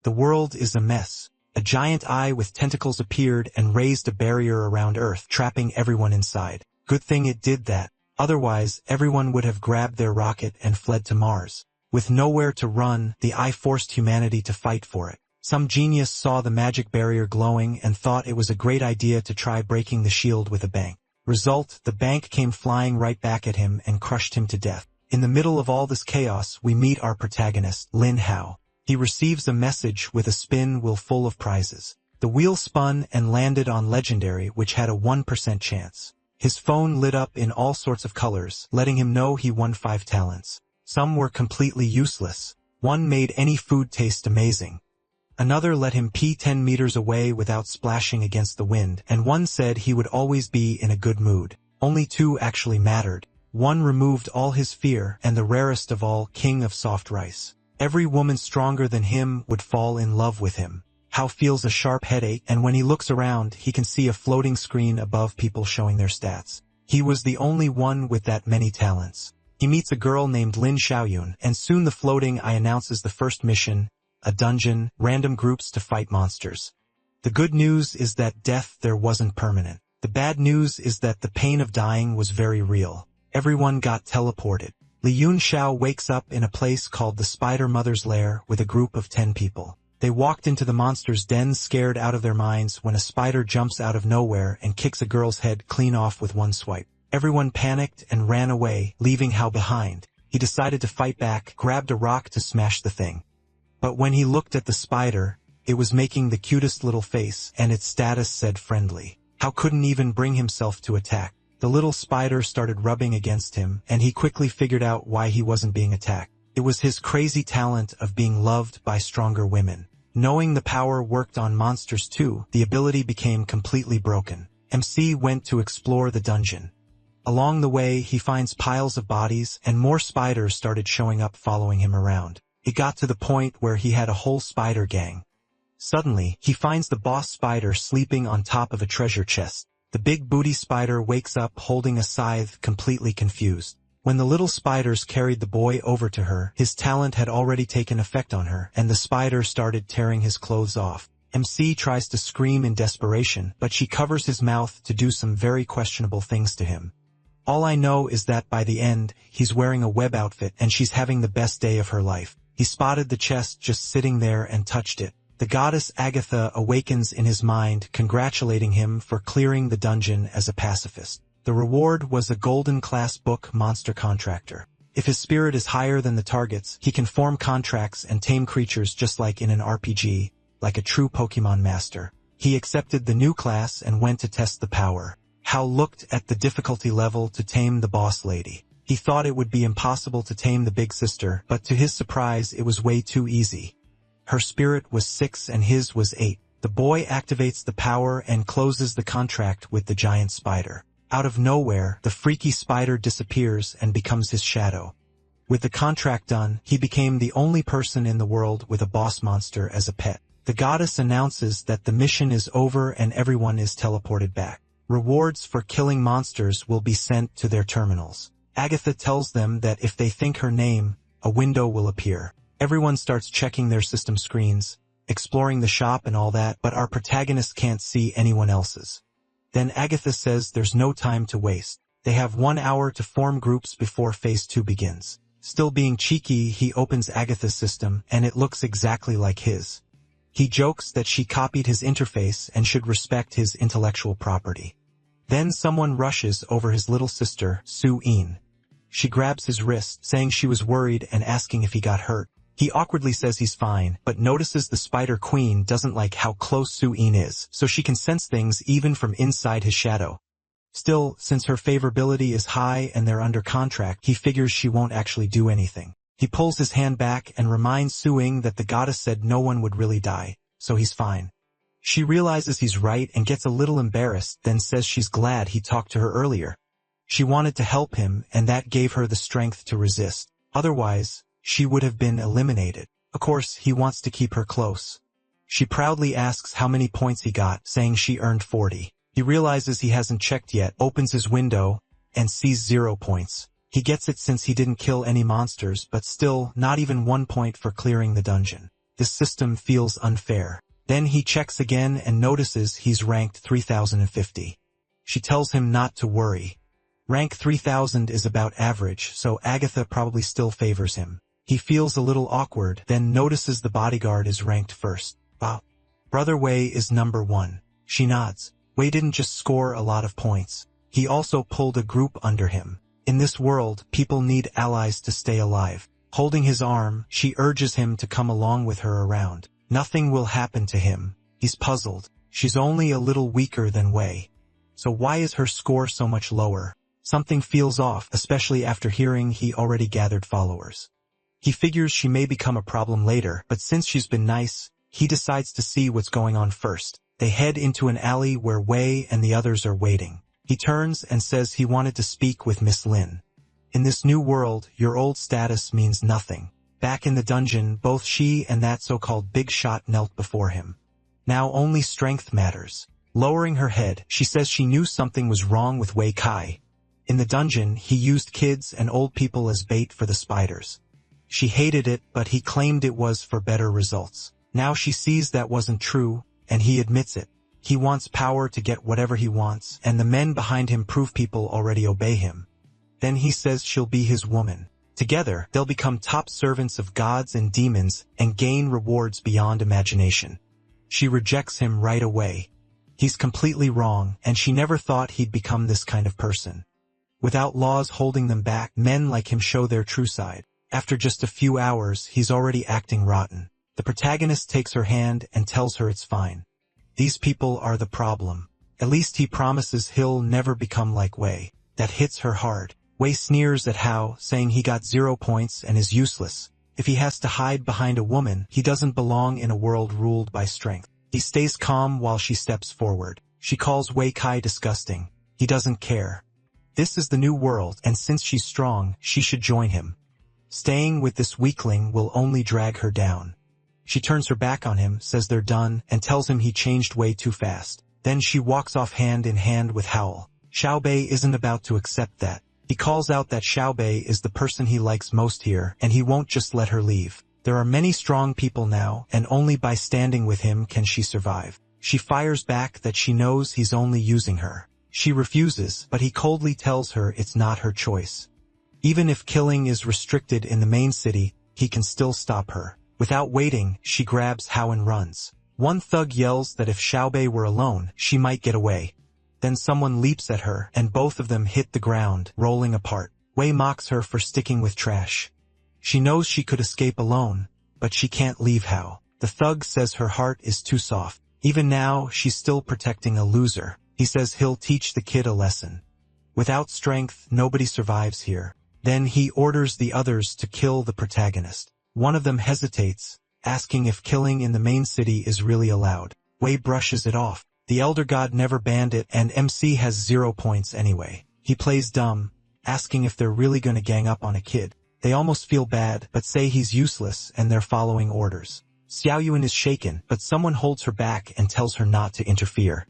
The world is a mess. A giant eye with tentacles appeared and raised a barrier around Earth, trapping everyone inside. Good thing it did that. Otherwise, everyone would have grabbed their rocket and fled to Mars. With nowhere to run, the eye forced humanity to fight for it. Some genius saw the magic barrier glowing and thought it was a great idea to try breaking the shield with a bank. Result, the bank came flying right back at him and crushed him to death. In the middle of all this chaos, we meet our protagonist, Lin Hao. He receives a message with a spin wheel full of prizes. The wheel spun and landed on Legendary, which had a 1% chance. His phone lit up in all sorts of colors, letting him know he won 5 talents. Some were completely useless. One made any food taste amazing. Another let him pee 10 meters away without splashing against the wind, and one said he would always be in a good mood. Only 2 actually mattered. One removed all his fear, and the rarest of all, King of Soft Rice. Every woman stronger than him would fall in love with him. Hao feels a sharp headache, and when he looks around, he can see a floating screen above people showing their stats. He was the only one with that many talents. He meets a girl named Lin Xiaoyun, and soon the floating eye announces the first mission, a dungeon, random groups to fight monsters. The good news is that death there wasn't permanent. The bad news is that the pain of dying was very real. Everyone got teleported. Li Yunxiao wakes up in a place called the Spider Mother's Lair with a group of 10 people. They walked into the monster's den scared out of their minds when a spider jumps out of nowhere and kicks a girl's head clean off with one swipe. Everyone panicked and ran away, leaving Hao behind. He decided to fight back, grabbed a rock to smash the thing. But when he looked at the spider, it was making the cutest little face, and its status said friendly. Hao couldn't even bring himself to attack. The little spider started rubbing against him, and he quickly figured out why he wasn't being attacked. It was his crazy talent of being loved by stronger women. Knowing the power worked on monsters too, the ability became completely broken. MC went to explore the dungeon. Along the way, he finds piles of bodies, and more spiders started showing up following him around. It got to the point where he had a whole spider gang. Suddenly, he finds the boss spider sleeping on top of a treasure chest. The big booty spider wakes up holding a scythe, completely confused. When the little spiders carried the boy over to her, his talent had already taken effect on her, and the spider started tearing his clothes off. MC tries to scream in desperation, but she covers his mouth to do some very questionable things to him. All I know is that by the end, he's wearing a web outfit and she's having the best day of her life. He spotted the chest just sitting there and touched it. The goddess Agatha awakens in his mind, congratulating him for clearing the dungeon as a pacifist. The reward was a golden class book monster contractor. If his spirit is higher than the target's, he can form contracts and tame creatures just like in an RPG, like a true Pokemon master. He accepted the new class and went to test the power. Hao looked at the difficulty level to tame the boss lady. He thought it would be impossible to tame the big sister, but to his surprise it was way too easy. Her spirit was 6 and his was 8. The boy activates the power and closes the contract with the giant spider. Out of nowhere, the freaky spider disappears and becomes his shadow. With the contract done, he became the only person in the world with a boss monster as a pet. The goddess announces that the mission is over and everyone is teleported back. Rewards for killing monsters will be sent to their terminals. Agatha tells them that if they think her name, a window will appear. Everyone starts checking their system screens, exploring the shop and all that, but our protagonist can't see anyone else's. Then Agatha says there's no time to waste. They have 1 hour to form groups before phase 2 begins. Still being cheeky, he opens Agatha's system, and it looks exactly like his. He jokes that she copied his interface and should respect his intellectual property. Then someone rushes over his little sister, Su-in. She grabs his wrist, saying she was worried and asking if he got hurt. He awkwardly says he's fine, but notices the Spider Queen doesn't like how close Su-in is, so she can sense things even from inside his shadow. Still, since her favorability is high and they're under contract, he figures she won't actually do anything. He pulls his hand back and reminds Su-in that the goddess said no one would really die, so he's fine. She realizes he's right and gets a little embarrassed, then says she's glad he talked to her earlier. She wanted to help him, and that gave her the strength to resist. Otherwise, she would have been eliminated. Of course, he wants to keep her close. She proudly asks how many points he got, saying she earned 40. He realizes he hasn't checked yet, opens his window, and sees 0 points. He gets it since he didn't kill any monsters, but still, not even 1 point for clearing the dungeon. This system feels unfair. Then he checks again and notices he's ranked 3050. She tells him not to worry. Rank 3000 is about average, so Agatha probably still favors him. He feels a little awkward, then notices the bodyguard is ranked first. Wow. Brother Wei is number 1. She nods. Wei didn't just score a lot of points. He also pulled a group under him. In this world, people need allies to stay alive. Holding his arm, she urges him to come along with her around. Nothing will happen to him. He's puzzled. She's only a little weaker than Wei. So why is her score so much lower? Something feels off, especially after hearing he already gathered followers. He figures she may become a problem later, but since she's been nice, he decides to see what's going on first. They head into an alley where Wei and the others are waiting. He turns and says he wanted to speak with Miss Lin. In this new world, your old status means nothing. Back in the dungeon, both she and that so-called big shot knelt before him. Now only strength matters. Lowering her head, she says she knew something was wrong with Wei Kai. In the dungeon, he used kids and old people as bait for the spiders. She hated it, but he claimed it was for better results. Now she sees that wasn't true, and he admits it. He wants power to get whatever he wants, and the men behind him prove people already obey him. Then he says she'll be his woman. Together, they'll become top servants of gods and demons and gain rewards beyond imagination. She rejects him right away. He's completely wrong, and she never thought he'd become this kind of person. Without laws holding them back, men like him show their true side. After just a few hours, he's already acting rotten. The protagonist takes her hand and tells her it's fine. These people are the problem. At least he promises he'll never become like Wei. That hits her hard. Wei sneers at Hao, saying he got 0 points and is useless. If he has to hide behind a woman, he doesn't belong in a world ruled by strength. He stays calm while she steps forward. She calls Wei Kai disgusting. He doesn't care. This is the new world, and since she's strong, she should join him. Staying with this weakling will only drag her down. She turns her back on him, says they're done, and tells him he changed way too fast. Then she walks off hand in hand with Howl. Xiaobei isn't about to accept that. He calls out that Xiaobei is the person he likes most here, and he won't just let her leave. There are many strong people now, and only by standing with him can she survive. She fires back that she knows he's only using her. She refuses, but he coldly tells her it's not her choice. Even if killing is restricted in the main city, he can still stop her. Without waiting, she grabs Hao and runs. One thug yells that if Xiaobei were alone, she might get away. Then someone leaps at her, and both of them hit the ground, rolling apart. Wei mocks her for sticking with trash. She knows she could escape alone, but she can't leave Hao. The thug says her heart is too soft. Even now, she's still protecting a loser. He says he'll teach the kid a lesson. Without strength, nobody survives here. Then he orders the others to kill the protagonist. One of them hesitates, asking if killing in the main city is really allowed. Wei brushes it off. The Elder God never banned it, and MC has 0 points anyway. He plays dumb, asking if they're really gonna gang up on a kid. They almost feel bad, but say he's useless and they're following orders. Xiaoyuan is shaken, but someone holds her back and tells her not to interfere.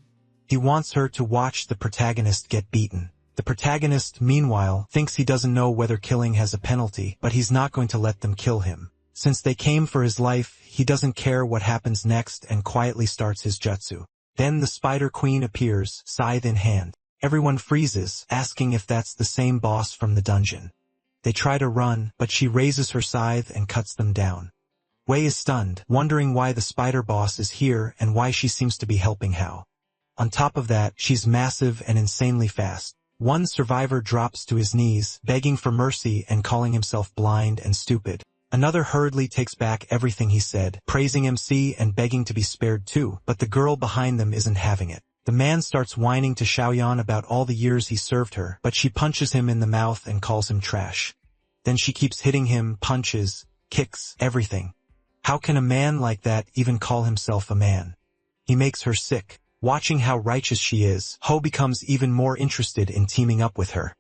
He wants her to watch the protagonist get beaten. The protagonist, meanwhile, thinks he doesn't know whether killing has a penalty, but he's not going to let them kill him. Since they came for his life, he doesn't care what happens next and quietly starts his jutsu. Then the Spider Queen appears, scythe in hand. Everyone freezes, asking if that's the same boss from the dungeon. They try to run, but she raises her scythe and cuts them down. Wei is stunned, wondering why the spider boss is here and why she seems to be helping Hao. On top of that, she's massive and insanely fast. One survivor drops to his knees, begging for mercy and calling himself blind and stupid. Another hurriedly takes back everything he said, praising MC and begging to be spared too, but the girl behind them isn't having it. The man starts whining to Xiaoyan about all the years he served her, but she punches him in the mouth and calls him trash. Then she keeps hitting him, punches, kicks, everything. How can a man like that even call himself a man? He makes her sick. Watching how righteous she is, Ho becomes even more interested in teaming up with her.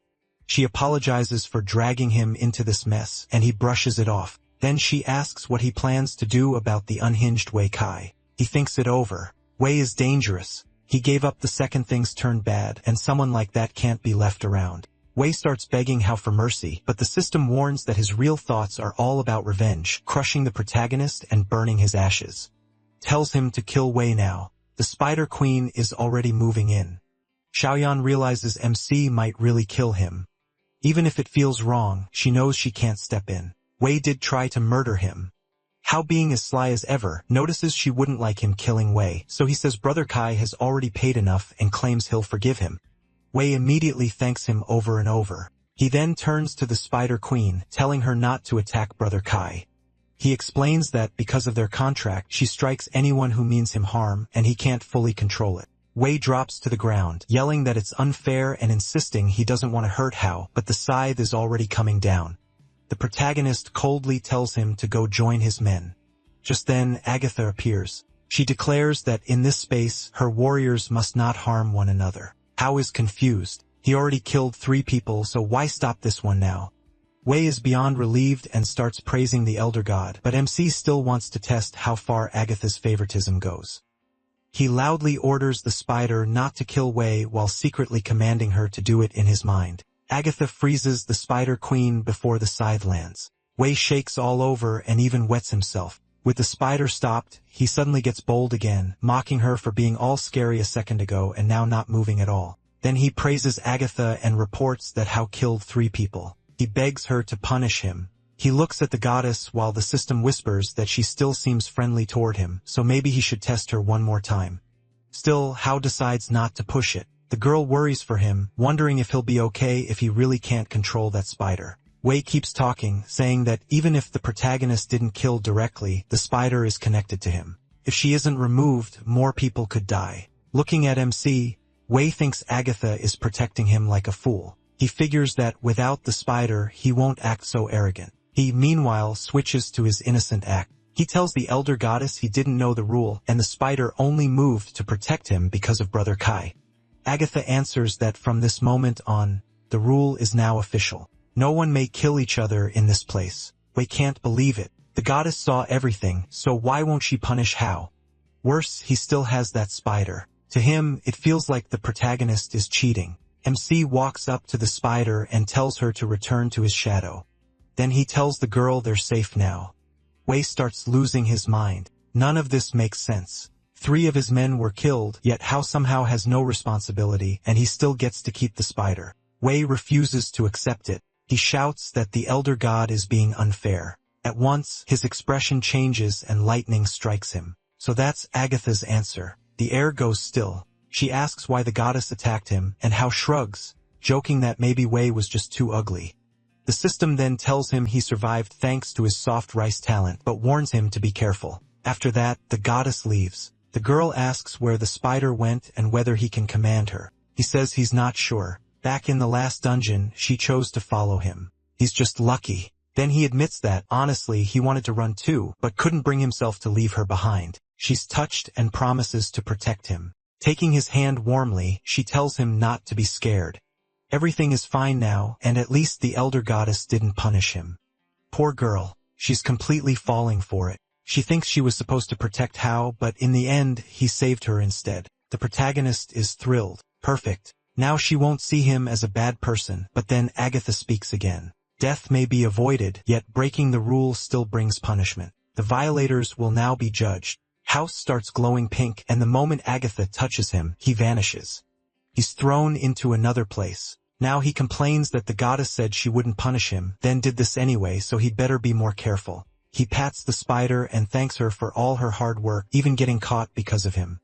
She apologizes for dragging him into this mess, and he brushes it off. Then she asks what he plans to do about the unhinged Wei Kai. He thinks it over. Wei is dangerous. He gave up the second things turned bad, and someone like that can't be left around. Wei starts begging Hao for mercy, but the system warns that his real thoughts are all about revenge, crushing the protagonist and burning his ashes. Tells him to kill Wei now. The Spider Queen is already moving in. Xiaoyan realizes MC might really kill him. Even if it feels wrong, she knows she can't step in. Wei did try to murder him. Hao, being as sly as ever, notices she wouldn't like him killing Wei, so he says Brother Kai has already paid enough and claims he'll forgive him. Wei immediately thanks him over and over. He then turns to the Spider Queen, telling her not to attack Brother Kai. He explains that because of their contract, she strikes anyone who means him harm, and he can't fully control it. Wei drops to the ground, yelling that it's unfair and insisting he doesn't want to hurt Hao, but the scythe is already coming down. The protagonist coldly tells him to go join his men. Just then, Agatha appears. She declares that in this space, her warriors must not harm one another. Hao is confused. He already killed 3 people, so why stop this one now? Wei is beyond relieved and starts praising the Elder God, but MC still wants to test how far Agatha's favoritism goes. He loudly orders the spider not to kill Wei while secretly commanding her to do it in his mind. Agatha freezes the Spider Queen before the scythe lands. Wei shakes all over and even wets himself. With the spider stopped, he suddenly gets bold again, mocking her for being all scary a second ago and now not moving at all. Then he praises Agatha and reports that Hao killed 3 people. He begs her to punish him. He looks at the goddess while the system whispers that she still seems friendly toward him, so maybe he should test her one more time. Still, Hao decides not to push it. The girl worries for him, wondering if he'll be okay if he really can't control that spider. Wei keeps talking, saying that even if the protagonist didn't kill directly, the spider is connected to him. If she isn't removed, more people could die. Looking at MC, Wei thinks Agatha is protecting him like a fool. He figures that without the spider, he won't act so arrogant. He, meanwhile, switches to his innocent act. He tells the Elder Goddess he didn't know the rule, and the spider only moved to protect him because of Brother Kai. Agatha answers that from this moment on, the rule is now official. No one may kill each other in this place. Wei can't believe it. The goddess saw everything, so why won't she punish Hao? Worse, he still has that spider. To him, it feels like the protagonist is cheating. MC walks up to the spider and tells her to return to his shadow. Then he tells the girl they're safe now. Wei starts losing his mind. None of this makes sense. 3 of his men were killed, yet Hao somehow has no responsibility, and he still gets to keep the spider. Wei refuses to accept it. He shouts that the Elder God is being unfair. At once, his expression changes and lightning strikes him. So that's Agatha's answer. The air goes still. She asks why the goddess attacked him, and Hao shrugs, joking that maybe Wei was just too ugly. The system then tells him he survived thanks to his soft rice talent, but warns him to be careful. After that, the goddess leaves. The girl asks where the spider went and whether he can command her. He says he's not sure. Back in the last dungeon, she chose to follow him. He's just lucky. Then he admits that, honestly, he wanted to run too, but couldn't bring himself to leave her behind. She's touched and promises to protect him. Taking his hand warmly, she tells him not to be scared. Everything is fine now, and at least the Elder Goddess didn't punish him. Poor girl. She's completely falling for it. She thinks she was supposed to protect Hao, but in the end, he saved her instead. The protagonist is thrilled. Perfect. Now she won't see him as a bad person, but then Agatha speaks again. Death may be avoided, yet breaking the rule still brings punishment. The violators will now be judged. Hao starts glowing pink, and the moment Agatha touches him, he vanishes. He's thrown into another place. Now he complains that the goddess said she wouldn't punish him, then did this anyway, so he'd better be more careful. He pats the spider and thanks her for all her hard work, even getting caught because of him.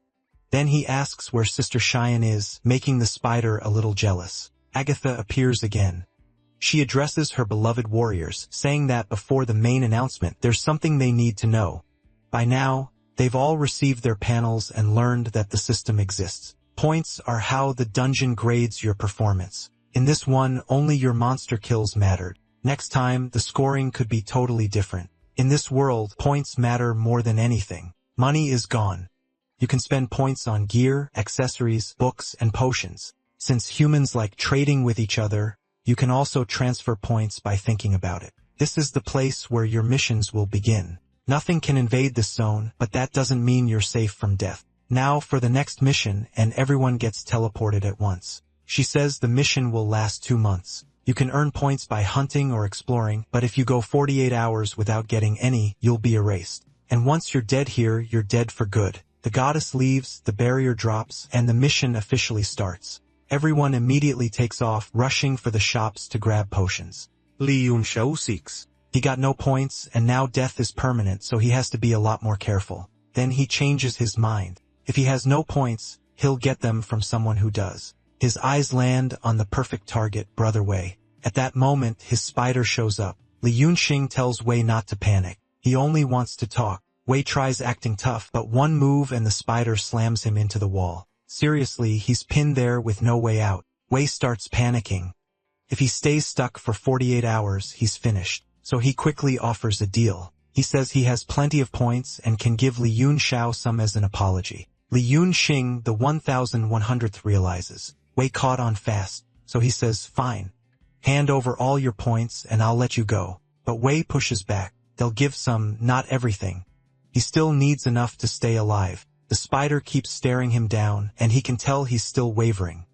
Then he asks where Sister Cheyenne is, making the spider a little jealous. Agatha appears again. She addresses her beloved warriors, saying that before the main announcement, there's something they need to know. By now, they've all received their panels and learned that the system exists. Points are how the dungeon grades your performance. In this one, only your monster kills mattered. Next time, the scoring could be totally different. In this world, points matter more than anything. Money is gone. You can spend points on gear, accessories, books, and potions. Since humans like trading with each other, you can also transfer points by thinking about it. This is the place where your missions will begin. Nothing can invade this zone, but that doesn't mean you're safe from death. Now for the next mission, and everyone gets teleported at once. She says the mission will last 2 months. You can earn points by hunting or exploring, but if you go 48 hours without getting any, you'll be erased. And once you're dead here, you're dead for good. The goddess leaves, the barrier drops, and the mission officially starts. Everyone immediately takes off, rushing for the shops to grab potions. Lee Yun-shou 6. He got no points, and now death is permanent, so he has to be a lot more careful. Then he changes his mind. If he has no points, he'll get them from someone who does. His eyes land on the perfect target, Brother Wei. At that moment, his spider shows up. Li Yunxing tells Wei not to panic. He only wants to talk. Wei tries acting tough, but one move and the spider slams him into the wall. Seriously, he's pinned there with no way out. Wei starts panicking. If he stays stuck for 48 hours, he's finished. So he quickly offers a deal. He says he has plenty of points and can give Li Yunxiao some as an apology. Li Yunxing, the 1100th, realizes. Wei caught on fast, so he says, fine. Hand over all your points and I'll let you go. But Wei pushes back. They'll give some, not everything. He still needs enough to stay alive. The spider keeps staring him down, and he can tell he's still wavering.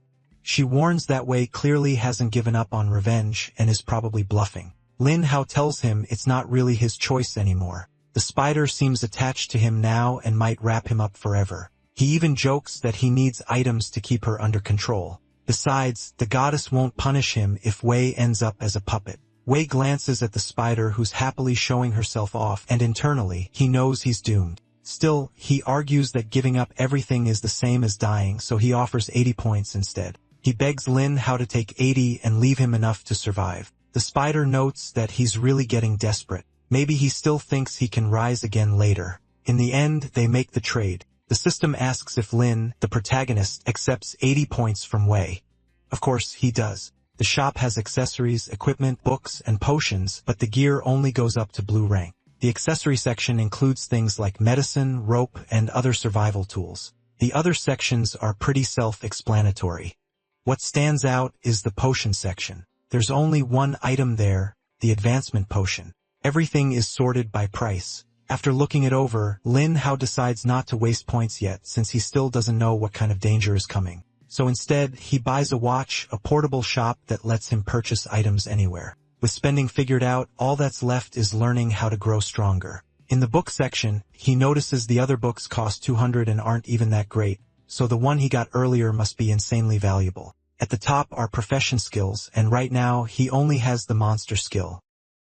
She warns that Wei clearly hasn't given up on revenge and is probably bluffing. Lin Hao tells him it's not really his choice anymore. The spider seems attached to him now and might wrap him up forever. He even jokes that he needs items to keep her under control. Besides, the goddess won't punish him if Wei ends up as a puppet. Wei glances at the spider who's happily showing herself off, and internally, he knows he's doomed. Still, he argues that giving up everything is the same as dying, so he offers 80 points instead. He begs Lin Hao to take 80 and leave him enough to survive. The spider notes that he's really getting desperate. Maybe he still thinks he can rise again later. In the end, they make the trade. The system asks if Lin, the protagonist, accepts 80 points from Wei. Of course, he does. The shop has accessories, equipment, books, and potions, but the gear only goes up to blue rank. The accessory section includes things like medicine, rope, and other survival tools. The other sections are pretty self-explanatory. What stands out is the potion section. There's only one item there, the advancement potion. Everything is sorted by price. After looking it over, Lin Hao decides not to waste points yet since he still doesn't know what kind of danger is coming. So instead, he buys a watch, a portable shop that lets him purchase items anywhere. With spending figured out, all that's left is learning how to grow stronger. In the book section, he notices the other books cost 200 and aren't even that great, so the one he got earlier must be insanely valuable. At the top are profession skills, and right now he only has the monster skill.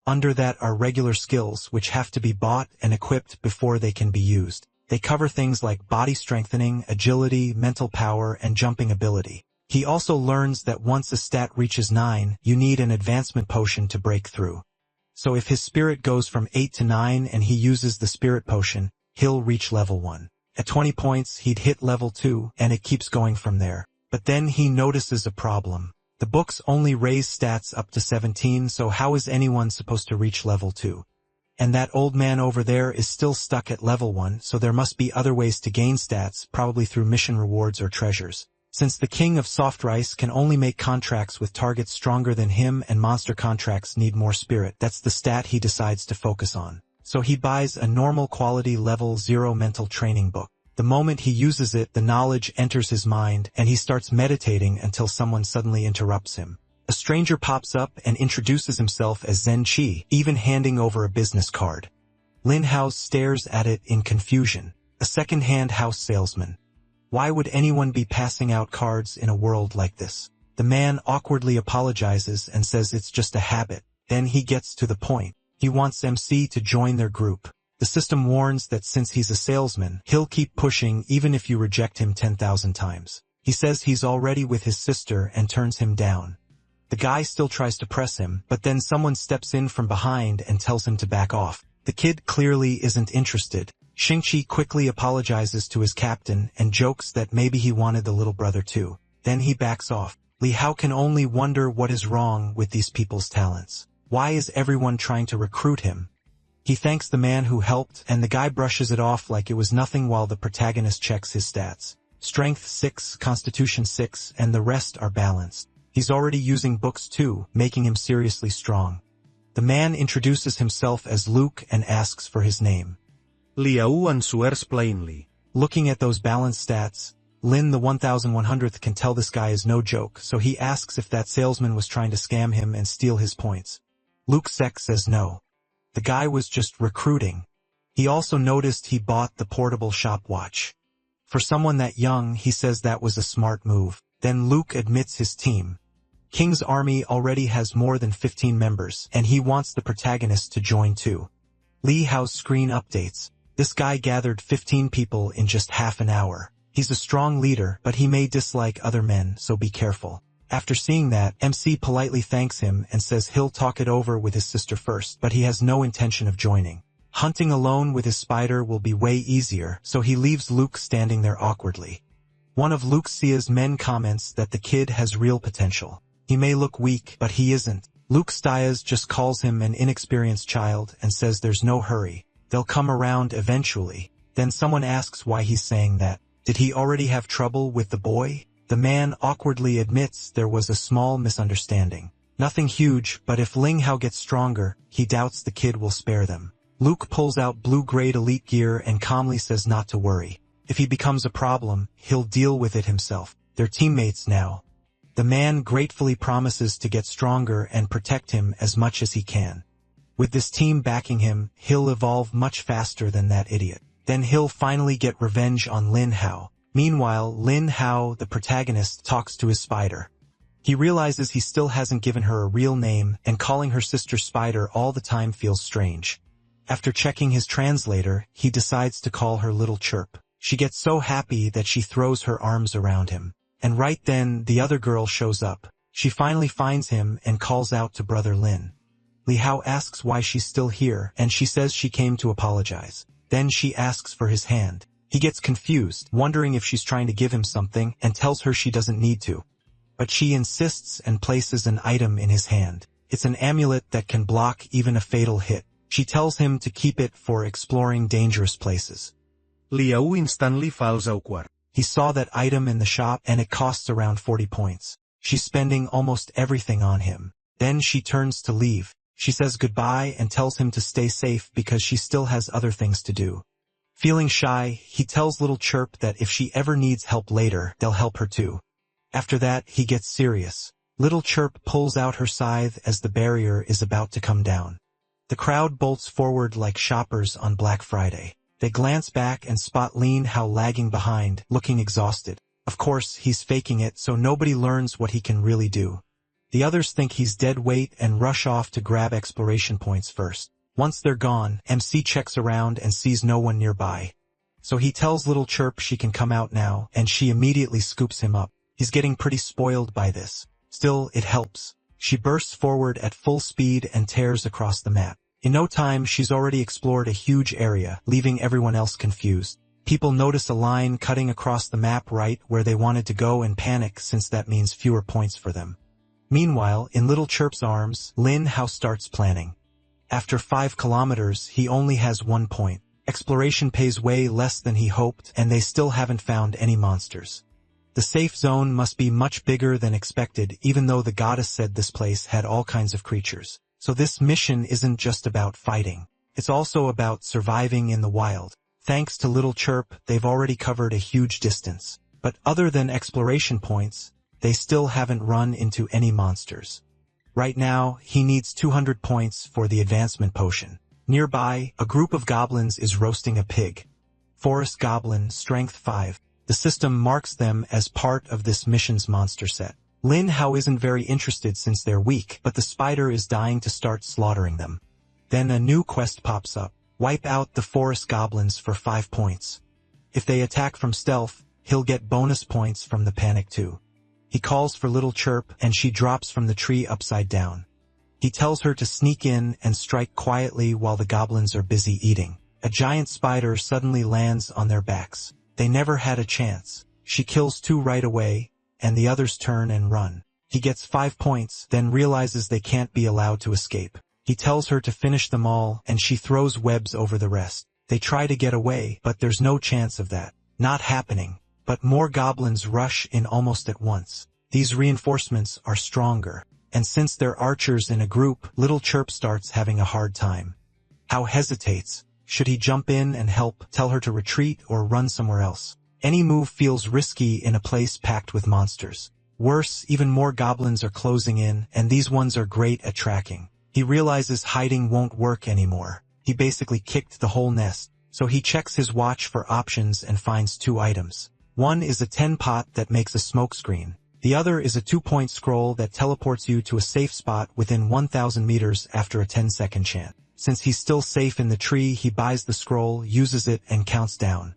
Under that are regular skills which have to be bought and equipped before they can be used. They cover things like body strengthening, agility, mental power, and jumping ability. He also learns that once a stat reaches 9, you need an advancement potion to break through. So if his spirit goes from 8 to 9 and he uses the spirit potion, he'll reach level 1. At 20 points, he'd hit level 2, and it keeps going from there. But then he notices a problem. The books only raise stats up to 17, so how is anyone supposed to reach level 2? And that old man over there is still stuck at level 1, so there must be other ways to gain stats, probably through mission rewards or treasures. Since the king of soft rice can only make contracts with targets stronger than him and monster contracts need more spirit, that's the stat he decides to focus on. So he buys a normal quality level 0 mental training book. The moment he uses it, the knowledge enters his mind and he starts meditating until someone suddenly interrupts him. A stranger pops up and introduces himself as Zen Chi, even handing over a business card. Lin Hao stares at it in confusion. A second-hand house salesman. Why would anyone be passing out cards in a world like this? The man awkwardly apologizes and says it's just a habit. Then he gets to the point. He wants MC to join their group. The system warns that since he's a salesman, he'll keep pushing even if you reject him 10,000 times. He says he's already with his sister and turns him down. The guy still tries to press him, but then someone steps in from behind and tells him to back off. The kid clearly isn't interested. Xingqi quickly apologizes to his captain and jokes that maybe he wanted the little brother too. Then he backs off. Li Hao can only wonder what is wrong with these people's talents. Why is everyone trying to recruit him? He thanks the man who helped, and the guy brushes it off like it was nothing while the protagonist checks his stats. Strength 6, Constitution 6, and the rest are balanced. He's already using books too, making him seriously strong. The man introduces himself as Luke and asks for his name. Liao answers plainly. Looking at those balanced stats, Lin the 1100th can tell this guy is no joke, so he asks if that salesman was trying to scam him and steal his points. Luke Sek says no. The guy was just recruiting. He also noticed he bought the portable shop watch. For someone that young, he says that was a smart move. Then Luke admits his team. King's army already has more than 15 members, and he wants the protagonist to join too. Li Hao's screen updates. This guy gathered 15 people in just half an hour. He's a strong leader, but he may dislike other men, so be careful. After seeing that, MC politely thanks him and says he'll talk it over with his sister first, but he has no intention of joining. Hunting alone with his spider will be way easier, so he leaves Luke standing there awkwardly. One of Luke Sia's men comments that the kid has real potential. He may look weak, but he isn't. Luke Stias just calls him an inexperienced child and says there's no hurry. They'll come around eventually. Then someone asks why he's saying that. Did he already have trouble with the boy? The man awkwardly admits there was a small misunderstanding. Nothing huge, but if Ling Hao gets stronger, he doubts the kid will spare them. Luke pulls out blue-grade elite gear and calmly says not to worry. If he becomes a problem, he'll deal with it himself. They're teammates now. The man gratefully promises to get stronger and protect him as much as he can. With this team backing him, he'll evolve much faster than that idiot. Then he'll finally get revenge on Lin Hao. Meanwhile, Lin Hao, the protagonist, talks to his spider. He realizes he still hasn't given her a real name, and calling her sister Spider all the time feels strange. After checking his translator, he decides to call her Little Chirp. She gets so happy that she throws her arms around him. And right then, the other girl shows up. She finally finds him and calls out to Brother Lin. Li Hao asks why she's still here, and she says she came to apologize. Then she asks for his hand. He gets confused, wondering if she's trying to give him something, and tells her she doesn't need to. But she insists and places an item in his hand. It's an amulet that can block even a fatal hit. She tells him to keep it for exploring dangerous places. Liao instantly falls awkward. He saw that item in the shop and it costs around 40 points. She's spending almost everything on him. Then she turns to leave. She says goodbye and tells him to stay safe because she still has other things to do. Feeling shy, he tells Little Chirp that if she ever needs help later, they'll help her too. After that, he gets serious. Little Chirp pulls out her scythe as the barrier is about to come down. The crowd bolts forward like shoppers on Black Friday. They glance back and spot Lin Hao lagging behind, looking exhausted. Of course, he's faking it so nobody learns what he can really do. The others think he's dead weight and rush off to grab exploration points first. Once they're gone, MC checks around and sees no one nearby. So he tells Little Chirp she can come out now, and she immediately scoops him up. He's getting pretty spoiled by this. Still, it helps. She bursts forward at full speed and tears across the map. In no time, she's already explored a huge area, leaving everyone else confused. People notice a line cutting across the map right where they wanted to go and panic since that means fewer points for them. Meanwhile, in Little Chirp's arms, Lin Hao starts planning. After 5 kilometers, he only has 1 point. Exploration pays way less than he hoped, and they still haven't found any monsters. The safe zone must be much bigger than expected, even though the goddess said this place had all kinds of creatures. So this mission isn't just about fighting. It's also about surviving in the wild. Thanks to Little Chirp, they've already covered a huge distance. But other than exploration points, they still haven't run into any monsters. Right now, he needs 200 points for the advancement potion. Nearby, a group of goblins is roasting a pig. Forest Goblin, Strength 5. The system marks them as part of this mission's monster set. Lin Hao isn't very interested since they're weak, but the spider is dying to start slaughtering them. Then a new quest pops up. Wipe out the forest goblins for 5 points. If they attack from stealth, he'll get bonus points from the panic too. He calls for Little Chirp, and she drops from the tree upside down. He tells her to sneak in and strike quietly while the goblins are busy eating. A giant spider suddenly lands on their backs. They never had a chance. She kills 2 right away, and the others turn and run. He gets 5 points, then realizes they can't be allowed to escape. He tells her to finish them all, and she throws webs over the rest. They try to get away, but there's no chance of that. Not happening. But more goblins rush in almost at once. These reinforcements are stronger. And since they're archers in a group, Little Chirp starts having a hard time. Hao hesitates. Should he jump in and help, tell her to retreat, or run somewhere else? Any move feels risky in a place packed with monsters. Worse, even more goblins are closing in, and these ones are great at tracking. He realizes hiding won't work anymore. He basically kicked the whole nest. So he checks his watch for options and finds 2 items. One is a 10 pot that makes a smoke screen. The other is a 2-point scroll that teleports you to a safe spot within 1,000 meters after a 10-second chant. Since he's still safe in the tree, he buys the scroll, uses it, and counts down.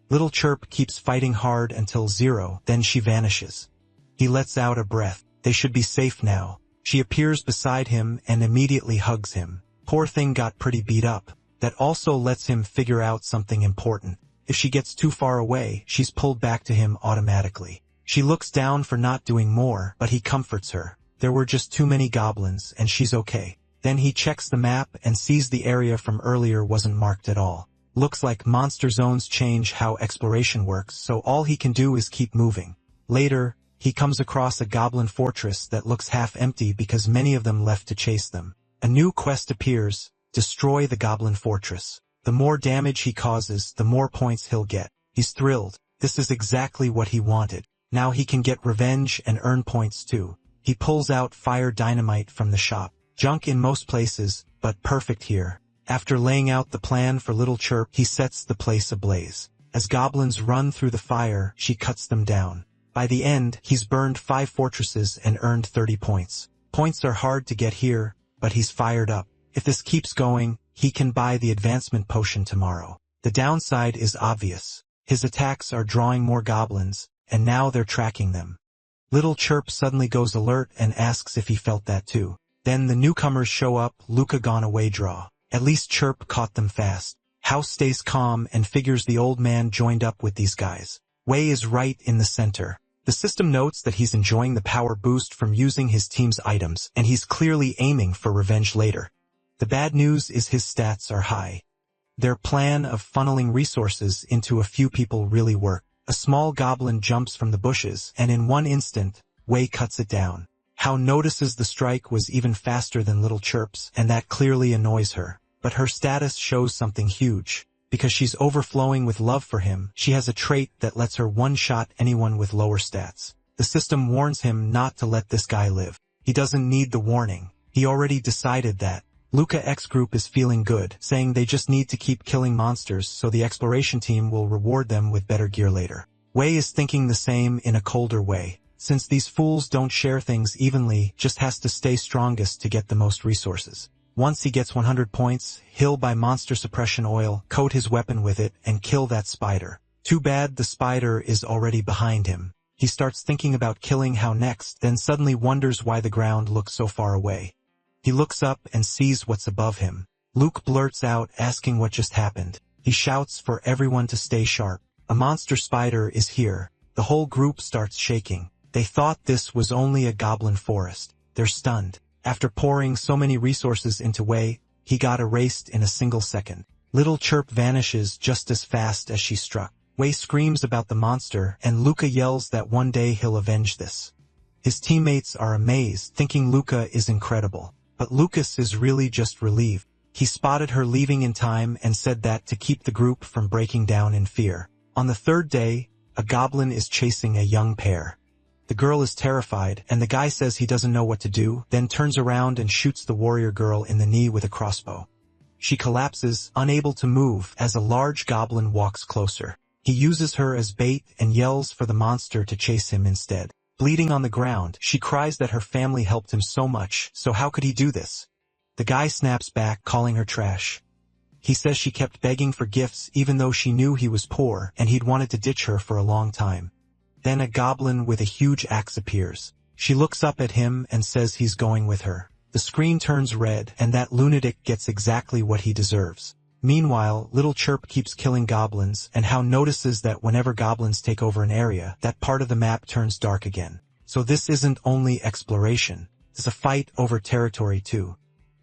Little Chirp keeps fighting hard until 0, then she vanishes. He lets out a breath. They should be safe now. She appears beside him and immediately hugs him. Poor thing got pretty beat up. That also lets him figure out something important. If she gets too far away, she's pulled back to him automatically. She looks down for not doing more, but he comforts her. There were just too many goblins, and she's okay. Then he checks the map and sees the area from earlier wasn't marked at all. Looks like monster zones change how exploration works, so all he can do is keep moving. Later, he comes across a goblin fortress that looks half empty because many of them left to chase them. A new quest appears: destroy the goblin fortress. The more damage he causes, the more points he'll get. He's thrilled. This is exactly what he wanted. Now he can get revenge and earn points too. He pulls out fire dynamite from the shop. Junk in most places, but perfect here. After laying out the plan for Little Chirp, he sets the place ablaze. As goblins run through the fire, she cuts them down. By the end, he's burned 5 fortresses and earned 30 points. Points are hard to get here, but he's fired up. If this keeps going, he can buy the advancement potion tomorrow. The downside is obvious. His attacks are drawing more goblins, and now they're tracking them. Little Chirp suddenly goes alert and asks if he felt that too. Then the newcomers show up. Luca gone away draw. At least Chirp caught them fast. House stays calm and figures the old man joined up with these guys. Wei is right in the center. The system notes that he's enjoying the power boost from using his team's items, and he's clearly aiming for revenge later. The bad news is his stats are high. Their plan of funneling resources into a few people really worked. A small goblin jumps from the bushes, and in one instant, Wei cuts it down. Hao notices the strike was even faster than Little Chirp's, and that clearly annoys her. But her status shows something huge. Because she's overflowing with love for him, she has a trait that lets her one-shot anyone with lower stats. The system warns him not to let this guy live. He doesn't need the warning. He already decided that. Luca X Group is feeling good, saying they just need to keep killing monsters so the exploration team will reward them with better gear later. Wei is thinking the same in a colder way. Since these fools don't share things evenly, just has to stay strongest to get the most resources. Once he gets 100 points, he'll buy monster suppression oil, coat his weapon with it, and kill that spider. Too bad the spider is already behind him. He starts thinking about killing Hao next, then suddenly wonders why the ground looks so far away. He looks up and sees what's above him. Luke blurts out asking what just happened. He shouts for everyone to stay sharp. A monster spider is here. The whole group starts shaking. They thought this was only a goblin forest. They're stunned. After pouring so many resources into Wei, he got erased in a single second. Little Chirp vanishes just as fast as she struck. Wei screams about the monster, and Luca yells that one day he'll avenge this. His teammates are amazed, thinking Luca is incredible. But Lucas is really just relieved. He spotted her leaving in time and said that to keep the group from breaking down in fear. On the 3rd day, a goblin is chasing a young pair. The girl is terrified, and the guy says he doesn't know what to do, then turns around and shoots the warrior girl in the knee with a crossbow. She collapses, unable to move, as a large goblin walks closer. He uses her as bait and yells for the monster to chase him instead. Bleeding on the ground, she cries that her family helped him so much, so how could he do this? The guy snaps back, calling her trash. He says she kept begging for gifts even though she knew he was poor, and he'd wanted to ditch her for a long time. Then a goblin with a huge axe appears. She looks up at him and says he's going with her. The screen turns red, and that lunatic gets exactly what he deserves. Meanwhile, Little Chirp keeps killing goblins, and Hao notices that whenever goblins take over an area, that part of the map turns dark again. So this isn't only exploration. It's a fight over territory too.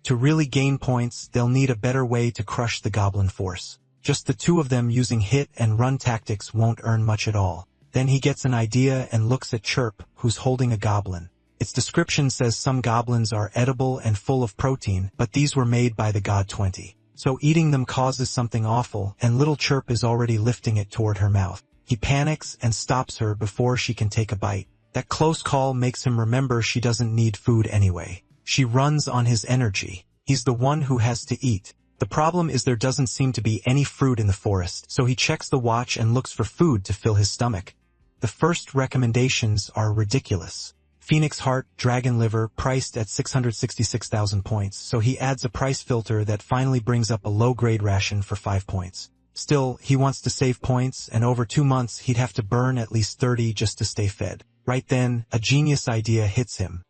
To really gain points, they'll need a better way to crush the goblin force. Just the two of them using hit and run tactics won't earn much at all. Then he gets an idea and looks at Chirp, who's holding a goblin. Its description says some goblins are edible and full of protein, but these were made by the god 20. So eating them causes something awful, and Little Chirp is already lifting it toward her mouth. He panics and stops her before she can take a bite. That close call makes him remember she doesn't need food anyway. She runs on his energy. He's the one who has to eat. The problem is there doesn't seem to be any fruit in the forest, so he checks the watch and looks for food to fill his stomach. The first recommendations are ridiculous. Phoenix heart, dragon liver, priced at 666,000 points, so he adds a price filter that finally brings up a low-grade ration for 5 points. Still, he wants to save points, and over 2 months he'd have to burn at least 30 just to stay fed. Right then, a genius idea hits him.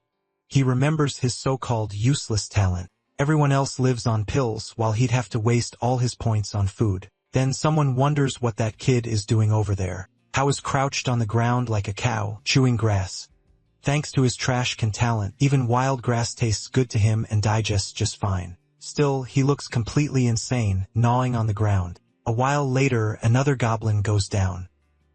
He remembers his so-called useless talent. Everyone else lives on pills while he'd have to waste all his points on food. Then someone wonders what that kid is doing over there. How is crouched on the ground like a cow, chewing grass. Thanks to his trash can talent, even wild grass tastes good to him and digests just fine. Still, he looks completely insane, gnawing on the ground. A while later, another goblin goes down.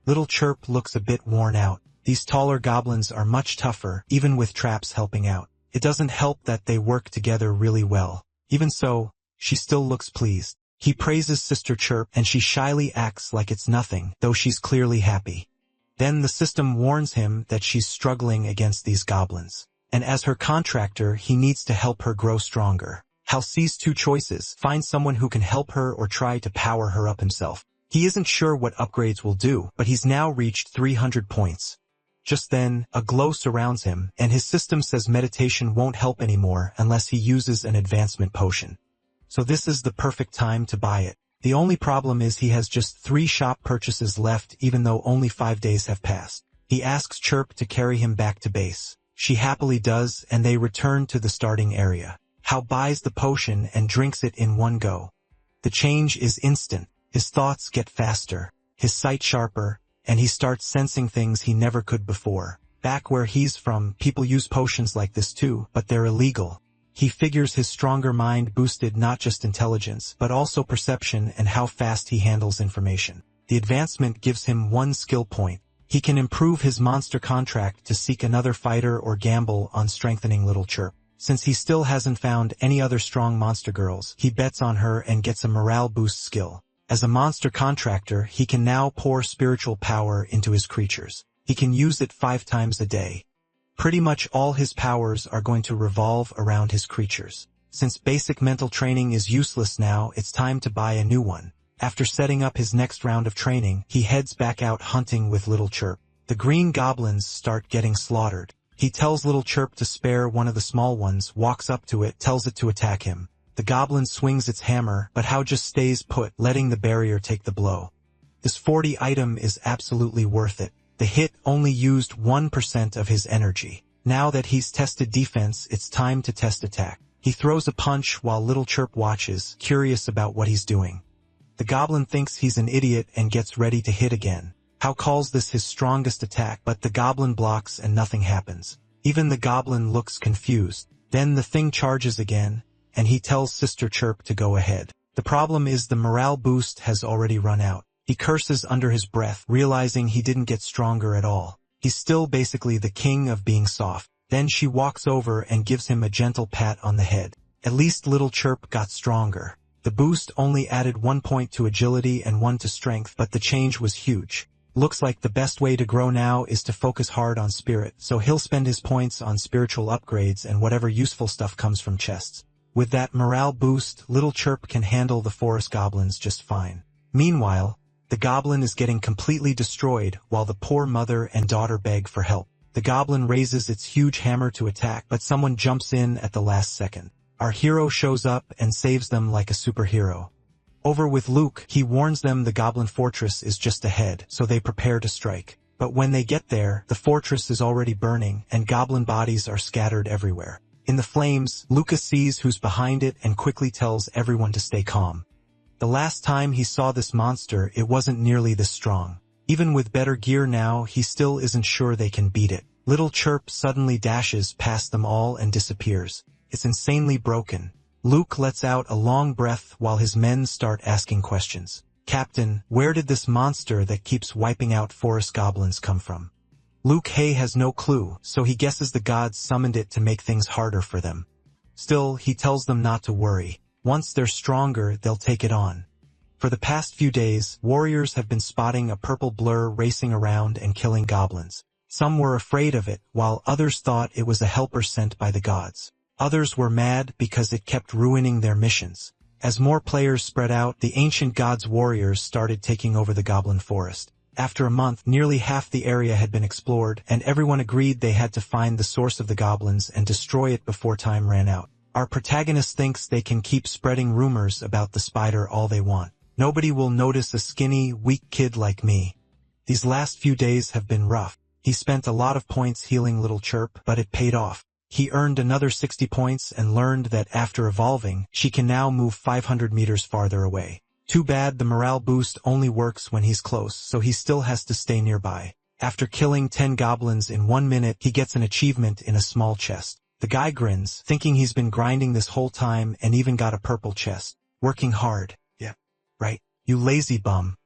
Little Chirp looks a bit worn out. These taller goblins are much tougher, even with traps helping out. It doesn't help that they work together really well. Even so, she still looks pleased. He praises Sister Chirp and she shyly acts like it's nothing, though she's clearly happy. Then the system warns him that she's struggling against these goblins. And as her contractor, he needs to help her grow stronger. Hal sees 2 choices: find someone who can help her or try to power her up himself. He isn't sure what upgrades will do, but he's now reached 300 points. Just then, a glow surrounds him, and his system says meditation won't help anymore unless he uses an advancement potion. So this is the perfect time to buy it. The only problem is he has just 3 shop purchases left even though only 5 days have passed. He asks Chirp to carry him back to base. She happily does, and they return to the starting area. Hal buys the potion and drinks it in one go. The change is instant. His thoughts get faster, his sight sharper, and he starts sensing things he never could before. Back where he's from, people use potions like this too, but they're illegal. He figures his stronger mind boosted not just intelligence, but also perception and how fast he handles information. The advancement gives him 1 skill point. He can improve his monster contract to seek another fighter or gamble on strengthening Little Chirp. Since he still hasn't found any other strong monster girls, he bets on her and gets a morale boost skill. As a monster contractor, he can now pour spiritual power into his creatures. He can use it 5 times a day. Pretty much all his powers are going to revolve around his creatures. Since basic mental training is useless now, it's time to buy a new one. After setting up his next round of training, he heads back out hunting with Little Chirp. The green goblins start getting slaughtered. He tells Little Chirp to spare one of the small ones, walks up to it, tells it to attack him. The goblin swings its hammer, but Hao just stays put, letting the barrier take the blow. This 40 item is absolutely worth it. The hit only used 1% of his energy. Now that he's tested defense, it's time to test attack. He throws a punch while Little Chirp watches, curious about what he's doing. The goblin thinks he's an idiot and gets ready to hit again. Hao calls this his strongest attack, but the goblin blocks and nothing happens. Even the goblin looks confused. Then the thing charges again, and he tells Sister Chirp to go ahead. The problem is the morale boost has already run out. He curses under his breath, realizing he didn't get stronger at all. He's still basically the king of being soft. Then she walks over and gives him a gentle pat on the head. At least Little Chirp got stronger. The boost only added 1 point to agility and 1 to strength, but the change was huge. Looks like the best way to grow now is to focus hard on spirit, so he'll spend his points on spiritual upgrades and whatever useful stuff comes from chests. With that morale boost, Little Chirp can handle the forest goblins just fine. Meanwhile, the goblin is getting completely destroyed while the poor mother and daughter beg for help. The goblin raises its huge hammer to attack, but someone jumps in at the last second. Our hero shows up and saves them like a superhero. Over with Luke, he warns them the goblin fortress is just ahead, so they prepare to strike. But when they get there, the fortress is already burning, and goblin bodies are scattered everywhere. In the flames, Lucas sees who's behind it and quickly tells everyone to stay calm. The last time he saw this monster, it wasn't nearly this strong. Even with better gear now, he still isn't sure they can beat it. Little Chirp suddenly dashes past them all and disappears. It's insanely broken. Luke lets out a long breath while his men start asking questions. Captain, where did this monster that keeps wiping out forest goblins come from? Luke has no clue, so he guesses the gods summoned it to make things harder for them. Still, he tells them not to worry. Once they're stronger, they'll take it on. For the past few days, warriors have been spotting a purple blur racing around and killing goblins. Some were afraid of it, while others thought it was a helper sent by the gods. Others were mad because it kept ruining their missions. As more players spread out, the ancient gods' warriors started taking over the goblin forest. After a month, nearly half the area had been explored, and everyone agreed they had to find the source of the goblins and destroy it before time ran out. Our protagonist thinks they can keep spreading rumors about the spider all they want. Nobody will notice a skinny, weak kid like me. These last few days have been rough. He spent a lot of points healing Little Chirp, but it paid off. He earned another 60 points and learned that after evolving, she can now move 500 meters farther away. Too bad the morale boost only works when he's close, so he still has to stay nearby. After killing 10 goblins in 1 minute, he gets an achievement in a small chest. The guy grins, thinking he's been grinding this whole time and even got a purple chest. Working hard. Yeah. Right. You lazy bum.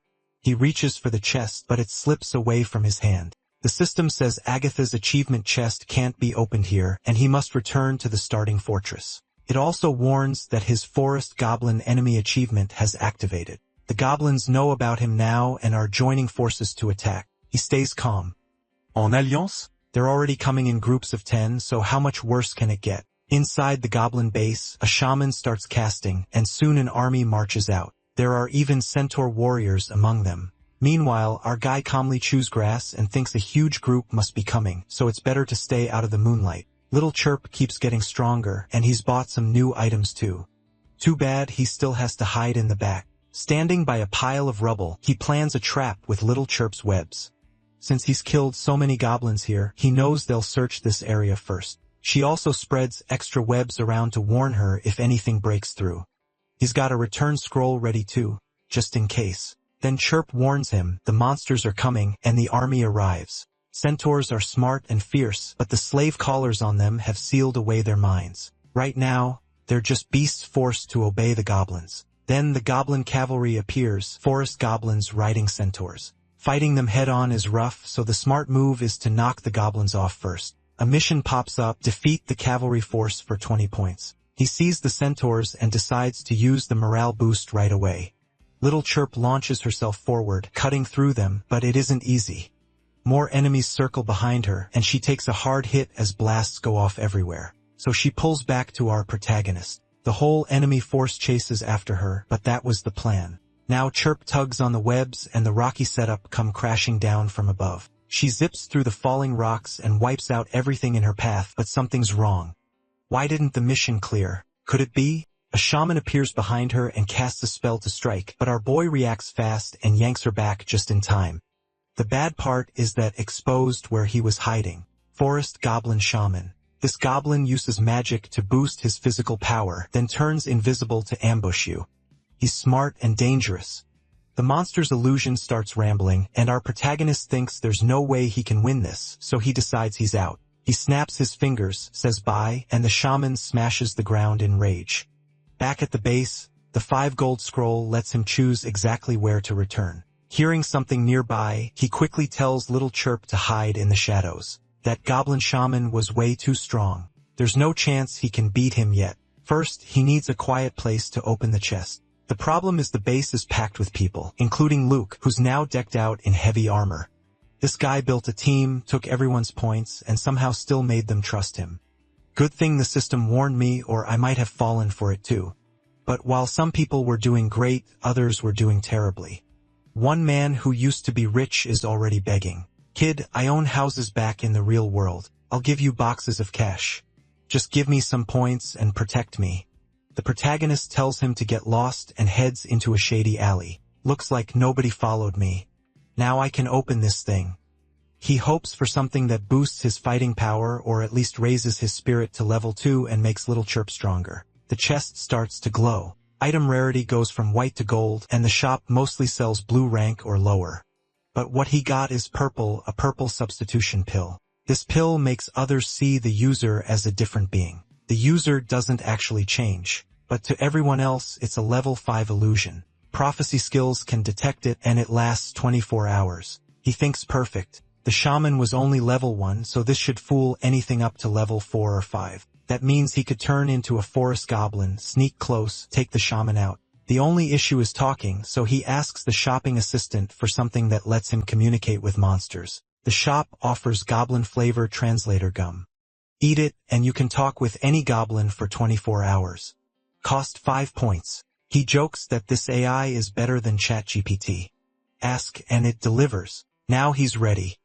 He reaches for the chest, but it slips away from his hand. The system says Agatha's achievement chest can't be opened here, and he must return to the starting fortress. It also warns that his forest goblin enemy achievement has activated. The goblins know about him now and are joining forces to attack. He stays calm. En alliance? They're already coming in groups of 10, so how much worse can it get? Inside the goblin base, a shaman starts casting, and soon an army marches out. There are even centaur warriors among them. Meanwhile, our guy calmly chews grass and thinks a huge group must be coming, so it's better to stay out of the moonlight. Little Chirp keeps getting stronger, and he's bought some new items too. Too bad he still has to hide in the back. Standing by a pile of rubble, he plans a trap with Little Chirp's webs. Since he's killed so many goblins here, he knows they'll search this area first. She also spreads extra webs around to warn her if anything breaks through. He's got a return scroll ready too, just in case. Then Chirp warns him, the monsters are coming, and the army arrives. Centaurs are smart and fierce, but the slave collars on them have sealed away their minds. Right now, they're just beasts forced to obey the goblins. Then the goblin cavalry appears, forest goblins riding centaurs. Fighting them head-on is rough, so the smart move is to knock the goblins off first. A mission pops up, defeat the cavalry force for 20 points. He sees the centaurs and decides to use the morale boost right away. Little Chirp launches herself forward, cutting through them, but it isn't easy. More enemies circle behind her, and she takes a hard hit as blasts go off everywhere. So she pulls back to our protagonist. The whole enemy force chases after her, but that was the plan. Now Chirp tugs on the webs and the rocky setup come crashing down from above. She zips through the falling rocks and wipes out everything in her path, but something's wrong. Why didn't the mission clear? Could it be? A shaman appears behind her and casts a spell to strike, but our boy reacts fast and yanks her back just in time. The bad part is that exposed where he was hiding. Forest Goblin Shaman. This goblin uses magic to boost his physical power, then turns invisible to ambush you. He's smart and dangerous. The monster's illusion starts rambling, and our protagonist thinks there's no way he can win this, so he decides he's out. He snaps his fingers, says bye, and the shaman smashes the ground in rage. Back at the base, the 5 gold scroll lets him choose exactly where to return. Hearing something nearby, he quickly tells Little Chirp to hide in the shadows. That goblin shaman was way too strong. There's no chance he can beat him yet. First, he needs a quiet place to open the chest. The problem is the base is packed with people, including Luke, who's now decked out in heavy armor. This guy built a team, took everyone's points, and somehow still made them trust him. Good thing the system warned me, or I might have fallen for it too. But while some people were doing great, others were doing terribly. One man who used to be rich is already begging. Kid, I own houses back in the real world. I'll give you boxes of cash. Just give me some points and protect me. The protagonist tells him to get lost and heads into a shady alley. Looks like nobody followed me. Now I can open this thing. He hopes for something that boosts his fighting power or at least raises his spirit to level 2 and makes Little Chirp stronger. The chest starts to glow. Item rarity goes from white to gold, and the shop mostly sells blue rank or lower. But what he got is purple, a purple substitution pill. This pill makes others see the user as a different being. The user doesn't actually change, but to everyone else it's a level 5 illusion. Prophecy skills can detect it, and it lasts 24 hours. He thinks perfect. The shaman was only level 1, so this should fool anything up to level 4 or 5. That means he could turn into a forest goblin, sneak close, take the shaman out. The only issue is talking, so he asks the shopping assistant for something that lets him communicate with monsters. The shop offers goblin flavor translator gum. Eat it, and you can talk with any goblin for 24 hours. Cost 5 points. He jokes that this AI is better than ChatGPT. Ask and it delivers. Now he's ready.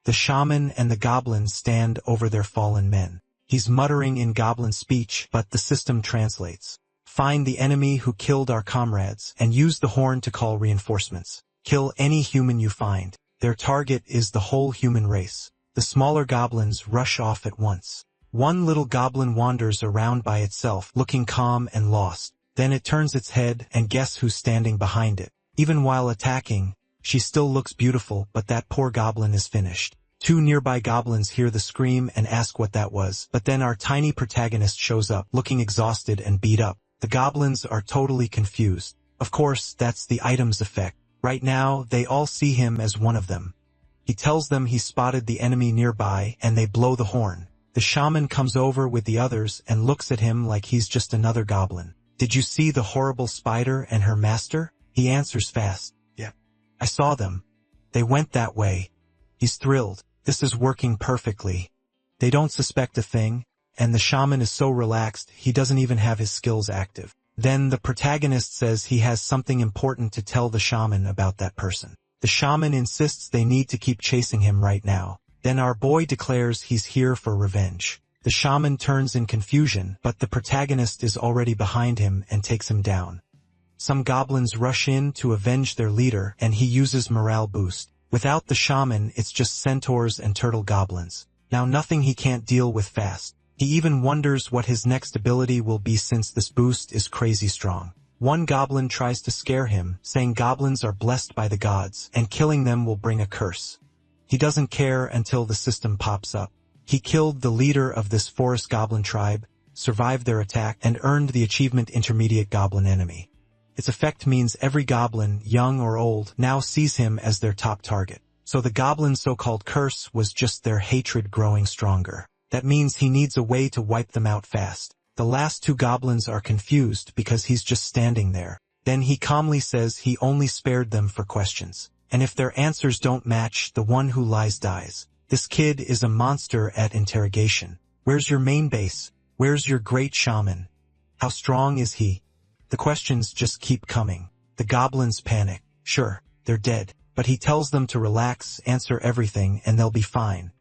The shaman and the goblins stand over their fallen men. He's muttering in goblin speech, but the system translates. Find the enemy who killed our comrades, and use the horn to call reinforcements. Kill any human you find. Their target is the whole human race. The smaller goblins rush off at once. One little goblin wanders around by itself, looking calm and lost. Then it turns its head, and guess who's standing behind it? Even while attacking, she still looks beautiful, but that poor goblin is finished. 2 nearby goblins hear the scream and ask what that was, but then our tiny protagonist shows up, looking exhausted and beat up. The goblins are totally confused. Of course, that's the item's effect. Right now, they all see him as one of them. He tells them he spotted the enemy nearby, and they blow the horn. The shaman comes over with the others and looks at him like he's just another goblin. Did you see the horrible spider and her master? He answers fast. Yeah. I saw them. They went that way. He's thrilled. This is working perfectly. They don't suspect a thing, and the shaman is so relaxed he doesn't even have his skills active. Then the protagonist says he has something important to tell the shaman about that person. The shaman insists they need to keep chasing him right now. Then our boy declares he's here for revenge. The shaman turns in confusion, but the protagonist is already behind him and takes him down. Some goblins rush in to avenge their leader, and he uses morale boost. Without the shaman, it's just centaurs and turtle goblins. Now nothing he can't deal with fast. He even wonders what his next ability will be since this boost is crazy strong. One goblin tries to scare him, saying goblins are blessed by the gods, and killing them will bring a curse. He doesn't care until the system pops up. He killed the leader of this forest goblin tribe, survived their attack, and earned the achievement Intermediate Goblin Enemy. Its effect means every goblin, young or old, now sees him as their top target. So the goblin's so-called curse was just their hatred growing stronger. That means he needs a way to wipe them out fast. The last 2 goblins are confused because he's just standing there. Then he calmly says he only spared them for questions. And if their answers don't match, the one who lies dies. This kid is a monster at interrogation. Where's your main base? Where's your great shaman? How strong is he? The questions just keep coming. The goblins panic. Sure, they're dead, but he tells them to relax, answer everything, and they'll be fine.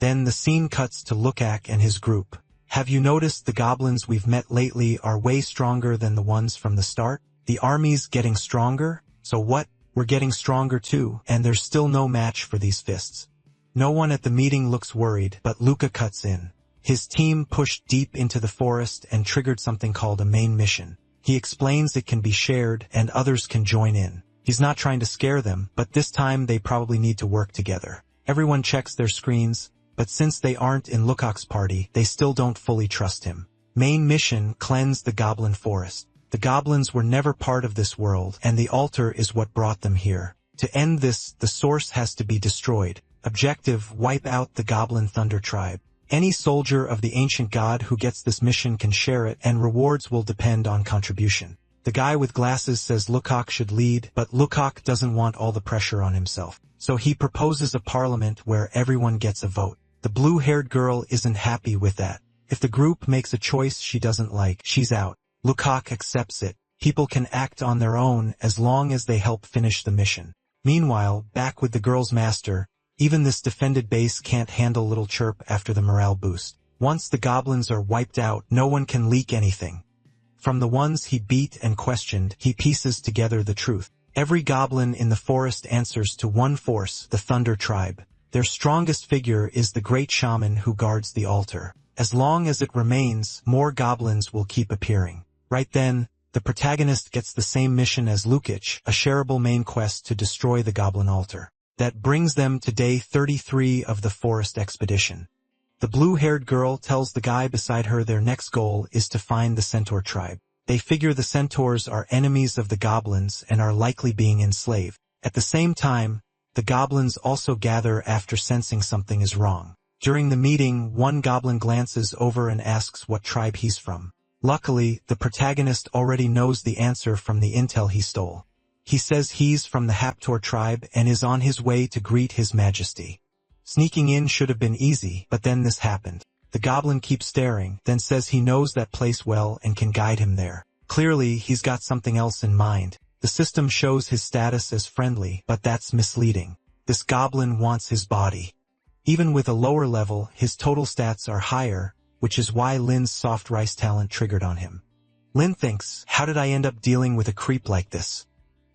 Then the scene cuts to Lukak and his group. Have you noticed the goblins we've met lately are way stronger than the ones from the start? The army's getting stronger? So what? We're getting stronger too, and there's still no match for these fists. No one at the meeting looks worried, but Luka cuts in. His team pushed deep into the forest and triggered something called a main mission. He explains it can be shared and others can join in. He's not trying to scare them, but this time they probably need to work together. Everyone checks their screens, but since they aren't in Lukak's party, they still don't fully trust him. Main mission: cleanse the goblin forest. The goblins were never part of this world, and the altar is what brought them here. To end this, the source has to be destroyed. Objective: wipe out the goblin thunder tribe. Any soldier of the ancient god who gets this mission can share it, and rewards will depend on contribution. The guy with glasses says Lukak should lead, but Lukak doesn't want all the pressure on himself. So he proposes a parliament where everyone gets a vote. The blue-haired girl isn't happy with that. If the group makes a choice she doesn't like, she's out. Lukak accepts it. People can act on their own as long as they help finish the mission. Meanwhile, back with the girl's master, even this defended base can't handle little Chirp after the morale boost. Once the goblins are wiped out, no one can leak anything. From the ones he beat and questioned, he pieces together the truth. Every goblin in the forest answers to one force, the Thunder Tribe. Their strongest figure is the great shaman who guards the altar. As long as it remains, more goblins will keep appearing. Right then, the protagonist gets the same mission as Lukic, a shareable main quest to destroy the goblin altar. That brings them to day 33 of the forest expedition. The blue-haired girl tells the guy beside her their next goal is to find the centaur tribe. They figure the centaurs are enemies of the goblins and are likely being enslaved. At the same time, the goblins also gather after sensing something is wrong. During the meeting, one goblin glances over and asks what tribe he's from. Luckily, the protagonist already knows the answer from the intel he stole. He says he's from the Haptor tribe and is on his way to greet His Majesty. Sneaking in should have been easy, but then this happened. The goblin keeps staring, then says he knows that place well and can guide him there. Clearly, he's got something else in mind. The system shows his status as friendly, but that's misleading. This goblin wants his body. Even with a lower level, his total stats are higher, which is why Lin's soft rice talent triggered on him. Lin thinks, how did I end up dealing with a creep like this?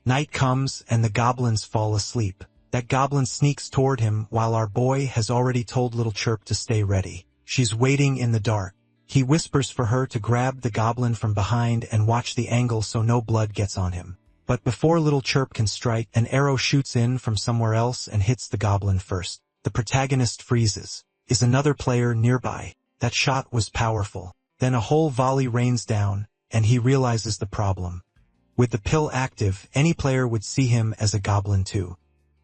Night comes and the goblins fall asleep. That goblin sneaks toward him while our boy has already told Little Chirp to stay ready. She's waiting in the dark. He whispers for her to grab the goblin from behind and watch the angle so no blood gets on him. But before Little Chirp can strike, an arrow shoots in from somewhere else and hits the goblin first. The protagonist freezes. Is another player nearby? That shot was powerful. Then a whole volley rains down, and he realizes the problem. With the pill active, any player would see him as a goblin too.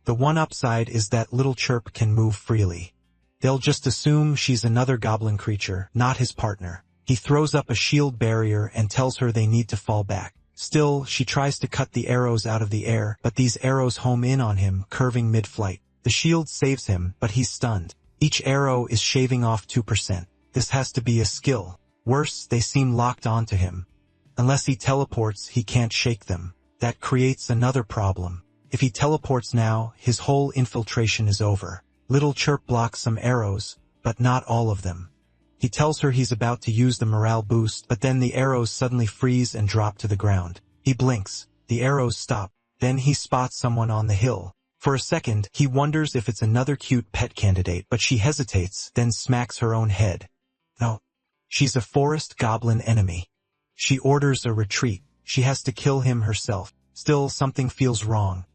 The one upside is that Little Chirp can move freely. They'll just assume she's another goblin creature, not his partner. He throws up a shield barrier and tells her they need to fall back. Still, she tries to cut the arrows out of the air, but these arrows home in on him, curving mid-flight. The shield saves him, but he's stunned. Each arrow is shaving off 2%. This has to be a skill. Worse, they seem locked onto him. Unless he teleports, he can't shake them. That creates another problem. If he teleports now, his whole infiltration is over. Little Chirp blocks some arrows, but not all of them. He tells her he's about to use the morale boost, but then the arrows suddenly freeze and drop to the ground. He blinks. The arrows stop. Then he spots someone on the hill. For a second, he wonders if it's another cute pet candidate, but she hesitates, then smacks her own head. No. She's a forest goblin enemy. She orders a retreat. She has to kill him herself. Still, something feels wrong.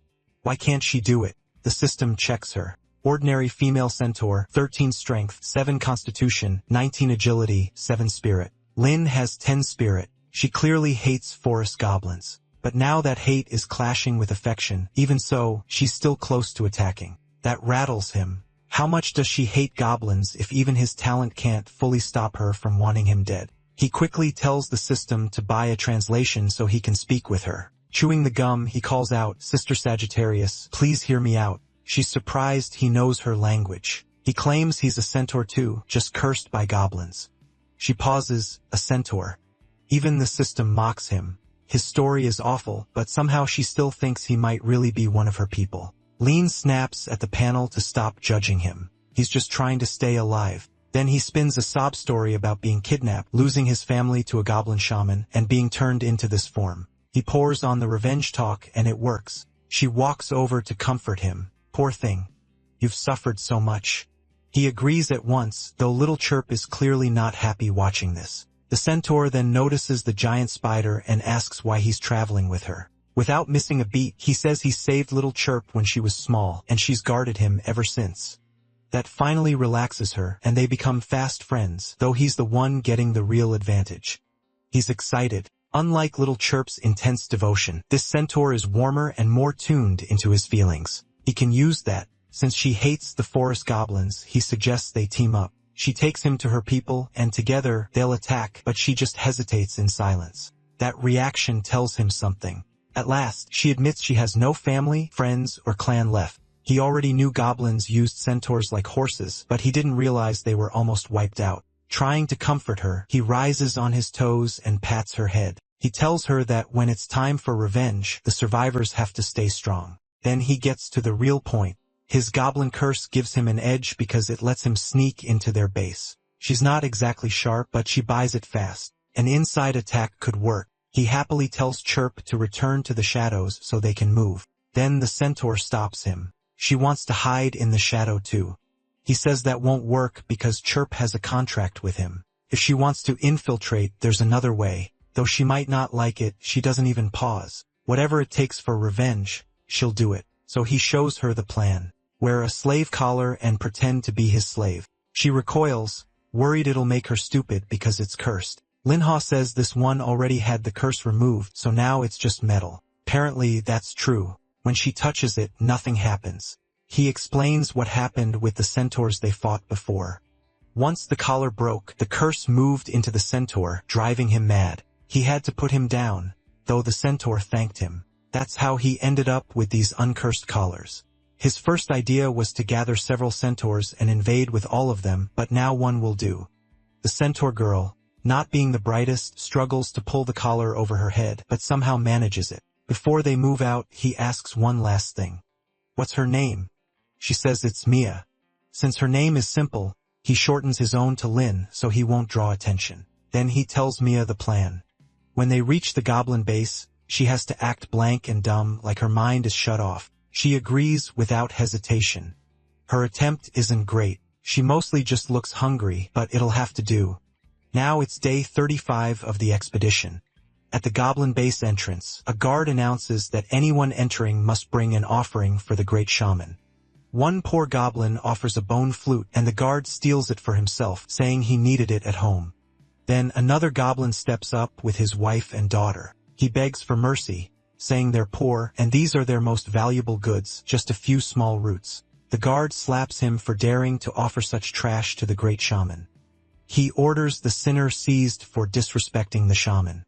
Why can't she do it? The system checks her. Ordinary female centaur, 13 strength, 7 constitution, 19 agility, 7 spirit. Lin has 10 spirit. She clearly hates forest goblins. But now that hate is clashing with affection. Even so, she's still close to attacking. That rattles him. How much does she hate goblins if even his talent can't fully stop her from wanting him dead? He quickly tells the system to buy a translation so he can speak with her. Chewing the gum, he calls out, Sister Sagittarius, please hear me out. She's surprised he knows her language. He claims he's a centaur too, just cursed by goblins. She pauses, a centaur. Even the system mocks him. His story is awful, but somehow she still thinks he might really be one of her people. Lean snaps at the panel to stop judging him. He's just trying to stay alive. Then he spins a sob story about being kidnapped, losing his family to a goblin shaman, and being turned into this form. He pours on the revenge talk, and it works. She walks over to comfort him. Poor thing. You've suffered so much. He agrees at once, though Little Chirp is clearly not happy watching this. The centaur then notices the giant spider and asks why he's traveling with her. Without missing a beat, he says he saved Little Chirp when she was small, and she's guarded him ever since. That finally relaxes her, and they become fast friends, though he's the one getting the real advantage. He's excited. Unlike Little Chirp's intense devotion, this centaur is warmer and more tuned into his feelings. He can use that. Since she hates the forest goblins, he suggests they team up. She takes him to her people, and together, they'll attack, but she just hesitates in silence. That reaction tells him something. At last, she admits she has no family, friends, or clan left. He already knew goblins used centaurs like horses, but he didn't realize they were almost wiped out. Trying to comfort her, he rises on his toes and pats her head. He tells her that when it's time for revenge, the survivors have to stay strong. Then he gets to the real point. His goblin curse gives him an edge because it lets him sneak into their base. She's not exactly sharp, but she buys it fast. An inside attack could work. He happily tells Chirp to return to the shadows so they can move. Then the centaur stops him. She wants to hide in the shadow too. He says that won't work because Chirp has a contract with him. If she wants to infiltrate, there's another way. Though she might not like it, she doesn't even pause. Whatever it takes for revenge, she'll do it. So he shows her the plan. Wear a slave collar and pretend to be his slave. She recoils, worried it'll make her stupid because it's cursed. Linha says this one already had the curse removed, so now it's just metal. Apparently that's true. When she touches it, nothing happens. He explains what happened with the centaurs they fought before. Once the collar broke, the curse moved into the centaur, driving him mad. He had to put him down, though the centaur thanked him. That's how he ended up with these uncursed collars. His first idea was to gather several centaurs and invade with all of them, but now one will do. The centaur girl, not being the brightest, struggles to pull the collar over her head, but somehow manages it. Before they move out, he asks one last thing. What's her name? She says it's Mia. Since her name is simple, he shortens his own to Lin so he won't draw attention. Then he tells Mia the plan. When they reach the goblin base, she has to act blank and dumb, like her mind is shut off. She agrees without hesitation. Her attempt isn't great. She mostly just looks hungry, but it'll have to do. Now it's day 35 of the expedition. At the goblin base entrance, a guard announces that anyone entering must bring an offering for the great shaman. One poor goblin offers a bone flute, and the guard steals it for himself, saying he needed it at home. Then another goblin steps up with his wife and daughter. He begs for mercy, saying they're poor, and these are their most valuable goods, just a few small roots. The guard slaps him for daring to offer such trash to the great shaman. He orders the sinner seized for disrespecting the shaman.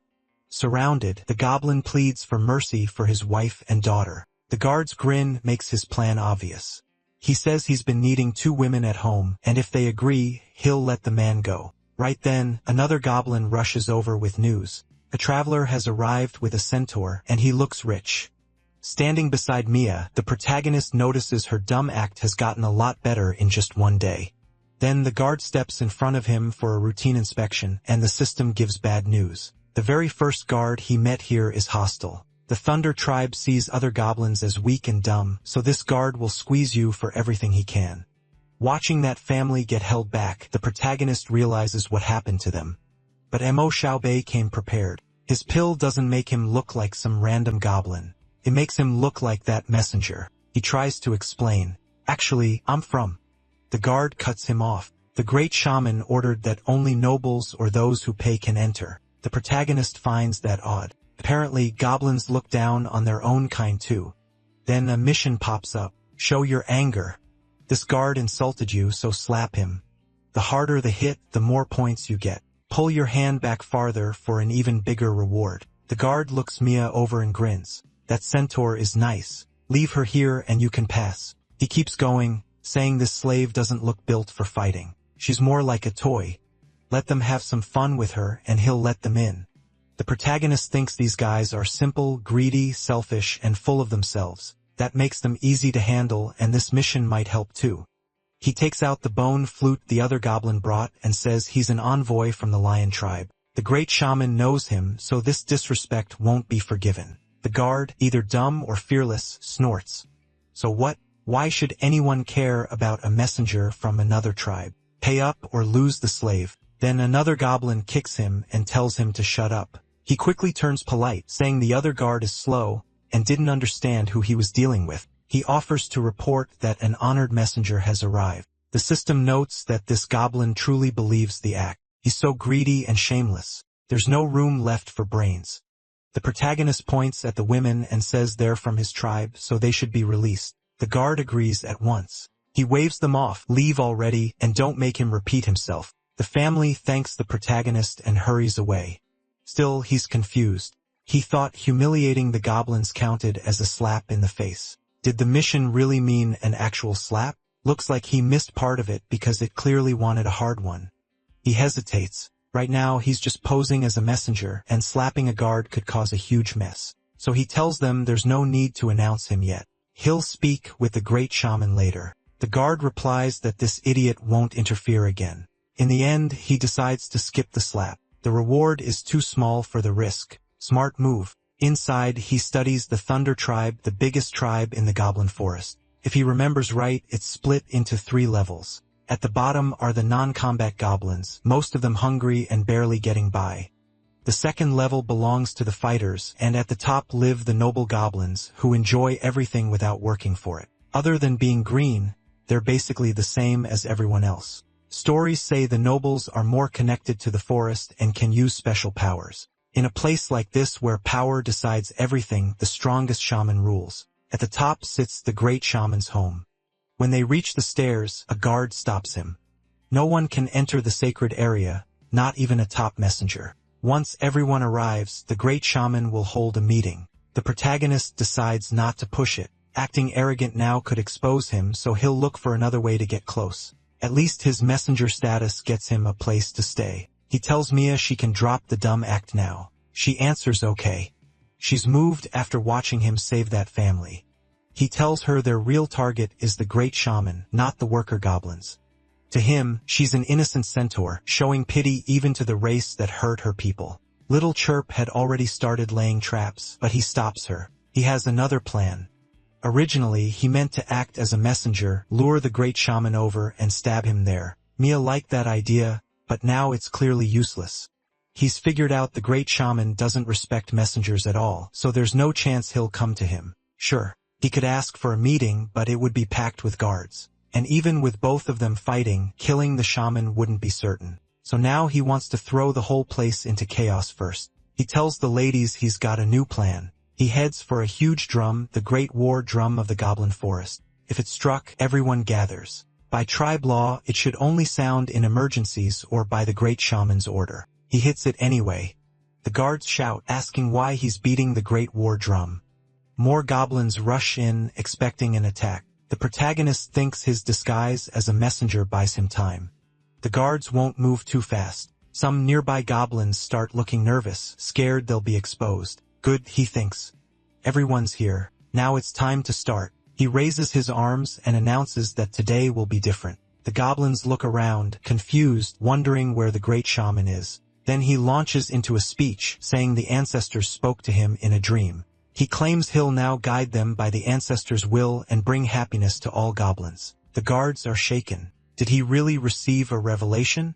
Surrounded, the goblin pleads for mercy for his wife and daughter. The guard's grin makes his plan obvious. He says he's been needing 2 women at home, and if they agree, he'll let the man go. Right then, another goblin rushes over with news. A traveler has arrived with a centaur, and he looks rich. Standing beside Mia, the protagonist notices her dumb act has gotten a lot better in just one day. Then the guard steps in front of him for a routine inspection, and the system gives bad news. The very first guard he met here is hostile. The Thunder tribe sees other goblins as weak and dumb, so this guard will squeeze you for everything he can. Watching that family get held back, the protagonist realizes what happened to them. But Mo Xiaobei came prepared. His pill doesn't make him look like some random goblin. It makes him look like that messenger. He tries to explain. Actually, I'm from. The guard cuts him off. The great shaman ordered that only nobles or those who pay can enter. The protagonist finds that odd. Apparently, goblins look down on their own kind too. Then a mission pops up. Show your anger. This guard insulted you, so slap him. The harder the hit, the more points you get. Pull your hand back farther for an even bigger reward. The guard looks Mia over and grins. That centaur is nice. Leave her here and you can pass. He keeps going, saying this slave doesn't look built for fighting. She's more like a toy. Let them have some fun with her and he'll let them in. The protagonist thinks these guys are simple, greedy, selfish, and full of themselves. That makes them easy to handle, and this mission might help too. He takes out the bone flute the other goblin brought and says he's an envoy from the lion tribe. The great shaman knows him, so this disrespect won't be forgiven. The guard, either dumb or fearless, snorts. So what? Why should anyone care about a messenger from another tribe? Pay up or lose the slave. Then another goblin kicks him and tells him to shut up. He quickly turns polite, saying the other guard is slow and didn't understand who he was dealing with. He offers to report that an honored messenger has arrived. The system notes that this goblin truly believes the act. He's so greedy and shameless. There's no room left for brains. The protagonist points at the women and says they're from his tribe, so they should be released. The guard agrees at once. He waves them off, leave already, and don't make him repeat himself. The family thanks the protagonist and hurries away. Still, he's confused. He thought humiliating the goblins counted as a slap in the face. Did the mission really mean an actual slap? Looks like he missed part of it because it clearly wanted a hard one. He hesitates. Right now he's just posing as a messenger, and slapping a guard could cause a huge mess. So he tells them there's no need to announce him yet. He'll speak with the great shaman later. The guard replies that this idiot won't interfere again. In the end, he decides to skip the slap. The reward is too small for the risk. Smart move. Inside, he studies the Thunder tribe, the biggest tribe in the Goblin Forest. If he remembers right, it's split into 3 levels. At the bottom are the non-combat goblins, most of them hungry and barely getting by. The second level belongs to the fighters, and at the top live the noble goblins, who enjoy everything without working for it. Other than being green, they're basically the same as everyone else. Stories say the nobles are more connected to the forest and can use special powers. In a place like this where power decides everything, the strongest shaman rules. At the top sits the great shaman's home. When they reach the stairs, a guard stops him. No one can enter the sacred area, not even a top messenger. Once everyone arrives, the great shaman will hold a meeting. The protagonist decides not to push it. Acting arrogant now could expose him, so he'll look for another way to get close. At least his messenger status gets him a place to stay. He tells Mia she can drop the dumb act now. She answers okay. She's moved after watching him save that family. He tells her their real target is the great shaman, not the worker goblins. To him, she's an innocent centaur, showing pity even to the race that hurt her people. Little Chirp had already started laying traps, but he stops her. He has another plan. Originally, he meant to act as a messenger, lure the great shaman over and stab him there. Mia liked that idea, but now it's clearly useless. He's figured out the great shaman doesn't respect messengers at all, so there's no chance he'll come to him. Sure, he could ask for a meeting, but it would be packed with guards. And even with both of them fighting, killing the shaman wouldn't be certain. So now he wants to throw the whole place into chaos first. He tells the ladies he's got a new plan. He heads for a huge drum, the great war drum of the goblin forest. If it's struck, everyone gathers. By tribe law, it should only sound in emergencies or by the great shaman's order. He hits it anyway. The guards shout, asking why he's beating the great war drum. More goblins rush in, expecting an attack. The protagonist thinks his disguise as a messenger buys him time. The guards won't move too fast. Some nearby goblins start looking nervous, scared they'll be exposed. Good, he thinks. Everyone's here. Now it's time to start. He raises his arms and announces that today will be different. The goblins look around, confused, wondering where the great shaman is. Then he launches into a speech, saying the ancestors spoke to him in a dream. He claims he'll now guide them by the ancestors' will and bring happiness to all goblins. The guards are shaken. Did he really receive a revelation?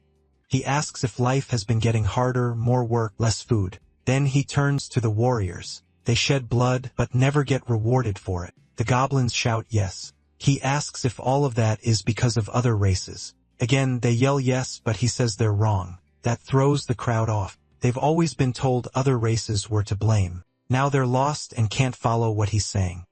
He asks if life has been getting harder, more work, less food. Then he turns to the warriors. They shed blood, but never get rewarded for it. The goblins shout yes. He asks if all of that is because of other races. Again, they yell yes, but he says they're wrong. That throws the crowd off. They've always been told other races were to blame. Now they're lost and can't follow what he's saying.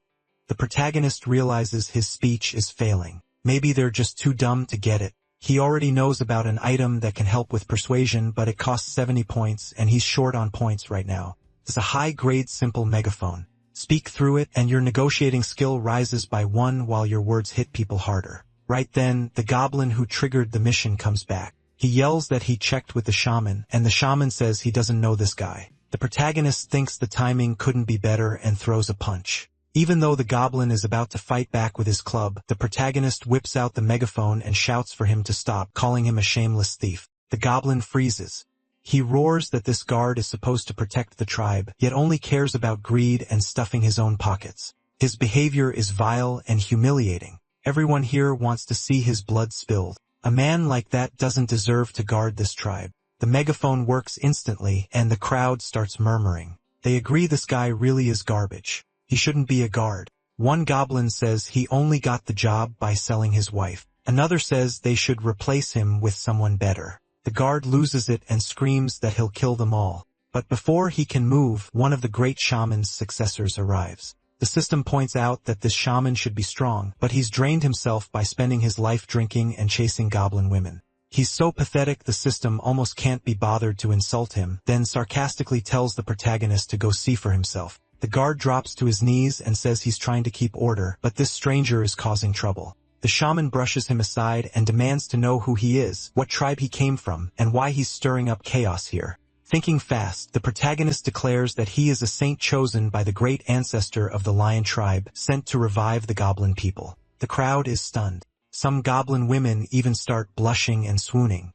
The protagonist realizes his speech is failing. Maybe they're just too dumb to get it. He already knows about an item that can help with persuasion, but it costs 70 points and he's short on points right now. It's a high-grade simple megaphone. Speak through it and your negotiating skill rises by 1 while your words hit people harder. Right then, the goblin who triggered the mission comes back. He yells that he checked with the shaman, and the shaman says he doesn't know this guy. The protagonist thinks the timing couldn't be better and throws a punch. Even though the goblin is about to fight back with his club, the protagonist whips out the megaphone and shouts for him to stop, calling him a shameless thief. The goblin freezes. He roars that this guard is supposed to protect the tribe, yet only cares about greed and stuffing his own pockets. His behavior is vile and humiliating. Everyone here wants to see his blood spilled. A man like that doesn't deserve to guard this tribe. The megaphone works instantly, and the crowd starts murmuring. They agree this guy really is garbage. He shouldn't be a guard. One goblin says he only got the job by selling his wife. Another says they should replace him with someone better. The guard loses it and screams that he'll kill them all. But before he can move, one of the great shaman's successors arrives. The system points out that this shaman should be strong, but he's drained himself by spending his life drinking and chasing goblin women. He's so pathetic the system almost can't be bothered to insult him, then sarcastically tells the protagonist to go see for himself. The guard drops to his knees and says he's trying to keep order, but this stranger is causing trouble. The shaman brushes him aside and demands to know who he is, what tribe he came from, and why he's stirring up chaos here. Thinking fast, the protagonist declares that he is a saint chosen by the great ancestor of the lion tribe, sent to revive the goblin people. The crowd is stunned. Some goblin women even start blushing and swooning.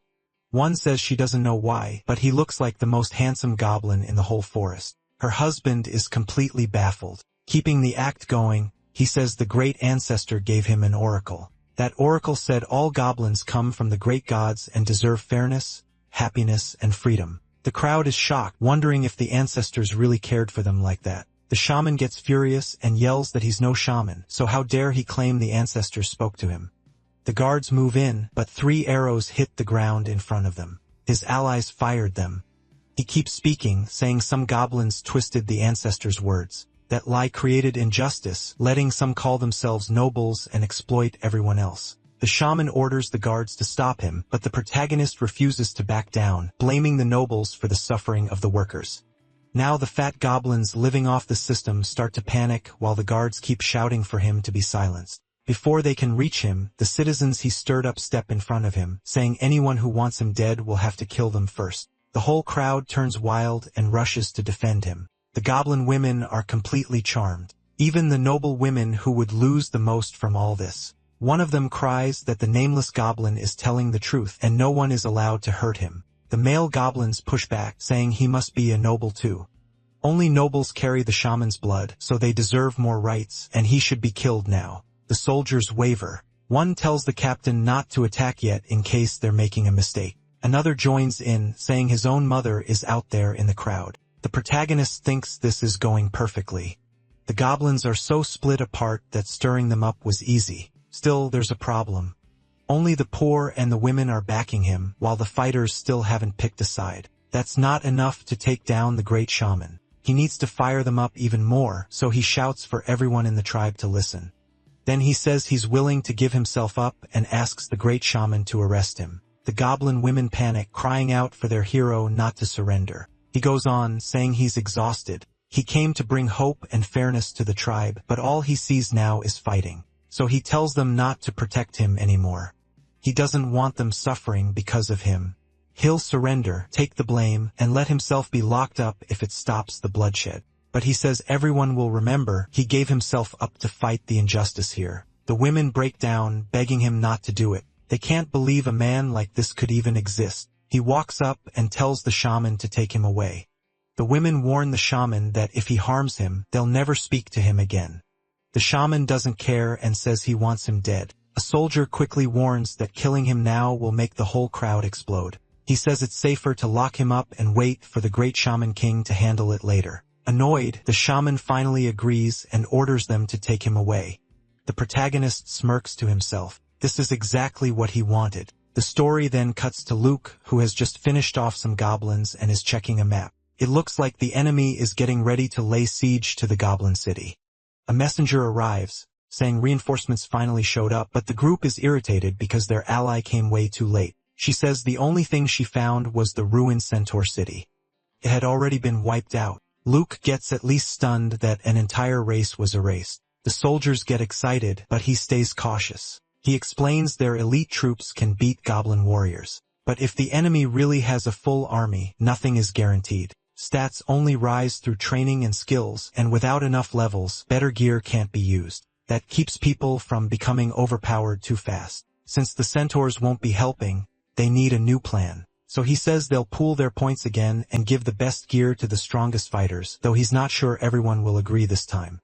One says she doesn't know why, but he looks like the most handsome goblin in the whole forest. Her husband is completely baffled. Keeping the act going, he says the great ancestor gave him an oracle. That oracle said all goblins come from the great gods and deserve fairness, happiness, and freedom. The crowd is shocked, wondering if the ancestors really cared for them like that. The shaman gets furious and yells that he's no shaman, so how dare he claim the ancestors spoke to him. The guards move in, but 3 arrows hit the ground in front of them. His allies fired them. He keeps speaking, saying some goblins twisted the ancestors' words. That lie created injustice, letting some call themselves nobles and exploit everyone else. The shaman orders the guards to stop him, but the protagonist refuses to back down, blaming the nobles for the suffering of the workers. Now the fat goblins living off the system start to panic while the guards keep shouting for him to be silenced. Before they can reach him, the citizens he stirred up step in front of him, saying anyone who wants him dead will have to kill them first. The whole crowd turns wild and rushes to defend him. The goblin women are completely charmed. Even the noble women who would lose the most from all this. One of them cries that the nameless goblin is telling the truth and no one is allowed to hurt him. The male goblins push back, saying he must be a noble too. Only nobles carry the shaman's blood, so they deserve more rights, and he should be killed now. The soldiers waver. One tells the captain not to attack yet in case they're making a mistake. Another joins in, saying his own mother is out there in the crowd. The protagonist thinks this is going perfectly. The goblins are so split apart that stirring them up was easy. Still, there's a problem. Only the poor and the women are backing him, while the fighters still haven't picked a side. That's not enough to take down the great shaman. He needs to fire them up even more, so he shouts for everyone in the tribe to listen. Then he says he's willing to give himself up and asks the great shaman to arrest him. The goblin women panic, crying out for their hero not to surrender. He goes on, saying he's exhausted. He came to bring hope and fairness to the tribe, but all he sees now is fighting. So he tells them not to protect him anymore. He doesn't want them suffering because of him. He'll surrender, take the blame, and let himself be locked up if it stops the bloodshed. But he says everyone will remember he gave himself up to fight the injustice here. The women break down, begging him not to do it. They can't believe a man like this could even exist. He walks up and tells the shaman to take him away. The women warn the shaman that if he harms him, they'll never speak to him again. The shaman doesn't care and says he wants him dead. A soldier quickly warns that killing him now will make the whole crowd explode. He says it's safer to lock him up and wait for the great shaman king to handle it later. Annoyed, the shaman finally agrees and orders them to take him away. The protagonist smirks to himself. This is exactly what he wanted. The story then cuts to Luke, who has just finished off some goblins and is checking a map. It looks like the enemy is getting ready to lay siege to the goblin city. A messenger arrives, saying reinforcements finally showed up, but the group is irritated because their ally came way too late. She says the only thing she found was the ruined centaur city. It had already been wiped out. Luke gets at least stunned that an entire race was erased. The soldiers get excited, but he stays cautious. He explains their elite troops can beat goblin warriors. But if the enemy really has a full army, nothing is guaranteed. Stats only rise through training and skills, and without enough levels, better gear can't be used. That keeps people from becoming overpowered too fast. Since the centaurs won't be helping, they need a new plan. So he says they'll pool their points again and give the best gear to the strongest fighters, though he's not sure everyone will agree this time.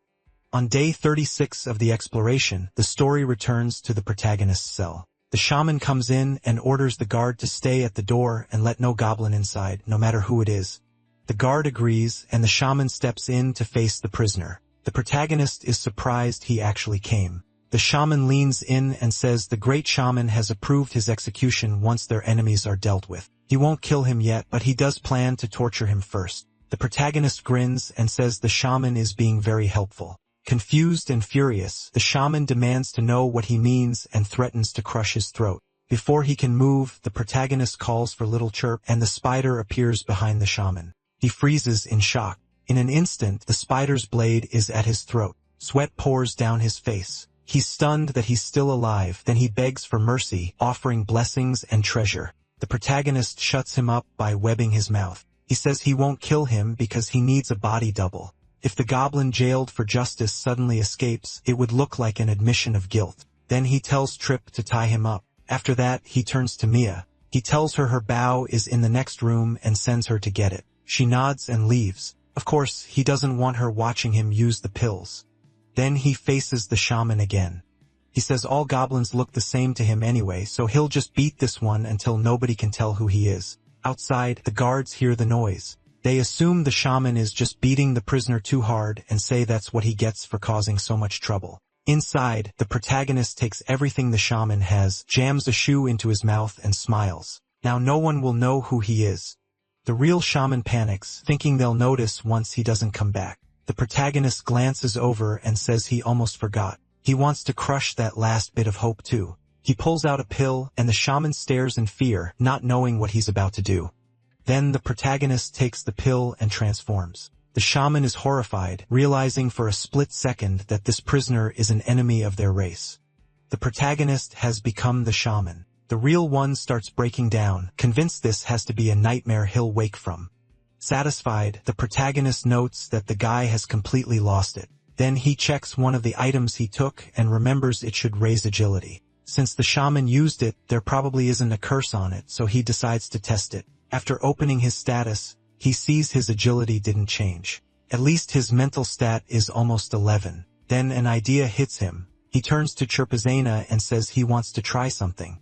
On day 36 of the exploration, the story returns to the protagonist's cell. The shaman comes in and orders the guard to stay at the door and let no goblin inside, no matter who it is. The guard agrees, and the shaman steps in to face the prisoner. The protagonist is surprised he actually came. The shaman leans in and says the great shaman has approved his execution once their enemies are dealt with. He won't kill him yet, but he does plan to torture him first. The protagonist grins and says the shaman is being very helpful. Confused and furious, the shaman demands to know what he means and threatens to crush his throat. Before he can move, the protagonist calls for Little Chirp, and the spider appears behind the shaman. He freezes in shock. In an instant, the spider's blade is at his throat. Sweat pours down his face. He's stunned that he's still alive, then he begs for mercy, offering blessings and treasure. The protagonist shuts him up by webbing his mouth. He says he won't kill him because he needs a body double. If the goblin jailed for justice suddenly escapes, it would look like an admission of guilt. Then he tells Trip to tie him up. After that, he turns to Mia. He tells her bow is in the next room and sends her to get it. She nods and leaves. Of course, he doesn't want her watching him use the pills. Then he faces the shaman again. He says all goblins look the same to him anyway, so he'll just beat this one until nobody can tell who he is. Outside, the guards hear the noise. They assume the shaman is just beating the prisoner too hard and say that's what he gets for causing so much trouble. Inside, the protagonist takes everything the shaman has, jams a shoe into his mouth and smiles. Now no one will know who he is. The real shaman panics, thinking they'll notice once he doesn't come back. The protagonist glances over and says he almost forgot. He wants to crush that last bit of hope too. He pulls out a pill, and the shaman stares in fear, not knowing what he's about to do. Then the protagonist takes the pill and transforms. The shaman is horrified, realizing for a split second that this prisoner is an enemy of their race. The protagonist has become the shaman. The real one starts breaking down, convinced this has to be a nightmare he'll wake from. Satisfied, the protagonist notes that the guy has completely lost it. Then he checks one of the items he took and remembers it should raise agility. Since the shaman used it, there probably isn't a curse on it, so he decides to test it. After opening his status, he sees his agility didn't change. At least his mental stat is almost 11. Then an idea hits him. He turns to Chirpazena and says he wants to try something.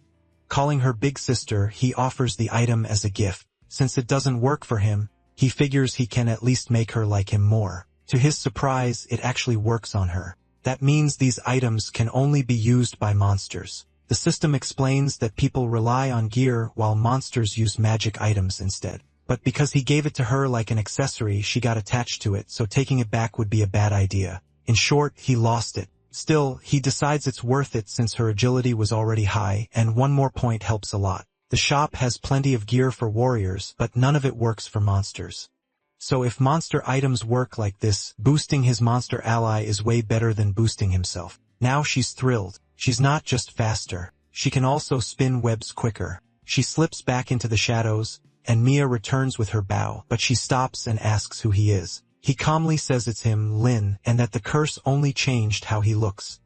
Calling her big sister, he offers the item as a gift. Since it doesn't work for him, he figures he can at least make her like him more. To his surprise, it actually works on her. That means these items can only be used by monsters. The system explains that people rely on gear while monsters use magic items instead. But because he gave it to her like an accessory, she got attached to it, so taking it back would be a bad idea. In short, he lost it. Still, he decides it's worth it since her agility was already high, and one more point helps a lot. The shop has plenty of gear for warriors, but none of it works for monsters. So if monster items work like this, boosting his monster ally is way better than boosting himself. Now she's thrilled. She's not just faster. She can also spin webs quicker. She slips back into the shadows, and Mia returns with her bow, but she stops and asks who he is. He calmly says it's him, Lin, and that the curse only changed how he looks.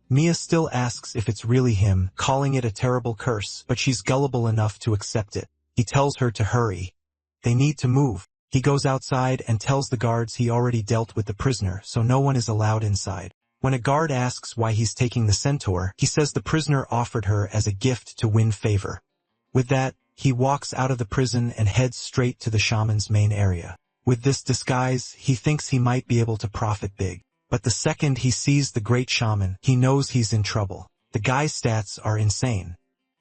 Mia still asks if it's really him, calling it a terrible curse, but she's gullible enough to accept it. He tells her to hurry. They need to move. He goes outside and tells the guards he already dealt with the prisoner, so no one is allowed inside. When a guard asks why he's taking the centaur, he says the prisoner offered her as a gift to win favor. With that, he walks out of the prison and heads straight to the shaman's main area. With this disguise, he thinks he might be able to profit big. But the second he sees the great shaman, he knows he's in trouble. The guy's stats are insane.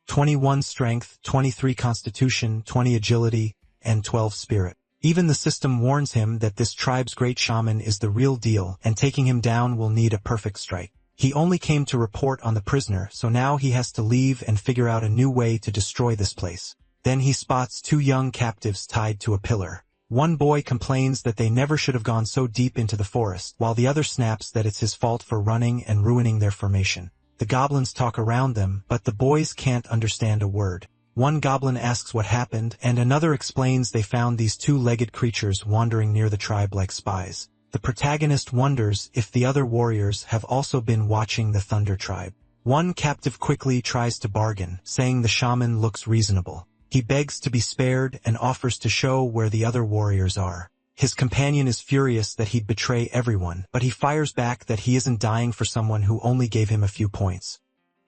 21 strength, 23 constitution, 20 agility, and 12 spirit. Even the system warns him that this tribe's great shaman is the real deal, and taking him down will need a perfect strike. He only came to report on the prisoner, so now he has to leave and figure out a new way to destroy this place. Then he spots two young captives tied to a pillar. One boy complains that they never should have gone so deep into the forest, while the other snaps that it's his fault for running and ruining their formation. The goblins talk around them, but the boys can't understand a word. One goblin asks what happened, and another explains they found these two-legged creatures wandering near the tribe like spies. The protagonist wonders if the other warriors have also been watching the Thunder tribe. One captive quickly tries to bargain, saying the shaman looks reasonable. He begs to be spared and offers to show where the other warriors are. His companion is furious that he'd betray everyone, but he fires back that he isn't dying for someone who only gave him a few points.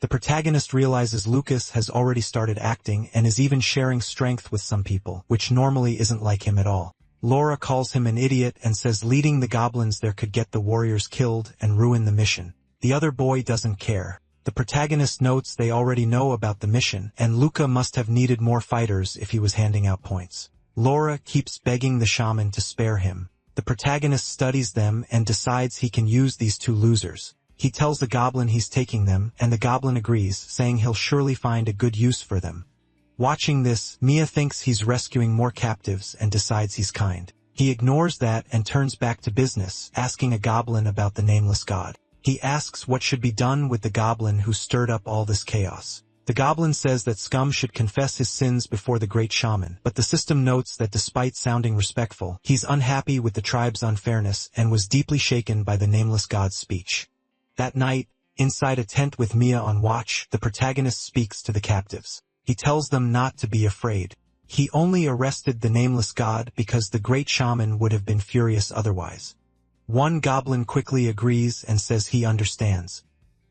The protagonist realizes Lucas has already started acting and is even sharing strength with some people, which normally isn't like him at all. Laura calls him an idiot and says leading the goblins there could get the warriors killed and ruin the mission. The other boy doesn't care. The protagonist notes they already know about the mission, and Luca must have needed more fighters if he was handing out points. Laura keeps begging the shaman to spare him. The protagonist studies them and decides he can use these two losers. He tells the goblin he's taking them, and the goblin agrees, saying he'll surely find a good use for them. Watching this, Mia thinks he's rescuing more captives and decides he's kind. He ignores that and turns back to business, asking a goblin about the nameless god. He asks what should be done with the goblin who stirred up all this chaos. The goblin says that Scum should confess his sins before the great shaman, but the system notes that despite sounding respectful, he's unhappy with the tribe's unfairness and was deeply shaken by the nameless god's speech. That night, inside a tent with Mia on watch, the protagonist speaks to the captives. He tells them not to be afraid. He only arrested the nameless god because the great shaman would have been furious otherwise. One goblin quickly agrees and says he understands.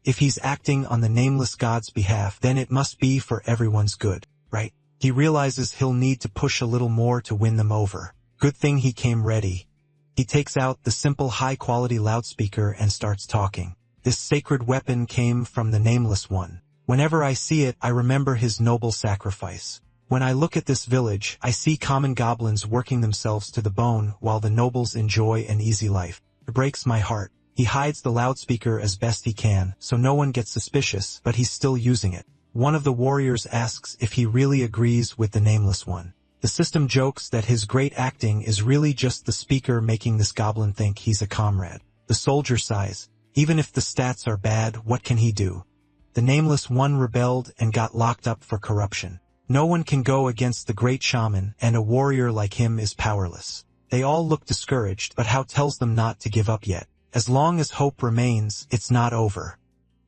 If he's acting on the nameless god's behalf, then it must be for everyone's good, right? He realizes he'll need to push a little more to win them over. Good thing he came ready. He takes out the simple high-quality loudspeaker and starts talking. This sacred weapon came from the Nameless One. Whenever I see it, I remember his noble sacrifice. When I look at this village, I see common goblins working themselves to the bone while the nobles enjoy an easy life. It breaks my heart. He hides the loudspeaker as best he can, so no one gets suspicious, but he's still using it. One of the warriors asks if he really agrees with the Nameless One. The system jokes that his great acting is really just the speaker making this goblin think he's a comrade. The soldier sighs. Even if the stats are bad, what can he do? The Nameless One rebelled and got locked up for corruption. No one can go against the great shaman, and a warrior like him is powerless. They all look discouraged, but Hao tells them not to give up yet. As long as hope remains, it's not over.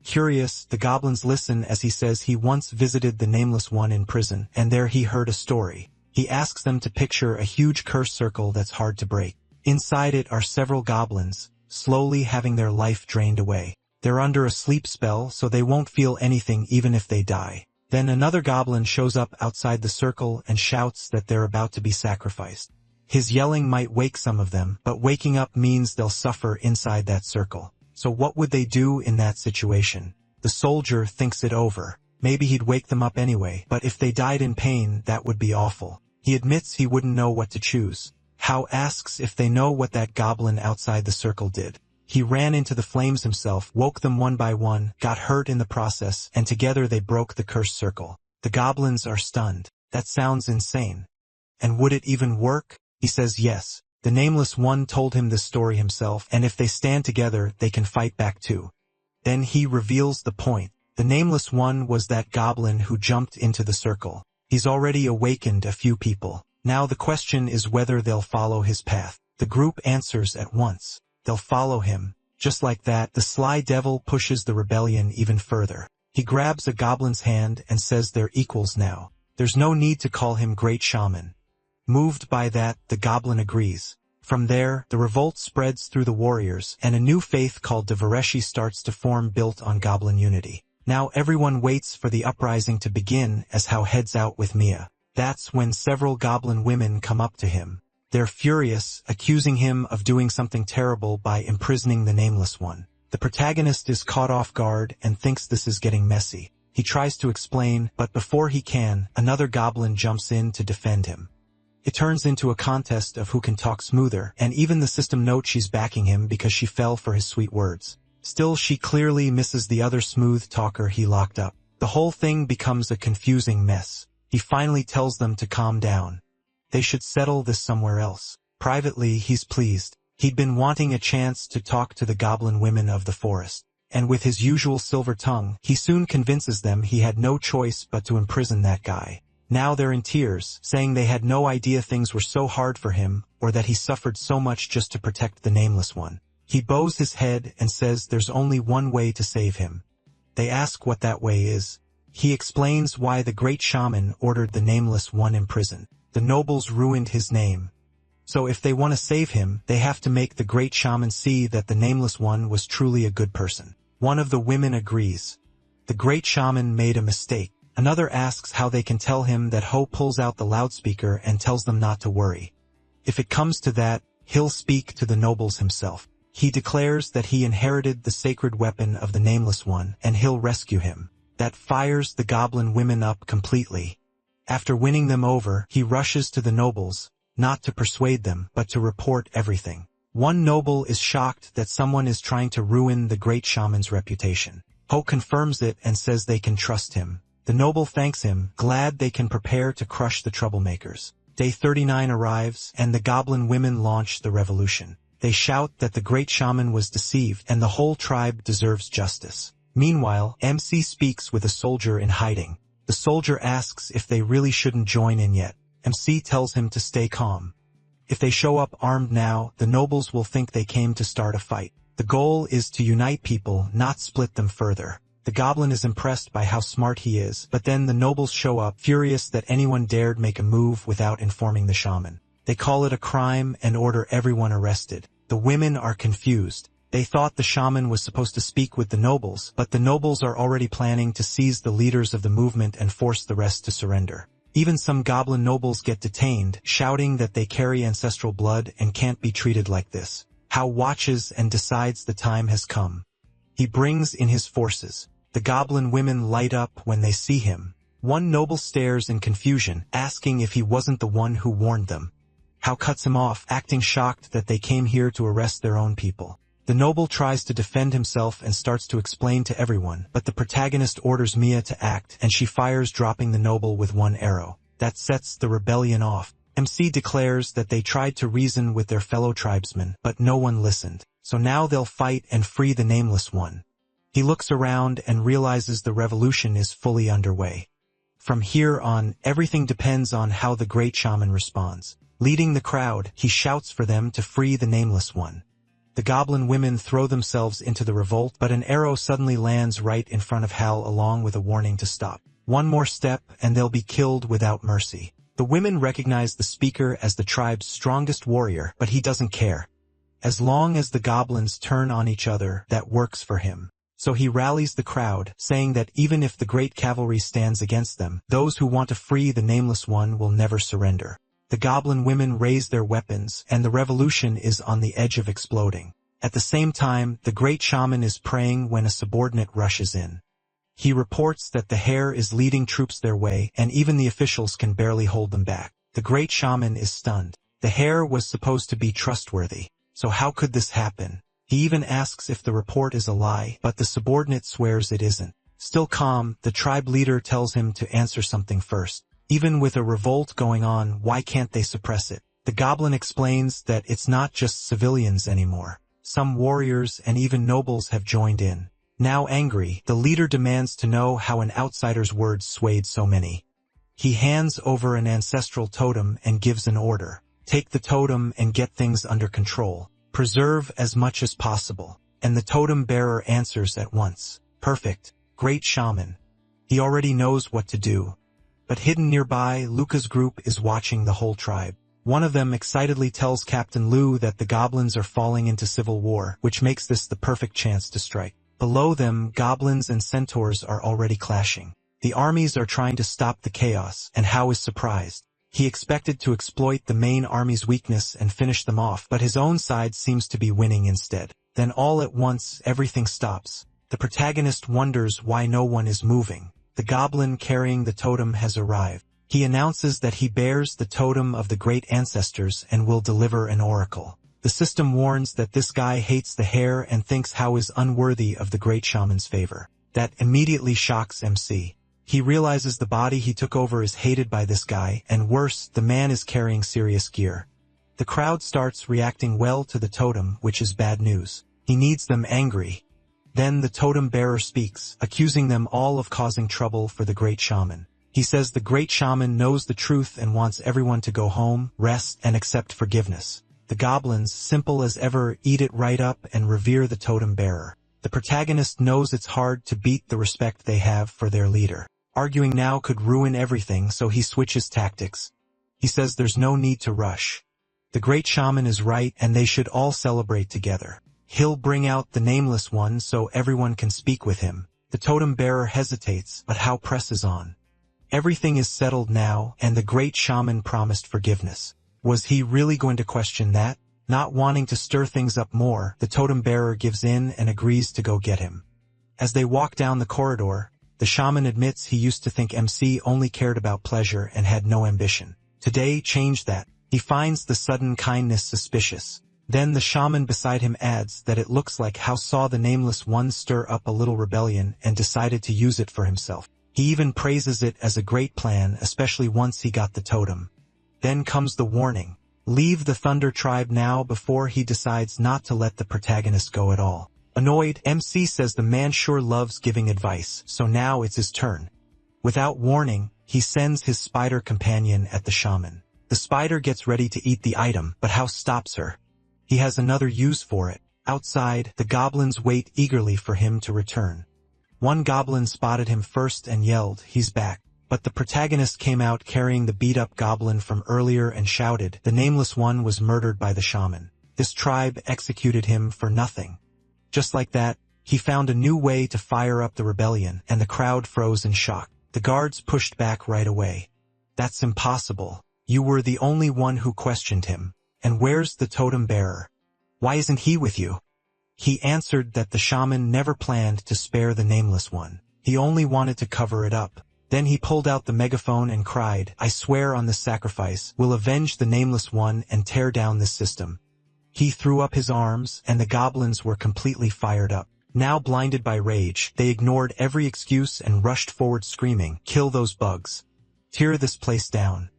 Curious, the goblins listen as he says he once visited the Nameless One in prison, and there he heard a story. He asks them to picture a huge curse circle that's hard to break. Inside it are several goblins, slowly having their life drained away. They're under a sleep spell, so they won't feel anything even if they die. Then another goblin shows up outside the circle and shouts that they're about to be sacrificed. His yelling might wake some of them, but waking up means they'll suffer inside that circle. So what would they do in that situation? The soldier thinks it over. Maybe he'd wake them up anyway, but if they died in pain, that would be awful. He admits he wouldn't know what to choose. Hao asks if they know what that goblin outside the circle did. He ran into the flames himself, woke them one by one, got hurt in the process, and together they broke the cursed circle. The goblins are stunned. That sounds insane. And would it even work? He says yes. The Nameless One told him this story himself, and if they stand together, they can fight back too. Then he reveals the point. The Nameless One was that goblin who jumped into the circle. He's already awakened a few people. Now the question is whether they'll follow his path. The group answers at once. They'll follow him. Just like that, the sly devil pushes the rebellion even further. He grabs a goblin's hand and says they're equals now. There's no need to call him Great Shaman. Moved by that, the goblin agrees. From there, the revolt spreads through the warriors, and a new faith called Devareshi starts to form built on goblin unity. Now everyone waits for the uprising to begin as Hao heads out with Mia. That's when several goblin women come up to him. They're furious, accusing him of doing something terrible by imprisoning the Nameless One. The protagonist is caught off guard and thinks this is getting messy. He tries to explain, but before he can, another goblin jumps in to defend him. It turns into a contest of who can talk smoother, and even the system notes she's backing him because she fell for his sweet words. Still, she clearly misses the other smooth talker he locked up. The whole thing becomes a confusing mess. He finally tells them to calm down. They should settle this somewhere else. Privately, he's pleased. He'd been wanting a chance to talk to the goblin women of the forest. And with his usual silver tongue, he soon convinces them he had no choice but to imprison that guy. Now they're in tears, saying they had no idea things were so hard for him, or that he suffered so much just to protect the Nameless One. He bows his head and says there's only one way to save him. They ask what that way is. He explains why the great shaman ordered the Nameless One imprisoned. The nobles ruined his name. So if they want to save him, they have to make the great shaman see that the Nameless One was truly a good person. One of the women agrees. The great shaman made a mistake. Another asks how they can tell him that Ho pulls out the loudspeaker and tells them not to worry. If it comes to that, he'll speak to the nobles himself. He declares that he inherited the sacred weapon of the Nameless One, and he'll rescue him. That fires the goblin women up completely. After winning them over, he rushes to the nobles, not to persuade them, but to report everything. One noble is shocked that someone is trying to ruin the great shaman's reputation. Ho confirms it and says they can trust him. The noble thanks him, glad they can prepare to crush the troublemakers. Day 39 arrives, and the goblin women launch the revolution. They shout that the great shaman was deceived, and the whole tribe deserves justice. Meanwhile, MC speaks with a soldier in hiding. The soldier asks if they really shouldn't join in yet. MC tells him to stay calm. If they show up armed now, the nobles will think they came to start a fight. The goal is to unite people, not split them further. The goblin is impressed by how smart he is, but then the nobles show up, furious that anyone dared make a move without informing the shaman. They call it a crime and order everyone arrested. The women are confused. They thought the shaman was supposed to speak with the nobles, but the nobles are already planning to seize the leaders of the movement and force the rest to surrender. Even some goblin nobles get detained, shouting that they carry ancestral blood and can't be treated like this. Hao watches and decides the time has come. He brings in his forces. The goblin women light up when they see him. One noble stares in confusion, asking if he wasn't the one who warned them. Hao cuts him off, acting shocked that they came here to arrest their own people. The noble tries to defend himself and starts to explain to everyone, but the protagonist orders Mia to act, and she fires, dropping the noble with one arrow. That sets the rebellion off. MC declares that they tried to reason with their fellow tribesmen, but no one listened. So now they'll fight and free the nameless one. He looks around and realizes the revolution is fully underway. From here on, everything depends on how the great shaman responds. Leading the crowd, he shouts for them to free the nameless one. The goblin women throw themselves into the revolt, but an arrow suddenly lands right in front of Hal along with a warning to stop. One more step and they'll be killed without mercy. The women recognize the speaker as the tribe's strongest warrior, but he doesn't care. As long as the goblins turn on each other, that works for him. So he rallies the crowd, saying that even if the great cavalry stands against them, those who want to free the nameless one will never surrender. The goblin women raise their weapons, and the revolution is on the edge of exploding. At the same time, the great shaman is praying when a subordinate rushes in. He reports that the hare is leading troops their way, and even the officials can barely hold them back. The great shaman is stunned. The hare was supposed to be trustworthy, so how could this happen? He even asks if the report is a lie, but the subordinate swears it isn't. Still calm, the tribe leader tells him to answer something first. Even with a revolt going on, why can't they suppress it? The goblin explains that it's not just civilians anymore. Some warriors and even nobles have joined in. Now angry, the leader demands to know how an outsider's words swayed so many. He hands over an ancestral totem and gives an order. Take the totem and get things under control. Preserve as much as possible. And the totem bearer answers at once. Perfect. Great shaman. He already knows what to do. But hidden nearby, Luca's group is watching the whole tribe. One of them excitedly tells Captain Lou that the goblins are falling into civil war, which makes this the perfect chance to strike. Below them, goblins and centaurs are already clashing. The armies are trying to stop the chaos, and Hao is surprised. He expected to exploit the main army's weakness and finish them off, but his own side seems to be winning instead. Then all at once, everything stops. The protagonist wonders why no one is moving. The goblin carrying the totem has arrived. He announces that he bears the totem of the great ancestors and will deliver an oracle. The system warns that this guy hates the hare and thinks Hao is unworthy of the great shaman's favor. That immediately shocks MC. He realizes the body he took over is hated by this guy, and worse, the man is carrying serious gear. The crowd starts reacting well to the totem, which is bad news. He needs them angry. Then the totem bearer speaks, accusing them all of causing trouble for the great shaman. He says the great shaman knows the truth and wants everyone to go home, rest, and accept forgiveness. The goblins, simple as ever, eat it right up and revere the totem bearer. The protagonist knows it's hard to beat the respect they have for their leader. Arguing now could ruin everything, so he switches tactics. He says there's no need to rush. The great shaman is right and they should all celebrate together. He'll bring out the nameless one so everyone can speak with him. The totem bearer hesitates, but Hao presses on. Everything is settled now, and the great shaman promised forgiveness. Was he really going to question that? Not wanting to stir things up more, the totem bearer gives in and agrees to go get him. As they walk down the corridor, the shaman admits he used to think MC only cared about pleasure and had no ambition. Today changed that. He finds the sudden kindness suspicious. Then the shaman beside him adds that it looks like Hao saw the nameless one stir up a little rebellion and decided to use it for himself. He even praises it as a great plan, especially once he got the totem. Then comes the warning. Leave the Thunder Tribe now before he decides not to let the protagonist go at all. Annoyed, MC says the man sure loves giving advice, so now it's his turn. Without warning, he sends his spider companion at the shaman. The spider gets ready to eat the item, but Hao stops her. He has another use for it. Outside, the goblins wait eagerly for him to return. One goblin spotted him first and yelled, "He's back." But the protagonist came out carrying the beat-up goblin from earlier and shouted, "The nameless one was murdered by the shaman. This tribe executed him for nothing." Just like that, he found a new way to fire up the rebellion, and the crowd froze in shock. The guards pushed back right away. "That's impossible. You were the only one who questioned him. And where's the totem bearer? Why isn't he with you?" He answered that the shaman never planned to spare the nameless one. He only wanted to cover it up. Then he pulled out the megaphone and cried, "I swear on this sacrifice, we'll avenge the nameless one and tear down this system." He threw up his arms, and the goblins were completely fired up. Now blinded by rage, they ignored every excuse and rushed forward screaming, "Kill those bugs! Tear this place down!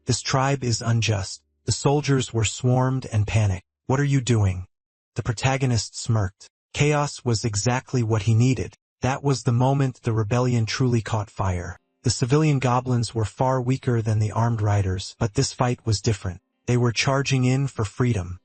This tribe is unjust." The soldiers were swarmed and panicked. "What are you doing?" The protagonist smirked. Chaos was exactly what he needed. That was the moment the rebellion truly caught fire. The civilian goblins were far weaker than the armed riders, but this fight was different. They were charging in for freedom.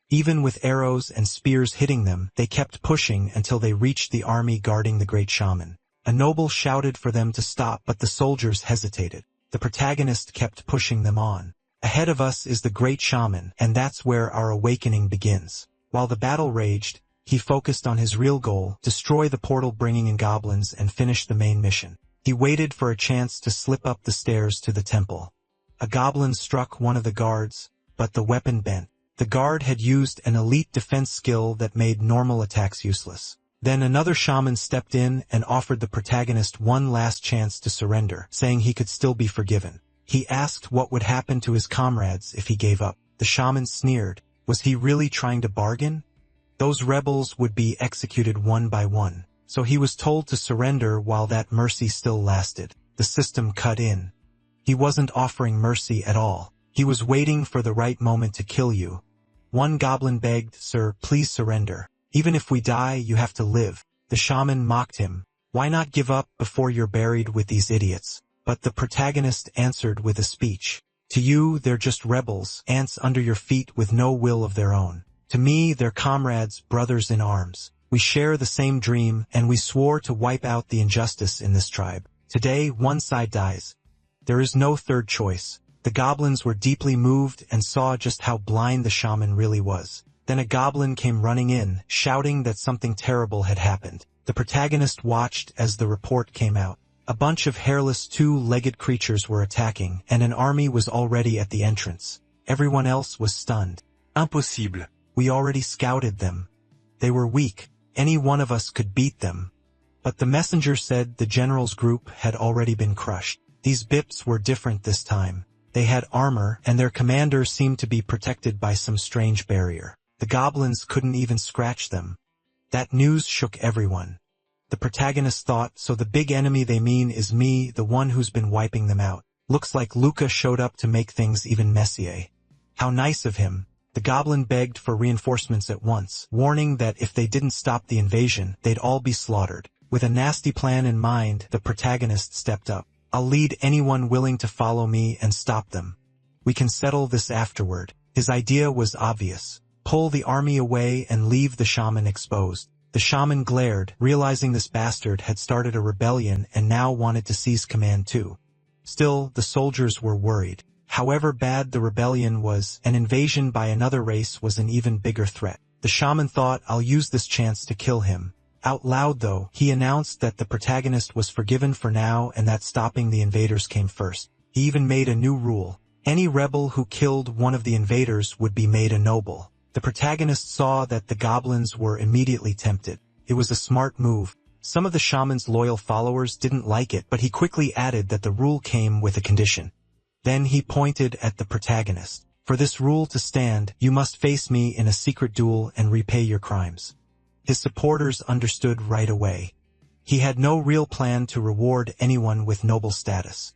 Even with arrows and spears hitting them, they kept pushing until they reached the army guarding the great shaman. A noble shouted for them to stop, but the soldiers hesitated. The protagonist kept pushing them on. "Ahead of us is the great shaman, and that's where our awakening begins." While the battle raged, he focused on his real goal: destroy the portal bringing in goblins and finish the main mission. He waited for a chance to slip up the stairs to the temple. A goblin struck one of the guards, but the weapon bent. The guard had used an elite defense skill that made normal attacks useless. Then another shaman stepped in and offered the protagonist one last chance to surrender, saying he could still be forgiven. He asked what would happen to his comrades if he gave up. The shaman sneered. Was he really trying to bargain? Those rebels would be executed one by one, so he was told to surrender while that mercy still lasted. The system cut in. He wasn't offering mercy at all. He was waiting for the right moment to kill you. One goblin begged, "Sir, please surrender. Even if we die, you have to live." The shaman mocked him. "Why not give up before you're buried with these idiots?" But the protagonist answered with a speech. "To you, they're just rebels, ants under your feet with no will of their own. To me, they're comrades, brothers in arms. We share the same dream, and we swore to wipe out the injustice in this tribe. Today, one side dies. There is no third choice." The goblins were deeply moved and saw just how blind the shaman really was. Then a goblin came running in, shouting that something terrible had happened. The protagonist watched as the report came out. A bunch of hairless two-legged creatures were attacking, and an army was already at the entrance. Everyone else was stunned. "Impossible. We already scouted them. They were weak. Any one of us could beat them." But the messenger said the general's group had already been crushed. These bips were different this time. They had armor, and their commander seemed to be protected by some strange barrier. The goblins couldn't even scratch them. That news shook everyone. The protagonist thought, so the big enemy they mean is me, the one who's been wiping them out. Looks like Luca showed up to make things even messier. How nice of him. The goblin begged for reinforcements at once, warning that if they didn't stop the invasion, they'd all be slaughtered. With a nasty plan in mind, the protagonist stepped up. "I'll lead anyone willing to follow me and stop them. We can settle this afterward." His idea was obvious. Pull the army away and leave the shaman exposed. The shaman glared, realizing this bastard had started a rebellion and now wanted to seize command too. Still, the soldiers were worried. However bad the rebellion was, an invasion by another race was an even bigger threat. The shaman thought, "I'll use this chance to kill him." Out loud though, he announced that the protagonist was forgiven for now and that stopping the invaders came first. He even made a new rule. Any rebel who killed one of the invaders would be made a noble. The protagonist saw that the goblins were immediately tempted. It was a smart move. Some of the shaman's loyal followers didn't like it, but he quickly added that the rule came with a condition. Then he pointed at the protagonist. "For this rule to stand, you must face me in a secret duel and repay your crimes." His supporters understood right away. He had no real plan to reward anyone with noble status.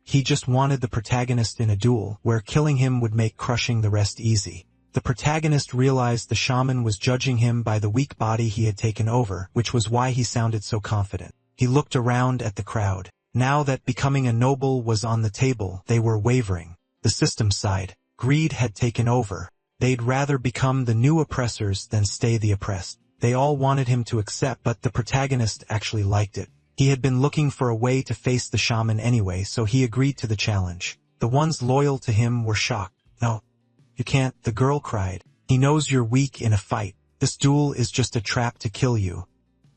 He just wanted the protagonist in a duel, where killing him would make crushing the rest easy. The protagonist realized the shaman was judging him by the weak body he had taken over, which was why he sounded so confident. He looked around at the crowd. Now that becoming a noble was on the table, they were wavering. The system side. Greed had taken over. They'd rather become the new oppressors than stay the oppressed. They all wanted him to accept, but the protagonist actually liked it. He had been looking for a way to face the shaman anyway, so he agreed to the challenge. The ones loyal to him were shocked. "No, you can't," the girl cried. "He knows you're weak in a fight. This duel is just a trap to kill you."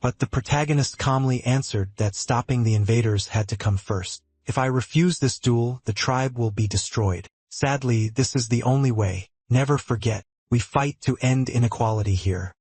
But the protagonist calmly answered that stopping the invaders had to come first. "If I refuse this duel, the tribe will be destroyed. Sadly, this is the only way. Never forget, we fight to end inequality here.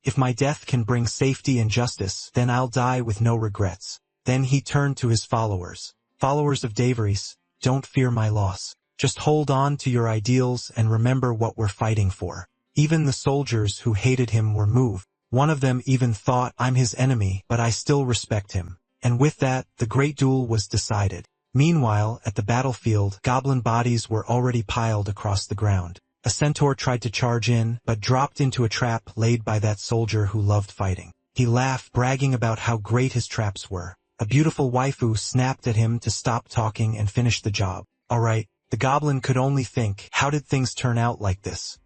If my death can bring safety and justice, then I'll die with no regrets." Then he turned to his followers. "Followers of Davris, don't fear my loss. Just hold on to your ideals and remember what we're fighting for. Even the soldiers who hated him were moved. One of them even thought, "I'm his enemy, but I still respect him." And with that, the great duel was decided. Meanwhile, at the battlefield, goblin bodies were already piled across the ground. A centaur tried to charge in, but dropped into a trap laid by that soldier who loved fighting. He laughed, bragging about how great his traps were. A beautiful waifu snapped at him to stop talking and finish the job. Alright, the goblin could only think, how did things turn out like this?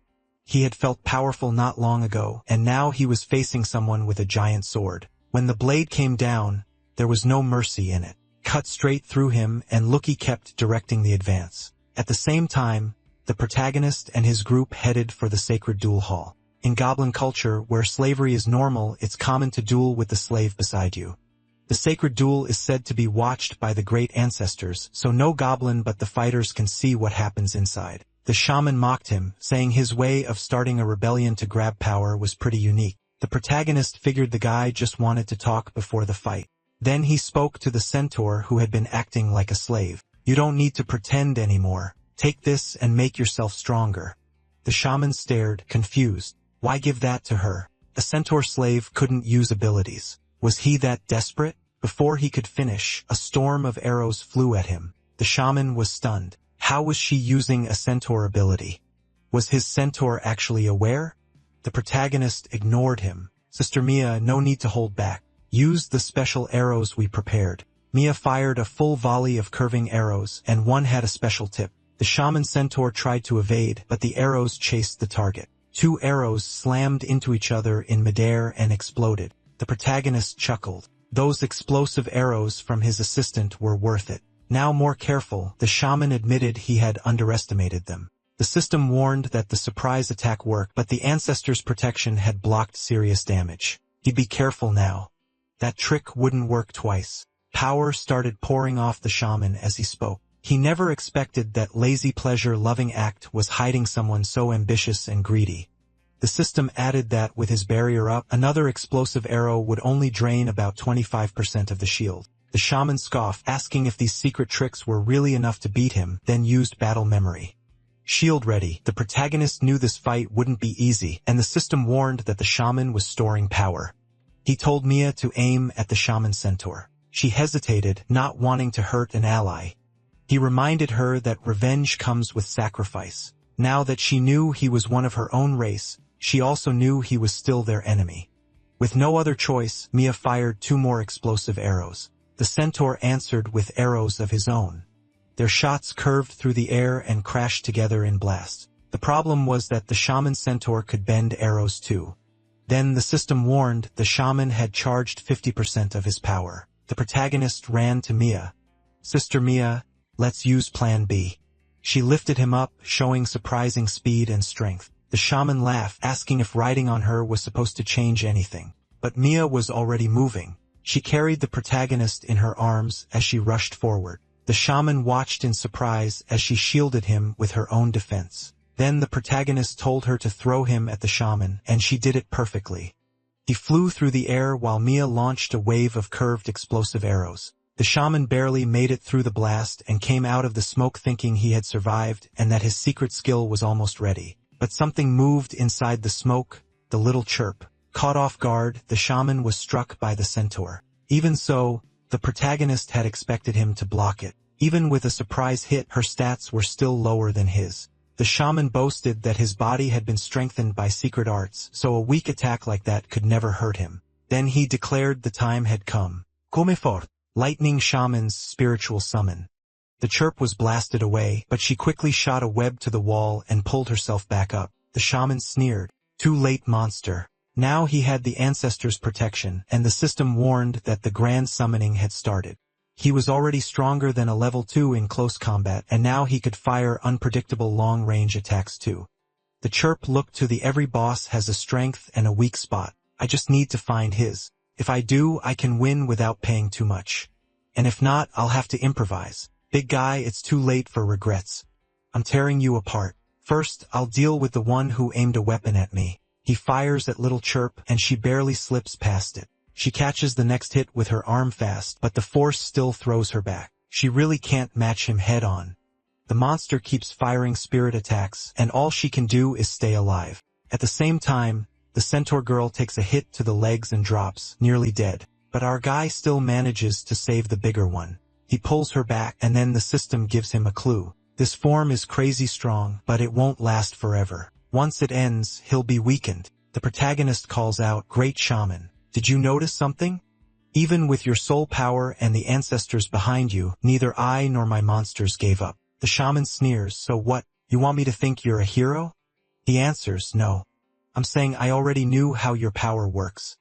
He had felt powerful not long ago, and now he was facing someone with a giant sword. When the blade came down, there was no mercy in it. Cut straight through him, and Lucky kept directing the advance. At the same time, the protagonist and his group headed for the sacred duel hall. In goblin culture, where slavery is normal, it's common to duel with the slave beside you. The sacred duel is said to be watched by the great ancestors, so no goblin but the fighters can see what happens inside. The shaman mocked him, saying his way of starting a rebellion to grab power was pretty unique. The protagonist figured the guy just wanted to talk before the fight. Then he spoke to the centaur who had been acting like a slave. "You don't need to pretend anymore. Take this and make yourself stronger." The shaman stared, confused. Why give that to her? A centaur slave couldn't use abilities. Was he that desperate? Before he could finish, a storm of arrows flew at him. The shaman was stunned. How was she using a centaur ability? Was his centaur actually aware? The protagonist ignored him. "Sister Mia, no need to hold back. Use the special arrows we prepared." Mia fired a full volley of curving arrows, and one had a special tip. The shaman centaur tried to evade, but the arrows chased the target. 2 arrows slammed into each other in midair and exploded. The protagonist chuckled. Those explosive arrows from his assistant were worth it. Now more careful, the shaman admitted he had underestimated them. The system warned that the surprise attack worked, but the ancestors' protection had blocked serious damage. He'd be careful now. That trick wouldn't work twice. Power started pouring off the shaman as he spoke. He never expected that lazy pleasure-loving act was hiding someone so ambitious and greedy. The system added that with his barrier up, another explosive arrow would only drain about 25% of the shield. The shaman scoffed, asking if these secret tricks were really enough to beat him, then used battle memory. Shield ready. The protagonist knew this fight wouldn't be easy, and the system warned that the shaman was storing power. He told Mia to aim at the shaman centaur. She hesitated, not wanting to hurt an ally. He reminded her that revenge comes with sacrifice. Now that she knew he was one of her own race, she also knew he was still their enemy. With no other choice, Mia fired 2 more explosive arrows. The centaur answered with arrows of his own. Their shots curved through the air and crashed together in blasts. The problem was that the shaman centaur could bend arrows too. Then the system warned the shaman had charged 50% of his power. The protagonist ran to Mia. "Sister Mia, let's use Plan B." She lifted him up, showing surprising speed and strength. The shaman laughed, asking if riding on her was supposed to change anything. But Mia was already moving. She carried the protagonist in her arms as she rushed forward. The shaman watched in surprise as she shielded him with her own defense. Then the protagonist told her to throw him at the shaman, and she did it perfectly. He flew through the air while Mia launched a wave of curved explosive arrows. The shaman barely made it through the blast and came out of the smoke thinking he had survived and that his secret skill was almost ready. But something moved inside the smoke, the little chirp. Caught off guard, the shaman was struck by the centaur. Even so, the protagonist had expected him to block it. Even with a surprise hit, her stats were still lower than his. The shaman boasted that his body had been strengthened by secret arts, so a weak attack like that could never hurt him. Then he declared the time had come. Come fort, lightning shaman's spiritual summon. The chirp was blasted away, but she quickly shot a web to the wall and pulled herself back up. The shaman sneered. Too late, monster. Now he had the ancestors' protection, and the system warned that the grand summoning had started. He was already stronger than a level 2 in close combat, and now he could fire unpredictable long-range attacks too. The chirp looked to the every boss has a strength and a weak spot. I just need to find his. If I do, I can win without paying too much. And if not, I'll have to improvise. Big guy, it's too late for regrets. I'm tearing you apart. First, I'll deal with the one who aimed a weapon at me. He fires at little chirp, and she barely slips past it. She catches the next hit with her arm fast, but the force still throws her back. She really can't match him head-on. The monster keeps firing spirit attacks, and all she can do is stay alive. At the same time, the centaur girl takes a hit to the legs and drops, nearly dead. But our guy still manages to save the bigger one. He pulls her back and then the system gives him a clue. This form is crazy strong, but it won't last forever. Once it ends, he'll be weakened. The protagonist calls out, "Great shaman, did you notice something? Even with your soul power and the ancestors behind you, neither I nor my monsters gave up." The shaman sneers, "So what, you want me to think you're a hero?" He answers, "No. I'm saying I already knew how your power works."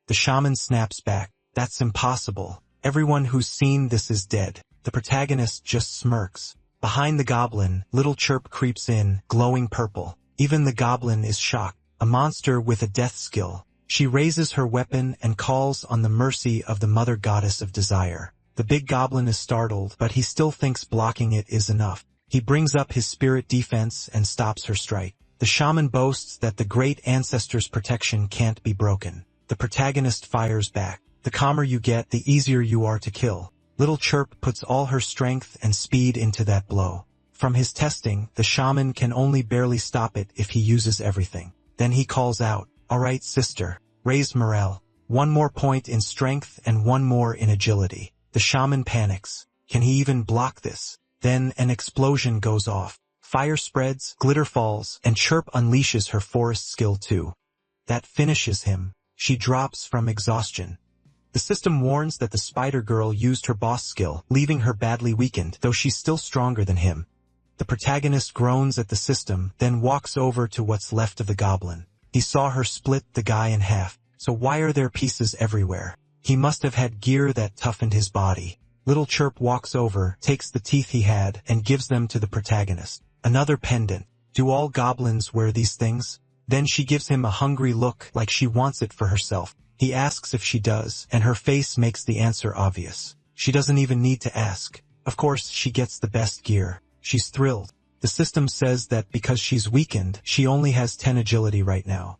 The shaman snaps back, "That's impossible. Everyone who's seen this is dead." The protagonist just smirks. Behind the goblin, Little Chirp creeps in, glowing purple. Even the goblin is shocked. A monster with a death skill. She raises her weapon and calls on the mercy of the mother goddess of desire. The big goblin is startled, but he still thinks blocking it is enough. He brings up his spirit defense and stops her strike. The shaman boasts that the great ancestors' protection can't be broken. The protagonist fires back. The calmer you get, the easier you are to kill. Little Chirp puts all her strength and speed into that blow. From his testing, the shaman can only barely stop it if he uses everything. Then he calls out, "All right, sister, raise morale. One more point in strength and one more in agility." The shaman panics. Can he even block this? Then an explosion goes off. Fire spreads, glitter falls, and Chirp unleashes her forest skill too. That finishes him. She drops from exhaustion. The system warns that the spider girl used her boss skill, leaving her badly weakened, though she's still stronger than him. The protagonist groans at the system, then walks over to what's left of the goblin. He saw her split the guy in half, so why are there pieces everywhere? He must have had gear that toughened his body. Little Chirp walks over, takes the teeth he had, and gives them to the protagonist. Another pendant. Do all goblins wear these things? Then she gives him a hungry look, like she wants it for herself. He asks if she does, and her face makes the answer obvious. She doesn't even need to ask. Of course, she gets the best gear. She's thrilled. The system says that because she's weakened, she only has 10 agility right now.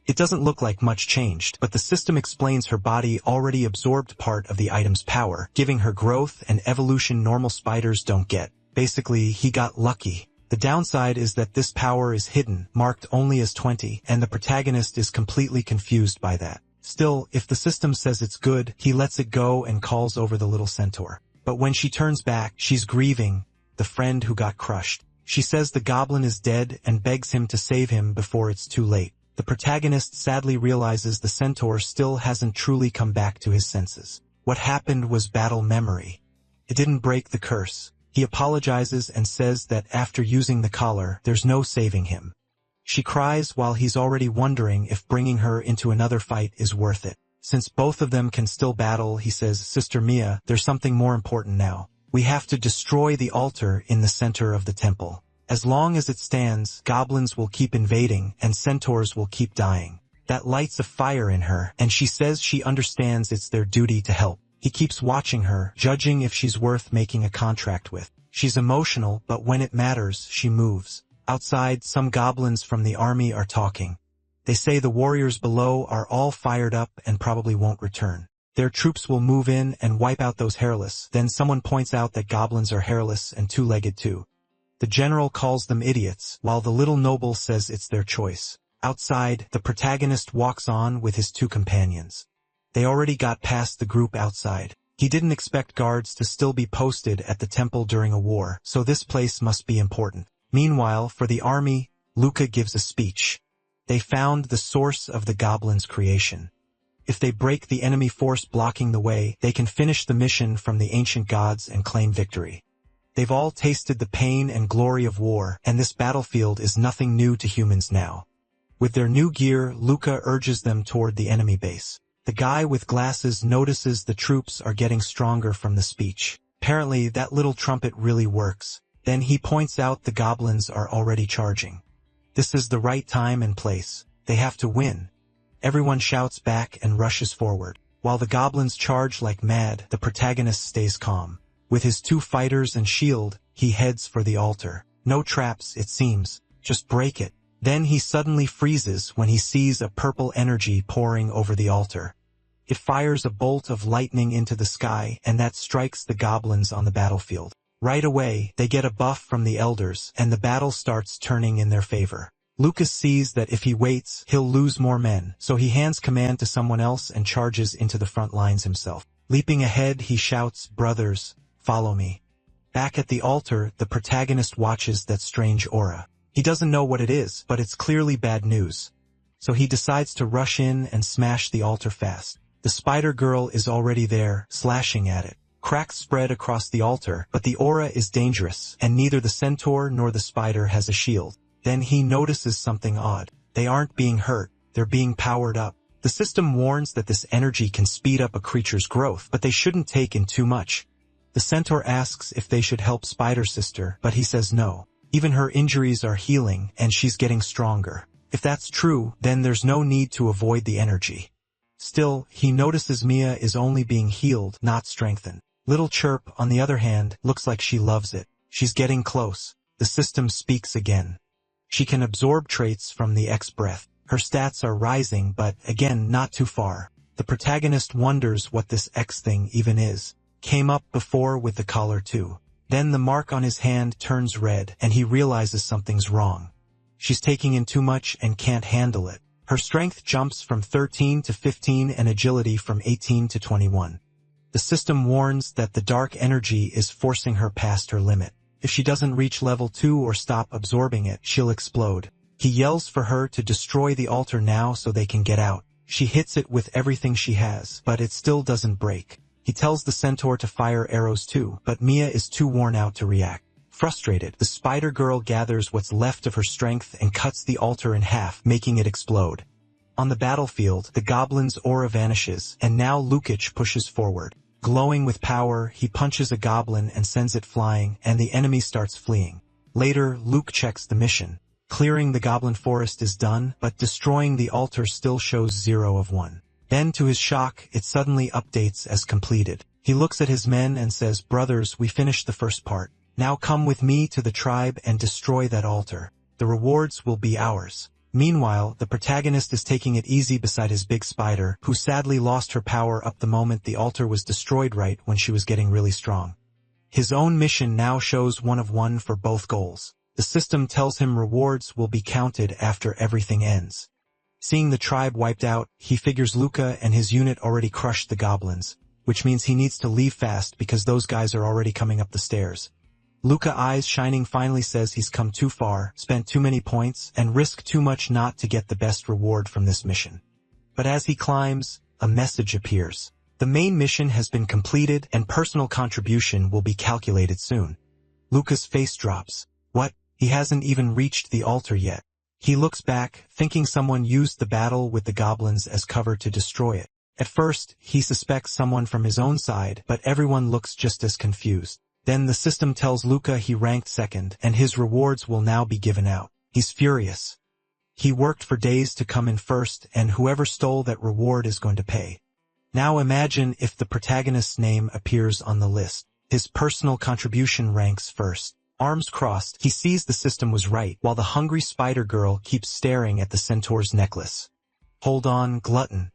It doesn't look like much changed, but the system explains her body already absorbed part of the item's power, giving her growth and evolution normal spiders don't get. Basically, he got lucky. The downside is that this power is hidden, marked only as 20, and the protagonist is completely confused by that. Still, if the system says it's good, he lets it go and calls over the little centaur. But when she turns back, she's grieving, the friend who got crushed. She says the goblin is dead and begs him to save him before it's too late. The protagonist sadly realizes the centaur still hasn't truly come back to his senses. What happened was battle memory. It didn't break the curse. He apologizes and says that after using the collar, there's no saving him. She cries while he's already wondering if bringing her into another fight is worth it. Since both of them can still battle, he says, "Sister Mia, there's something more important now. We have to destroy the altar in the center of the temple. As long as it stands, goblins will keep invading and centaurs will keep dying." That lights a fire in her, and she says she understands it's their duty to help. He keeps watching her, judging if she's worth making a contract with. She's emotional, but when it matters, she moves. Outside, some goblins from the army are talking. They say the warriors below are all fired up and probably won't return. Their troops will move in and wipe out those hairless. Then someone points out that goblins are hairless and two-legged too. The general calls them idiots, while the little noble says it's their choice. Outside, the protagonist walks on with his two companions. They already got past the group outside. He didn't expect guards to still be posted at the temple during a war, so this place must be important. Meanwhile, for the army, Luca gives a speech. They found the source of the goblins' creation. If they break the enemy force blocking the way, they can finish the mission from the ancient gods and claim victory. They've all tasted the pain and glory of war, and this battlefield is nothing new to humans now. With their new gear, Luca urges them toward the enemy base. The guy with glasses notices the troops are getting stronger from the speech. Apparently, that little trumpet really works. Then he points out the goblins are already charging. This is the right time and place. They have to win. Everyone shouts back and rushes forward. While the goblins charge like mad, the protagonist stays calm. With his two fighters and shield, he heads for the altar. No traps, it seems. Just break it. Then he suddenly freezes when he sees a purple energy pouring over the altar. It fires a bolt of lightning into the sky, and that strikes the goblins on the battlefield. Right away, they get a buff from the elders, and the battle starts turning in their favor. Lucas sees that if he waits, he'll lose more men, so he hands command to someone else and charges into the front lines himself. Leaping ahead, he shouts, "Brothers, follow me." Back at the altar, the protagonist watches that strange aura. He doesn't know what it is, but it's clearly bad news. So he decides to rush in and smash the altar fast. The spider girl is already there, slashing at it. Cracks spread across the altar, but the aura is dangerous, and neither the centaur nor the spider has a shield. Then he notices something odd. They aren't being hurt, they're being powered up. The system warns that this energy can speed up a creature's growth, but they shouldn't take in too much. The centaur asks if they should help Spider Sister, but he says no. Even her injuries are healing, and she's getting stronger. If that's true, then there's no need to avoid the energy. Still, he notices Mia is only being healed, not strengthened. Little Chirp, on the other hand, looks like she loves it. She's getting close. The system speaks again. She can absorb traits from the X breath. Her stats are rising, but, again, not too far. The protagonist wonders what this X thing even is. Came up before with the collar too. Then the mark on his hand turns red, and he realizes something's wrong. She's taking in too much and can't handle it. Her strength jumps from 13 to 15 and agility from 18 to 21. The system warns that the dark energy is forcing her past her limit. If she doesn't reach level 2 or stop absorbing it, she'll explode. He yells for her to destroy the altar now so they can get out. She hits it with everything she has, but it still doesn't break. He tells the centaur to fire arrows too, but Mia is too worn out to react. Frustrated, the spider girl gathers what's left of her strength and cuts the altar in half, making it explode. On the battlefield, the goblin's aura vanishes, and now Lukic pushes forward. Glowing with power, he punches a goblin and sends it flying, and the enemy starts fleeing. Later, Luke checks the mission. Clearing the goblin forest is done, but destroying the altar still shows 0 of 1. Then, to his shock, it suddenly updates as completed. He looks at his men and says, "Brothers, we finished the first part. Now come with me to the tribe and destroy that altar. The rewards will be ours." Meanwhile, the protagonist is taking it easy beside his big spider, who sadly lost her power up the moment the altar was destroyed right when she was getting really strong. His own mission now shows 1 of 1 for both goals. The system tells him rewards will be counted after everything ends. Seeing the tribe wiped out, he figures Luca and his unit already crushed the goblins, which means he needs to leave fast because those guys are already coming up the stairs. Luca, eyes shining, finally says he's come too far, spent too many points, and risked too much not to get the best reward from this mission. But as he climbs, a message appears. The main mission has been completed and personal contribution will be calculated soon. Luca's face drops. What? He hasn't even reached the altar yet. He looks back, thinking someone used the battle with the goblins as cover to destroy it. At first, he suspects someone from his own side, but everyone looks just as confused. Then the system tells Luca he ranked second, and his rewards will now be given out. He's furious. He worked for days to come in first, and whoever stole that reward is going to pay. Now imagine if the protagonist's name appears on the list. His personal contribution ranks first. Arms crossed, he sees the system was right, while the hungry spider girl keeps staring at the centaur's necklace. Hold on, glutton.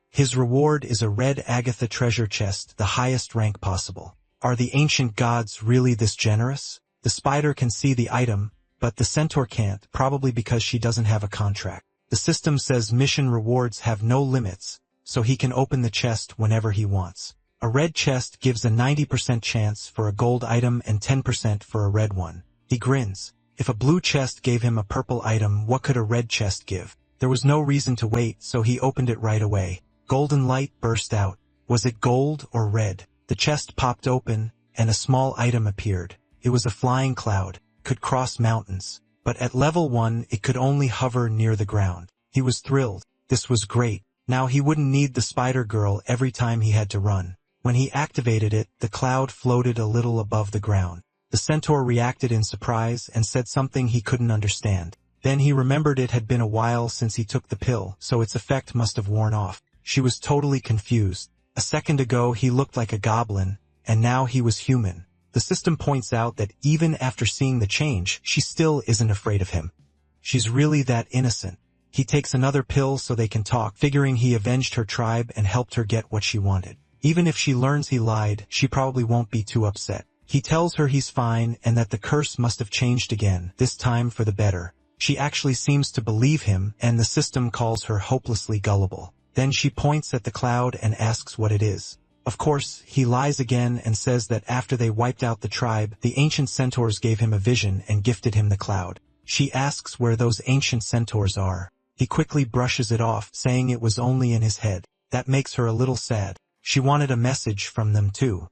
His reward is a red Agatha treasure chest, the highest rank possible. Are the ancient gods really this generous? The spider can see the item, but the centaur can't, probably because she doesn't have a contract. The system says mission rewards have no limits, so he can open the chest whenever he wants. A red chest gives a 90% chance for a gold item and 10% for a red one. He grins. If a blue chest gave him a purple item, what could a red chest give? There was no reason to wait, so he opened it right away. Golden light burst out. Was it gold or red? The chest popped open, and a small item appeared. It was a flying cloud, could cross mountains, but at level 1 it could only hover near the ground. He was thrilled. This was great. Now he wouldn't need the spider girl every time he had to run. When he activated it, the cloud floated a little above the ground. The centaur reacted in surprise and said something he couldn't understand. Then he remembered it had been a while since he took the pill, so its effect must have worn off. She was totally confused. A second ago he looked like a goblin, and now he was human. The system points out that even after seeing the change, she still isn't afraid of him. She's really that innocent. He takes another pill so they can talk, figuring he avenged her tribe and helped her get what she wanted. Even if she learns he lied, she probably won't be too upset. He tells her he's fine and that the curse must have changed again, this time for the better. She actually seems to believe him, and the system calls her hopelessly gullible. Then she points at the cloud and asks what it is. Of course, he lies again and says that after they wiped out the tribe, the ancient centaurs gave him a vision and gifted him the cloud. She asks where those ancient centaurs are. He quickly brushes it off, saying it was only in his head. That makes her a little sad. She wanted a message from them too.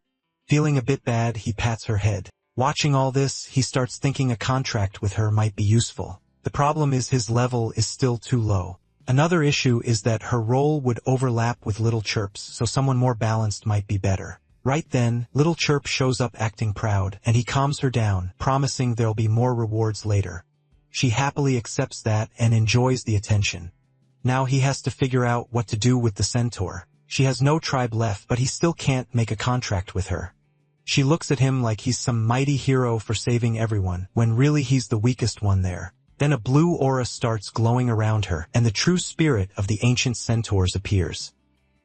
Feeling a bit bad, he pats her head. Watching all this, he starts thinking a contract with her might be useful. The problem is his level is still too low. Another issue is that her role would overlap with Little Chirp's, so someone more balanced might be better. Right then, Little Chirp shows up acting proud, and he calms her down, promising there'll be more rewards later. She happily accepts that and enjoys the attention. Now he has to figure out what to do with the centaur. She has no tribe left, but he still can't make a contract with her. She looks at him like he's some mighty hero for saving everyone, when really he's the weakest one there. Then a blue aura starts glowing around her, and the true spirit of the ancient centaurs appears.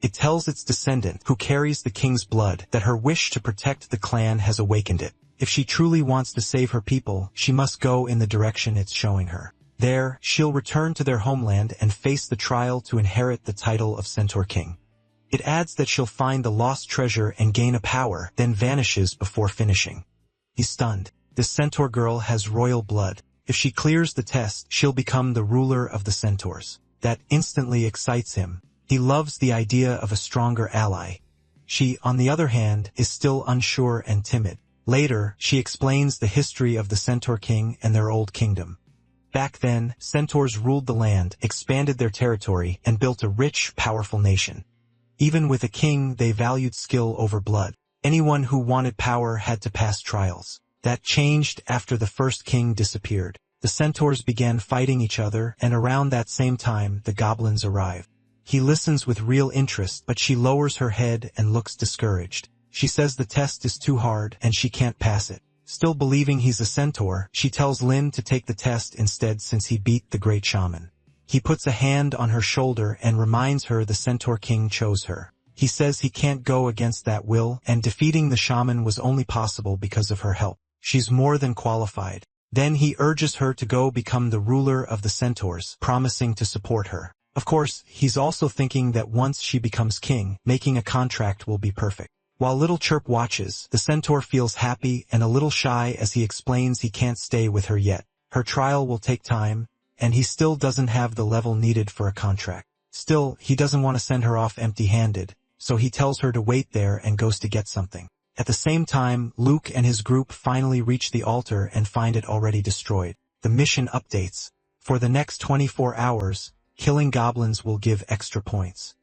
It tells its descendant, who carries the king's blood, that her wish to protect the clan has awakened it. If she truly wants to save her people, she must go in the direction it's showing her. There, she'll return to their homeland and face the trial to inherit the title of Centaur King. It adds that she'll find the lost treasure and gain a power, then vanishes before finishing. He's stunned. This centaur girl has royal blood. If she clears the test, she'll become the ruler of the centaurs. That instantly excites him. He loves the idea of a stronger ally. She, on the other hand, is still unsure and timid. Later, she explains the history of the Centaur King and their old kingdom. Back then, centaurs ruled the land, expanded their territory, and built a rich, powerful nation. Even with a king, they valued skill over blood. Anyone who wanted power had to pass trials. That changed after the first king disappeared. The centaurs began fighting each other, and around that same time, the goblins arrived. He listens with real interest, but she lowers her head and looks discouraged. She says the test is too hard, and she can't pass it. Still believing he's a centaur, she tells Lin to take the test instead since he beat the great shaman. He puts a hand on her shoulder and reminds her the Centaur King chose her. He says he can't go against that will, and defeating the shaman was only possible because of her help. She's more than qualified. Then he urges her to go become the ruler of the centaurs, promising to support her. Of course, he's also thinking that once she becomes king, making a contract will be perfect. While Little Chirp watches, the centaur feels happy and a little shy as he explains he can't stay with her yet. Her trial will take time, and he still doesn't have the level needed for a contract. Still, he doesn't want to send her off empty-handed, so he tells her to wait there and goes to get something. At the same time, Luke and his group finally reach the altar and find it already destroyed. The mission updates. For the next 24 hours, killing goblins will give extra points.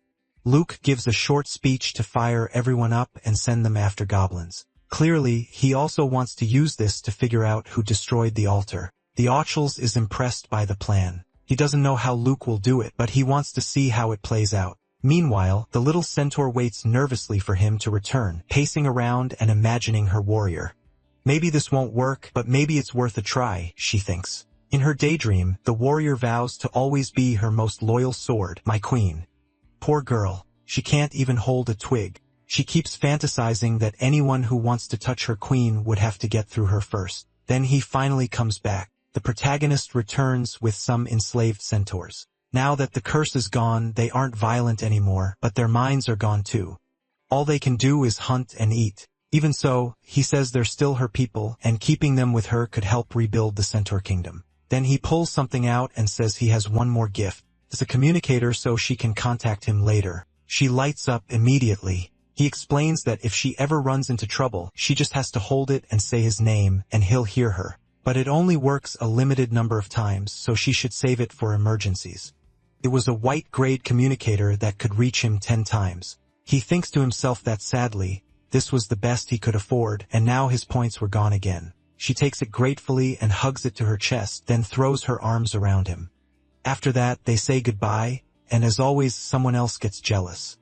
Luke gives a short speech to fire everyone up and send them after goblins. Clearly, he also wants to use this to figure out who destroyed the altar. The Ochels is impressed by the plan. He doesn't know how Luke will do it, but he wants to see how it plays out. Meanwhile, the little centaur waits nervously for him to return, pacing around and imagining her warrior. Maybe this won't work, but maybe it's worth a try, she thinks. In her daydream, the warrior vows to always be her most loyal sword, my queen. Poor girl. She can't even hold a twig. She keeps fantasizing that anyone who wants to touch her queen would have to get through her first. Then he finally comes back. The protagonist returns with some enslaved centaurs. Now that the curse is gone, they aren't violent anymore, but their minds are gone too. All they can do is hunt and eat. Even so, he says they're still her people, and keeping them with her could help rebuild the Centaur Kingdom. Then he pulls something out and says he has one more gift. It's a communicator so she can contact him later. She lights up immediately. He explains that if she ever runs into trouble, she just has to hold it and say his name, and he'll hear her. But it only works a limited number of times, so she should save it for emergencies. It was a white-grade communicator that could reach him 10 times. He thinks to himself that sadly, this was the best he could afford, and now his points were gone again. She takes it gratefully and hugs it to her chest, then throws her arms around him. After that, they say goodbye, and as always, someone else gets jealous.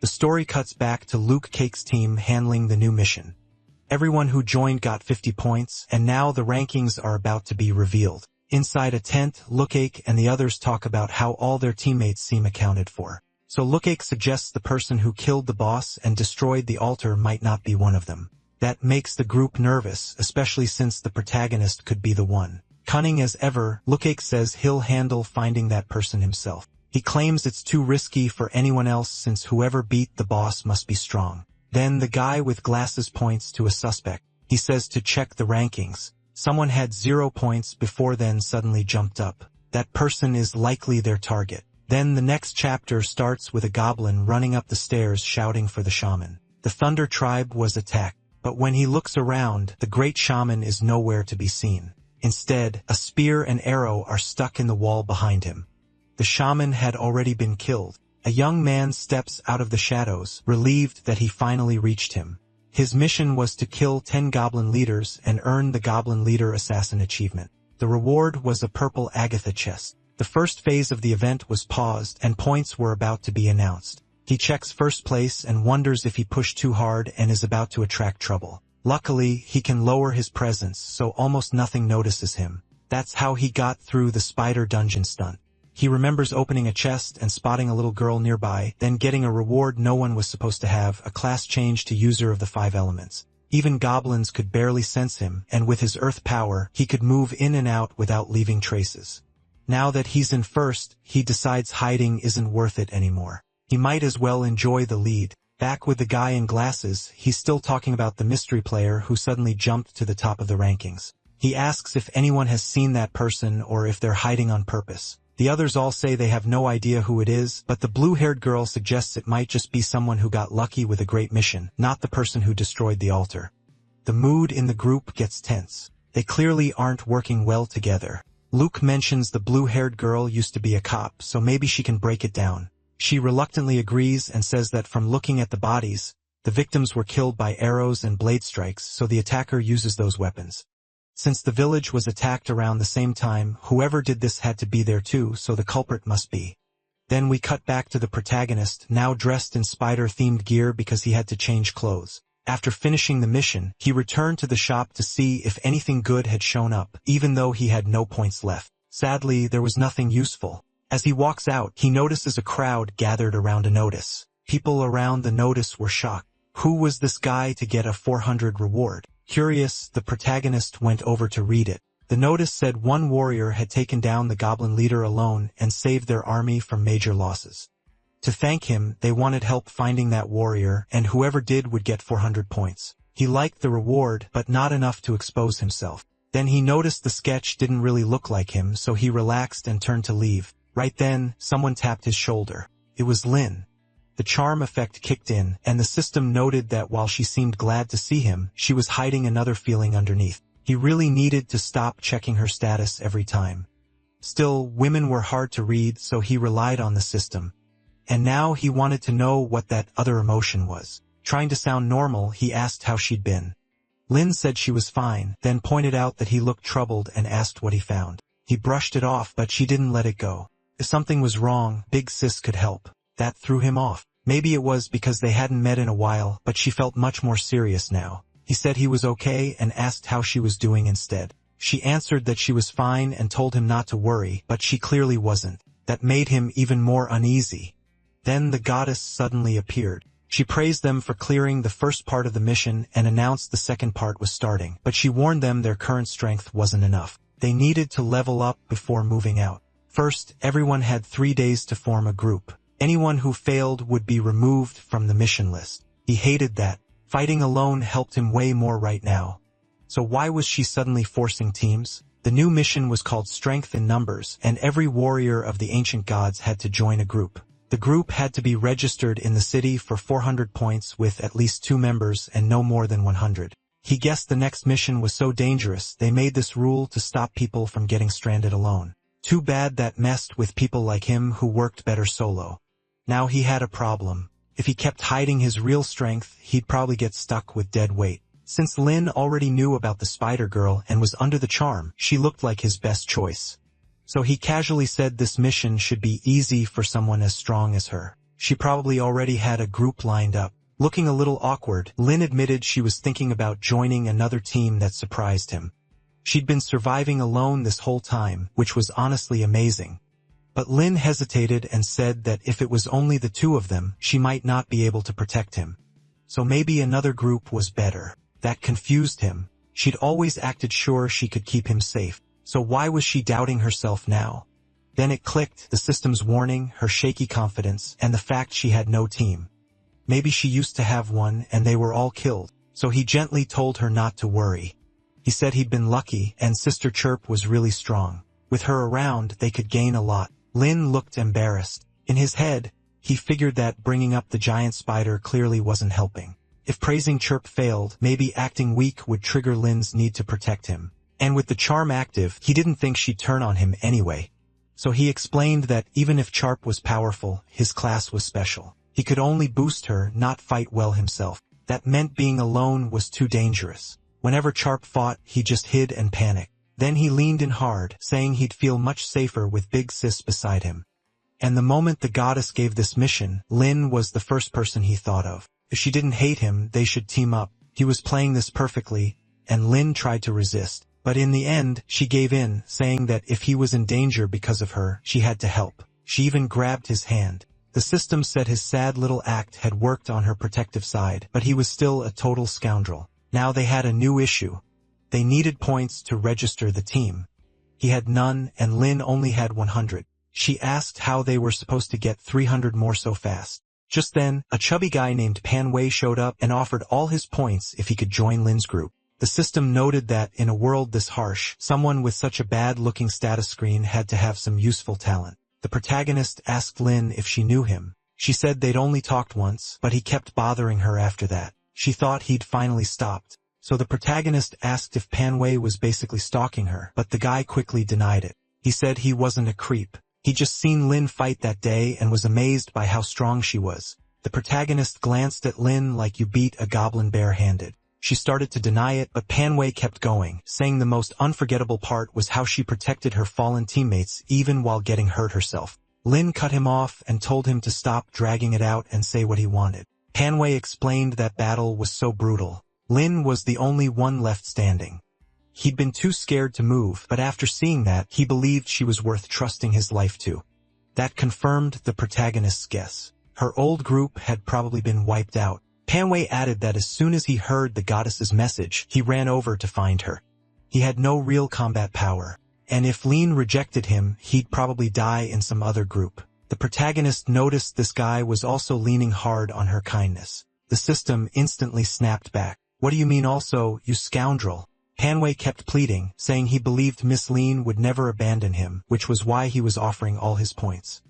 The story cuts back to Luke Cake's team handling the new mission. Everyone who joined got 50 points, and now the rankings are about to be revealed. Inside a tent, Lookake and the others talk about how all their teammates seem accounted for. So Lookake suggests the person who killed the boss and destroyed the altar might not be one of them. That makes the group nervous, especially since the protagonist could be the one. Cunning as ever, Lukac says he'll handle finding that person himself. He claims it's too risky for anyone else since whoever beat the boss must be strong. Then the guy with glasses points to a suspect. He says to check the rankings. Someone had 0 points before then suddenly jumped up. That person is likely their target. Then the next chapter starts with a goblin running up the stairs shouting for the shaman. The Thunder Tribe was attacked, but when he looks around, the great shaman is nowhere to be seen. Instead, a spear and arrow are stuck in the wall behind him. The shaman had already been killed. A young man steps out of the shadows, relieved that he finally reached him. His mission was to kill 10 goblin leaders and earn the Goblin Leader Assassin achievement. The reward was a purple Agatha chest. The first phase of the event was paused and points were about to be announced. He checks first place and wonders if he pushed too hard and is about to attract trouble. Luckily, he can lower his presence so almost nothing notices him. That's how he got through the spider dungeon stunt. He remembers opening a chest and spotting a little girl nearby, then getting a reward no one was supposed to have, a class change to user of the 5 elements. Even goblins could barely sense him, and with his earth power, he could move in and out without leaving traces. Now that he's in first, he decides hiding isn't worth it anymore. He might as well enjoy the lead. Back with the guy in glasses, he's still talking about the mystery player who suddenly jumped to the top of the rankings. He asks if anyone has seen that person or if they're hiding on purpose. The others all say they have no idea who it is, but the blue-haired girl suggests it might just be someone who got lucky with a great mission, not the person who destroyed the altar. The mood in the group gets tense. They clearly aren't working well together. Luke mentions the blue-haired girl used to be a cop, so maybe she can break it down. She reluctantly agrees and says that from looking at the bodies, the victims were killed by arrows and blade strikes, so the attacker uses those weapons. Since the village was attacked around the same time, whoever did this had to be there too, so the culprit must be. Then we cut back to the protagonist, now dressed in spider-themed gear because he had to change clothes. After finishing the mission, he returned to the shop to see if anything good had shown up, even though he had no points left. Sadly, there was nothing useful. As he walks out, he notices a crowd gathered around a notice. People around the notice were shocked. Who was this guy to get a 400 reward? Curious, the protagonist went over to read it. The notice said one warrior had taken down the goblin leader alone and saved their army from major losses. To thank him, they wanted help finding that warrior, and whoever did would get 400 points. He liked the reward, but not enough to expose himself. Then he noticed the sketch didn't really look like him, so he relaxed and turned to leave. Right then, someone tapped his shoulder. It was Lynn. The charm effect kicked in, and the system noted that while she seemed glad to see him, she was hiding another feeling underneath. He really needed to stop checking her status every time. Still, women were hard to read, so he relied on the system. And now he wanted to know what that other emotion was. Trying to sound normal, he asked how she'd been. Lynn said she was fine, then pointed out that he looked troubled and asked what he found. He brushed it off, but she didn't let it go. If something was wrong, Big Sis could help. That threw him off. Maybe it was because they hadn't met in a while, but she felt much more serious now. He said he was okay and asked how she was doing instead. She answered that she was fine and told him not to worry, but she clearly wasn't. That made him even more uneasy. Then the goddess suddenly appeared. She praised them for clearing the first part of the mission and announced the second part was starting, but she warned them their current strength wasn't enough. They needed to level up before moving out. First, everyone had 3 days to form a group. Anyone who failed would be removed from the mission list. He hated that. Fighting alone helped him way more right now. So why was she suddenly forcing teams? The new mission was called Strength in Numbers, and every warrior of the ancient gods had to join a group. The group had to be registered in the city for 400 points with at least 2 members and no more than 100. He guessed the next mission was so dangerous they made this rule to stop people from getting stranded alone. Too bad that messed with people like him who worked better solo. Now he had a problem. If he kept hiding his real strength, he'd probably get stuck with dead weight. Since Lynn already knew about the spider girl and was under the charm, she looked like his best choice. So he casually said this mission should be easy for someone as strong as her. She probably already had a group lined up. Looking a little awkward, Lynn admitted she was thinking about joining another team that surprised him. She'd been surviving alone this whole time, which was honestly amazing. But Lynn hesitated and said that if it was only the 2 of them, she might not be able to protect him. So maybe another group was better. That confused him. She'd always acted sure she could keep him safe. So why was she doubting herself now? Then it clicked, the system's warning, her shaky confidence, and the fact she had no team. Maybe she used to have one and they were all killed. So he gently told her not to worry. He said he'd been lucky and Sister Chirp was really strong. With her around, they could gain a lot. Lin looked embarrassed. In his head, he figured that bringing up the giant spider clearly wasn't helping. If praising Chirp failed, maybe acting weak would trigger Lin's need to protect him. And with the charm active, he didn't think she'd turn on him anyway. So he explained that even if Chirp was powerful, his class was special. He could only boost her, not fight well himself. That meant being alone was too dangerous. Whenever Chirp fought, he just hid and panicked. Then he leaned in hard, saying he'd feel much safer with Big Sis beside him. And the moment the goddess gave this mission, Lin was the first person he thought of. If she didn't hate him, they should team up. He was playing this perfectly, and Lin tried to resist. But in the end, she gave in, saying that if he was in danger because of her, she had to help. She even grabbed his hand. The system said his sad little act had worked on her protective side, but he was still a total scoundrel. Now they had a new issue. They needed points to register the team. He had none, and Lin only had 100. She asked how they were supposed to get 300 more so fast. Just then, a chubby guy named Panway showed up and offered all his points if he could join Lin's group. The system noted that, in a world this harsh, someone with such a bad-looking status screen had to have some useful talent. The protagonist asked Lin if she knew him. She said they'd only talked once, but he kept bothering her after that. She thought he'd finally stopped. So the protagonist asked if Panway was basically stalking her, but the guy quickly denied it. He said he wasn't a creep. He'd just seen Lin fight that day and was amazed by how strong she was. The protagonist glanced at Lin like you beat a goblin bare-handed. She started to deny it, but Panway kept going, saying the most unforgettable part was how she protected her fallen teammates even while getting hurt herself. Lin cut him off and told him to stop dragging it out and say what he wanted. Panway explained that battle was so brutal. Lin was the only one left standing. He'd been too scared to move, but after seeing that, he believed she was worth trusting his life to. That confirmed the protagonist's guess. Her old group had probably been wiped out. Panway added that as soon as he heard the goddess's message, he ran over to find her. He had no real combat power, and if Lin rejected him, he'd probably die in some other group. The protagonist noticed this guy was also leaning hard on her kindness. The system instantly snapped back. "What do you mean also, you scoundrel?" Panway kept pleading, saying he believed Miss Lin would never abandon him, which was why he was offering all his points.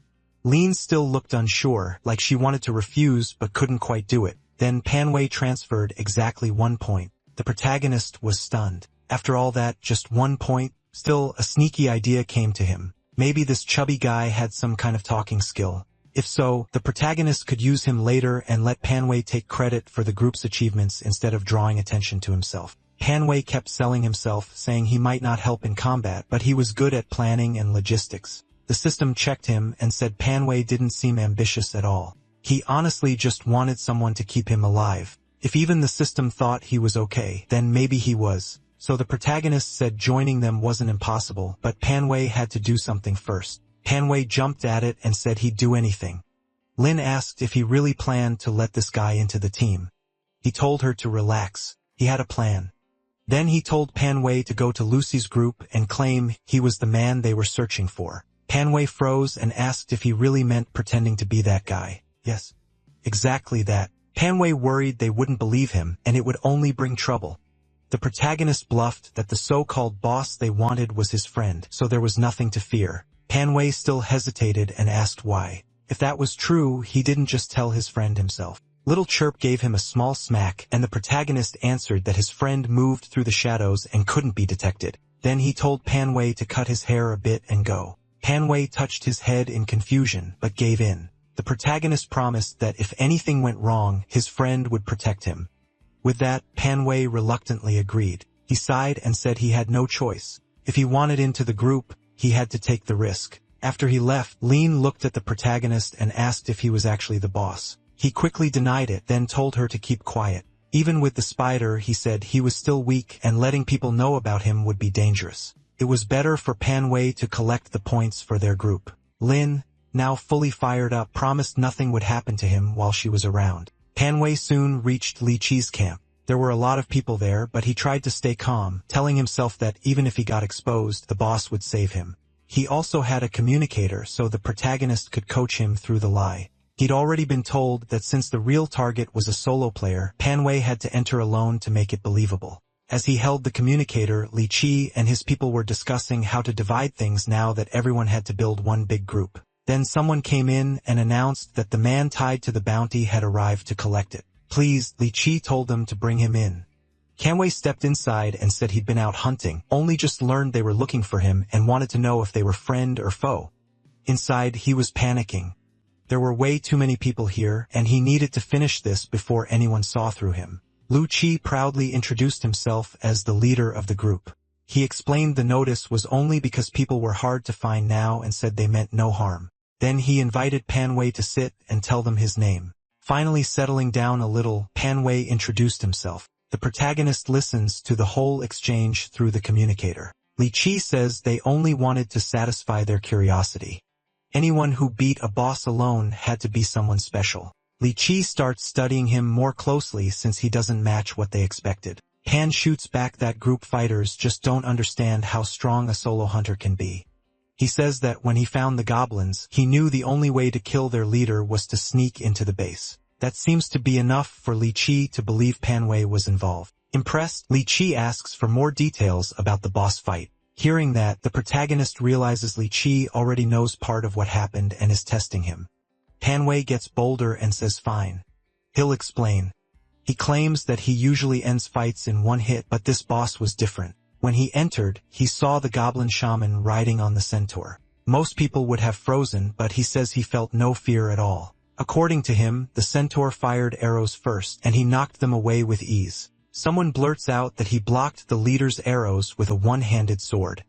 Lin still looked unsure, like she wanted to refuse but couldn't quite do it. Then Panway transferred exactly 1 point. The protagonist was stunned. After all that, just 1 point? Still, a sneaky idea came to him. Maybe this chubby guy had some kind of talking skill. If so, the protagonist could use him later and let Panway take credit for the group's achievements instead of drawing attention to himself. Panway kept selling himself, saying he might not help in combat, but he was good at planning and logistics. The system checked him and said Panway didn't seem ambitious at all. He honestly just wanted someone to keep him alive. If even the system thought he was okay, then maybe he was. So the protagonist said joining them wasn't impossible, but Panway had to do something first. Panway jumped at it and said he'd do anything. Lin asked if he really planned to let this guy into the team. He told her to relax. He had a plan. Then he told Panway to go to Lucy's group and claim he was the man they were searching for. Panway froze and asked if he really meant pretending to be that guy. Yes, exactly that. Panway worried they wouldn't believe him, and it would only bring trouble. The protagonist bluffed that the so-called boss they wanted was his friend, so there was nothing to fear. Panway still hesitated and asked why. If that was true, he didn't just tell his friend himself. Little Chirp gave him a small smack, and the protagonist answered that his friend moved through the shadows and couldn't be detected. Then he told Panway to cut his hair a bit and go. Panway touched his head in confusion, but gave in. The protagonist promised that if anything went wrong, his friend would protect him. With that, Panway reluctantly agreed. He sighed and said he had no choice. If he wanted into the group, he had to take the risk. After he left, Lin looked at the protagonist and asked if he was actually the boss. He quickly denied it, then told her to keep quiet. Even with the spider, he said he was still weak and letting people know about him would be dangerous. It was better for Panway to collect the points for their group. Lin, now fully fired up, promised nothing would happen to him while she was around. Panway soon reached Li Chi's camp. There were a lot of people there, but he tried to stay calm, telling himself that even if he got exposed, the boss would save him. He also had a communicator so the protagonist could coach him through the lie. He'd already been told that since the real target was a solo player, Panway had to enter alone to make it believable. As he held the communicator, Li Chi and his people were discussing how to divide things now that everyone had to build one big group. Then someone came in and announced that the man tied to the bounty had arrived to collect it. Please, Li Chi told them to bring him in. Panway stepped inside and said he'd been out hunting, only just learned they were looking for him and wanted to know if they were friend or foe. Inside, he was panicking. There were way too many people here, and he needed to finish this before anyone saw through him. Lu Chi proudly introduced himself as the leader of the group. He explained the notice was only because people were hard to find now and said they meant no harm. Then he invited Panway to sit and tell them his name. Finally settling down a little, Panway introduced himself. The protagonist listens to the whole exchange through the communicator. Li Chi says they only wanted to satisfy their curiosity. Anyone who beat a boss alone had to be someone special. Li Chi starts studying him more closely since he doesn't match what they expected. Pan shoots back that group fighters just don't understand how strong a solo hunter can be. He says that when he found the goblins, he knew the only way to kill their leader was to sneak into the base. That seems to be enough for Li Chi to believe Panway was involved. Impressed, Li Chi asks for more details about the boss fight. Hearing that, the protagonist realizes Li Chi already knows part of what happened and is testing him. Panway gets bolder and says fine. He'll explain. He claims that he usually ends fights in one hit, but this boss was different. When he entered, he saw the goblin shaman riding on the centaur. Most people would have frozen, but he says he felt no fear at all. According to him, the centaur fired arrows first, and he knocked them away with ease. Someone blurts out that he blocked the leader's arrows with a one-handed sword.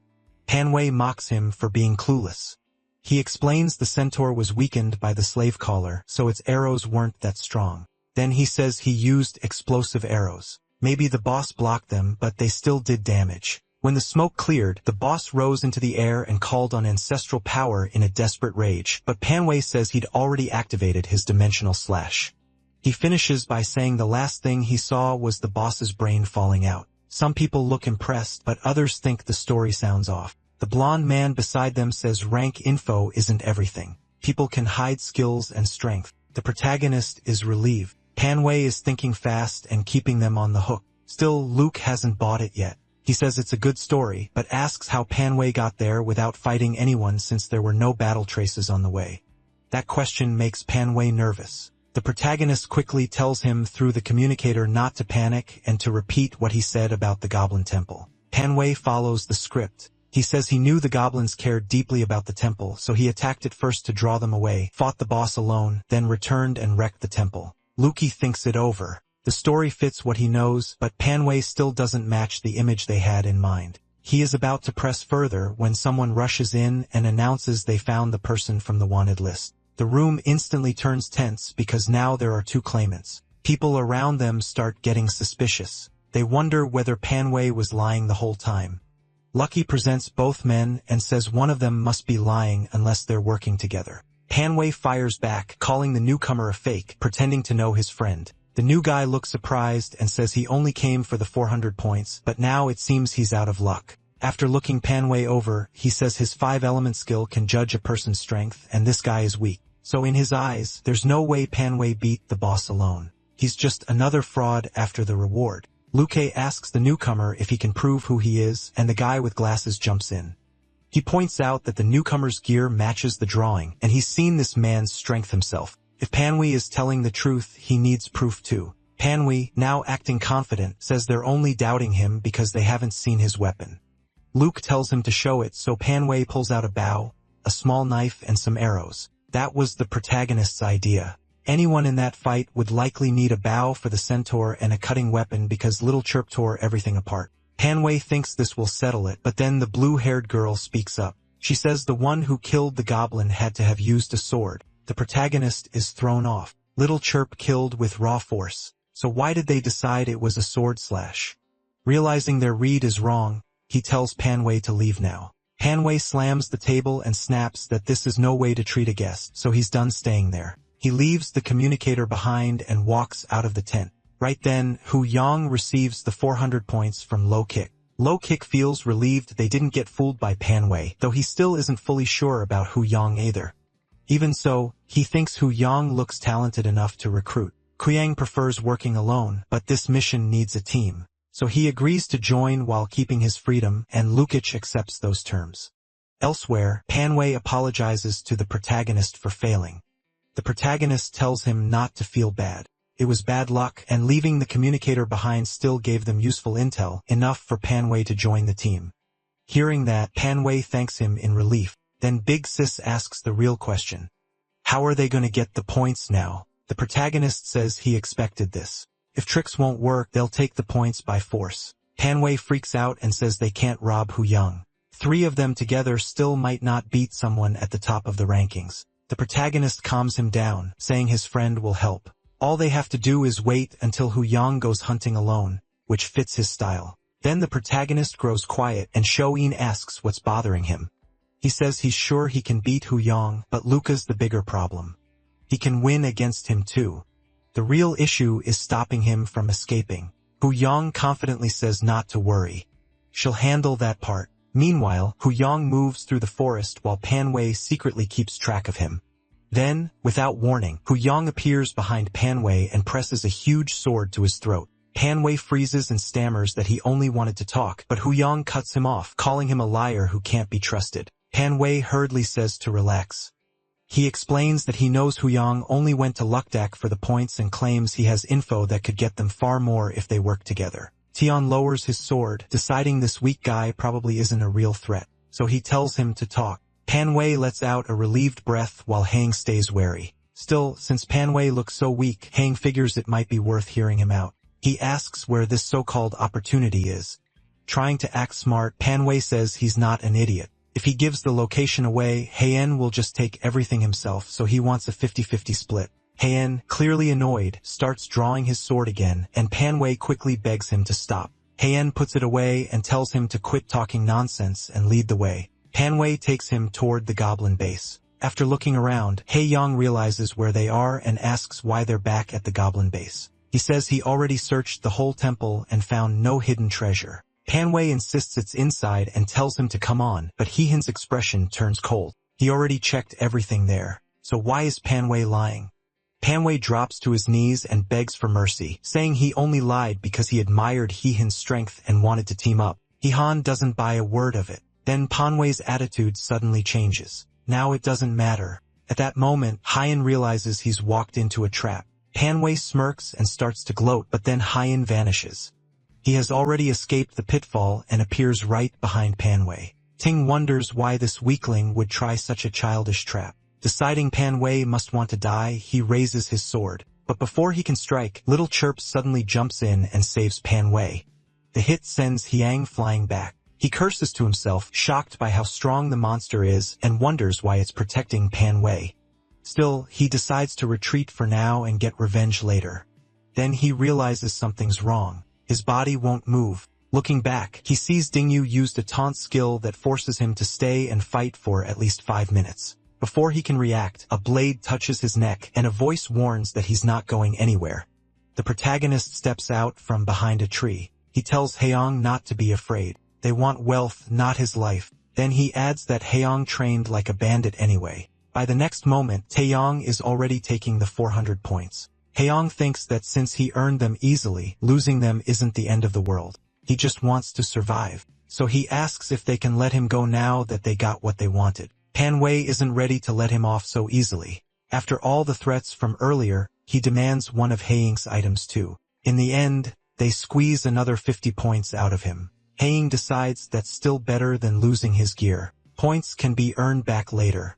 Panway mocks him for being clueless. He explains the centaur was weakened by the slave collar, so its arrows weren't that strong. Then he says he used explosive arrows. Maybe the boss blocked them, but they still did damage. When the smoke cleared, the boss rose into the air and called on ancestral power in a desperate rage, but Panway says he'd already activated his dimensional slash. He finishes by saying the last thing he saw was the boss's brain falling out. Some people look impressed, but others think the story sounds off. The blonde man beside them says rank info isn't everything. People can hide skills and strength. The protagonist is relieved. Panway is thinking fast and keeping them on the hook. Still, Luke hasn't bought it yet. He says it's a good story, but asks how Panway got there without fighting anyone since there were no battle traces on the way. That question makes Panway nervous. The protagonist quickly tells him through the communicator not to panic and to repeat what he said about the Goblin Temple. Panway follows the script. He says he knew the goblins cared deeply about the temple, so he attacked it first to draw them away, fought the boss alone, then returned and wrecked the temple. Luki thinks it over. The story fits what he knows, but Panway still doesn't match the image they had in mind. He is about to press further when someone rushes in and announces they found the person from the wanted list. The room instantly turns tense because now there are two claimants. People around them start getting suspicious. They wonder whether Panway was lying the whole time. Lucky presents both men and says one of them must be lying unless they're working together. Panway fires back, calling the newcomer a fake, pretending to know his friend. The new guy looks surprised and says he only came for the 400 points, but now it seems he's out of luck. After looking Panway over, he says his 5-element skill can judge a person's strength, and this guy is weak. So in his eyes, there's no way Panway beat the boss alone. He's just another fraud after the reward. Luke asks the newcomer if he can prove who he is, and the guy with glasses jumps in. He points out that the newcomer's gear matches the drawing, and he's seen this man's strength himself. If Panway is telling the truth, he needs proof too. Panway, now acting confident, says they're only doubting him because they haven't seen his weapon. Luke tells him to show it, so Panway pulls out a bow, a small knife, and some arrows. That was the protagonist's idea. Anyone in that fight would likely need a bow for the centaur and a cutting weapon because Little Chirp tore everything apart. Panway thinks this will settle it, but then the blue-haired girl speaks up. She says the one who killed the goblin had to have used a sword. The protagonist is thrown off. Little Chirp killed with raw force. So why did they decide it was a sword slash? Realizing their read is wrong, he tells Panway to leave now. Panway slams the table and snaps that this is no way to treat a guest, so he's done staying there. He leaves the communicator behind and walks out of the tent. Right then, Hu Yang receives the 400 points from Low Kick. Low Kick feels relieved they didn't get fooled by Panwei, though he still isn't fully sure about Hu Yang either. Even so, he thinks Hu Yang looks talented enough to recruit. Kuyang prefers working alone, but this mission needs a team. So he agrees to join while keeping his freedom, and Lukic accepts those terms. Elsewhere, Panwei apologizes to the protagonist for failing. The protagonist tells him not to feel bad. It was bad luck, and leaving the communicator behind still gave them useful intel, enough for Panwei to join the team. Hearing that, Panwei thanks him in relief. Then Big Sis asks the real question. How are they going to get the points now? The protagonist says he expected this. If tricks won't work, they'll take the points by force. Panwei freaks out and says they can't rob Hu Yang. 3 of them together still might not beat someone at the top of the rankings. The protagonist calms him down, saying his friend will help. All they have to do is wait until Hu Yang goes hunting alone, which fits his style. Then the protagonist grows quiet and Shou-in asks what's bothering him. He says he's sure he can beat Hu Yang, but Luca's the bigger problem. He can win against him too. The real issue is stopping him from escaping. Hu Yang confidently says not to worry. She'll handle that part. Meanwhile, Hu Yang moves through the forest while Panwei secretly keeps track of him. Then, without warning, Hu Yang appears behind Panwei and presses a huge sword to his throat. Panwei freezes and stammers that he only wanted to talk, but Hu Yang cuts him off, calling him a liar who can't be trusted. Panwei hurriedly says to relax. He explains that he knows Hu Yang only went to Lukdak for the points and claims he has info that could get them far more if they work together. Tian lowers his sword, deciding this weak guy probably isn't a real threat, so he tells him to talk. Panwei lets out a relieved breath while Hang stays wary. Still, since Panwei looks so weak, Hang figures it might be worth hearing him out. He asks where this so-called opportunity is. Trying to act smart, Panwei says he's not an idiot. If he gives the location away, Heian will just take everything himself, so he wants a 50-50 split. Heian, clearly annoyed, starts drawing his sword again, and Panwei quickly begs him to stop. Heian puts it away and tells him to quit talking nonsense and lead the way. Panwei takes him toward the goblin base. After looking around, Heiyang realizes where they are and asks why they're back at the goblin base. He says he already searched the whole temple and found no hidden treasure. Panwei insists it's inside and tells him to come on, but Heian's expression turns cold. He already checked everything there. So why is Panwei lying? Panwei drops to his knees and begs for mercy, saying he only lied because he admired Heian's strength and wanted to team up. Heian doesn't buy a word of it. Then Panwei's attitude suddenly changes. Now it doesn't matter. At that moment, Heian realizes he's walked into a trap. Panwei smirks and starts to gloat, but then Heian vanishes. He has already escaped the pitfall and appears right behind Panwei. Ting wonders why this weakling would try such a childish trap. Deciding Panwei must want to die, he raises his sword. But before he can strike, Little Chirp suddenly jumps in and saves Panwei. The hit sends Hyang flying back. He curses to himself, shocked by how strong the monster is, and wonders why it's protecting Panwei. Still, he decides to retreat for now and get revenge later. Then he realizes something's wrong. His body won't move. Looking back, he sees Dingyu used a taunt skill that forces him to stay and fight for at least 5 minutes. Before he can react, a blade touches his neck and a voice warns that he's not going anywhere. The protagonist steps out from behind a tree. He tells Haeyong not to be afraid. They want wealth, not his life. Then he adds that Haeyong trained like a bandit anyway. By the next moment, Taeyong is already taking the 400 points. Haeyong thinks that since he earned them easily, losing them isn't the end of the world. He just wants to survive. So he asks if they can let him go now that they got what they wanted. Panwei isn't ready to let him off so easily. After all the threats from earlier, he demands one of Haeying's items too. In the end, they squeeze another 50 points out of him. Haeying decides that's still better than losing his gear. Points can be earned back later.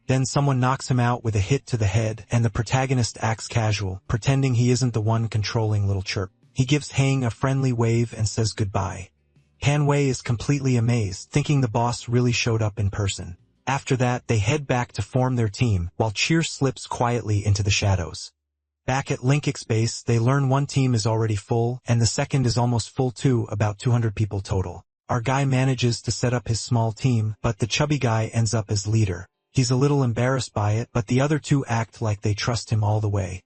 Then someone knocks him out with a hit to the head, and the protagonist acts casual, pretending he isn't the one controlling Little Chirp. He gives Haeying a friendly wave and says goodbye. Panwei is completely amazed, thinking the boss really showed up in person. After that, they head back to form their team, while Cheer slips quietly into the shadows. Back at Linkix base, they learn one team is already full, and the second is almost full too, about 200 people total. Our guy manages to set up his small team, but the chubby guy ends up as leader. He's a little embarrassed by it, but the other two act like they trust him all the way.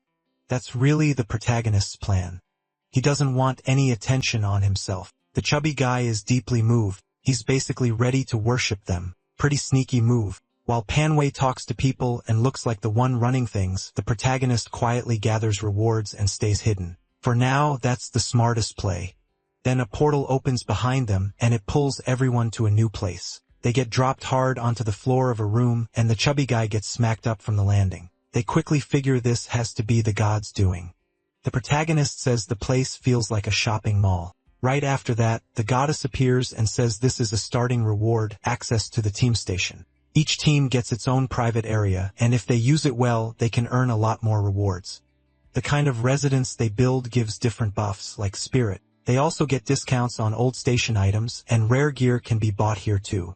That's really the protagonist's plan. He doesn't want any attention on himself. The chubby guy is deeply moved. He's basically ready to worship them. Pretty sneaky move. While Panway talks to people and looks like the one running things, the protagonist quietly gathers rewards and stays hidden. For now, that's the smartest play. Then a portal opens behind them, and it pulls everyone to a new place. They get dropped hard onto the floor of a room, and the chubby guy gets smacked up from the landing. They quickly figure this has to be the gods' doing. The protagonist says the place feels like a shopping mall. Right after that, the goddess appears and says this is a starting reward, access to the team station. Each team gets its own private area, and if they use it well, they can earn a lot more rewards. The kind of residence they build gives different buffs, like spirit. They also get discounts on old station items, and rare gear can be bought here too.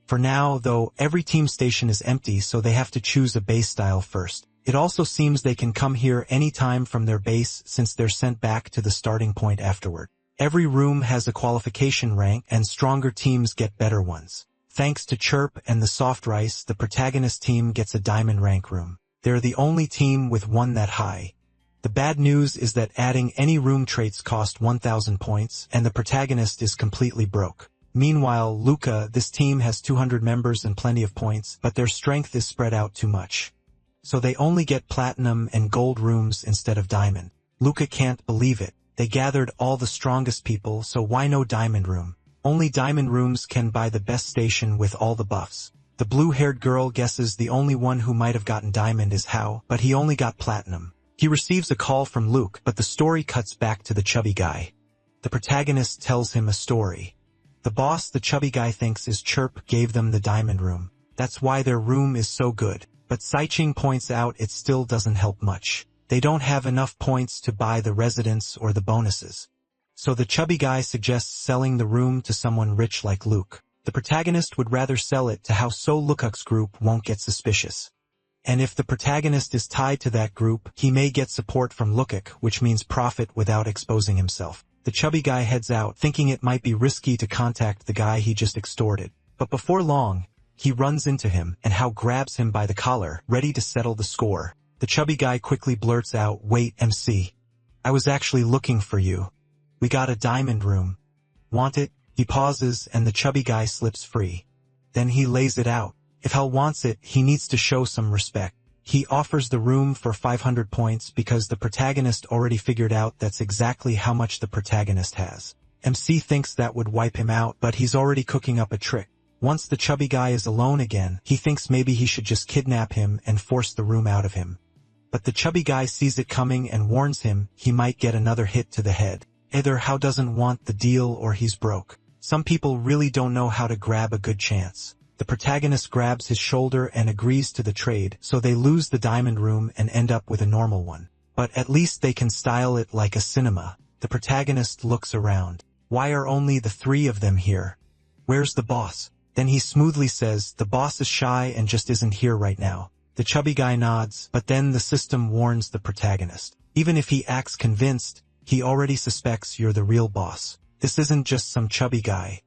For now, though, every team station is empty, so they have to choose a base style first. It also seems they can come here anytime from their base since they're sent back to the starting point afterward. Every room has a qualification rank, and stronger teams get better ones. Thanks to Chirp and the Soft Rice, the protagonist team gets a diamond rank room. They're the only team with one that high. The bad news is that adding any room traits cost 1,000 points, and the protagonist is completely broke. Meanwhile, Luca, this team has 200 members and plenty of points, but their strength is spread out too much. So they only get platinum and gold rooms instead of diamond. Luca can't believe it. They gathered all the strongest people, so why no diamond room? Only diamond rooms can buy the best station with all the buffs. The blue-haired girl guesses the only one who might have gotten diamond is Hao, but he only got platinum. He receives a call from Luke, but the story cuts back to the chubby guy. The protagonist tells him a story. The boss the chubby guy thinks is Chirp gave them the diamond room. That's why their room is so good. But Saiching points out it still doesn't help much. They don't have enough points to buy the residence or the bonuses. So the chubby guy suggests selling the room to someone rich like Luke. The protagonist would rather sell it to Hao so Luke's group won't get suspicious. And if the protagonist is tied to that group, he may get support from Luke, which means profit without exposing himself. The chubby guy heads out, thinking it might be risky to contact the guy he just extorted. But before long, he runs into him, and Hao grabs him by the collar, ready to settle the score. The chubby guy quickly blurts out, "Wait, MC. I was actually looking for you. We got a diamond room. Want it?" He pauses, and the chubby guy slips free. Then he lays it out. If Hao wants it, he needs to show some respect. He offers the room for 500 points because the protagonist already figured out that's exactly how much the protagonist has. MC thinks that would wipe him out, but he's already cooking up a trick. Once the chubby guy is alone again, he thinks maybe he should just kidnap him and force the room out of him. But the chubby guy sees it coming and warns him he might get another hit to the head. Either Hao doesn't want the deal or he's broke. Some people really don't know how to grab a good chance. The protagonist grabs his shoulder and agrees to the trade, so they lose the diamond room and end up with a normal one. But at least they can style it like a cinema. The protagonist looks around. Why are only the three of them here? Where's the boss? Then he smoothly says, the boss is shy and just isn't here right now. The chubby guy nods, but then the system warns the protagonist. Even if he acts convinced, he already suspects you're the real boss. This isn't just some chubby guy.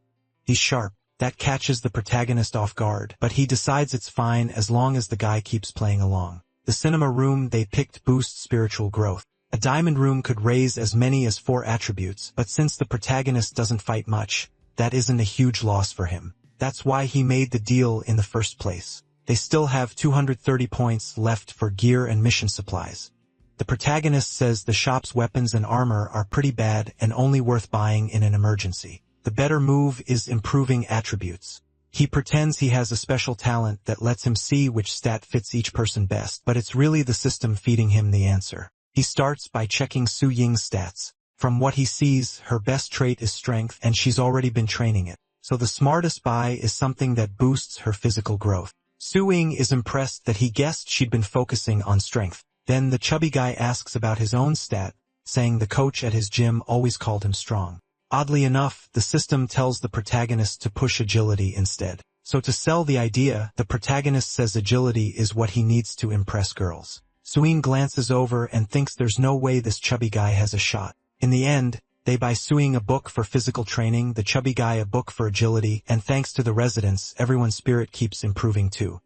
He's sharp. That catches the protagonist off guard, but he decides it's fine as long as the guy keeps playing along. The cinema room they picked boosts spiritual growth. A diamond room could raise as many as 4 attributes, but since the protagonist doesn't fight much, that isn't a huge loss for him. That's why he made the deal in the first place. They still have 230 points left for gear and mission supplies. The protagonist says the shop's weapons and armor are pretty bad and only worth buying in an emergency. The better move is improving attributes. He pretends he has a special talent that lets him see which stat fits each person best, but it's really the system feeding him the answer. He starts by checking Su Ying's stats. From what he sees, her best trait is strength, and she's already been training it. So the smartest buy is something that boosts her physical growth. Su Ying is impressed that he guessed she'd been focusing on strength. Then the chubby guy asks about his own stat, saying the coach at his gym always called him strong. Oddly enough, the system tells the protagonist to push agility instead. So to sell the idea, the protagonist says agility is what he needs to impress girls. Suyin glances over and thinks there's no way this chubby guy has a shot. In the end, they buy Suyin a book for physical training, the chubby guy a book for agility, and thanks to the residents, everyone's spirit keeps improving too.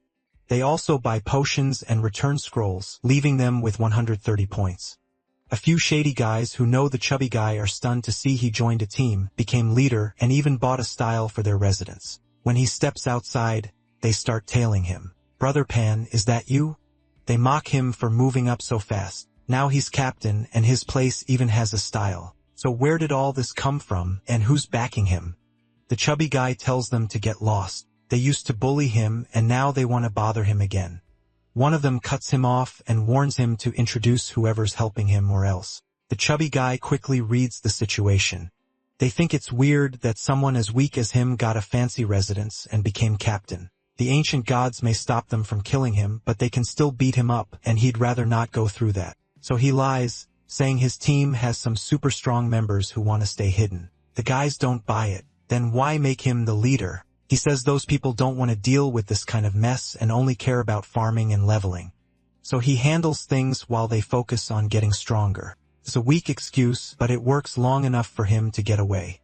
They also buy potions and return scrolls, leaving them with 130 points. A few shady guys who know the chubby guy are stunned to see he joined a team, became leader, and even bought a style for their residence. When he steps outside, they start tailing him. "Brother Pan, is that you?" They mock him for moving up so fast. Now he's captain, and his place even has a style. So where did all this come from, and who's backing him? The chubby guy tells them to get lost. They used to bully him, and now they want to bother him again. One of them cuts him off and warns him to introduce whoever's helping him or else. The chubby guy quickly reads the situation. They think it's weird that someone as weak as him got a fancy residence and became captain. The ancient gods may stop them from killing him, but they can still beat him up, and he'd rather not go through that. So he lies, saying his team has some super strong members who want to stay hidden. The guys don't buy it. Then why make him the leader? He says those people don't want to deal with this kind of mess and only care about farming and leveling. So he handles things while they focus on getting stronger. It's a weak excuse, but it works long enough for him to get away.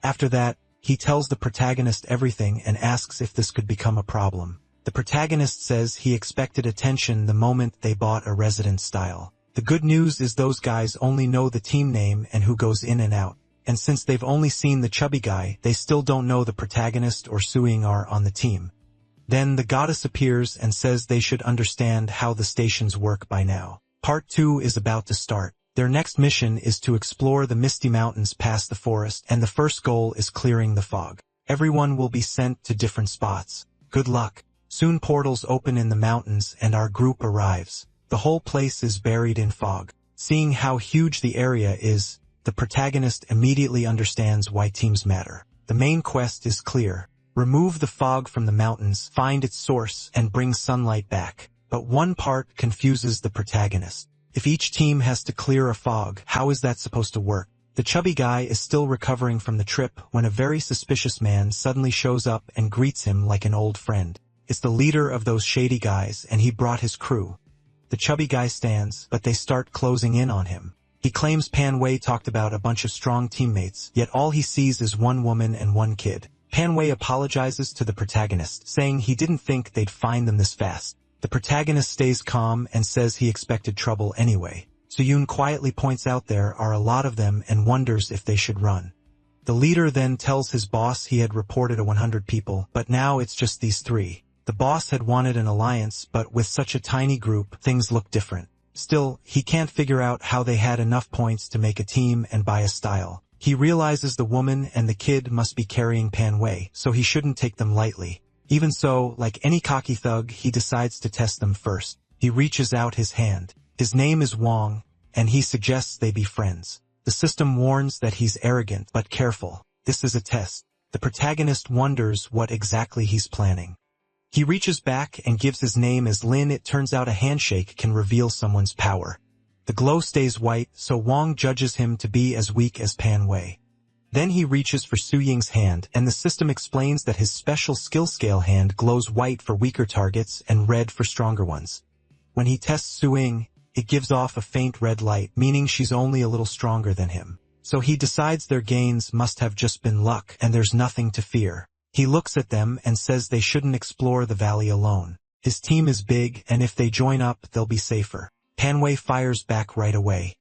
After that, he tells the protagonist everything and asks if this could become a problem. The protagonist says he expected attention the moment they bought a resident style. The good news is those guys only know the team name and who goes in and out. And since they've only seen the chubby guy, they still don't know the protagonist or Suing are on the team. Then the goddess appears and says they should understand how the stations work by now. Part 2 is about to start. Their next mission is to explore the misty mountains past the forest, and the first goal is clearing the fog. Everyone will be sent to different spots. Good luck. Soon portals open in the mountains and our group arrives. The whole place is buried in fog. Seeing how huge the area is, the protagonist immediately understands why teams matter. The main quest is clear. Remove the fog from the mountains, find its source, and bring sunlight back. But one part confuses the protagonist. If each team has to clear a fog, how is that supposed to work? The chubby guy is still recovering from the trip when a very suspicious man suddenly shows up and greets him like an old friend. It's the leader of those shady guys, and he brought his crew. The chubby guy stands, but they start closing in on him. He claims Panway talked about a bunch of strong teammates, yet all he sees is one woman and one kid. Panway apologizes to the protagonist, saying he didn't think they'd find them this fast. The protagonist stays calm and says he expected trouble anyway. Soyun quietly points out there are a lot of them and wonders if they should run. The leader then tells his boss he had reported 100 people, but now it's just these 3. The boss had wanted an alliance, but with such a tiny group, things look different. Still, he can't figure out how they had enough points to make a team and buy a style. He realizes the woman and the kid must be carrying Panway, so he shouldn't take them lightly. Even so, like any cocky thug, he decides to test them first. He reaches out his hand. His name is Wong, and he suggests they be friends. The system warns that he's arrogant, but careful. This is a test. The protagonist wonders what exactly he's planning. He reaches back and gives his name as Lin. It turns out a handshake can reveal someone's power. The glow stays white, so Wong judges him to be as weak as Panway. Then he reaches for Su Ying's hand, and the system explains that his special skill scale hand glows white for weaker targets and red for stronger ones. When he tests Su Ying, it gives off a faint red light, meaning she's only a little stronger than him. So he decides their gains must have just been luck, and there's nothing to fear. He looks at them and says they shouldn't explore the valley alone. His team is big, and if they join up, they'll be safer. Panway fires back right away.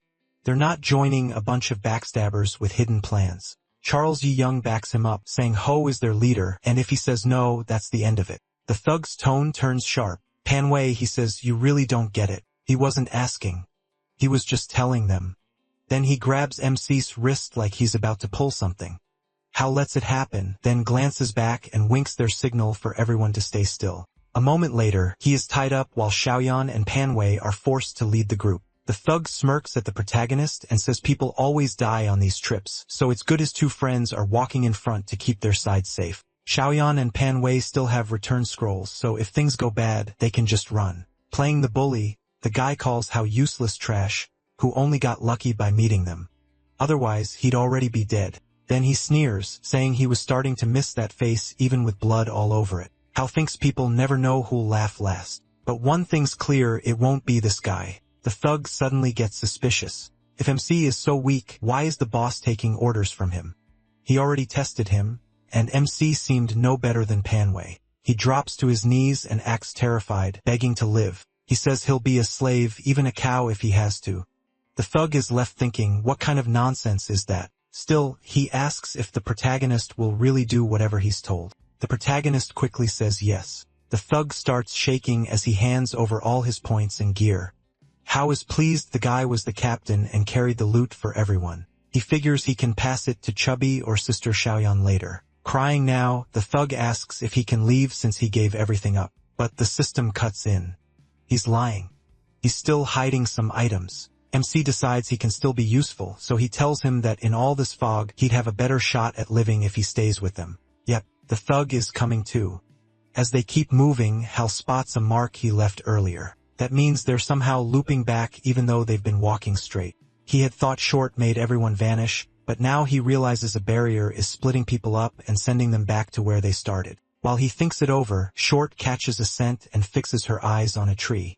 They're not joining a bunch of backstabbers with hidden plans. Charles Yi Young backs him up, saying Ho is their leader, and if he says no, that's the end of it. The thug's tone turns sharp. Panway, he says, you really don't get it. He wasn't asking. He was just telling them. Then he grabs MC's wrist like he's about to pull something. Hao lets it happen, then glances back and winks their signal for everyone to stay still. A moment later, he is tied up while Xiaoyan and Panway are forced to lead the group. The thug smirks at the protagonist and says people always die on these trips, so it's good his 2 friends are walking in front to keep their side safe. Xiaoyan and Panway still have return scrolls, so if things go bad, they can just run. Playing the bully, the guy calls Hao useless trash, who only got lucky by meeting them. Otherwise, he'd already be dead. Then he sneers, saying he was starting to miss that face even with blood all over it. Hao thinks people never know who'll laugh last. But one thing's clear, it won't be this guy. The thug suddenly gets suspicious. If MC is so weak, why is the boss taking orders from him? He already tested him, and MC seemed no better than Panway. He drops to his knees and acts terrified, begging to live. He says he'll be a slave, even a cow if he has to. The thug is left thinking, what kind of nonsense is that? Still, he asks if the protagonist will really do whatever he's told. The protagonist quickly says yes. The thug starts shaking as he hands over all his points and gear. Hao is pleased the guy was the captain and carried the loot for everyone. He figures he can pass it to Chubby or Sister Xiaoyan later. Crying now, the thug asks if he can leave since he gave everything up. But the system cuts in. He's lying. He's still hiding some items. MC decides he can still be useful, so he tells him that in all this fog, he'd have a better shot at living if he stays with them. Yep, the thug is coming too. As they keep moving, Hal spots a mark he left earlier. That means they're somehow looping back even though they've been walking straight. He had thought Short made everyone vanish, but now he realizes a barrier is splitting people up and sending them back to where they started. While he thinks it over, Short catches a scent and fixes her eyes on a tree.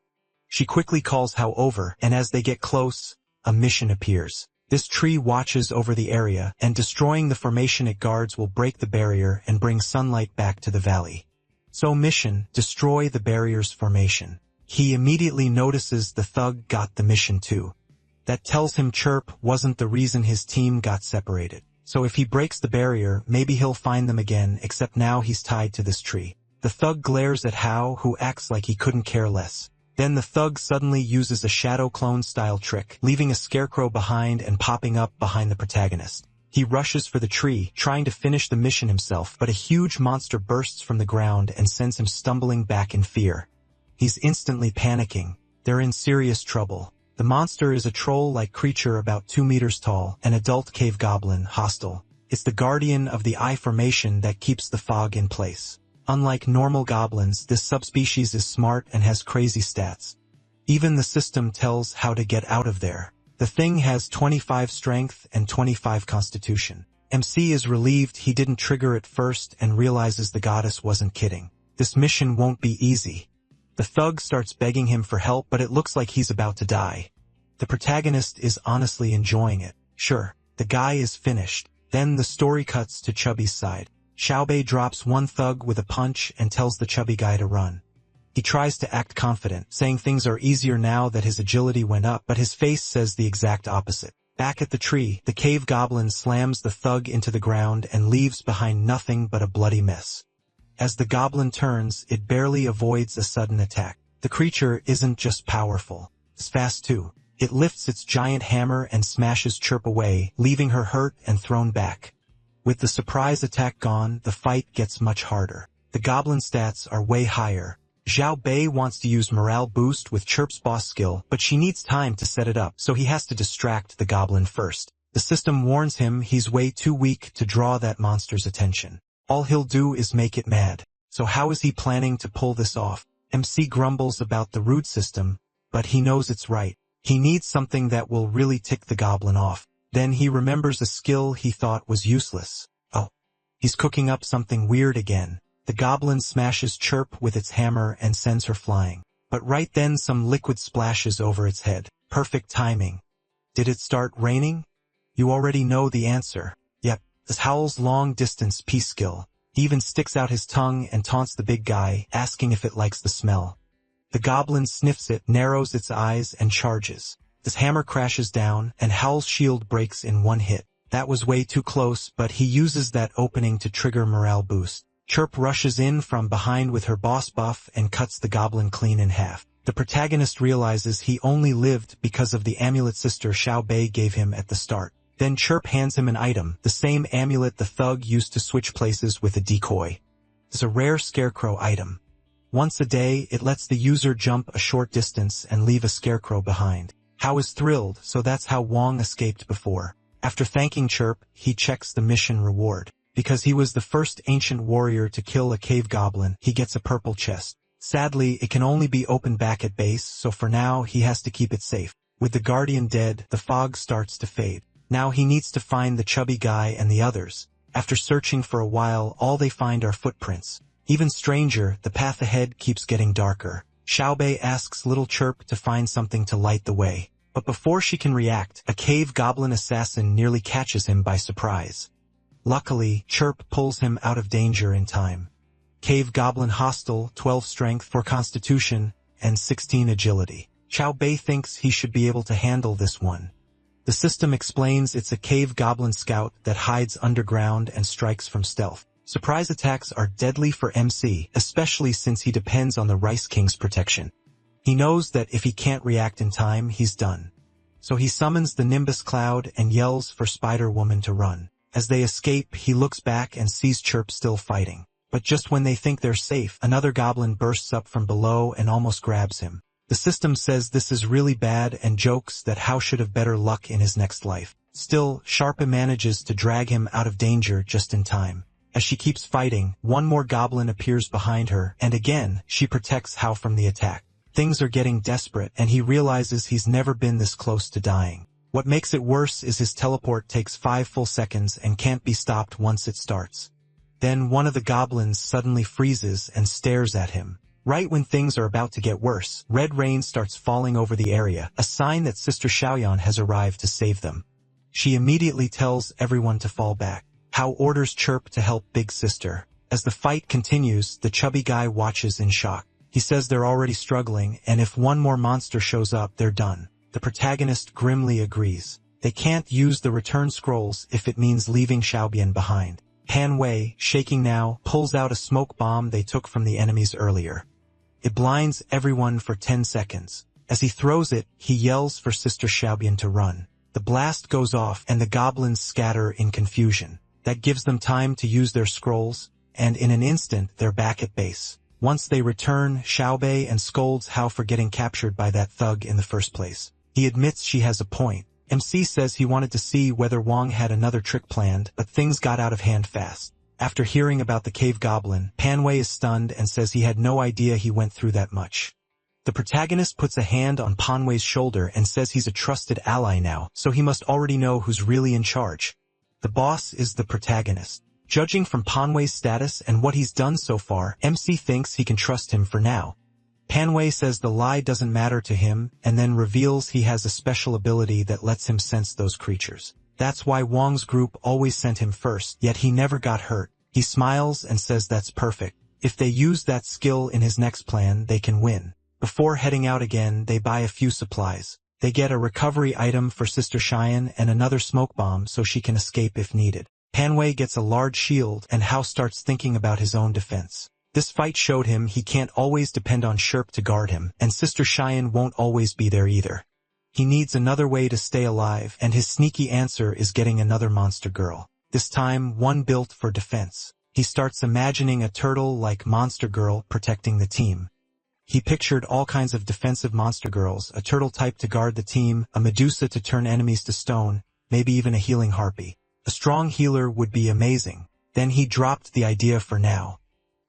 She quickly calls Hao over, and as they get close, a mission appears. This tree watches over the area, and destroying the formation it guards will break the barrier and bring sunlight back to the valley. So mission, destroy the barrier's formation. He immediately notices the thug got the mission too. That tells him Chirp wasn't the reason his team got separated. So if he breaks the barrier, maybe he'll find them again, except now he's tied to this tree. The thug glares at Hao, who acts like he couldn't care less. Then the thug suddenly uses a shadow clone style trick, leaving a scarecrow behind and popping up behind the protagonist. He rushes for the tree, trying to finish the mission himself, but a huge monster bursts from the ground and sends him stumbling back in fear. He's instantly panicking. They're in serious trouble. The monster is a troll-like creature about 2 meters tall, an adult cave goblin, hostile. It's the guardian of the eye formation that keeps the fog in place. Unlike normal goblins, this subspecies is smart and has crazy stats. Even the system tells how to get out of there. The thing has 25 strength and 25 constitution. MC is relieved he didn't trigger it first and realizes the goddess wasn't kidding. This mission won't be easy. The thug starts begging him for help, but it looks like he's about to die. The protagonist is honestly enjoying it. Sure, the guy is finished. Then the story cuts to Chubby's side. Xiaobei drops one thug with a punch and tells the chubby guy to run. He tries to act confident, saying things are easier now that his agility went up, but his face says the exact opposite. Back at the tree, the cave goblin slams the thug into the ground and leaves behind nothing but a bloody mess. As the goblin turns, it barely avoids a sudden attack. The creature isn't just powerful. It's fast too. It lifts its giant hammer and smashes Chirp away, leaving her hurt and thrown back. With the surprise attack gone, the fight gets much harder. The goblin stats are way higher. Xiao Bei wants to use morale boost with Chirp's boss skill, but she needs time to set it up, so he has to distract the goblin first. The system warns him he's way too weak to draw that monster's attention. All he'll do is make it mad. So how is he planning to pull this off? MC grumbles about the rude system, but he knows it's right. He needs something that will really tick the goblin off. Then he remembers a skill he thought was useless. Oh, he's cooking up something weird again. The goblin smashes Chirp with its hammer and sends her flying. But right then some liquid splashes over its head. Perfect timing. Did it start raining? You already know the answer. Yep, it's Howl's long-distance peace skill. He even sticks out his tongue and taunts the big guy, asking if it likes the smell. The goblin sniffs it, narrows its eyes, and charges. His hammer crashes down, and Howl's shield breaks in one hit. That was way too close, but he uses that opening to trigger morale boost. Chirp rushes in from behind with her boss buff and cuts the goblin clean in half. The protagonist realizes he only lived because of the amulet Sister Xiao Bei gave him at the start. Then Chirp hands him an item, the same amulet the thug used to switch places with a decoy. It's a rare scarecrow item. Once a day, it lets the user jump a short distance and leave a scarecrow behind. Hao is thrilled, so that's how Wong escaped before. After thanking Chirp, he checks the mission reward. Because he was the first ancient warrior to kill a cave goblin, he gets a purple chest. Sadly, it can only be opened back at base, so for now, he has to keep it safe. With the guardian dead, the fog starts to fade. Now he needs to find the chubby guy and the others. After searching for a while, all they find are footprints. Even stranger, the path ahead keeps getting darker. Xiaobei asks little Chirp to find something to light the way. But before she can react, a cave goblin assassin nearly catches him by surprise. Luckily, Chirp pulls him out of danger in time. Cave goblin hostile, 12 strength for constitution, and 16 agility. Xiaobei thinks he should be able to handle this one. The system explains it's a cave goblin scout that hides underground and strikes from stealth. Surprise attacks are deadly for MC, especially since he depends on the Rice King's protection. He knows that if he can't react in time, he's done. So he summons the Nimbus Cloud and yells for Spider-Woman to run. As they escape, he looks back and sees Chirp still fighting. But just when they think they're safe, another goblin bursts up from below and almost grabs him. The system says this is really bad and jokes that How should have better luck in his next life. Still, Sharpa manages to drag him out of danger just in time. As she keeps fighting, one more goblin appears behind her, and again, she protects How from the attack. Things are getting desperate, and he realizes he's never been this close to dying. What makes it worse is his teleport takes 5 full seconds and can't be stopped once it starts. Then one of the goblins suddenly freezes and stares at him. Right when things are about to get worse, red rain starts falling over the area, a sign that Sister Xiaoyan has arrived to save them. She immediately tells everyone to fall back. How orders Chirp to help Big Sister. As the fight continues, the chubby guy watches in shock. He says they're already struggling, and if one more monster shows up, they're done. The protagonist grimly agrees. They can't use the return scrolls if it means leaving Xiaobian behind. Pan Wei, shaking now, pulls out a smoke bomb they took from the enemies earlier. It blinds everyone for 10 seconds. As he throws it, he yells for Sister Xiaobian to run. The blast goes off and the goblins scatter in confusion. That gives them time to use their scrolls, and in an instant they're back at base. Once they return, Xiaobei and scolds How for getting captured by that thug in the first place. He admits she has a point. MC says he wanted to see whether Wang had another trick planned, but things got out of hand fast. After hearing about the cave goblin, Pan Wei is stunned and says he had no idea he went through that much. The protagonist puts a hand on Pan Wei's shoulder and says he's a trusted ally now, so he must already know who's really in charge. The boss is the protagonist. Judging from Pan Wei's status and what he's done so far, MC thinks he can trust him for now. Pan Wei says the lie doesn't matter to him, and then reveals he has a special ability that lets him sense those creatures. That's why Wang's group always sent him first, yet he never got hurt. He smiles and says that's perfect. If they use that skill in his next plan, they can win. Before heading out again, they buy a few supplies. They get a recovery item for Sister Cheyenne and another smoke bomb so she can escape if needed. Pan Wei gets a large shield, and How starts thinking about his own defense. This fight showed him he can't always depend on Sherp to guard him, and Sister Cheyenne won't always be there either. He needs another way to stay alive, and his sneaky answer is getting another monster girl. This time, one built for defense. He starts imagining a turtle-like monster girl protecting the team. He pictured all kinds of defensive monster girls, a turtle type to guard the team, a Medusa to turn enemies to stone, maybe even a healing harpy. A strong healer would be amazing. Then he dropped the idea for now.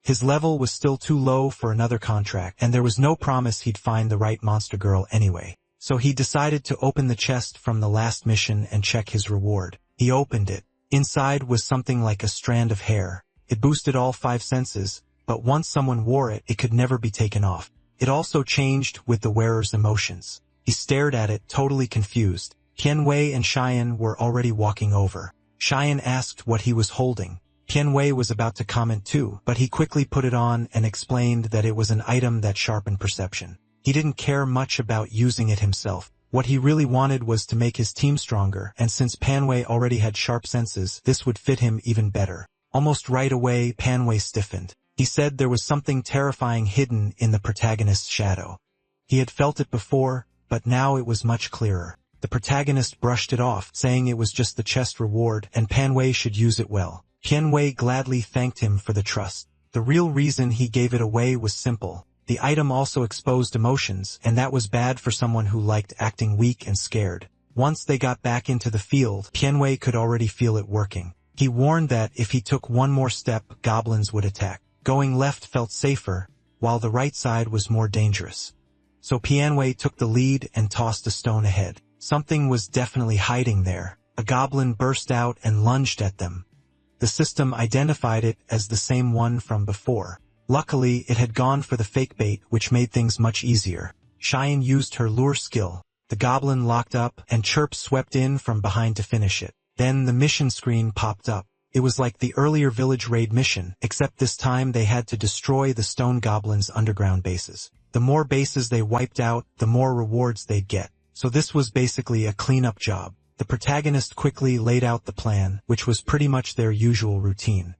His level was still too low for another contract, and there was no promise he'd find the right monster girl anyway. So he decided to open the chest from the last mission and check his reward. He opened it. Inside was something like a strand of hair. It boosted all 5 senses, but once someone wore it, it could never be taken off. It also changed with the wearer's emotions. He stared at it, totally confused. Pan Wei and Cheyenne were already walking over. Cheyenne asked what he was holding. Pan Wei was about to comment too, but he quickly put it on and explained that it was an item that sharpened perception. He didn't care much about using it himself. What he really wanted was to make his team stronger, and since Pan Wei already had sharp senses, this would fit him even better. Almost right away, Pan Wei stiffened. He said there was something terrifying hidden in the protagonist's shadow. He had felt it before, but now it was much clearer. The protagonist brushed it off, saying it was just the chest reward, and Pan Wei should use it well. Pan Wei gladly thanked him for the trust. The real reason he gave it away was simple. The item also exposed emotions, and that was bad for someone who liked acting weak and scared. Once they got back into the field, Pan Wei could already feel it working. He warned that if he took one more step, goblins would attack. Going left felt safer, while the right side was more dangerous. So Pan Wei took the lead and tossed a stone ahead. Something was definitely hiding there. A goblin burst out and lunged at them. The system identified it as the same one from before. Luckily, it had gone for the fake bait, which made things much easier. Cheyenne used her lure skill. The goblin locked up, and Chirp swept in from behind to finish it. Then the mission screen popped up. It was like the earlier village raid mission, except this time they had to destroy the stone goblins' underground bases. The more bases they wiped out, the more rewards they'd get. So this was basically a cleanup job. The protagonist quickly laid out the plan, which was pretty much their usual routine.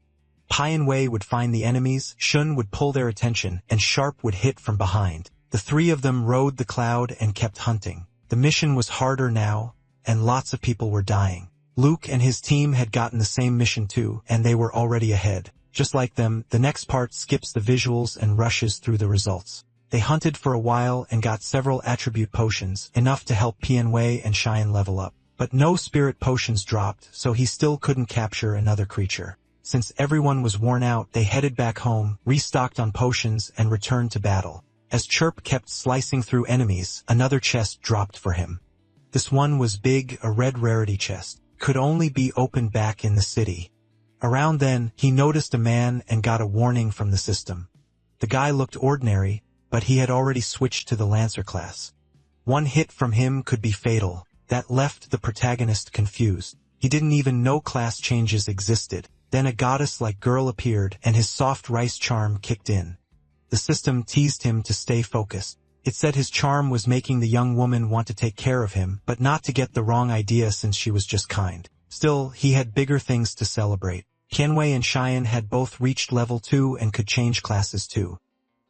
Pianwei would find the enemies, Shun would pull their attention, and Sharp would hit from behind. The three of them rode the cloud and kept hunting. The mission was harder now, and lots of people were dying. Luke and his team had gotten the same mission too, and they were already ahead. Just like them, the next part skips the visuals and rushes through the results. They hunted for a while and got several attribute potions, enough to help Pianwei and Cheyenne level up. But no spirit potions dropped, so he still couldn't capture another creature. Since everyone was worn out, they headed back home, restocked on potions, and returned to battle. As Chirp kept slicing through enemies, another chest dropped for him. This one was big, a red rarity chest. Could only be opened back in the city. Around then, he noticed a man and got a warning from the system. The guy looked ordinary, but he had already switched to the Lancer class. One hit from him could be fatal. That left the protagonist confused. He didn't even know class changes existed. Then a goddess-like girl appeared, and his soft rice charm kicked in. The system teased him to stay focused. It said his charm was making the young woman want to take care of him, but not to get the wrong idea since she was just kind. Still, he had bigger things to celebrate. Pianwei and Cheyenne had both reached level 2 and could change classes too.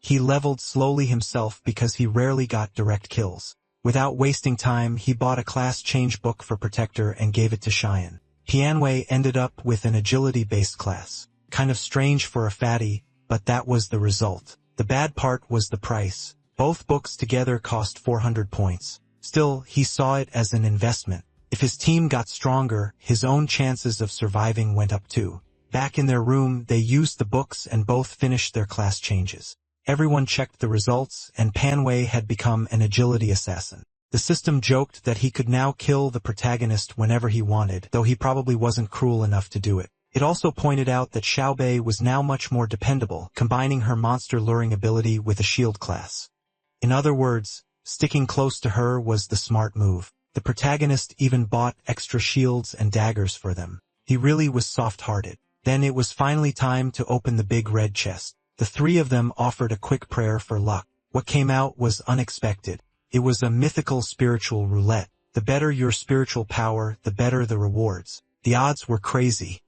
He leveled slowly himself because he rarely got direct kills. Without wasting time, he bought a class change book for Protector and gave it to Cheyenne. Pianwei ended up with an agility-based class. Kind of strange for a fatty, but that was the result. The bad part was the price. Both books together cost 400 points. Still, he saw it as an investment. If his team got stronger, his own chances of surviving went up too. Back in their room, they used the books and both finished their class changes. Everyone checked the results, and Pianwei had become an agility assassin. The system joked that he could now kill the protagonist whenever he wanted, though he probably wasn't cruel enough to do it. It also pointed out that Xiaobei was now much more dependable, combining her monster luring ability with a shield class. In other words, sticking close to her was the smart move. The protagonist even bought extra shields and daggers for them. He really was soft-hearted. Then it was finally time to open the big red chest. The three of them offered a quick prayer for luck. What came out was unexpected. It was a mythical spiritual roulette. The better your spiritual power, the better the rewards. The odds were crazy.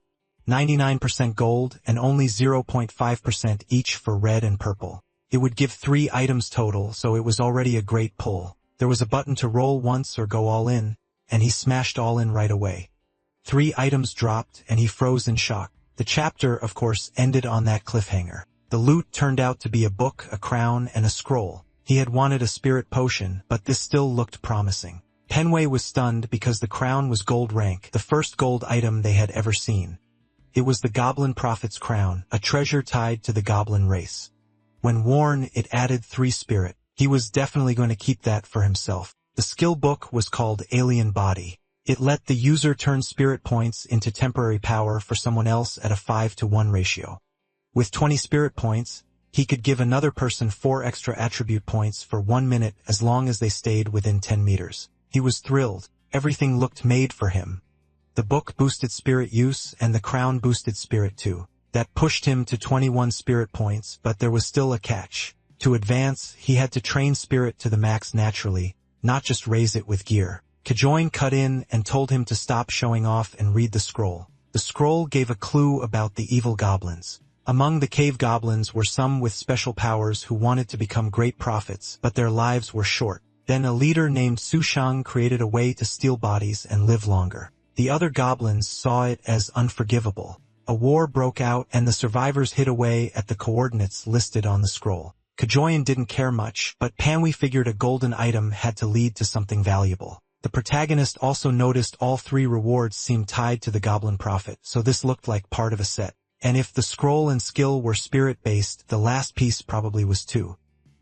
99% gold and only 0.5% each for red and purple. It would give 3 items total, so it was already a great pull. There was a button to roll once or go all in, and he smashed all in right away. 3 items dropped, and he froze in shock. The chapter, of course, ended on that cliffhanger. The loot turned out to be a book, a crown, and a scroll. He had wanted a spirit potion, but this still looked promising. Pianwei was stunned because the crown was gold rank, the first gold item they had ever seen. It was the Goblin Prophet's crown, a treasure tied to the goblin race. When worn, it added 3 spirit. He was definitely going to keep that for himself. The skill book was called Alien Body. It let the user turn spirit points into temporary power for someone else at a 5-to-1 ratio. With 20 spirit points, he could give another person 4 extra attribute points for 1 minute as long as they stayed within 10 meters. He was thrilled. Everything looked made for him. The book boosted spirit use and the crown boosted spirit too. That pushed him to 21 spirit points, but there was still a catch. To advance, he had to train spirit to the max naturally, not just raise it with gear. Kajoin cut in and told him to stop showing off and read the scroll. The scroll gave a clue about the evil goblins. Among the cave goblins were some with special powers who wanted to become great prophets, but their lives were short. Then a leader named Su Shang created a way to steal bodies and live longer. The other goblins saw it as unforgivable. A war broke out and the survivors hid away at the coordinates listed on the scroll. Kajoin didn't care much, but Pianwei figured a golden item had to lead to something valuable. The protagonist also noticed all 3 rewards seemed tied to the Goblin Prophet, so this looked like part of a set. And if the scroll and skill were spirit-based, the last piece probably was too.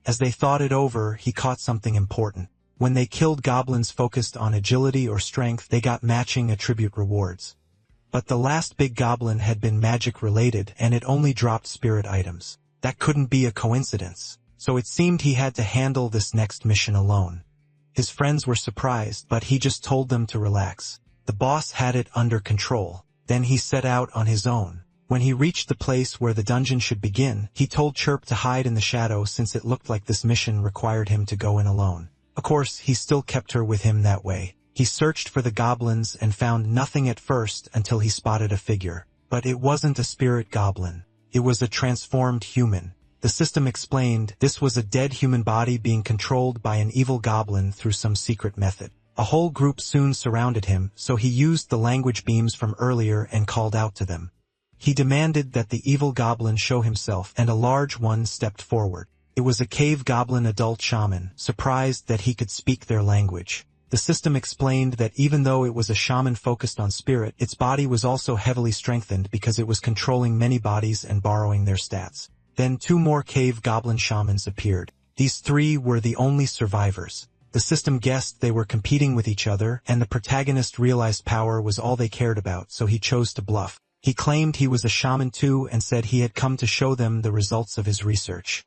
As they thought it over, he caught something important. When they killed goblins focused on agility or strength, they got matching attribute rewards. But the last big goblin had been magic-related, and it only dropped spirit items. That couldn't be a coincidence, so it seemed he had to handle this next mission alone. His friends were surprised, but he just told them to relax. The boss had it under control. Then he set out on his own. When he reached the place where the dungeon should begin, he told Chirp to hide in the shadow since it looked like this mission required him to go in alone. Of course, he still kept her with him that way. He searched for the goblins and found nothing at first until he spotted a figure. But it wasn't a spirit goblin. It was a transformed human. The system explained this was a dead human body being controlled by an evil goblin through some secret method. A whole group soon surrounded him, so he used the language beams from earlier and called out to them. He demanded that the evil goblin show himself, and a large one stepped forward. It was a cave goblin adult shaman, surprised that he could speak their language. The system explained that even though it was a shaman focused on spirit, its body was also heavily strengthened because it was controlling many bodies and borrowing their stats. Then 2 more cave goblin shamans appeared. These 3 were the only survivors. The system guessed they were competing with each other, and the protagonist realized power was all they cared about, so he chose to bluff. He claimed he was a shaman too and said he had come to show them the results of his research.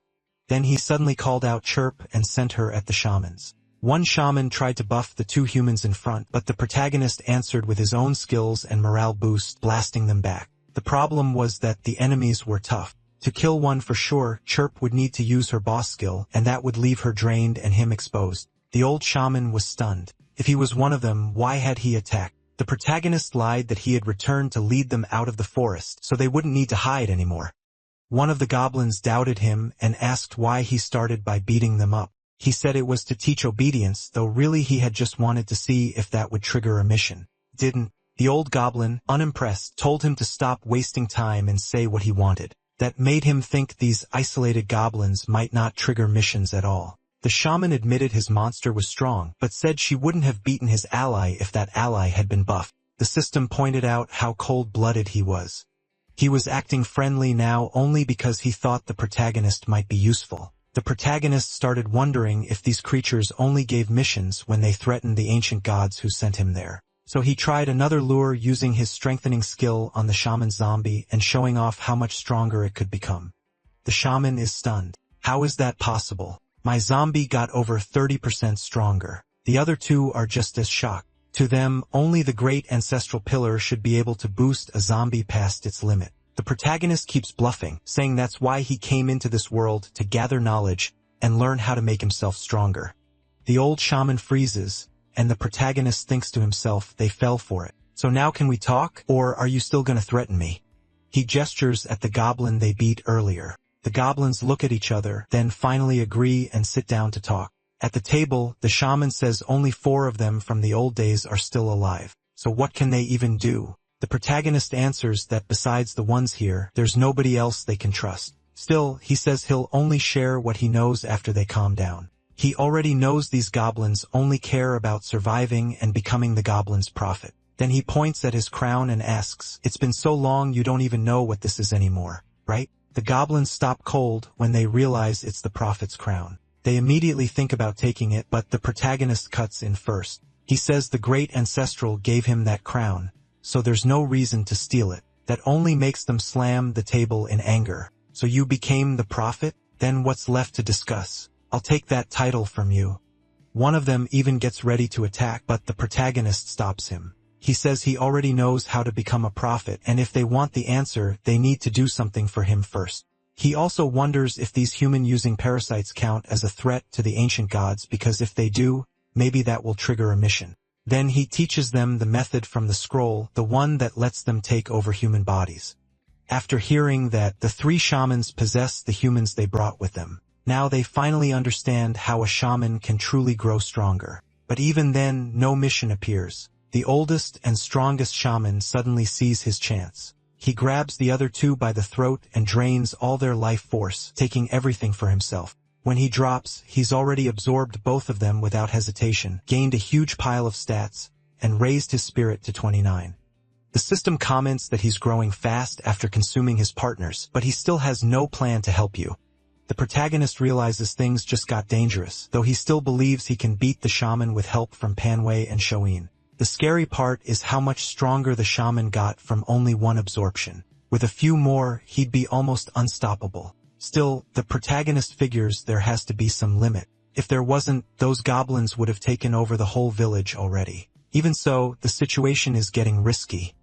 Then he suddenly called out Chirp and sent her at the shamans. One shaman tried to buff the 2 humans in front, but the protagonist answered with his own skills and morale boost, blasting them back. The problem was that the enemies were tough. To kill one for sure, Chirp would need to use her boss skill, and that would leave her drained and him exposed. The old shaman was stunned. If he was one of them, why had he attacked? The protagonist lied that he had returned to lead them out of the forest, so they wouldn't need to hide anymore. One of the goblins doubted him and asked why he started by beating them up. He said it was to teach obedience, though really he had just wanted to see if that would trigger a mission. Didn't. The old goblin, unimpressed, told him to stop wasting time and say what he wanted. That made him think these isolated goblins might not trigger missions at all. The shaman admitted his monster was strong, but said she wouldn't have beaten his ally if that ally had been buffed. The system pointed out how cold-blooded he was. He was acting friendly now only because he thought the protagonist might be useful. The protagonist started wondering if these creatures only gave missions when they threatened the ancient gods who sent him there. So he tried another lure using his strengthening skill on the shaman zombie and showing off how much stronger it could become. The shaman is stunned. How is that possible? My zombie got over 30% stronger. The other 2 are just as shocked. To them, only the great ancestral pillar should be able to boost a zombie past its limit. The protagonist keeps bluffing, saying that's why he came into this world, to gather knowledge and learn how to make himself stronger. The old shaman freezes, and the protagonist thinks to himself they fell for it. So now can we talk, or are you still gonna threaten me? He gestures at the goblin they beat earlier. The goblins look at each other, then finally agree and sit down to talk. At the table, the shaman says only 4 of them from the old days are still alive. So what can they even do? The protagonist answers that besides the ones here, there's nobody else they can trust. Still, he says he'll only share what he knows after they calm down. He already knows these goblins only care about surviving and becoming the goblin's prophet. Then he points at his crown and asks, "It's been so long you don't even know what this is anymore, right?" The goblins stop cold when they realize it's the prophet's crown. They immediately think about taking it, but the protagonist cuts in first. He says the great ancestral gave him that crown, so there's no reason to steal it. That only makes them slam the table in anger. So you became the prophet? Then what's left to discuss? I'll take that title from you. One of them even gets ready to attack, but the protagonist stops him. He says he already knows how to become a prophet, and if they want the answer, they need to do something for him first. He also wonders if these human-using parasites count as a threat to the ancient gods, because if they do, maybe that will trigger a mission. Then he teaches them the method from the scroll, the one that lets them take over human bodies. After hearing that, the 3 shamans possess the humans they brought with them. Now they finally understand how a shaman can truly grow stronger. But even then, no mission appears. The oldest and strongest shaman suddenly sees his chance. He grabs the other 2 by the throat and drains all their life force, taking everything for himself. When he drops, he's already absorbed both of them without hesitation, gained a huge pile of stats, and raised his spirit to 29. The system comments that he's growing fast after consuming his partners, but he still has no plan to help you. The protagonist realizes things just got dangerous, though he still believes he can beat the shaman with help from Panway and Shoin. The scary part is how much stronger the shaman got from only 1 absorption. With a few more, he'd be almost unstoppable. Still, the protagonist figures there has to be some limit. If there wasn't, those goblins would have taken over the whole village already. Even so, the situation is getting risky.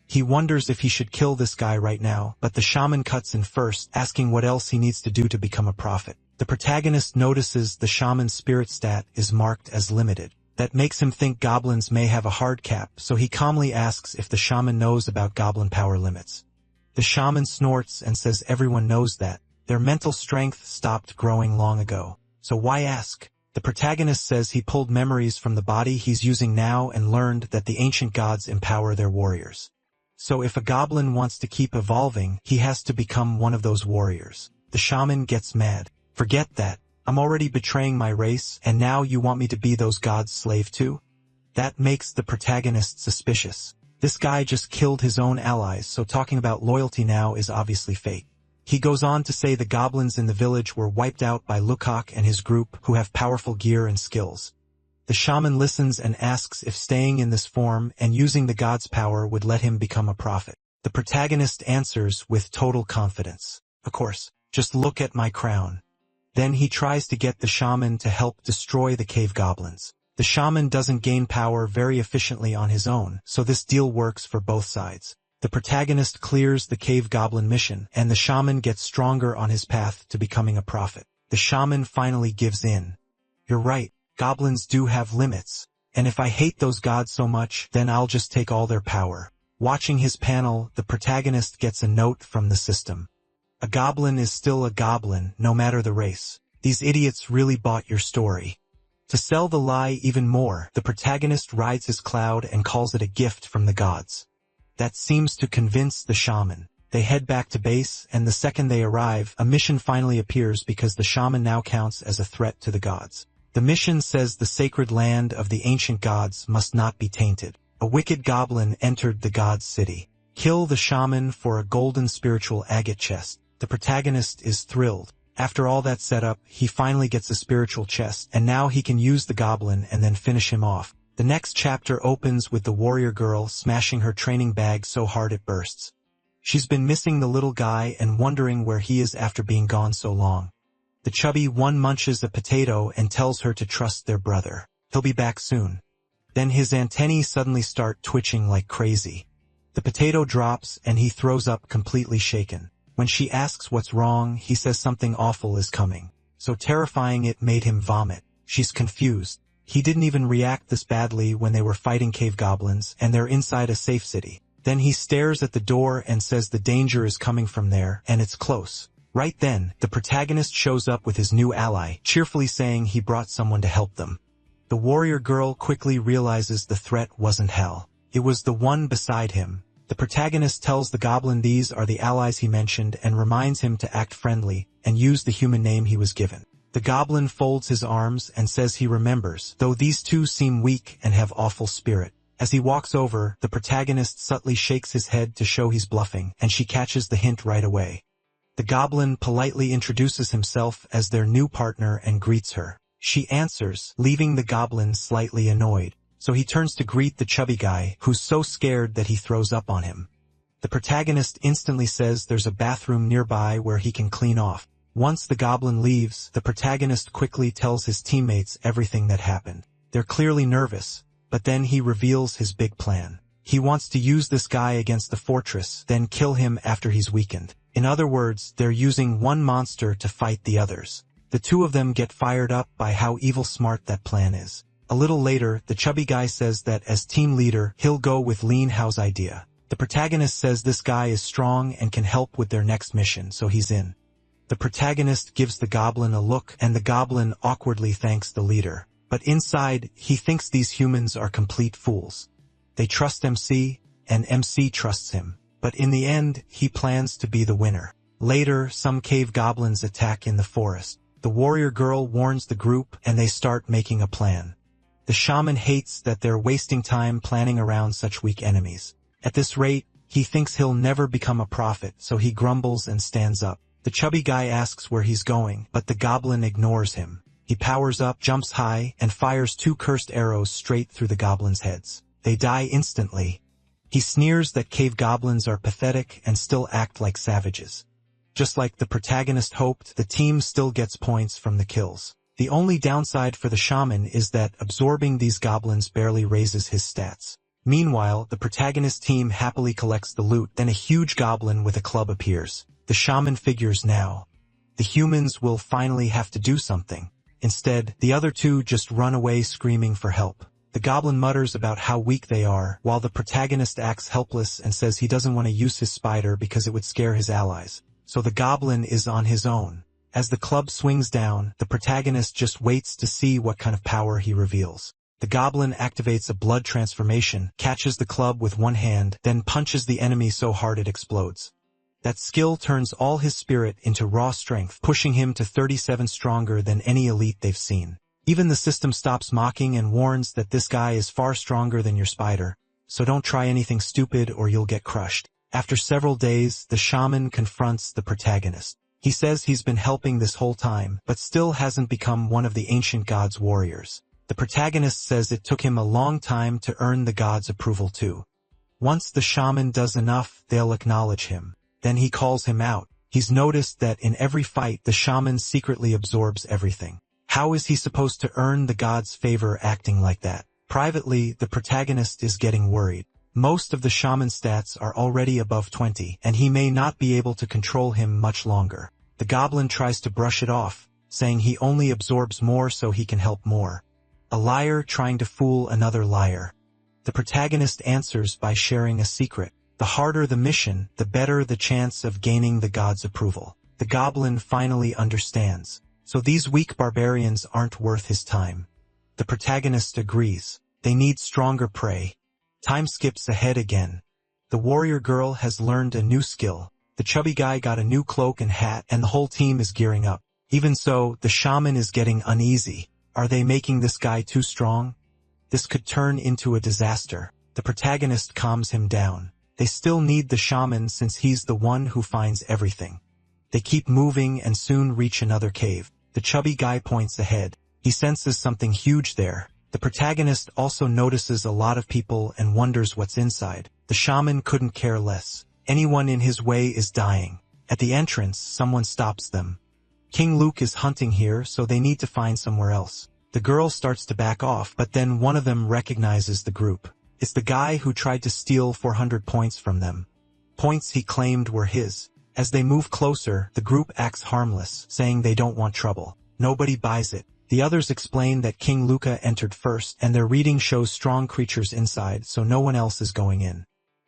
He wonders if he should kill this guy right now, but the shaman cuts in first, asking what else he needs to do to become a prophet. The protagonist notices the shaman's spirit stat is marked as limited. That makes him think goblins may have a hard cap, so he calmly asks if the shaman knows about goblin power limits. The shaman snorts and says everyone knows that. Their mental strength stopped growing long ago. So why ask? The protagonist says he pulled memories from the body he's using now and learned that the ancient gods empower their warriors. So if a goblin wants to keep evolving, he has to become one of those warriors. The shaman gets mad. Forget that. I'm already betraying my race, and now you want me to be those gods' slave too? That makes the protagonist suspicious. This guy just killed his own allies, so talking about loyalty now is obviously fake. He goes on to say the goblins in the village were wiped out by Lukak and his group, who have powerful gear and skills. The shaman listens and asks if staying in this form and using the god's power would let him become a prophet. The protagonist answers with total confidence. Of course, just look at my crown. Then he tries to get the shaman to help destroy the cave goblins. The shaman doesn't gain power very efficiently on his own, so this deal works for both sides. The protagonist clears the cave goblin mission, and the shaman gets stronger on his path to becoming a prophet. The shaman finally gives in. You're right, goblins do have limits. And if I hate those gods so much, then I'll just take all their power. Watching his panel, the protagonist gets a note from the system. A goblin is still a goblin, no matter the race. These idiots really bought your story. To sell the lie even more, the protagonist rides his cloud and calls it a gift from the gods. That seems to convince the shaman. They head back to base, and the second they arrive, a mission finally appears because the shaman now counts as a threat to the gods. The mission says the sacred land of the ancient gods must not be tainted. A wicked goblin entered the gods' city. Kill the shaman for a golden spiritual agate chest. The protagonist is thrilled. After all that setup, he finally gets a spiritual chest, and now he can use the goblin and then finish him off. The next chapter opens with the warrior girl smashing her training bag so hard it bursts. She's been missing the little guy and wondering where he is after being gone so long. The chubby one munches a potato and tells her to trust their brother. He'll be back soon. Then his antennae suddenly start twitching like crazy. The potato drops and he throws up completely shaken. When she asks what's wrong, he says something awful is coming. So terrifying it made him vomit. She's confused. He didn't even react this badly when they were fighting cave goblins, and they're inside a safe city. Then he stares at the door and says the danger is coming from there, and it's close. Right then, the protagonist shows up with his new ally, cheerfully saying he brought someone to help them. The warrior girl quickly realizes the threat wasn't hell. It was the one beside him. The protagonist tells the goblin these are the allies he mentioned and reminds him to act friendly and use the human name he was given. The goblin folds his arms and says he remembers, though these two seem weak and have awful spirit. As he walks over, the protagonist subtly shakes his head to show he's bluffing, and she catches the hint right away. The goblin politely introduces himself as their new partner and greets her. She answers, leaving the goblin slightly annoyed. So he turns to greet the chubby guy, who's so scared that he throws up on him. The protagonist instantly says there's a bathroom nearby where he can clean off. Once the goblin leaves, the protagonist quickly tells his teammates everything that happened. They're clearly nervous, but then he reveals his big plan. He wants to use this guy against the fortress, then kill him after he's weakened. In other words, they're using one monster to fight the others. The two of them get fired up by how evil smart that plan is. A little later, the chubby guy says that as team leader, he'll go with Lean Hao's idea. The protagonist says this guy is strong and can help with their next mission, so he's in. The protagonist gives the goblin a look, and the goblin awkwardly thanks the leader. But inside, he thinks these humans are complete fools. They trust MC, and MC trusts him. But in the end, he plans to be the winner. Later, some cave goblins attack in the forest. The warrior girl warns the group, and they start making a plan. The shaman hates that they're wasting time planning around such weak enemies. At this rate, he thinks he'll never become a prophet, so he grumbles and stands up. The chubby guy asks where he's going, but the goblin ignores him. He powers up, jumps high, and fires 2 cursed arrows straight through the goblins' heads. They die instantly. He sneers that cave goblins are pathetic and still act like savages. Just like the protagonist hoped, the team still gets points from the kills. The only downside for the shaman is that absorbing these goblins barely raises his stats. Meanwhile, the protagonist team happily collects the loot, then a huge goblin with a club appears. The shaman figures now. The humans will finally have to do something. Instead, the other two just run away screaming for help. The goblin mutters about how weak they are, while the protagonist acts helpless and says he doesn't want to use his spider because it would scare his allies. So the goblin is on his own. As the club swings down, the protagonist just waits to see what kind of power he reveals. The goblin activates a blood transformation, catches the club with one hand, then punches the enemy so hard it explodes. That skill turns all his spirit into raw strength, pushing him to 37 stronger than any elite they've seen. Even the system stops mocking and warns that this guy is far stronger than your spider, so don't try anything stupid or you'll get crushed. After several days, the shaman confronts the protagonist. He says he's been helping this whole time, but still hasn't become one of the ancient gods' warriors. The protagonist says it took him a long time to earn the gods' approval too. Once the shaman does enough, they'll acknowledge him. Then he calls him out. He's noticed that in every fight, the shaman secretly absorbs everything. How is he supposed to earn the gods' favor acting like that? Privately, the protagonist is getting worried. Most of the shaman stats are already above 20, and he may not be able to control him much longer. The goblin tries to brush it off, saying he only absorbs more so he can help more. A liar trying to fool another liar. The protagonist answers by sharing a secret. The harder the mission, the better the chance of gaining the gods' approval. The goblin finally understands. So these weak barbarians aren't worth his time. The protagonist agrees. They need stronger prey. Time skips ahead again. The warrior girl has learned a new skill. The chubby guy got a new cloak and hat, and the whole team is gearing up. Even so, the shaman is getting uneasy. Are they making this guy too strong? This could turn into a disaster. The protagonist calms him down. They still need the shaman since he's the one who finds everything. They keep moving and soon reach another cave. The chubby guy points ahead. He senses something huge there. The protagonist also notices a lot of people and wonders what's inside. The shaman couldn't care less. Anyone in his way is dying. At the entrance, someone stops them. King Luke is hunting here, so they need to find somewhere else. The girl starts to back off, but then one of them recognizes the group. It's the guy who tried to steal 400 points from them. Points he claimed were his. As they move closer, the group acts harmless, saying they don't want trouble. Nobody buys it. The others explain that King Luca entered first, and their reading shows strong creatures inside, so no one else is going in.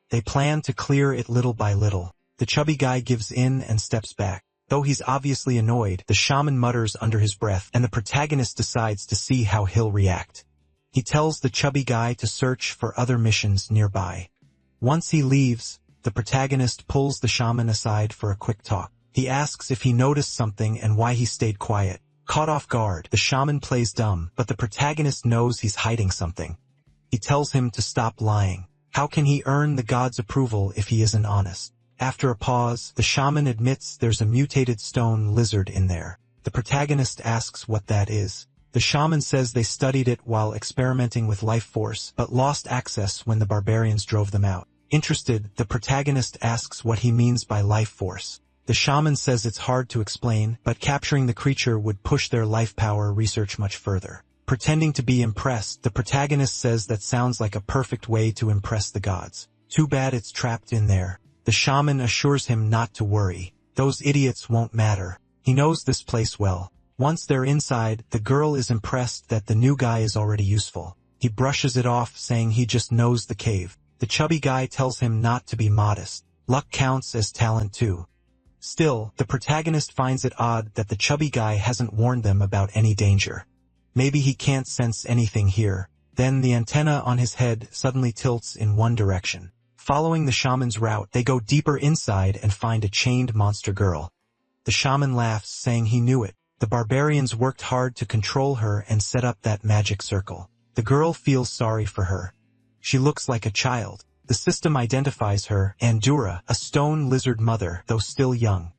They plan to clear it little by little. The chubby guy gives in and steps back. Though he's obviously annoyed, the shaman mutters under his breath, and the protagonist decides to see how he'll react. He tells the chubby guy to search for other missions nearby. Once he leaves, the protagonist pulls the shaman aside for a quick talk. He asks if he noticed something and why he stayed quiet. Caught off guard, the shaman plays dumb, but the protagonist knows he's hiding something. He tells him to stop lying. How can he earn the god's approval if he isn't honest? After a pause, the shaman admits there's a mutated stone lizard in there. The protagonist asks what that is. The shaman says they studied it while experimenting with life force, but lost access when the barbarians drove them out. Interested, the protagonist asks what he means by life force. The shaman says it's hard to explain, but capturing the creature would push their life power research much further. Pretending to be impressed, the protagonist says that sounds like a perfect way to impress the gods. Too bad it's trapped in there. The shaman assures him not to worry. Those idiots won't matter. He knows this place well. Once they're inside, the girl is impressed that the new guy is already useful. He brushes it off, saying he just knows the cave. The chubby guy tells him not to be modest. Luck counts as talent too. Still, the protagonist finds it odd that the chubby guy hasn't warned them about any danger. Maybe he can't sense anything here. Then the antenna on his head suddenly tilts in one direction. Following the shaman's route, they go deeper inside and find a chained monster girl. The shaman laughs, saying he knew it. The barbarians worked hard to control her and set up that magic circle. The girl feels sorry for her. She looks like a child. The system identifies her, Andura, a stone lizard mother, though still young.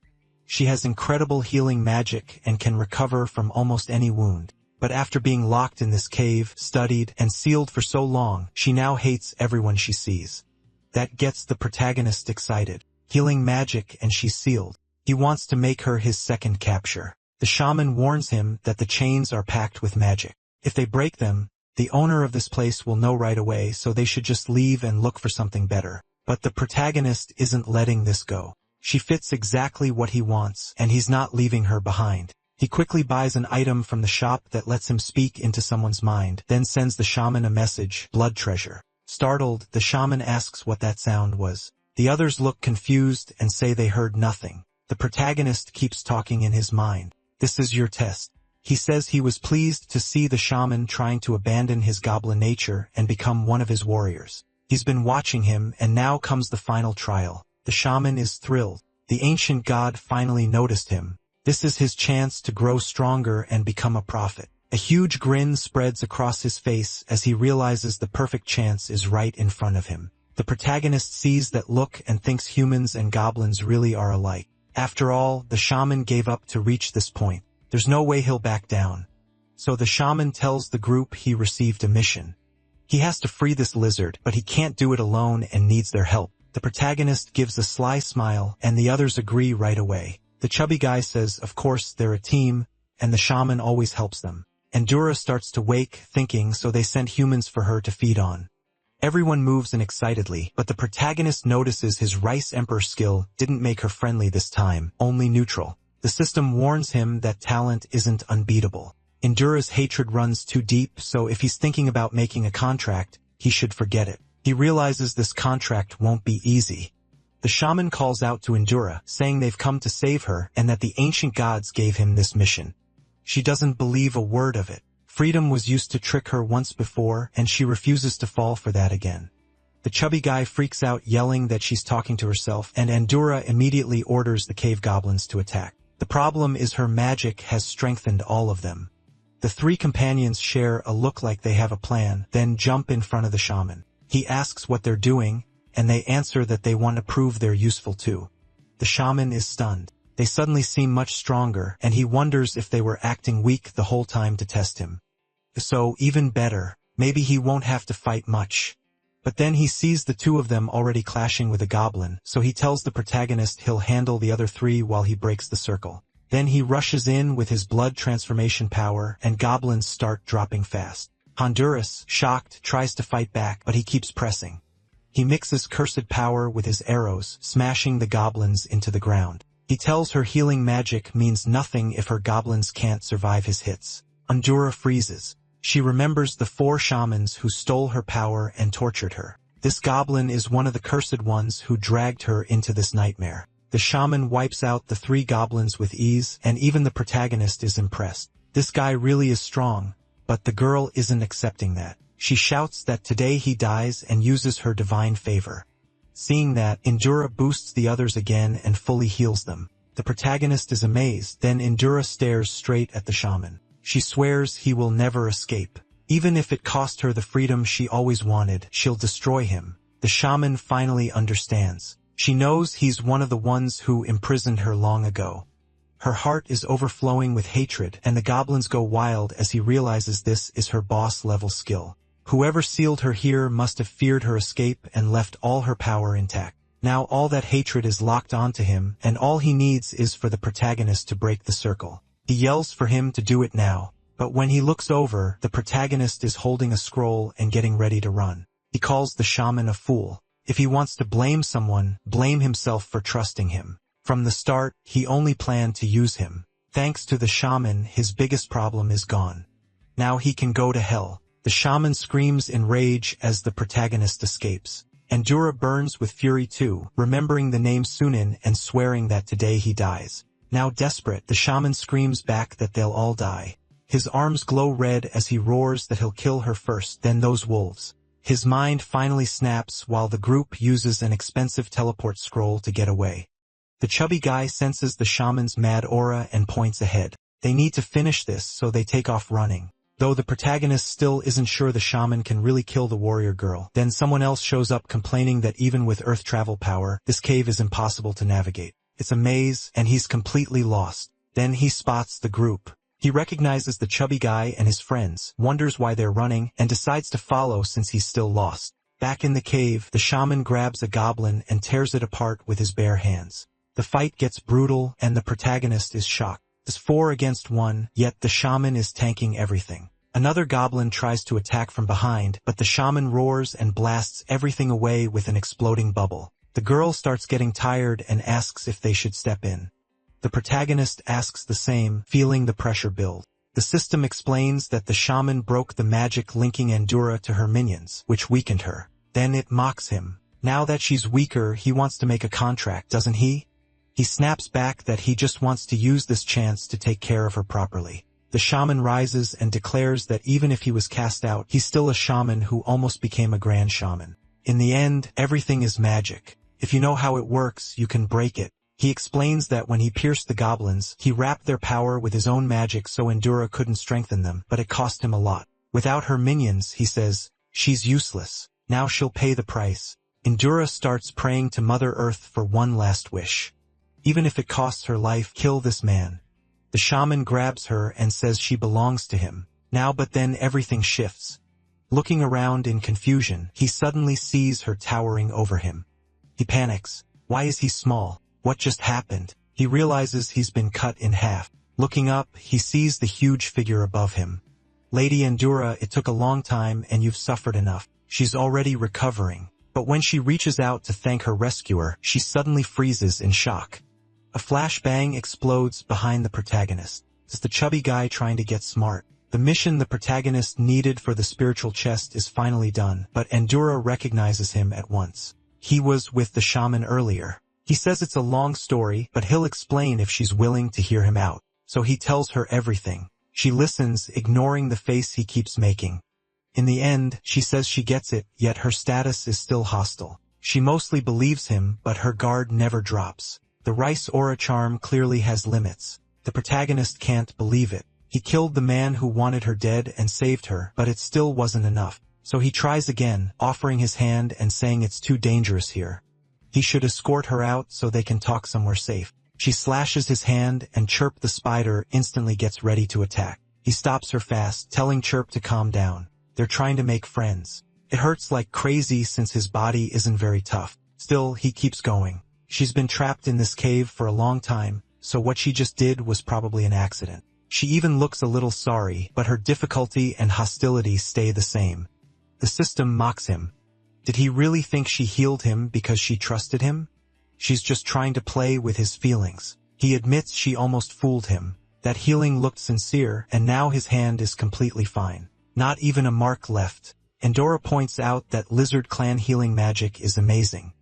She has incredible healing magic and can recover from almost any wound. But after being locked in this cave, studied, and sealed for so long, she now hates everyone she sees. That gets the protagonist excited. Healing magic and she's sealed. He wants to make her his second capture. The shaman warns him that the chains are packed with magic. If they break them, the owner of this place will know right away, so they should just leave and look for something better. But the protagonist isn't letting this go. She fits exactly what he wants, and he's not leaving her behind. He quickly buys an item from the shop that lets him speak into someone's mind, then sends the shaman a message, blood treasure. Startled, the shaman asks what that sound was. The others look confused and say they heard nothing. The protagonist keeps talking in his mind. This is your test. He says he was pleased to see the shaman trying to abandon his goblin nature and become one of his warriors. He's been watching him, and now comes the final trial. The shaman is thrilled. The ancient god finally noticed him. This is his chance to grow stronger and become a prophet. A huge grin spreads across his face as he realizes the perfect chance is right in front of him. The protagonist sees that look and thinks humans and goblins really are alike. After all, the shaman gave up to reach this point. There's no way he'll back down. So the shaman tells the group he received a mission. He has to free this lizard, but he can't do it alone and needs their help. The protagonist gives a sly smile, and the others agree right away. The chubby guy says, of course, they're a team, and the shaman always helps them. Endura starts to wake, thinking, so they sent humans for her to feed on. Everyone moves in excitedly, but the protagonist notices his Rice Emperor skill didn't make her friendly this time, only neutral. The system warns him that talent isn't unbeatable. Endura's hatred runs too deep, so if he's thinking about making a contract, he should forget it. He realizes this contract won't be easy. The shaman calls out to Endura, saying they've come to save her and that the ancient gods gave him this mission. She doesn't believe a word of it. Freedom was used to trick her once before, and she refuses to fall for that again. The chubby guy freaks out, yelling that she's talking to herself, and Endura immediately orders the cave goblins to attack. The problem is her magic has strengthened all of them. The three companions share a look like they have a plan, then jump in front of the shaman. He asks what they're doing, and they answer that they want to prove they're useful too. The shaman is stunned. They suddenly seem much stronger, and he wonders if they were acting weak the whole time to test him. So, even better, maybe he won't have to fight much. But then he sees the two of them already clashing with a goblin, so he tells the protagonist he'll handle the other three while he breaks the circle. Then he rushes in with his blood transformation power, and goblins start dropping fast. Honduras, shocked, tries to fight back, but he keeps pressing. He mixes cursed power with his arrows, smashing the goblins into the ground. He tells her healing magic means nothing if her goblins can't survive his hits. Endura freezes. She remembers the 4 shamans who stole her power and tortured her. This goblin is one of the cursed ones who dragged her into this nightmare. The shaman wipes out the 3 goblins with ease, and even the protagonist is impressed. This guy really is strong, but the girl isn't accepting that. She shouts that today he dies and uses her divine favor. Seeing that, Endura boosts the others again and fully heals them. The protagonist is amazed, then Endura stares straight at the shaman. She swears he will never escape. Even if it cost her the freedom she always wanted, she'll destroy him. The shaman finally understands. She knows he's one of the ones who imprisoned her long ago. Her heart is overflowing with hatred, and the goblins go wild as he realizes this is her boss-level skill. Whoever sealed her here must have feared her escape and left all her power intact. Now all that hatred is locked onto him, and all he needs is for the protagonist to break the circle. He yells for him to do it now, but when he looks over, the protagonist is holding a scroll and getting ready to run. He calls the shaman a fool. If he wants to blame someone, blame himself for trusting him. From the start, he only planned to use him. Thanks to the shaman, his biggest problem is gone. Now he can go to hell. The shaman screams in rage as the protagonist escapes. Endura burns with fury too, remembering the name Sunin and swearing that today he dies. Now desperate, the shaman screams back that they'll all die. His arms glow red as he roars that he'll kill her first, then those wolves. His mind finally snaps while the group uses an expensive teleport scroll to get away. The chubby guy senses the shaman's mad aura and points ahead. They need to finish this, so they take off running. Though the protagonist still isn't sure the shaman can really kill the warrior girl, then someone else shows up complaining that even with earth travel power, this cave is impossible to navigate. It's a maze, and he's completely lost. Then he spots the group. He recognizes the chubby guy and his friends, wonders why they're running, and decides to follow since he's still lost. Back in the cave, the shaman grabs a goblin and tears it apart with his bare hands. The fight gets brutal, and the protagonist is shocked. It's 4 against 1, yet the shaman is tanking everything. Another goblin tries to attack from behind, but the shaman roars and blasts everything away with an exploding bubble. The girl starts getting tired and asks if they should step in. The protagonist asks the same, feeling the pressure build. The system explains that the shaman broke the magic linking Endura to her minions, which weakened her. Then it mocks him. Now that she's weaker, he wants to make a contract, doesn't he? He snaps back that he just wants to use this chance to take care of her properly. The shaman rises and declares that even if he was cast out, he's still a shaman who almost became a grand shaman. In the end, everything is magic. If you know how it works, you can break it. He explains that when he pierced the goblins, he wrapped their power with his own magic so Endura couldn't strengthen them, but it cost him a lot. Without her minions, he says, she's useless. Now she'll pay the price. Endura starts praying to Mother Earth for one last wish. Even if it costs her life, kill this man. The shaman grabs her and says she belongs to him. Now but then everything shifts. Looking around in confusion, he suddenly sees her towering over him. He panics. Why is he small? What just happened? He realizes he's been cut in half. Looking up, he sees the huge figure above him. Lady Endura, it took a long time and you've suffered enough. She's already recovering. But when she reaches out to thank her rescuer, she suddenly freezes in shock. A flashbang explodes behind the protagonist. It's the chubby guy trying to get smart. The mission the protagonist needed for the spiritual chest is finally done, but Endura recognizes him at once. He was with the shaman earlier. He says it's a long story, but he'll explain if she's willing to hear him out. So he tells her everything. She listens, ignoring the face he keeps making. In the end, she says she gets it, yet her status is still hostile. She mostly believes him, but her guard never drops. The rice aura charm clearly has limits. The protagonist can't believe it. He killed the man who wanted her dead and saved her, but it still wasn't enough. So he tries again, offering his hand and saying it's too dangerous here. He should escort her out so they can talk somewhere safe. She slashes his hand and Chirp the spider instantly gets ready to attack. He stops her fast, telling Chirp to calm down. They're trying to make friends. It hurts like crazy since his body isn't very tough. Still, he keeps going. She's been trapped in this cave for a long time, so what she just did was probably an accident. She even looks a little sorry, but her difficulty and hostility stay the same. The system mocks him. Did he really think she healed him because she trusted him? She's just trying to play with his feelings. He admits she almost fooled him. That healing looked sincere, and now his hand is completely fine. Not even a mark left. Endura points out that lizard clan healing magic is amazing.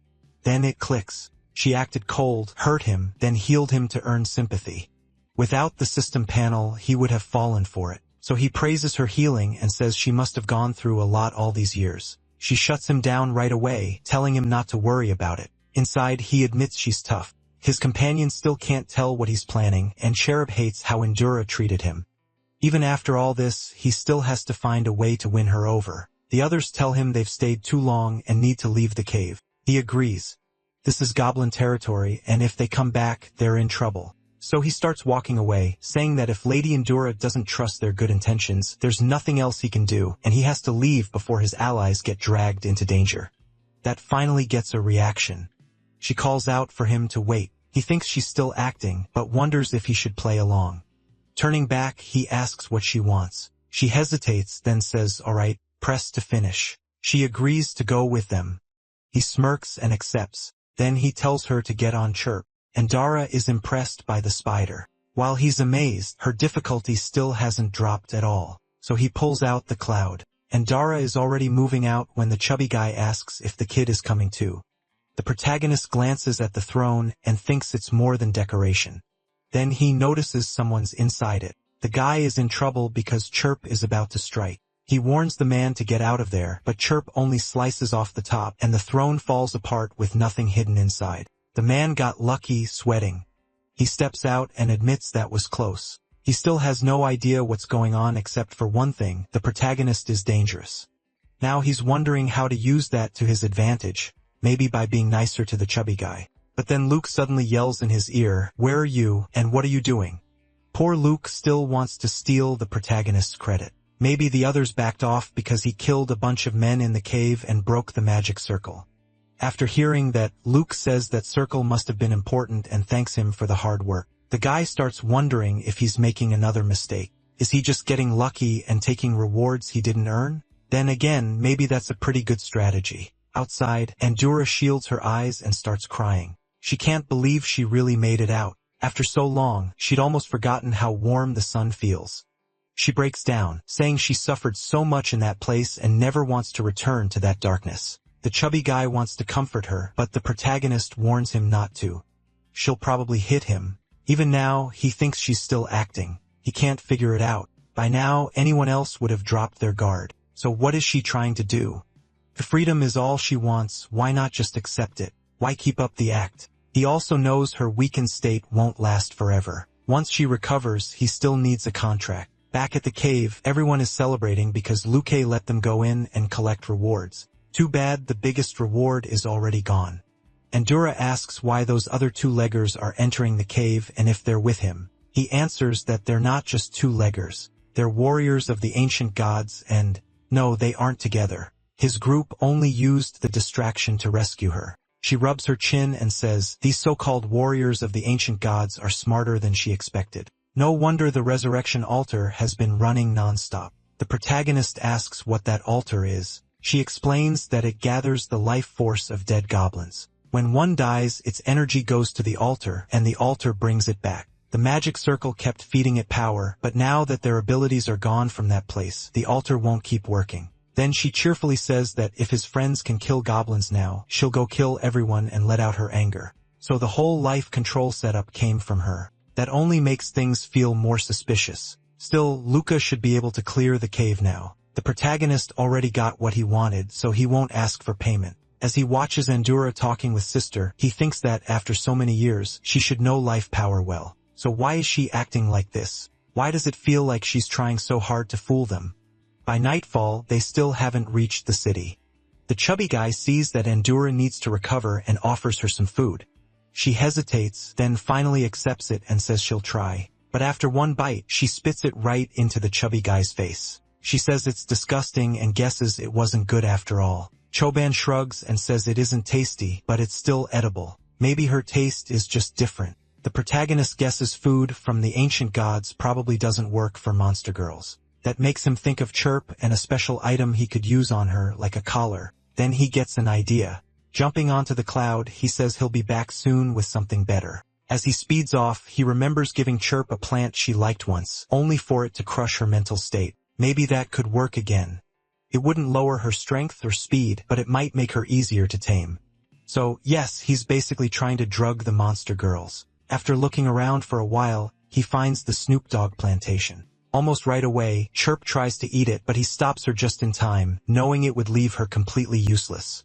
Then it clicks. She acted cold, hurt him, then healed him to earn sympathy. Without the system panel, he would have fallen for it. So he praises her healing and says she must have gone through a lot all these years. She shuts him down right away, telling him not to worry about it. Inside, he admits she's tough. His companion still can't tell what he's planning, and Cherub hates how Endura treated him. Even after all this, he still has to find a way to win her over. The others tell him they've stayed too long and need to leave the cave. He agrees. This is goblin territory, and if they come back, they're in trouble. So he starts walking away, saying that if Lady Endura doesn't trust their good intentions, there's nothing else he can do, and he has to leave before his allies get dragged into danger. That finally gets a reaction. She calls out for him to wait. He thinks she's still acting, but wonders if he should play along. Turning back, he asks what she wants. She hesitates, then says, "All right, press to finish." She agrees to go with them. He smirks and accepts. Then he tells her to get on Chirp. Endura is impressed by the spider. While he's amazed, her difficulty still hasn't dropped at all. So he pulls out the cloud. Endura is already moving out when the chubby guy asks if the kid is coming too. The protagonist glances at the throne and thinks it's more than decoration. Then he notices someone's inside it. The guy is in trouble because Chirp is about to strike. He warns the man to get out of there, but Chirp only slices off the top and the throne falls apart with nothing hidden inside. The man got lucky, sweating. He steps out and admits that was close. He still has no idea what's going on except for one thing: the protagonist is dangerous. Now he's wondering how to use that to his advantage, maybe by being nicer to the chubby guy. But then Luke suddenly yells in his ear, "Where are you, and what are you doing?" Poor Luke still wants to steal the protagonist's credit. Maybe the others backed off because he killed a bunch of men in the cave and broke the magic circle. After hearing that, Luke says that circle must have been important and thanks him for the hard work. The guy starts wondering if he's making another mistake. Is he just getting lucky and taking rewards he didn't earn? Then again, maybe that's a pretty good strategy. Outside, Endura shields her eyes and starts crying. She can't believe she really made it out. After so long, she'd almost forgotten how warm the sun feels. She breaks down, saying she suffered so much in that place and never wants to return to that darkness. The chubby guy wants to comfort her, but the protagonist warns him not to. She'll probably hit him. Even now, he thinks she's still acting. He can't figure it out. By now, anyone else would have dropped their guard. So what is she trying to do? If freedom is all she wants, why not just accept it? Why keep up the act? He also knows her weakened state won't last forever. Once she recovers, he still needs a contract. Back at the cave, everyone is celebrating because Luke let them go in and collect rewards. Too bad the biggest reward is already gone. Endura asks why those other two-leggers are entering the cave and if they're with him. He answers that they're not just two-leggers. They're warriors of the ancient gods and, no, they aren't together. His group only used the distraction to rescue her. She rubs her chin and says, these so-called warriors of the ancient gods are smarter than she expected. No wonder the resurrection altar has been running non-stop. The protagonist asks what that altar is. She explains that it gathers the life force of dead goblins. When one dies, its energy goes to the altar, and the altar brings it back. The magic circle kept feeding it power, but now that their abilities are gone from that place, the altar won't keep working. Then she cheerfully says that if his friends can kill goblins now, she'll go kill everyone and let out her anger. So the whole life control setup came from her. That only makes things feel more suspicious. Still, Luca should be able to clear the cave now. The protagonist already got what he wanted, so he won't ask for payment. As he watches Endura talking with Sister, he thinks that, after so many years, she should know life power well. So why is she acting like this? Why does it feel like she's trying so hard to fool them? By nightfall, they still haven't reached the city. The chubby guy sees that Endura needs to recover and offers her some food. She hesitates, then finally accepts it and says she'll try. But after one bite, she spits it right into the chubby guy's face. She says it's disgusting and guesses it wasn't good after all. Choban shrugs and says it isn't tasty, but it's still edible. Maybe her taste is just different. The protagonist guesses food from the ancient gods probably doesn't work for monster girls. That makes him think of Chirp and a special item he could use on her, like a collar. Then he gets an idea. Jumping onto the cloud, he says he'll be back soon with something better. As he speeds off, he remembers giving Chirp a plant she liked once, only for it to crush her mental state. Maybe that could work again. It wouldn't lower her strength or speed, but it might make her easier to tame. So, yes, he's basically trying to drug the monster girls. After looking around for a while, he finds the Snoop Dogg plantation. Almost right away, Chirp tries to eat it, but he stops her just in time, knowing it would leave her completely useless.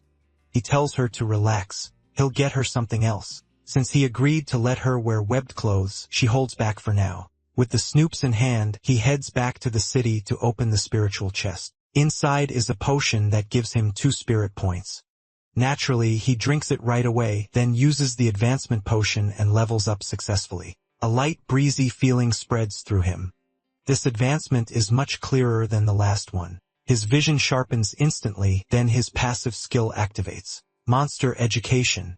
He tells her to relax. He'll get her something else. Since he agreed to let her wear webbed clothes, she holds back for now. With the Snoops in hand, he heads back to the city to open the spiritual chest. Inside is a potion that gives him 2 spirit points. Naturally, he drinks it right away, then uses the advancement potion and levels up successfully. A light, breezy feeling spreads through him. This advancement is much clearer than the last one. His vision sharpens instantly, then his passive skill activates. Monster Education.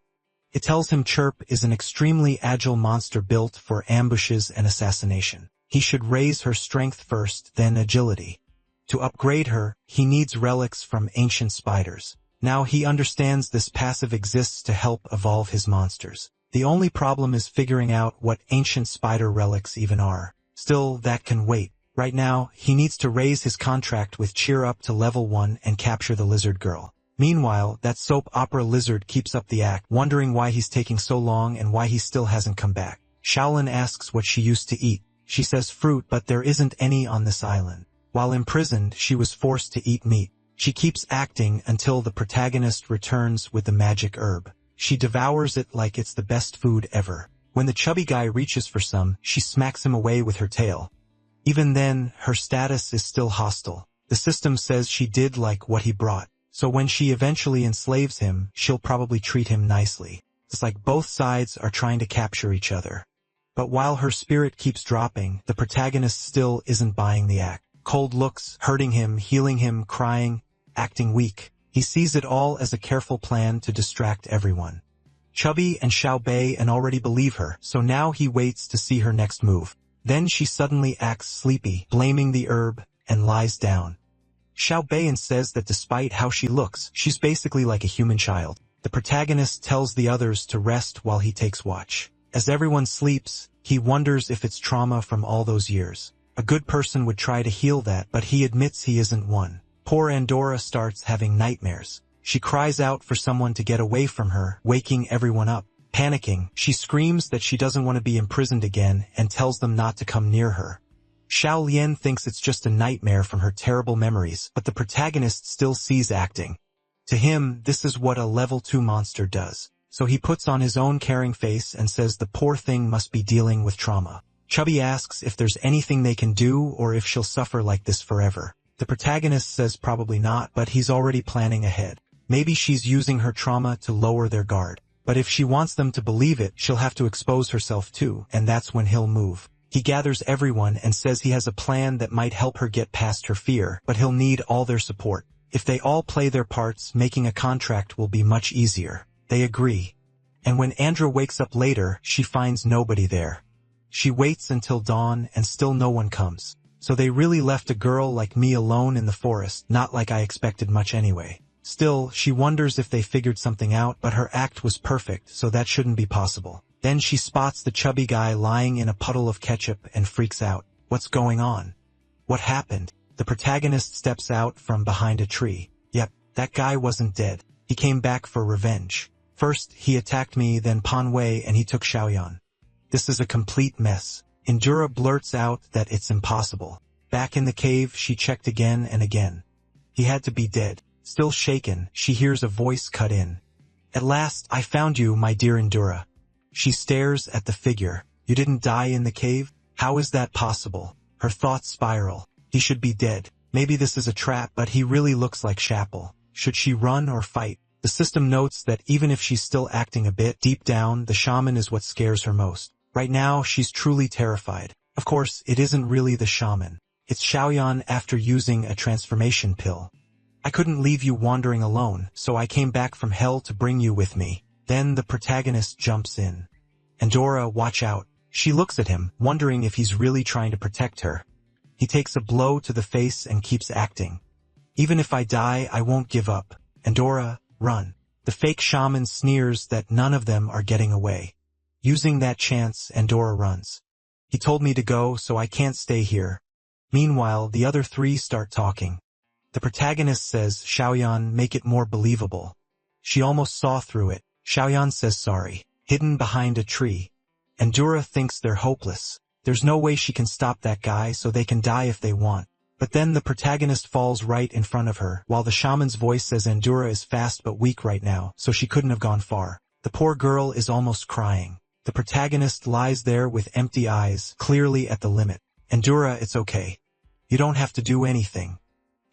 It tells him Chirp is an extremely agile monster built for ambushes and assassination. He should raise her strength first, then agility. To upgrade her, he needs relics from ancient spiders. Now he understands this passive exists to help evolve his monsters. The only problem is figuring out what ancient spider relics even are. Still, that can wait. Right now, he needs to raise his contract with Cheer up to level 1 and capture the lizard girl. Meanwhile, that soap opera lizard keeps up the act, wondering why he's taking so long and why he still hasn't come back. Shaolin asks what she used to eat. She says fruit, but there isn't any on this island. While imprisoned, she was forced to eat meat. She keeps acting until the protagonist returns with the magic herb. She devours it like it's the best food ever. When the chubby guy reaches for some, she smacks him away with her tail. Even then, her status is still hostile. The system says she did like what he brought. So when she eventually enslaves him, she'll probably treat him nicely. It's like both sides are trying to capture each other. But while her spirit keeps dropping, the protagonist still isn't buying the act. Cold looks, hurting him, healing him, crying, acting weak. He sees it all as a careful plan to distract everyone. Chubby and Xiaobei and already believe her, so now he waits to see her next move. Then she suddenly acts sleepy, blaming the herb, and lies down. Xiaobei says that despite how she looks, she's basically like a human child. The protagonist tells the others to rest while he takes watch. As everyone sleeps, He wonders if it's trauma from all those years. A good person would try to heal that, but he admits he isn't one. Poor Andorra starts having nightmares. She cries out for someone to get away from her, waking everyone up. Panicking, she screams that she doesn't want to be imprisoned again and tells them not to come near her. Xiao Lian thinks it's just a nightmare from her terrible memories, but the protagonist still sees acting. To him, this is what a level 2 monster does. So he puts on his own caring face and says the poor thing must be dealing with trauma. Chubby asks if there's anything they can do or if she'll suffer like this forever. The protagonist says probably not, but he's already planning ahead. Maybe she's using her trauma to lower their guard. But if she wants them to believe it, she'll have to expose herself too, and that's when he'll move. He gathers everyone and says he has a plan that might help her get past her fear, but he'll need all their support. If they all play their parts, making a contract will be much easier. They agree. And when Andra wakes up later, she finds nobody there. She waits until dawn and still no one comes. So they really left a girl like me alone in the forest, not like I expected much anyway. Still, she wonders if they figured something out, but her act was perfect, so that shouldn't be possible. Then she spots the chubby guy lying in a puddle of ketchup and freaks out. What's going on? What happened? The protagonist steps out from behind a tree. Yep, that guy wasn't dead. He came back for revenge. First, he attacked me, then Pan Wei, and he took Xiaoyan. This is a complete mess. Endura blurts out that it's impossible. Back in the cave, she checked again and again. He had to be dead. Still shaken, she hears a voice cut in. At last, I found you, my dear Endura. She stares at the figure. You didn't die in the cave? How is that possible? Her thoughts spiral. He should be dead. Maybe this is a trap, but he really looks like Shapple. Should she run or fight? The system notes that even if she's still acting a bit, deep down, the shaman is what scares her most. Right now, she's truly terrified. Of course, it isn't really the shaman. It's Xiaoyan after using a transformation pill. I couldn't leave you wandering alone, so I came back from hell to bring you with me. Then the protagonist jumps in. Endora, watch out. She looks at him, wondering if he's really trying to protect her. He takes a blow to the face and keeps acting. Even if I die, I won't give up. Endora, run. The fake shaman sneers that none of them are getting away. Using that chance, Endora runs. He told me to go, so I can't stay here. Meanwhile, the other three start talking. The protagonist says, Xiaoyan, make it more believable. She almost saw through it. Xiaoyan says sorry, hidden behind a tree. Endura thinks they're hopeless. There's no way she can stop that guy, so they can die if they want. But then the protagonist falls right in front of her, while the shaman's voice says Endura is fast but weak right now, so she couldn't have gone far. The poor girl is almost crying. The protagonist lies there with empty eyes, clearly at the limit. Endura, it's okay. You don't have to do anything.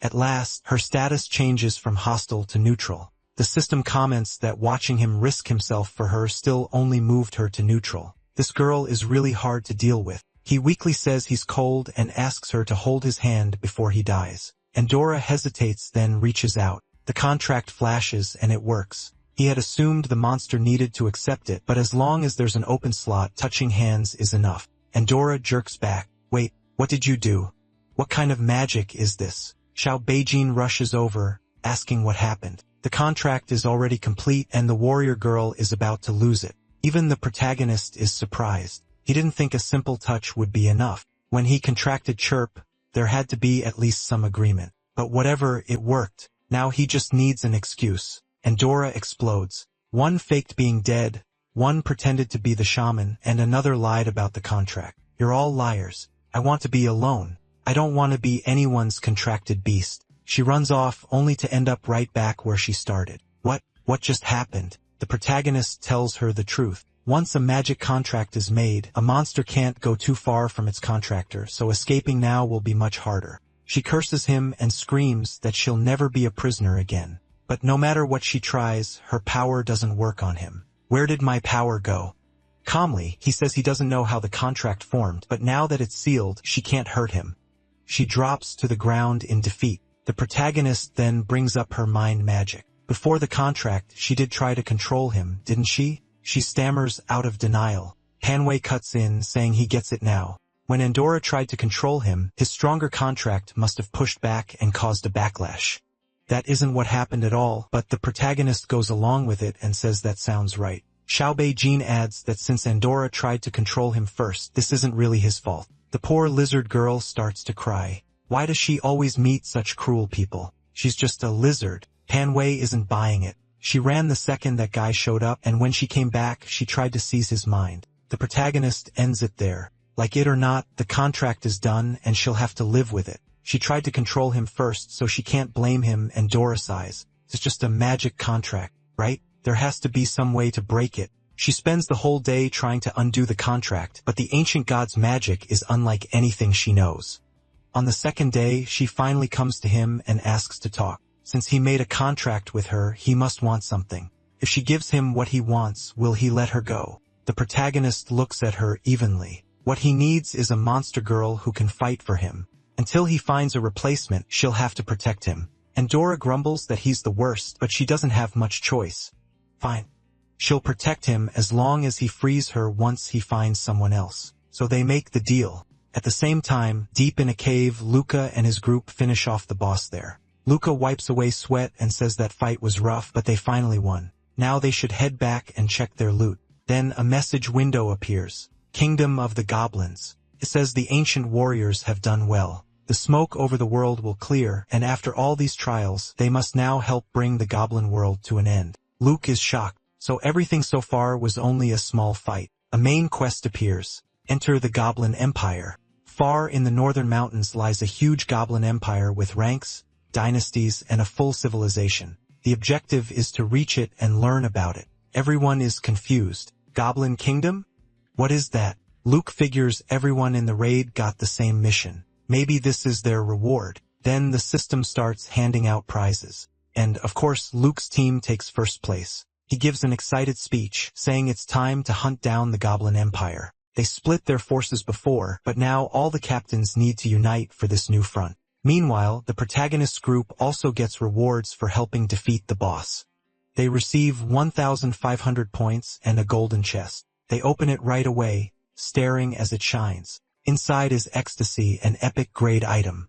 At last, her status changes from hostile to neutral. The system comments that watching him risk himself for her still only moved her to neutral. This girl is really hard to deal with. He weakly says he's cold and asks her to hold his hand before he dies. Endora hesitates, then reaches out. The contract flashes and it works. He had assumed the monster needed to accept it, but as long as there's an open slot, touching hands is enough. Endora jerks back. Wait, what did you do? What kind of magic is this? Xiao Beijing rushes over, asking what happened. The contract is already complete and the warrior girl is about to lose it. Even the protagonist is surprised. He didn't think a simple touch would be enough. When he contracted Chirp, there had to be at least some agreement. But whatever, it worked. Now he just needs an excuse. Endora explodes. One faked being dead, one pretended to be the shaman, and another lied about the contract. You're all liars. I want to be alone. I don't want to be anyone's contracted beast. She runs off only to end up right back where she started. What just happened? The protagonist tells her the truth. Once a magic contract is made, a monster can't go too far from its contractor, so escaping now will be much harder. She curses him and screams that she'll never be a prisoner again. But no matter what she tries, her power doesn't work on him. Where did my power go? Calmly, he says he doesn't know how the contract formed, but now that it's sealed, she can't hurt him. She drops to the ground in defeat. The protagonist then brings up her mind magic. Before the contract, she did try to control him, didn't she? She stammers out of denial. Panway cuts in, saying he gets it now. When Endora tried to control him, his stronger contract must have pushed back and caused a backlash. That isn't what happened at all, but the protagonist goes along with it and says that sounds right. Xiaobei Jin adds that since Andorra tried to control him first, this isn't really his fault. The poor lizard girl starts to cry. Why does she always meet such cruel people? She's just a lizard. Pan Wei isn't buying it. She ran the second that guy showed up, and when she came back, she tried to seize his mind. The protagonist ends it there. Like it or not, the contract is done, and she'll have to live with it. She tried to control him first, so she can't blame him, and Dora sighs. It's just a magic contract, right? There has to be some way to break it. She spends the whole day trying to undo the contract, but the ancient god's magic is unlike anything she knows. On the second day, she finally comes to him and asks to talk. Since he made a contract with her, he must want something. If she gives him what he wants, will he let her go? The protagonist looks at her evenly. What he needs is a monster girl who can fight for him. Until he finds a replacement, she'll have to protect him. And Dora grumbles that he's the worst, but she doesn't have much choice. Fine. She'll protect him as long as he frees her once he finds someone else. So they make the deal. At the same time, deep in a cave, Luca and his group finish off the boss there. Luca wipes away sweat and says that fight was rough, but they finally won. Now they should head back and check their loot. Then a message window appears. Kingdom of the Goblins. It says the ancient warriors have done well. The smoke over the world will clear, and after all these trials, they must now help bring the goblin world to an end. Luke is shocked. So everything so far was only a small fight. A main quest appears. Enter the Goblin Empire. Far in the northern mountains lies a huge goblin empire with ranks, dynasties, and a full civilization. The objective is to reach it and learn about it. Everyone is confused. Goblin Kingdom? What is that? Luke figures everyone in the raid got the same mission. Maybe this is their reward. Then the system starts handing out prizes. And, of course, Luke's team takes first place. He gives an excited speech, saying it's time to hunt down the Goblin Empire. They split their forces before, but now all the captains need to unite for this new front. Meanwhile, the protagonist's group also gets rewards for helping defeat the boss. They receive 1,500 points and a golden chest. They open it right away, staring as it shines. Inside is ecstasy, an epic-grade item.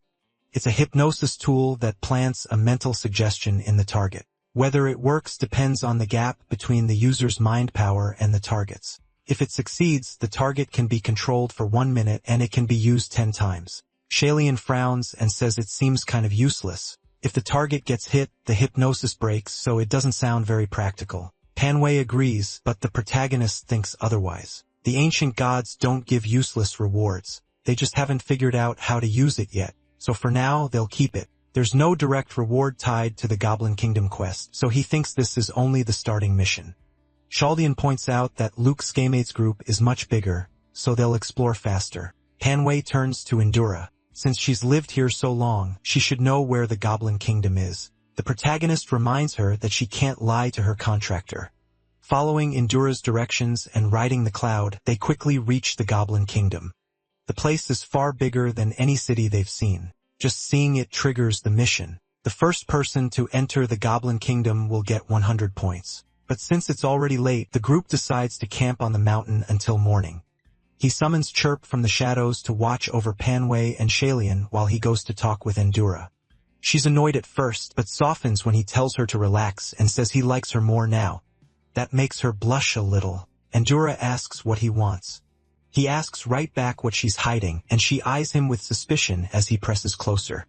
It's a hypnosis tool that plants a mental suggestion in the target. Whether it works depends on the gap between the user's mind power and the target's. If it succeeds, the target can be controlled for 1 minute and it can be used 10 times. Shalian frowns and says it seems kind of useless. If the target gets hit, the hypnosis breaks, so it doesn't sound very practical. Panwei agrees, but the protagonist thinks otherwise. The ancient gods don't give useless rewards. They just haven't figured out how to use it yet. So for now, they'll keep it. There's no direct reward tied to the Goblin Kingdom quest, so he thinks this is only the starting mission. Shaldian points out that Luke's Gamemates group is much bigger, so they'll explore faster. Panwei turns to Endura. Since she's lived here so long, she should know where the Goblin Kingdom is. The protagonist reminds her that she can't lie to her contractor. Following Endura's directions and riding the cloud, they quickly reach the Goblin Kingdom. The place is far bigger than any city they've seen. Just seeing it triggers the mission. The first person to enter the Goblin Kingdom will get 100 points. But since it's already late, the group decides to camp on the mountain until morning. He summons Chirp from the shadows to watch over Panwei and Shalian while he goes to talk with Endura. She's annoyed at first, but softens when he tells her to relax and says he likes her more now. That makes her blush a little. Endura asks what he wants. He asks right back what she's hiding, and she eyes him with suspicion as he presses closer.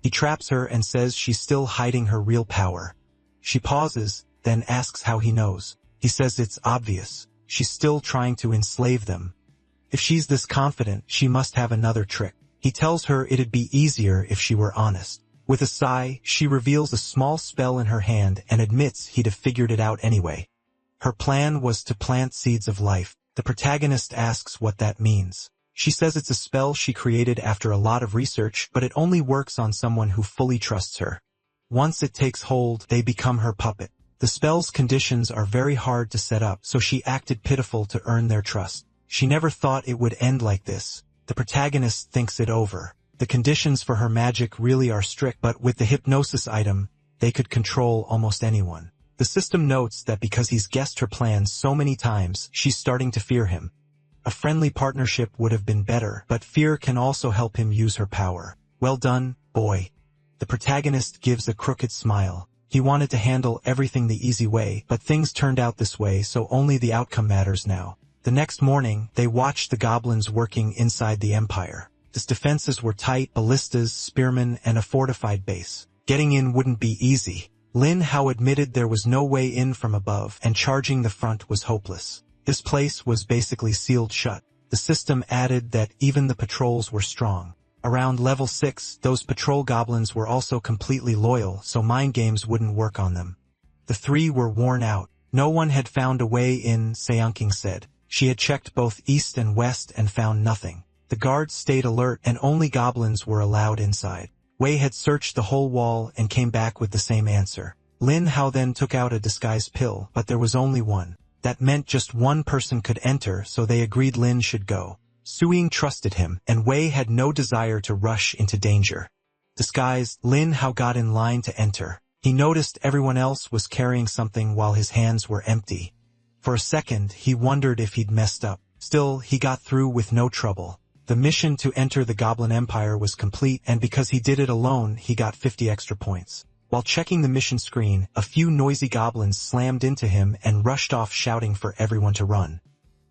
He traps her and says she's still hiding her real power. She pauses, then asks how he knows. He says it's obvious. She's still trying to enslave them. If she's this confident, she must have another trick. He tells her it'd be easier if she were honest. With a sigh, she reveals a small spell in her hand and admits he'd have figured it out anyway. Her plan was to plant seeds of life. The protagonist asks what that means. She says it's a spell she created after a lot of research, but it only works on someone who fully trusts her. Once it takes hold, they become her puppet. The spell's conditions are very hard to set up, so she acted pitiful to earn their trust. She never thought it would end like this. The protagonist thinks it over. The conditions for her magic really are strict, but with the hypnosis item, they could control almost anyone. The system notes that because he's guessed her plans so many times, she's starting to fear him. A friendly partnership would have been better, but fear can also help him use her power. Well done, boy. The protagonist gives a crooked smile. He wanted to handle everything the easy way, but things turned out this way, so only the outcome matters now. The next morning, they watched the goblins working inside the empire. Its defenses were tight, ballistas, spearmen, and a fortified base. Getting in wouldn't be easy. Lin Hao admitted there was no way in from above, and charging the front was hopeless. This place was basically sealed shut. The system added that even the patrols were strong. Around level 6, those patrol goblins were also completely loyal, so mind games wouldn't work on them. The three were worn out. No one had found a way in, Seonking said. She had checked both east and west and found nothing. The guards stayed alert and only goblins were allowed inside. Wei had searched the whole wall and came back with the same answer. Lin Hao then took out a disguise pill, but there was only one. That meant just one person could enter, so they agreed Lin should go. Suing trusted him, and Wei had no desire to rush into danger. Disguised, Lin Hao got in line to enter. He noticed everyone else was carrying something while his hands were empty. For a second, he wondered if he'd messed up. Still, he got through with no trouble. The mission to enter the Goblin Empire was complete, and because he did it alone, he got 50 extra points. While checking the mission screen, a few noisy goblins slammed into him and rushed off shouting for everyone to run.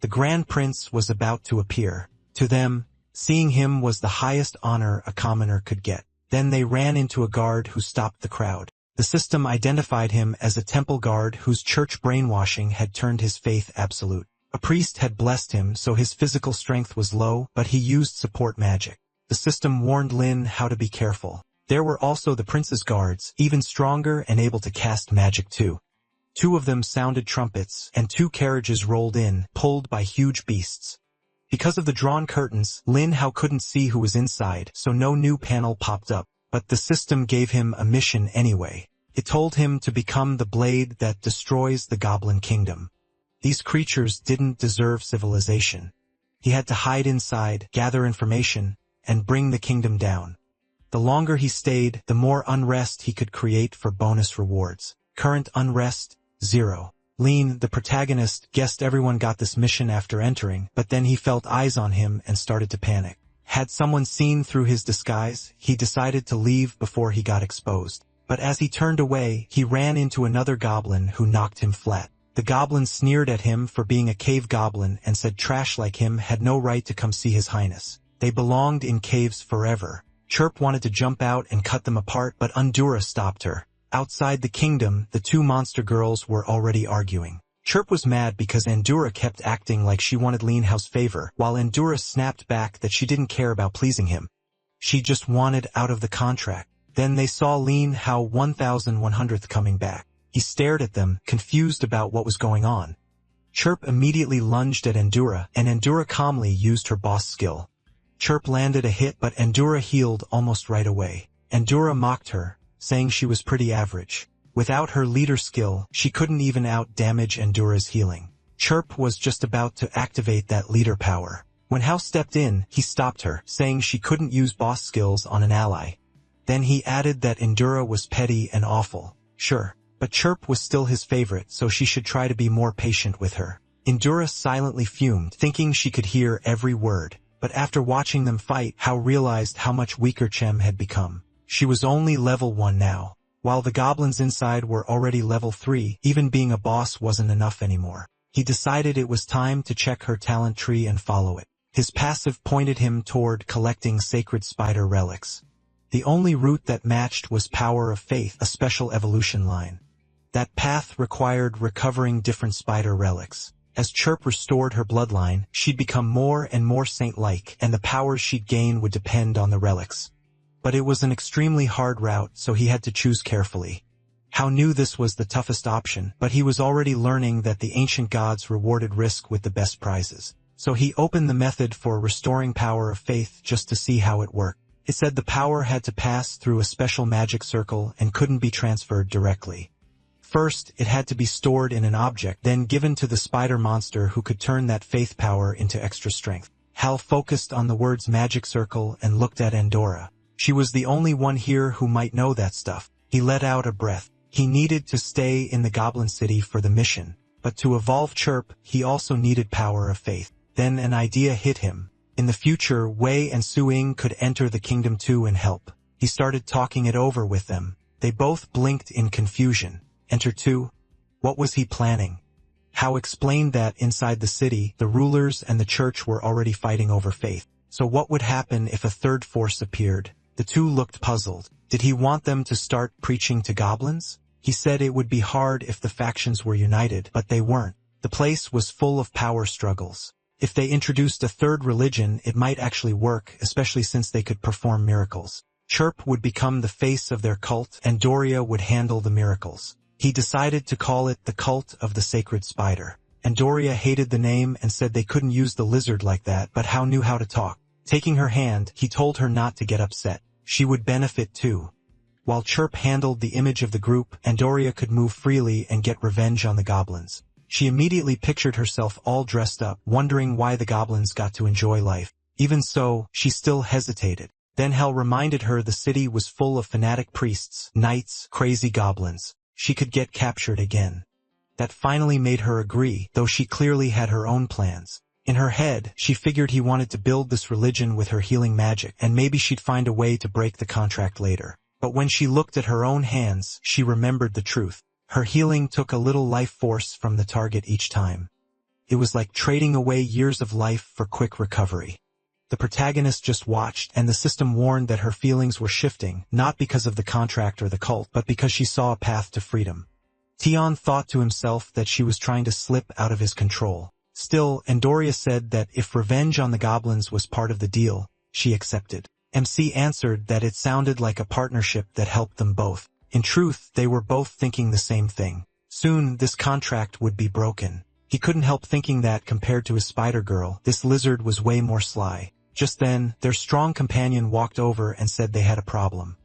The Grand Prince was about to appear. To them, seeing him was the highest honor a commoner could get. Then they ran into a guard who stopped the crowd. The system identified him as a temple guard whose church brainwashing had turned his faith absolute. A priest had blessed him, so his physical strength was low, but he used support magic. The system warned Lin Hao to be careful. There were also the prince's guards, even stronger and able to cast magic too. 2 of them sounded trumpets, and 2 carriages rolled in, pulled by huge beasts. Because of the drawn curtains, Lin Hao couldn't see who was inside, so no new panel popped up. But the system gave him a mission anyway. It told him to become the blade that destroys the Goblin Kingdom. These creatures didn't deserve civilization. He had to hide inside, gather information, and bring the kingdom down. The longer he stayed, the more unrest he could create for bonus rewards. Current unrest, 0. Lin, the protagonist, guessed everyone got this mission after entering, but then he felt eyes on him and started to panic. Had someone seen through his disguise, he decided to leave before he got exposed. But as he turned away, he ran into another goblin who knocked him flat. The goblin sneered at him for being a cave goblin and said trash like him had no right to come see his highness. They belonged in caves forever. Chirp wanted to jump out and cut them apart, but Endura stopped her. Outside the kingdom, the 2 monster girls were already arguing. Chirp was mad because Endura kept acting like she wanted Lin Hao's favor, while Endura snapped back that she didn't care about pleasing him. She just wanted out of the contract. Then they saw Lin Hao 1100th coming back. He stared at them, confused about what was going on. Chirp immediately lunged at Endura, and Endura calmly used her boss skill. Chirp landed a hit, but Endura healed almost right away. Endura mocked her, saying she was pretty average. Without her leader skill, she couldn't even out-damage Endura's healing. Chirp was just about to activate that leader power. When Hao stepped in, he stopped her, saying she couldn't use boss skills on an ally. Then he added that Endura was petty and awful. Sure, but Chirp was still his favorite, so she should try to be more patient with her. Endura silently fumed, thinking she could hear every word. But after watching them fight, Hao realized how much weaker Chem had become. She was only level 1 now. While the goblins inside were already level 3, even being a boss wasn't enough anymore. He decided it was time to check her talent tree and follow it. His passive pointed him toward collecting sacred spider relics. The only route that matched was Power of Faith, a special evolution line. That path required recovering different spider relics. As Chirp restored her bloodline, she'd become more and more saint-like, and the powers she'd gain would depend on the relics. But it was an extremely hard route, so he had to choose carefully. Hao knew this was the toughest option, but he was already learning that the ancient gods rewarded risk with the best prizes. So he opened the method for restoring Power of Faith just to see how it worked. It said the power had to pass through a special magic circle and couldn't be transferred directly. First, it had to be stored in an object, then given to the spider monster who could turn that faith power into extra strength. Hal focused on the words magic circle and looked at Endora. She was the only one here who might know that stuff. He let out a breath. He needed to stay in the Goblin City for the mission. But to evolve Chirp, he also needed Power of Faith. Then an idea hit him. In the future, Wei and Suing could enter the kingdom too and help. He started talking it over with them. They both blinked in confusion. Enter 2. What was he planning? How explained that inside the city, the rulers and the church were already fighting over faith. So what would happen if a third force appeared? The two looked puzzled. Did he want them to start preaching to goblins? He said it would be hard if the factions were united, but they weren't. The place was full of power struggles. If they introduced a third religion, it might actually work, especially since they could perform miracles. Chirp would become the face of their cult, and Doria would handle the miracles. He decided to call it the Cult of the Sacred Spider. And Doria hated the name and said they couldn't use the lizard like that, but How knew how to talk. Taking her hand, he told her not to get upset. She would benefit too. While Chirp handled the image of the group, Andoria could move freely and get revenge on the goblins. She immediately pictured herself all dressed up, wondering why the goblins got to enjoy life. Even so, she still hesitated. Then Hel reminded her the city was full of fanatic priests, knights, crazy goblins. She could get captured again. That finally made her agree, though she clearly had her own plans. In her head, she figured he wanted to build this religion with her healing magic, and maybe she'd find a way to break the contract later. But when she looked at her own hands, she remembered the truth. Her healing took a little life force from the target each time. It was like trading away years of life for quick recovery. The protagonist just watched, and the system warned that her feelings were shifting, not because of the contract or the cult, but because she saw a path to freedom. Tion thought to himself that she was trying to slip out of his control. Still, Andoria said that if revenge on the goblins was part of the deal, she accepted. MC answered that it sounded like a partnership that helped them both. In truth, they were both thinking the same thing. Soon, this contract would be broken. He couldn't help thinking that compared to his spider girl, this lizard was way more sly. Just then, their strong companion walked over and said they had a problem.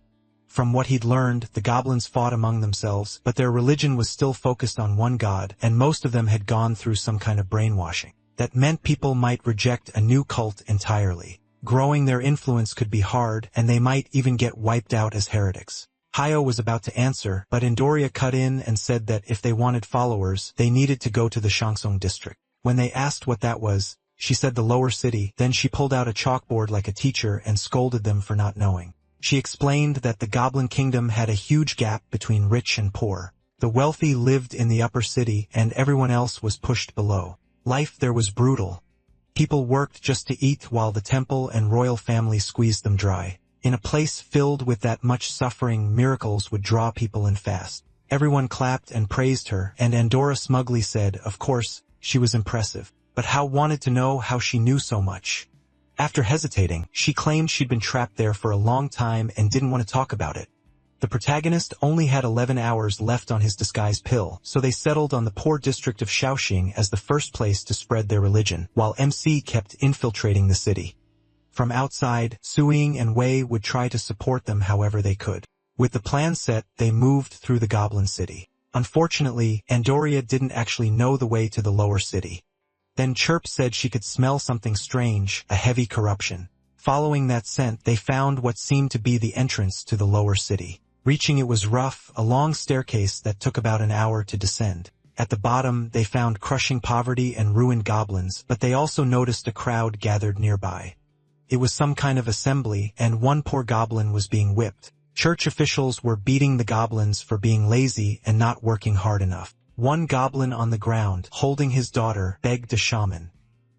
From what he'd learned, the goblins fought among themselves, but their religion was still focused on one god, and most of them had gone through some kind of brainwashing. That meant people might reject a new cult entirely. Growing their influence could be hard, and they might even get wiped out as heretics. Hayo was about to answer, but Andoria cut in and said that if they wanted followers, they needed to go to the Shangsong district. When they asked what that was, she said the lower city, then she pulled out a chalkboard like a teacher and scolded them for not knowing. She explained that the Goblin Kingdom had a huge gap between rich and poor. The wealthy lived in the upper city and everyone else was pushed below. Life there was brutal. People worked just to eat while the temple and royal family squeezed them dry. In a place filled with that much suffering, miracles would draw people in fast. Everyone clapped and praised her, and Andorra smugly said, of course, she was impressive. But Hao wanted to know how she knew so much. After hesitating, she claimed she'd been trapped there for a long time and didn't want to talk about it. The protagonist only had 11 hours left on his disguise pill, so they settled on the poor district of Shaoxing as the first place to spread their religion, while MC kept infiltrating the city. From outside, Suing and Wei would try to support them however they could. With the plan set, they moved through the Goblin City. Unfortunately, Andoria didn't actually know the way to the lower city. Then Chirp said she could smell something strange, a heavy corruption. Following that scent, they found what seemed to be the entrance to the lower city. Reaching it was rough, a long staircase that took about an hour to descend. At the bottom, they found crushing poverty and ruined goblins, but they also noticed a crowd gathered nearby. It was some kind of assembly, and one poor goblin was being whipped. Church officials were beating the goblins for being lazy and not working hard enough. One goblin on the ground, holding his daughter, begged a shaman.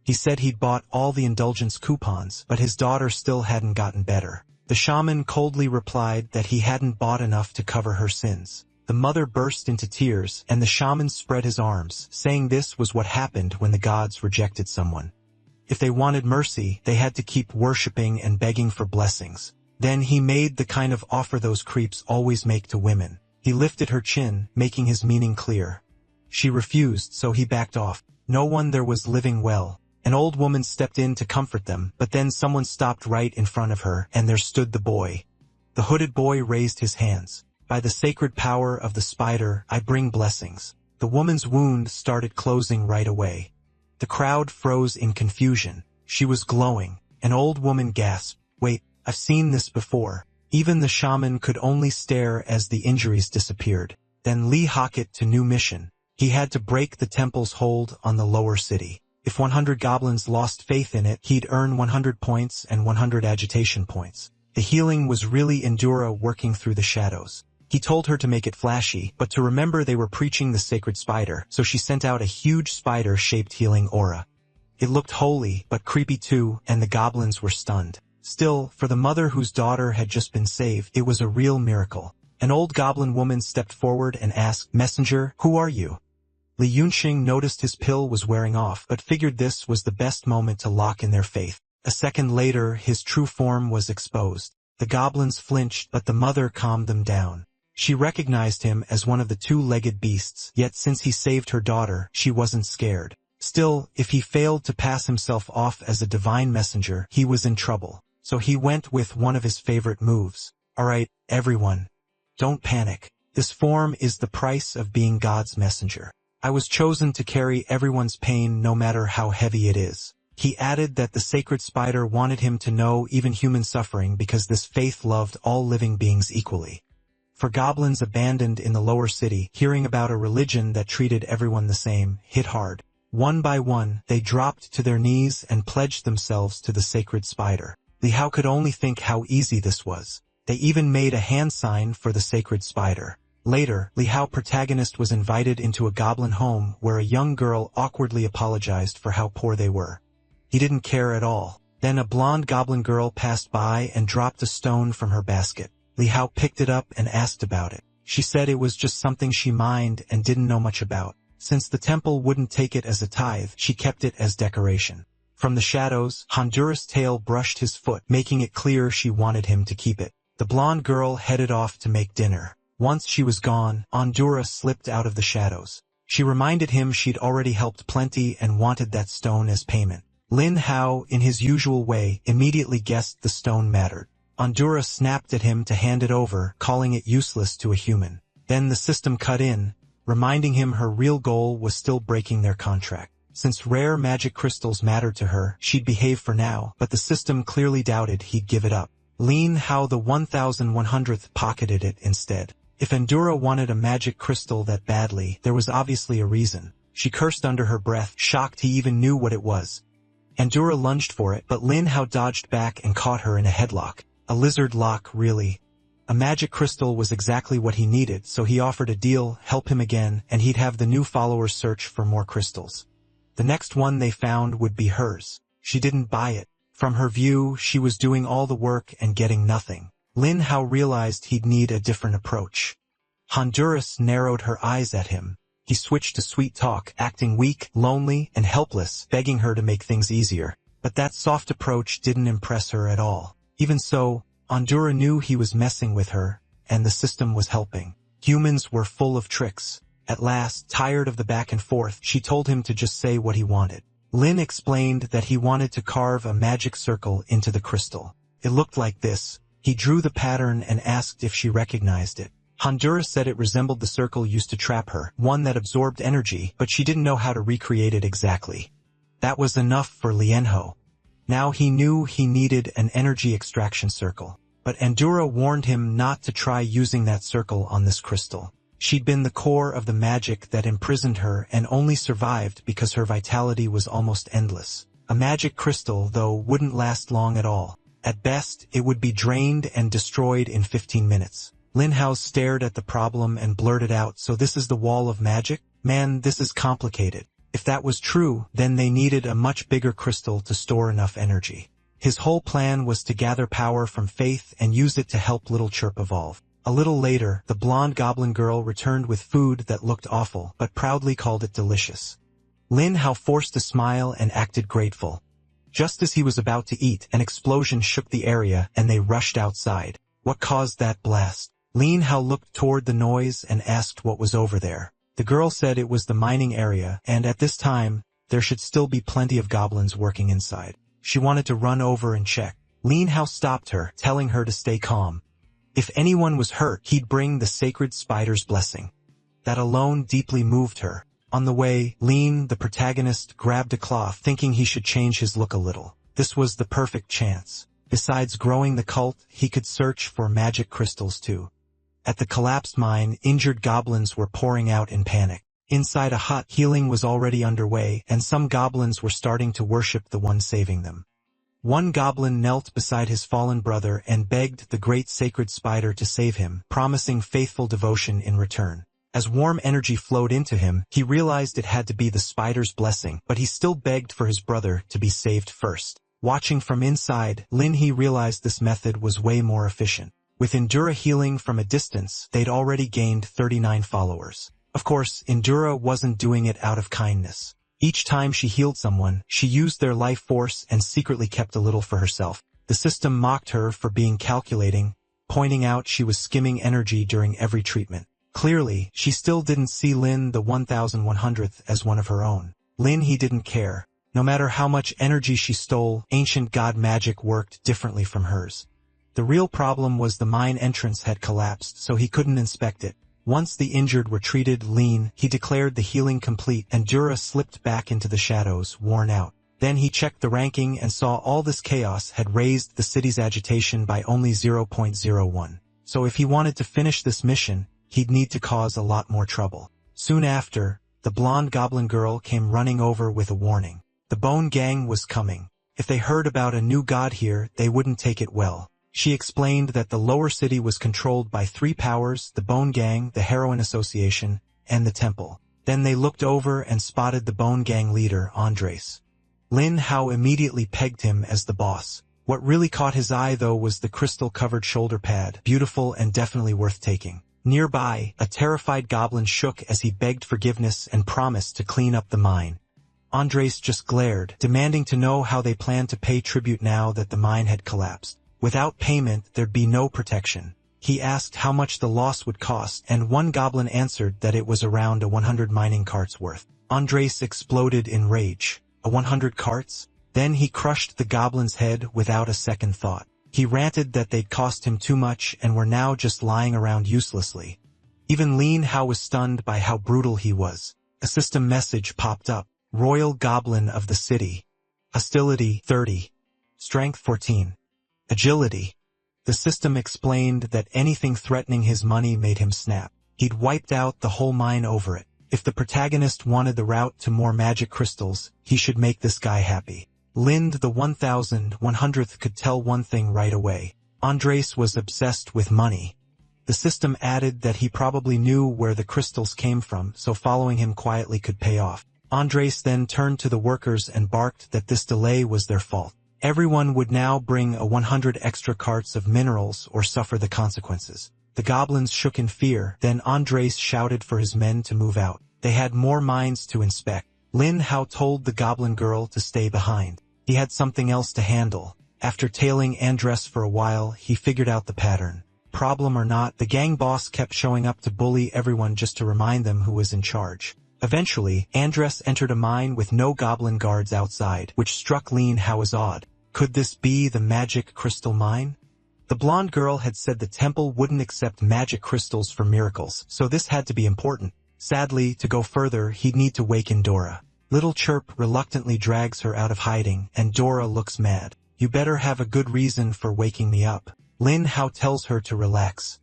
He said he'd bought all the indulgence coupons, but his daughter still hadn't gotten better. The shaman coldly replied that he hadn't bought enough to cover her sins. The mother burst into tears, and the shaman spread his arms, saying this was what happened when the gods rejected someone. If they wanted mercy, they had to keep worshipping and begging for blessings. Then he made the kind of offer those creeps always make to women. He lifted her chin, making his meaning clear. She refused, so he backed off. No one there was living well. An old woman stepped in to comfort them, but then someone stopped right in front of her, and there stood the boy. The hooded boy raised his hands. By the sacred power of the spider, I bring blessings. The woman's wound started closing right away. The crowd froze in confusion. She was glowing. An old woman gasped, wait, I've seen this before. Even the shaman could only stare as the injuries disappeared. Then Lee Hockett to new mission. He had to break the temple's hold on the lower city. If 100 goblins lost faith in it, he'd earn 100 points and 100 agitation points. The healing was really Endura working through the shadows. He told her to make it flashy, but to remember they were preaching the sacred spider, so she sent out a huge spider-shaped healing aura. It looked holy, but creepy too, and the goblins were stunned. Still, for the mother whose daughter had just been saved, it was a real miracle. An old goblin woman stepped forward and asked, "Messenger, who are you?" Li Yunxing noticed his pill was wearing off, but figured this was the best moment to lock in their faith. A second later, his true form was exposed. The goblins flinched, but the mother calmed them down. She recognized him as one of the two-legged beasts, yet since he saved her daughter, she wasn't scared. Still, if he failed to pass himself off as a divine messenger, he was in trouble. So he went with one of his favorite moves. "Alright, everyone. Don't panic. This form is the price of being God's messenger. I was chosen to carry everyone's pain no matter how heavy it is." He added that the sacred spider wanted him to know even human suffering because this faith loved all living beings equally. For goblins abandoned in the lower city, hearing about a religion that treated everyone the same hit hard. One by one, they dropped to their knees and pledged themselves to the sacred spider. Li Hao could only think how easy this was. They even made a hand sign for the sacred spider. Later, Li Hao protagonist was invited into a goblin home where a young girl awkwardly apologized for how poor they were. He didn't care at all. Then a blonde goblin girl passed by and dropped a stone from her basket. Li Hao picked it up and asked about it. She said it was just something she mined and didn't know much about. Since the temple wouldn't take it as a tithe, she kept it as decoration. From the shadows, Honduras' tail brushed his foot, making it clear she wanted him to keep it. The blonde girl headed off to make dinner. Once she was gone, Honduras slipped out of the shadows. She reminded him she'd already helped plenty and wanted that stone as payment. Lin Hao, in his usual way, immediately guessed the stone mattered. Honduras snapped at him to hand it over, calling it useless to a human. Then the system cut in, reminding him her real goal was still breaking their contract. Since rare magic crystals mattered to her, she'd behave for now, but the system clearly doubted he'd give it up. Lin Hao the 1100th pocketed it instead. If Endura wanted a magic crystal that badly, there was obviously a reason. She cursed under her breath, shocked he even knew what it was. Endura lunged for it, but Lin Hao dodged back and caught her in a headlock. A lizard lock, really. A magic crystal was exactly what he needed, so he offered a deal, help him again, and he'd have the new followers search for more crystals. The next one they found would be hers. She didn't buy it. From her view, she was doing all the work and getting nothing. Lin Hao realized he'd need a different approach. Honduras narrowed her eyes at him. He switched to sweet talk, acting weak, lonely, and helpless, begging her to make things easier. But that soft approach didn't impress her at all. Even so, Ondura knew he was messing with her, and the system was helping. Humans were full of tricks. At last, tired of the back and forth, she told him to just say what he wanted. Lin explained that he wanted to carve a magic circle into the crystal. It looked like this. He drew the pattern and asked if she recognized it. Honduras said it resembled the circle used to trap her, one that absorbed energy, but she didn't know how to recreate it exactly. That was enough for Lienho. Now he knew he needed an energy extraction circle. But Endura warned him not to try using that circle on this crystal. She'd been the core of the magic that imprisoned her and only survived because her vitality was almost endless. A magic crystal, though, wouldn't last long at all. At best, it would be drained and destroyed in 15 minutes. Lin Hao stared at the problem and blurted out, "So this is the wall of magic? Man, this is complicated." If that was true, then they needed a much bigger crystal to store enough energy. His whole plan was to gather power from faith and use it to help Little Chirp evolve. A little later, the blonde goblin girl returned with food that looked awful, but proudly called it delicious. Lin Hao forced a smile and acted grateful. Just as he was about to eat, an explosion shook the area and they rushed outside. What caused that blast? Lin Hao looked toward the noise and asked what was over there. The girl said it was the mining area, and at this time, there should still be plenty of goblins working inside. She wanted to run over and check. Lin Hao stopped her, telling her to stay calm. If anyone was hurt, he'd bring the sacred spider's blessing. That alone deeply moved her. On the way, Lin, the protagonist, grabbed a cloth, thinking he should change his look a little. This was the perfect chance. Besides growing the cult, he could search for magic crystals too. At the collapsed mine, injured goblins were pouring out in panic. Inside a hut, healing was already underway, and some goblins were starting to worship the one saving them. One goblin knelt beside his fallen brother and begged the great sacred spider to save him, promising faithful devotion in return. As warm energy flowed into him, he realized it had to be the spider's blessing, but he still begged for his brother to be saved first. Watching from inside, He realized this method was way more efficient. With Endura healing from a distance, they'd already gained 39 followers. Of course, Endura wasn't doing it out of kindness. Each time she healed someone, she used their life force and secretly kept a little for herself. The system mocked her for being calculating, pointing out she was skimming energy during every treatment. Clearly, she still didn't see Lin the 1100th as one of her own. He didn't care. No matter how much energy she stole, ancient god magic worked differently from hers. The real problem was the mine entrance had collapsed, so he couldn't inspect it. Once the injured were treated, he declared the healing complete, and Dura slipped back into the shadows, worn out. Then he checked the ranking and saw all this chaos had raised the city's agitation by only 0.01. So if he wanted to finish this mission, he'd need to cause a lot more trouble. Soon after, the blonde goblin girl came running over with a warning. The Bone Gang was coming. If they heard about a new god here, they wouldn't take it well. She explained that the lower city was controlled by 3 powers: the Bone Gang, the Heroine Association, and the Temple. Then they looked over and spotted the Bone Gang leader, Andres. Hao immediately pegged him as the boss. What really caught his eye though was the crystal-covered shoulder pad, beautiful and definitely worth taking. Nearby, a terrified goblin shook as he begged forgiveness and promised to clean up the mine. Andres just glared, demanding to know how they planned to pay tribute now that the mine had collapsed. Without payment, there'd be no protection. He asked how much the loss would cost, and one goblin answered that it was around 100 mining carts worth. Andres exploded in rage. 100 carts? Then he crushed the goblin's head without a second thought. He ranted that they'd cost him too much and were now just lying around uselessly. Even Hao was stunned by how brutal he was. A system message popped up. Royal Goblin of the City. Hostility 30. Strength 14. Agility. The system explained that anything threatening his money made him snap. He'd wiped out the whole mine over it. If the protagonist wanted the route to more magic crystals, he should make this guy happy. Lind the 1100th could tell one thing right away. Andres was obsessed with money. The system added that he probably knew where the crystals came from, so following him quietly could pay off. Andres then turned to the workers and barked that this delay was their fault. Everyone would now bring 100 extra carts of minerals or suffer the consequences. The goblins shook in fear, then Andres shouted for his men to move out. They had more mines to inspect. Hao told the goblin girl to stay behind. He had something else to handle. After tailing Andres for a while, he figured out the pattern. Problem or not, the gang boss kept showing up to bully everyone just to remind them who was in charge. Eventually, Andres entered a mine with no goblin guards outside, which struck Hao as odd. Could this be the magic crystal mine? The blonde girl had said the temple wouldn't accept magic crystals for miracles, so this had to be important. Sadly, to go further, he'd need to waken Dora. Little Chirp reluctantly drags her out of hiding, and Dora looks mad. You better have a good reason for waking me up. Hao tells her to relax.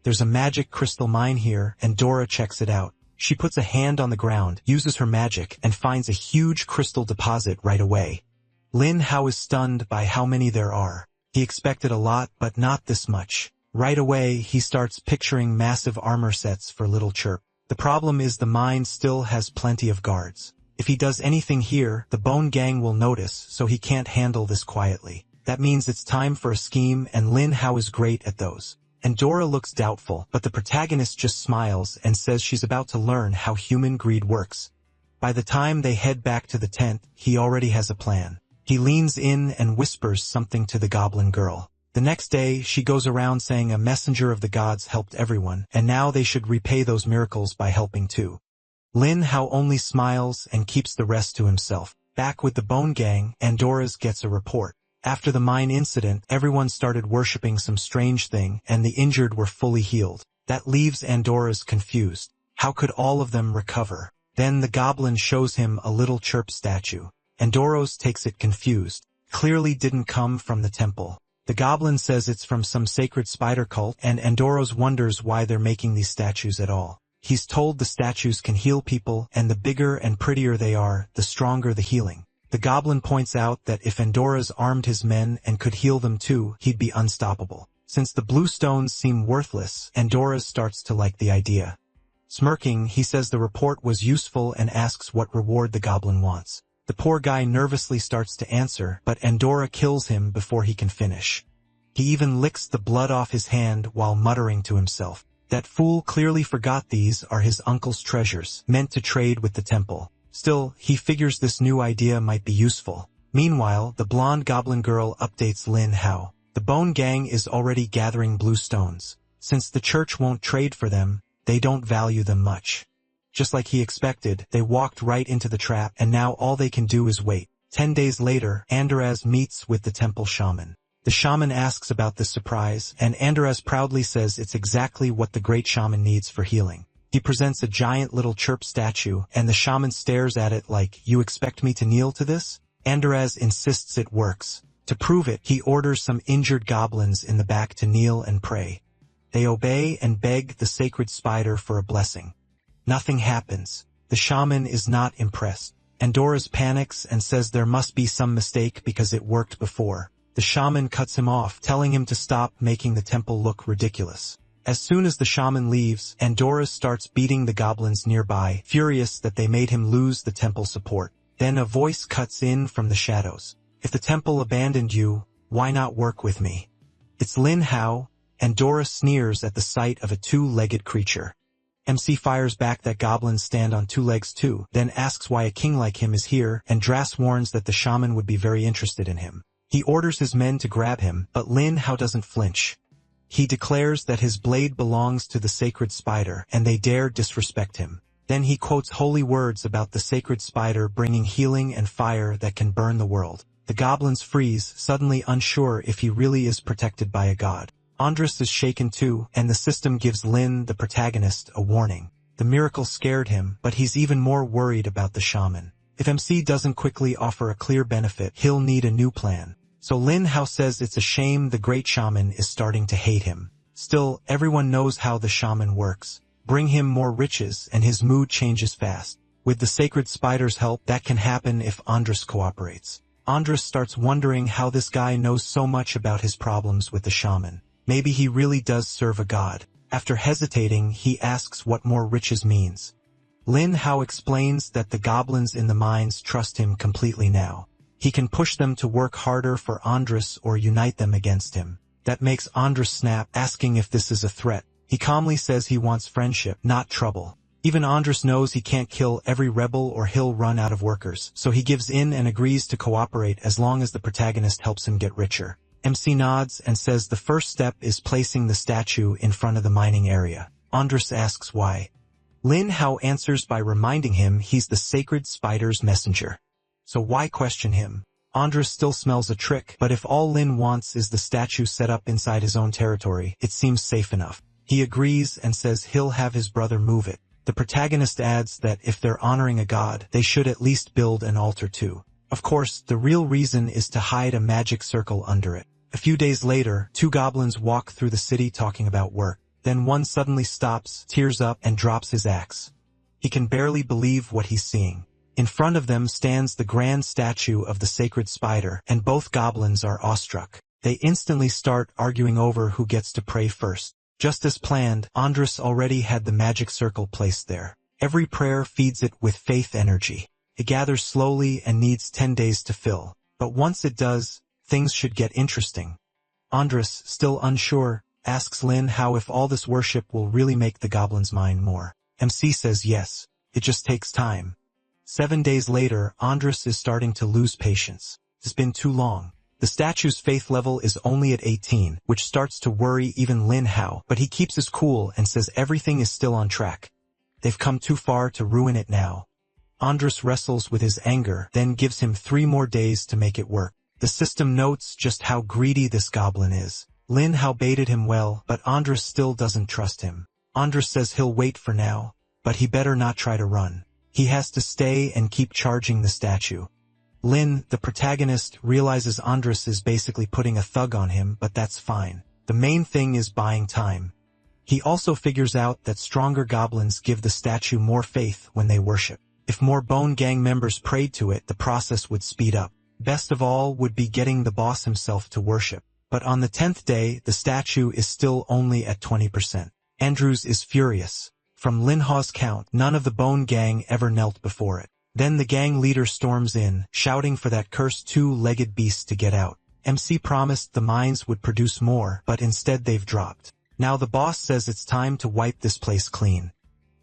There's a magic crystal mine here, and Dora checks it out. She puts a hand on the ground, uses her magic, and finds a huge crystal deposit right away. Hao is stunned by how many there are. He expected a lot, but not this much. Right away, he starts picturing massive armor sets for Little Chirp. The problem is the mine still has plenty of guards. If he does anything here, the Bone Gang will notice, so he can't handle this quietly. That means it's time for a scheme, and Hao is great at those. And Dora looks doubtful, but the protagonist just smiles and says she's about to learn how human greed works. By the time they head back to the tent, he already has a plan. He leans in and whispers something to the goblin girl. The next day, she goes around saying a messenger of the gods helped everyone, and now they should repay those miracles by helping too. Hao only smiles and keeps the rest to himself. Back with the Bone Gang, Andora's gets a report. After the mine incident, everyone started worshipping some strange thing, and the injured were fully healed. That leaves Andora's confused. How could all of them recover? Then the goblin shows him a Little Chirp statue. Andoros takes it confused. Clearly didn't come from the temple. The goblin says it's from some sacred spider cult, and Andoros wonders why they're making these statues at all. He's told the statues can heal people, and the bigger and prettier they are, the stronger the healing. The goblin points out that if Endora's armed his men and could heal them too, he'd be unstoppable. Since the blue stones seem worthless, Endora starts to like the idea. Smirking, he says the report was useful and asks what reward the goblin wants. The poor guy nervously starts to answer, but Endora kills him before he can finish. He even licks the blood off his hand while muttering to himself. That fool clearly forgot these are his uncle's treasures, meant to trade with the temple. Still, he figures this new idea might be useful. Meanwhile, the blonde goblin girl updates Lin Hao. The Bone Gang is already gathering blue stones. Since the church won't trade for them, they don't value them much. Just like he expected, they walked right into the trap, and now all they can do is wait. 10 days later, Andraz meets with the temple shaman. The shaman asks about this surprise, and Andraz proudly says it's exactly what the great shaman needs for healing. He presents a giant little chirp statue, and the shaman stares at it like, "You expect me to kneel to this?" Andraz insists it works. To prove it, he orders some injured goblins in the back to kneel and pray. They obey and beg the sacred spider for a blessing. Nothing happens. The shaman is not impressed. Endora's panics and says there must be some mistake because it worked before. The shaman cuts him off, telling him to stop making the temple look ridiculous. As soon as the shaman leaves, Endora starts beating the goblins nearby, furious that they made him lose the temple support. Then a voice cuts in from the shadows. "If the temple abandoned you, why not work with me?" It's Lin Hao. Endora sneers at the sight of a two-legged creature. MC fires back that goblins stand on two legs too, then asks why a king like him is here, and Dras warns that the shaman would be very interested in him. He orders his men to grab him, but Lin Hao doesn't flinch. He declares that his blade belongs to the sacred spider, and they dare disrespect him. Then he quotes holy words about the sacred spider bringing healing and fire that can burn the world. The goblins freeze, suddenly unsure if he really is protected by a god. Andras is shaken too, and the system gives Lin, the protagonist, a warning. The miracle scared him, but he's even more worried about the shaman. If MC doesn't quickly offer a clear benefit, he'll need a new plan. So Lin Hao says it's a shame the great shaman is starting to hate him. Still, everyone knows how the shaman works. Bring him more riches and his mood changes fast. With the sacred spider's help, that can happen if Andras cooperates. Andras starts wondering how this guy knows so much about his problems with the shaman. Maybe he really does serve a god. After hesitating, he asks what more riches means. Lin Hao explains that the goblins in the mines trust him completely now. He can push them to work harder for Andras or unite them against him. That makes Andras snap, asking if this is a threat. He calmly says he wants friendship, not trouble. Even Andras knows he can't kill every rebel or he'll run out of workers, so he gives in and agrees to cooperate as long as the protagonist helps him get richer. MC nods and says the first step is placing the statue in front of the mining area. Andras asks why. Lin Hao answers by reminding him he's the sacred spider's messenger. So why question him? Andras still smells a trick, but if all Lin wants is the statue set up inside his own territory, it seems safe enough. He agrees and says he'll have his brother move it. The protagonist adds that if they're honoring a god, they should at least build an altar too. Of course, the real reason is to hide a magic circle under it. A few days later, two goblins walk through the city talking about work. Then one suddenly stops, tears up, and drops his axe. He can barely believe what he's seeing. In front of them stands the grand statue of the sacred spider, and both goblins are awestruck. They instantly start arguing over who gets to pray first. Just as planned, Andras already had the magic circle placed there. Every prayer feeds it with faith energy. It gathers slowly and needs 10 days to fill. But once it does, things should get interesting. Andras, still unsure, asks Lin Hao if all this worship will really make the goblins mine more. MC says yes, it just takes time. 7 days later, Andras is starting to lose patience. It's been too long. The statue's faith level is only at 18, which starts to worry even Lin Hao, but he keeps his cool and says everything is still on track. They've come too far to ruin it now. Andras wrestles with his anger, then gives him 3 more days to make it work. The system notes just how greedy this goblin is. Lin Hao baited him well, but Andras still doesn't trust him. Andras says he'll wait for now, but he better not try to run. He has to stay and keep charging the statue. Lin, the protagonist, realizes Andras is basically putting a thug on him, but that's fine. The main thing is buying time. He also figures out that stronger goblins give the statue more faith when they worship. If more Bone Gang members prayed to it, the process would speed up. Best of all would be getting the boss himself to worship. But on the 10th day, the statue is still only at 20%. Andrews is furious. From Linha's count, none of the Bone Gang ever knelt before it. Then the gang leader storms in, shouting for that cursed two-legged beast to get out. MC promised the mines would produce more, but instead they've dropped. Now the boss says it's time to wipe this place clean.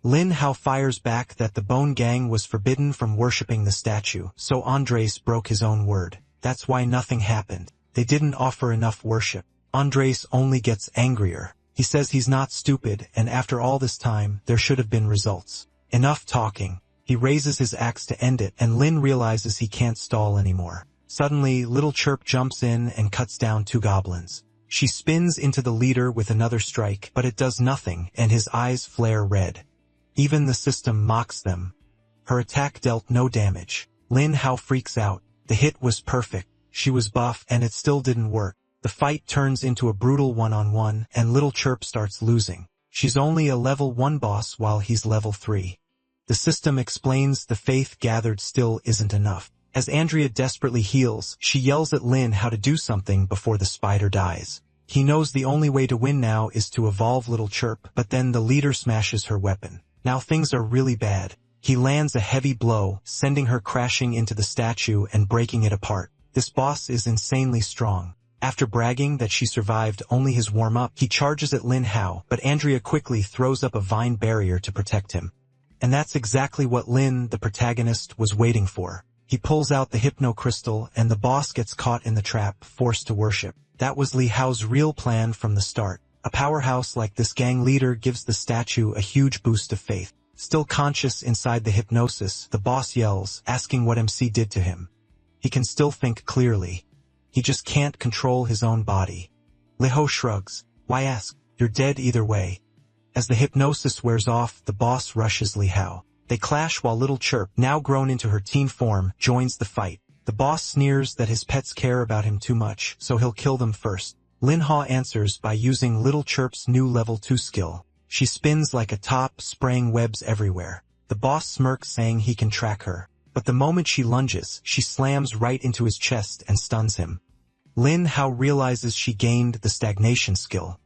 Lin Hao fires back that the Bone Gang was forbidden from worshipping the statue, so Andres broke his own word. That's why nothing happened. They didn't offer enough worship. Andres only gets angrier. He says he's not stupid, and after all this time, there should have been results. Enough talking. He raises his axe to end it, and Lin realizes he can't stall anymore. Suddenly, Little Chirp jumps in and cuts down 2 goblins. She spins into the leader with another strike, but it does nothing, and his eyes flare red. Even the system mocks them. Her attack dealt no damage. Lin Hao freaks out. The hit was perfect. She was buff, and it still didn't work. The fight turns into a brutal one-on-one, and Little Chirp starts losing. She's only a level 1 boss while he's level 3. The system explains the faith gathered still isn't enough. As Andrea desperately heals, she yells at Lin how to do something before the spider dies. He knows the only way to win now is to evolve Little Chirp, but then the leader smashes her weapon. Now things are really bad. He lands a heavy blow, sending her crashing into the statue and breaking it apart. This boss is insanely strong. After bragging that she survived only his warm-up, he charges at Lin Hao, but Andrea quickly throws up a vine barrier to protect him. And that's exactly what Lin, the protagonist, was waiting for. He pulls out the hypno crystal, and the boss gets caught in the trap, forced to worship. That was Li Hao's real plan from the start. A powerhouse like this gang leader gives the statue a huge boost of faith. Still conscious inside the hypnosis, the boss yells, asking what MC did to him. He can still think clearly. He just can't control his own body. Li Hao shrugs. Why ask? You're dead either way. As the hypnosis wears off, the boss rushes Li Hao. They clash while Little Chirp, now grown into her teen form, joins the fight. The boss sneers that his pets care about him too much, so he'll kill them first. Lin Hao answers by using Little Chirp's new level 2 skill. She spins like a top, spraying webs everywhere. The boss smirks, saying he can track her. But the moment she lunges, she slams right into his chest and stuns him. Lin Hao realizes she gained the stagnation skill.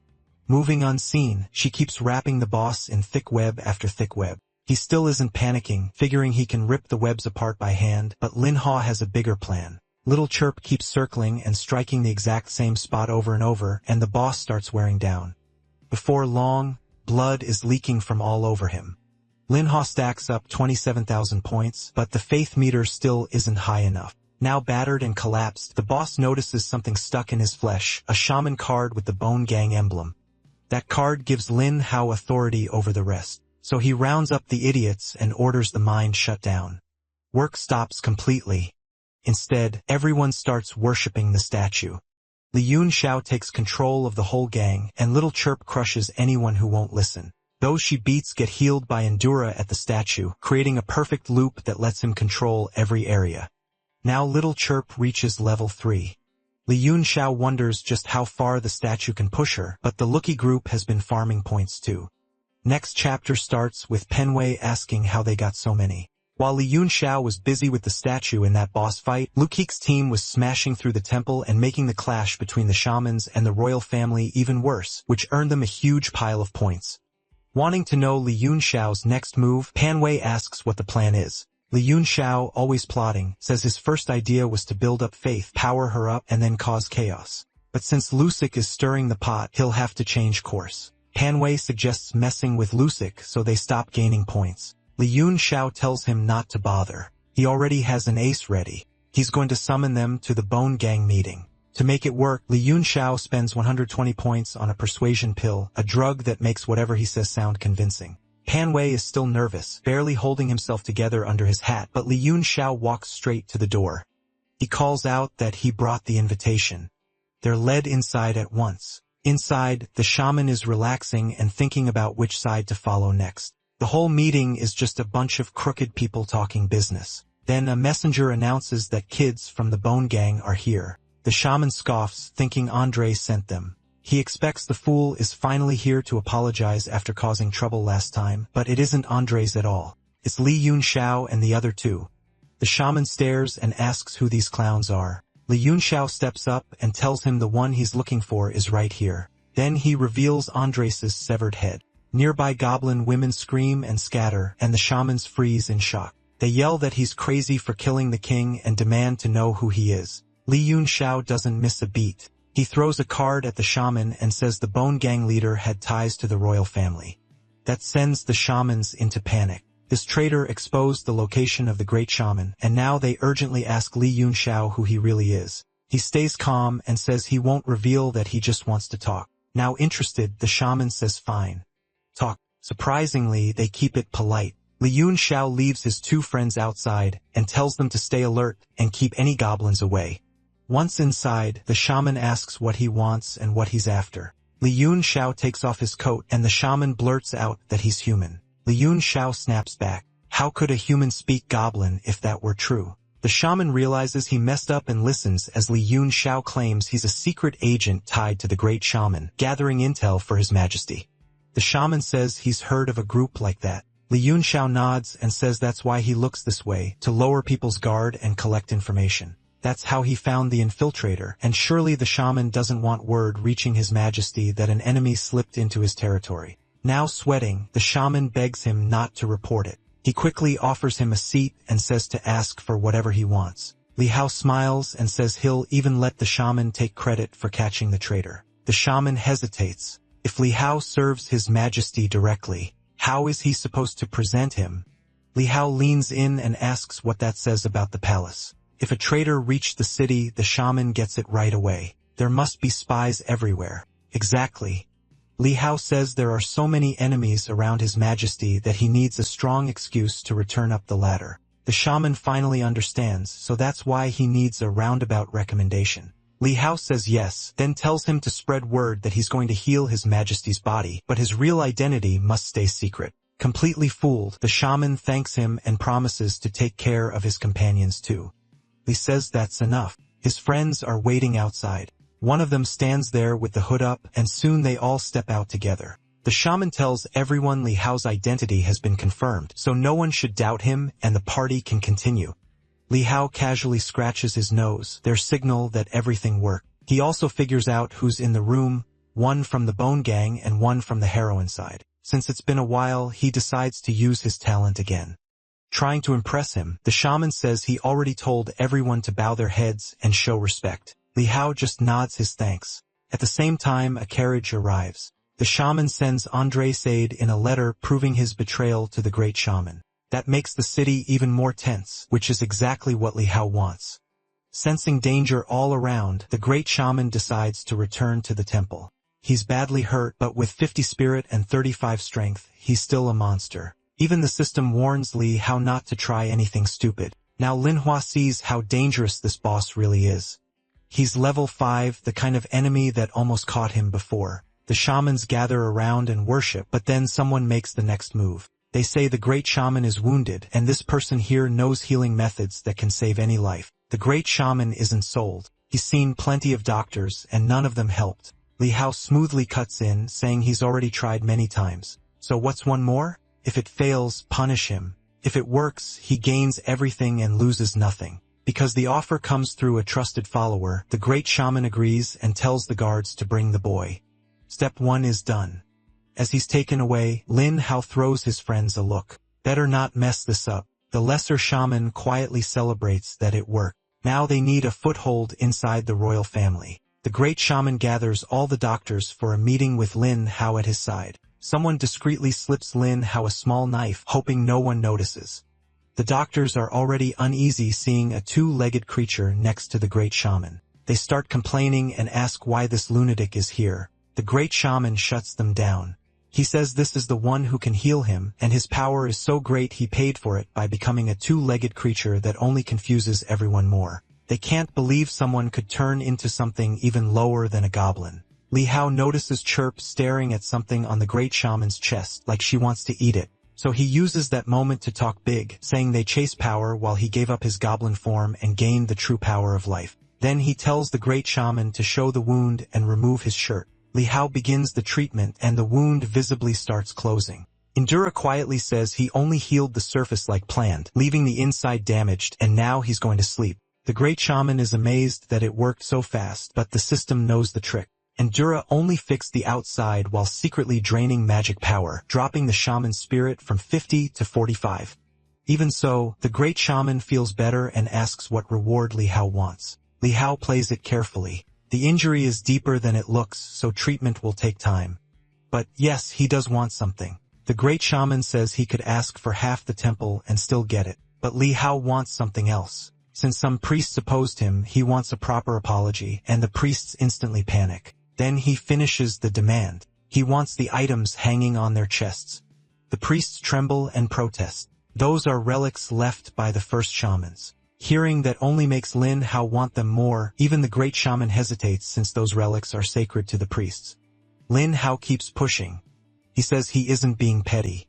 Moving unseen, she keeps wrapping the boss in thick web after thick web. He still isn't panicking, figuring he can rip the webs apart by hand, but Lin Hao has a bigger plan. Little Chirp keeps circling and striking the exact same spot over and over, and the boss starts wearing down. Before long, blood is leaking from all over him. Lin Hao stacks up 27,000 points, but the faith meter still isn't high enough. Now battered and collapsed, the boss notices something stuck in his flesh, a shaman card with the Bone Gang emblem. That card gives Lin Hao authority over the rest, so he rounds up the idiots and orders the mine shut down. Work stops completely. Instead, everyone starts worshipping the statue. Li Yunxiao takes control of the whole gang, and Little Chirp crushes anyone who won't listen. Those she beats get healed by Endura at the statue, creating a perfect loop that lets him control every area. Now Little Chirp reaches level 3. Li Yunxiao wonders just how far the statue can push her, but the Lookie group has been farming points too. Next chapter starts with Penwei asking how they got so many. While Li Yunxiao was busy with the statue in that boss fight, Lukeek's team was smashing through the temple and making the clash between the shamans and the royal family even worse, which earned them a huge pile of points. Wanting to know Li Yunxiao's next move, Penwei asks what the plan is. Li Yunxiao, always plotting, says his first idea was to build up faith, power her up, and then cause chaos. But since Lusik is stirring the pot, he'll have to change course. Penwei suggests messing with Lusik so they stop gaining points. Li Yunxiao tells him not to bother. He already has an ace ready. He's going to summon them to the Bone Gang meeting. To make it work, Li Yunxiao spends 120 points on a persuasion pill, a drug that makes whatever he says sound convincing. Penwei is still nervous, barely holding himself together under his hat, but Li Yunxiao walks straight to the door. He calls out that he brought the invitation. They're led inside at once. Inside, the shaman is relaxing and thinking about which side to follow next. The whole meeting is just a bunch of crooked people talking business. Then a messenger announces that kids from the Bone Gang are here. The shaman scoffs, thinking Andre sent them. He expects the fool is finally here to apologize after causing trouble last time, but it isn't Andre's at all. It's Li Yunxiao and the other two. The shaman stares and asks who these clowns are. Li Yunxiao steps up and tells him the one he's looking for is right here. Then he reveals Andres' severed head. Nearby goblin women scream and scatter, and the shamans freeze in shock. They yell that he's crazy for killing the king and demand to know who he is. Li Yunxiao doesn't miss a beat. He throws a card at the shaman and says the Bone Gang leader had ties to the royal family. That sends the shamans into panic. This traitor exposed the location of the great shaman, and now they urgently ask Li Yunxiao who he really is. He stays calm and says he won't reveal that he just wants to talk. Now interested, the shaman says fine. Talk. Surprisingly, they keep it polite. Li Yunxiao leaves his two friends outside and tells them to stay alert and keep any goblins away. Once inside, the shaman asks what he wants and what he's after. Li Yunxiao takes off his coat and the shaman blurts out that he's human. Li Yunxiao snaps back. How could a human speak goblin if that were true? The shaman realizes he messed up and listens as Li Yunxiao claims he's a secret agent tied to the great shaman, gathering intel for his majesty. The shaman says he's heard of a group like that. Li Yunxiao nods and says that's why he looks this way, to lower people's guard and collect information. That's how he found the infiltrator, and surely the shaman doesn't want word reaching his majesty that an enemy slipped into his territory. Now sweating, the shaman begs him not to report it. He quickly offers him a seat and says to ask for whatever he wants. Li Hao smiles and says he'll even let the shaman take credit for catching the traitor. The shaman hesitates. If Li Hao serves his majesty directly, how is he supposed to present him? Li Hao leans in and asks what that says about the palace. If a traitor reached the city, the shaman gets it right away. There must be spies everywhere. Exactly. Li Hao says there are so many enemies around his majesty that he needs a strong excuse to return up the ladder. The shaman finally understands, so that's why he needs a roundabout recommendation. Li Hao says yes, then tells him to spread word that he's going to heal his majesty's body, but his real identity must stay secret. Completely fooled, the shaman thanks him and promises to take care of his companions too. Li says that's enough. His friends are waiting outside. One of them stands there with the hood up, and soon they all step out together. The shaman tells everyone Li Hao's identity has been confirmed, so no one should doubt him and the party can continue. Li Hao casually scratches his nose, their signal that everything worked. He also figures out who's in the room, one from the Bone Gang and one from the heroine side. Since it's been a while, he decides to use his talent again. Trying to impress him, the shaman says he already told everyone to bow their heads and show respect. Li Hao just nods his thanks. At the same time, a carriage arrives. The shaman sends Andres aid in a letter proving his betrayal to the great shaman. That makes the city even more tense, which is exactly what Li Hao wants. Sensing danger all around, the great shaman decides to return to the temple. He's badly hurt, but with 50 spirit and 35 strength, he's still a monster. Even the system warns Li Hao not to try anything stupid. Now Linhua sees how dangerous this boss really is. He's level 5, the kind of enemy that almost caught him before. The shamans gather around and worship, but then someone makes the next move. They say the great shaman is wounded, and this person here knows healing methods that can save any life. The great shaman isn't sold. He's seen plenty of doctors, and none of them helped. Li Hao smoothly cuts in, saying he's already tried many times. So what's one more? If it fails, punish him. If it works, he gains everything and loses nothing. Because the offer comes through a trusted follower, the great shaman agrees and tells the guards to bring the boy. Step 1 is done. As he's taken away, Lin Hao throws his friends a look. Better not mess this up. The lesser shaman quietly celebrates that it worked. Now they need a foothold inside the royal family. The great shaman gathers all the doctors for a meeting with Lin Hao at his side. Someone discreetly slips Lin Hao a small knife, hoping no one notices. The doctors are already uneasy seeing a two-legged creature next to the great shaman. They start complaining and ask why this lunatic is here. The great shaman shuts them down. He says this is the one who can heal him, and his power is so great he paid for it by becoming a two-legged creature that only confuses everyone more. They can't believe someone could turn into something even lower than a goblin. Li Hao notices Chirp staring at something on the great shaman's chest, like she wants to eat it. So he uses that moment to talk big, saying they chase power while he gave up his goblin form and gained the true power of life. Then he tells the great shaman to show the wound and remove his shirt. Li Hao begins the treatment and the wound visibly starts closing. Endura quietly says he only healed the surface like planned, leaving the inside damaged, and now he's going to sleep. The great shaman is amazed that it worked so fast, but the system knows the trick. Endura only fixed the outside while secretly draining magic power, dropping the shaman's spirit from 50 to 45. Even so, the great shaman feels better and asks what reward Li Hao wants. Li Hao plays it carefully. The injury is deeper than it looks, so treatment will take time. But yes, he does want something. The great shaman says he could ask for half the temple and still get it, but Li Hao wants something else. Since some priests opposed him, he wants a proper apology, and the priests instantly panic. Then he finishes the demand. He wants the items hanging on their chests. The priests tremble and protest. Those are relics left by the first shamans. Hearing that only makes Lin Hao want them more. Even the great shaman hesitates since those relics are sacred to the priests. Lin Hao keeps pushing. He says he isn't being petty.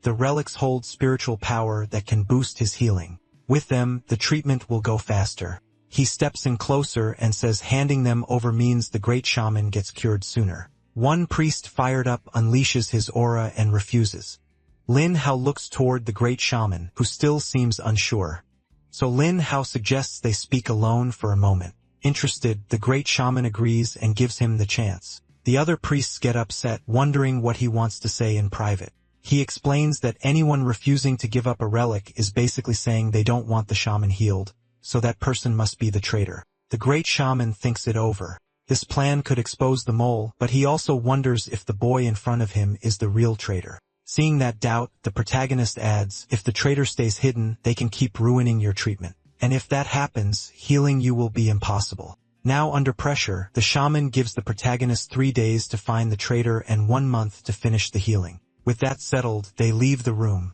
The relics hold spiritual power that can boost his healing. With them, the treatment will go faster. He steps in closer and says handing them over means the great shaman gets cured sooner. One priest fired up unleashes his aura and refuses. Lin Hao looks toward the great shaman, who still seems unsure. So Lin Hao suggests they speak alone for a moment. Interested, the great shaman agrees and gives him the chance. The other priests get upset, wondering what he wants to say in private. He explains that anyone refusing to give up a relic is basically saying they don't want the shaman healed, so that person must be the traitor. The great shaman thinks it over. This plan could expose the mole, but he also wonders if the boy in front of him is the real traitor. Seeing that doubt, the protagonist adds, if the traitor stays hidden, they can keep ruining your treatment. And if that happens, healing you will be impossible. Now under pressure, the shaman gives the protagonist 3 days to find the traitor and 1 month to finish the healing. With that settled, they leave the room.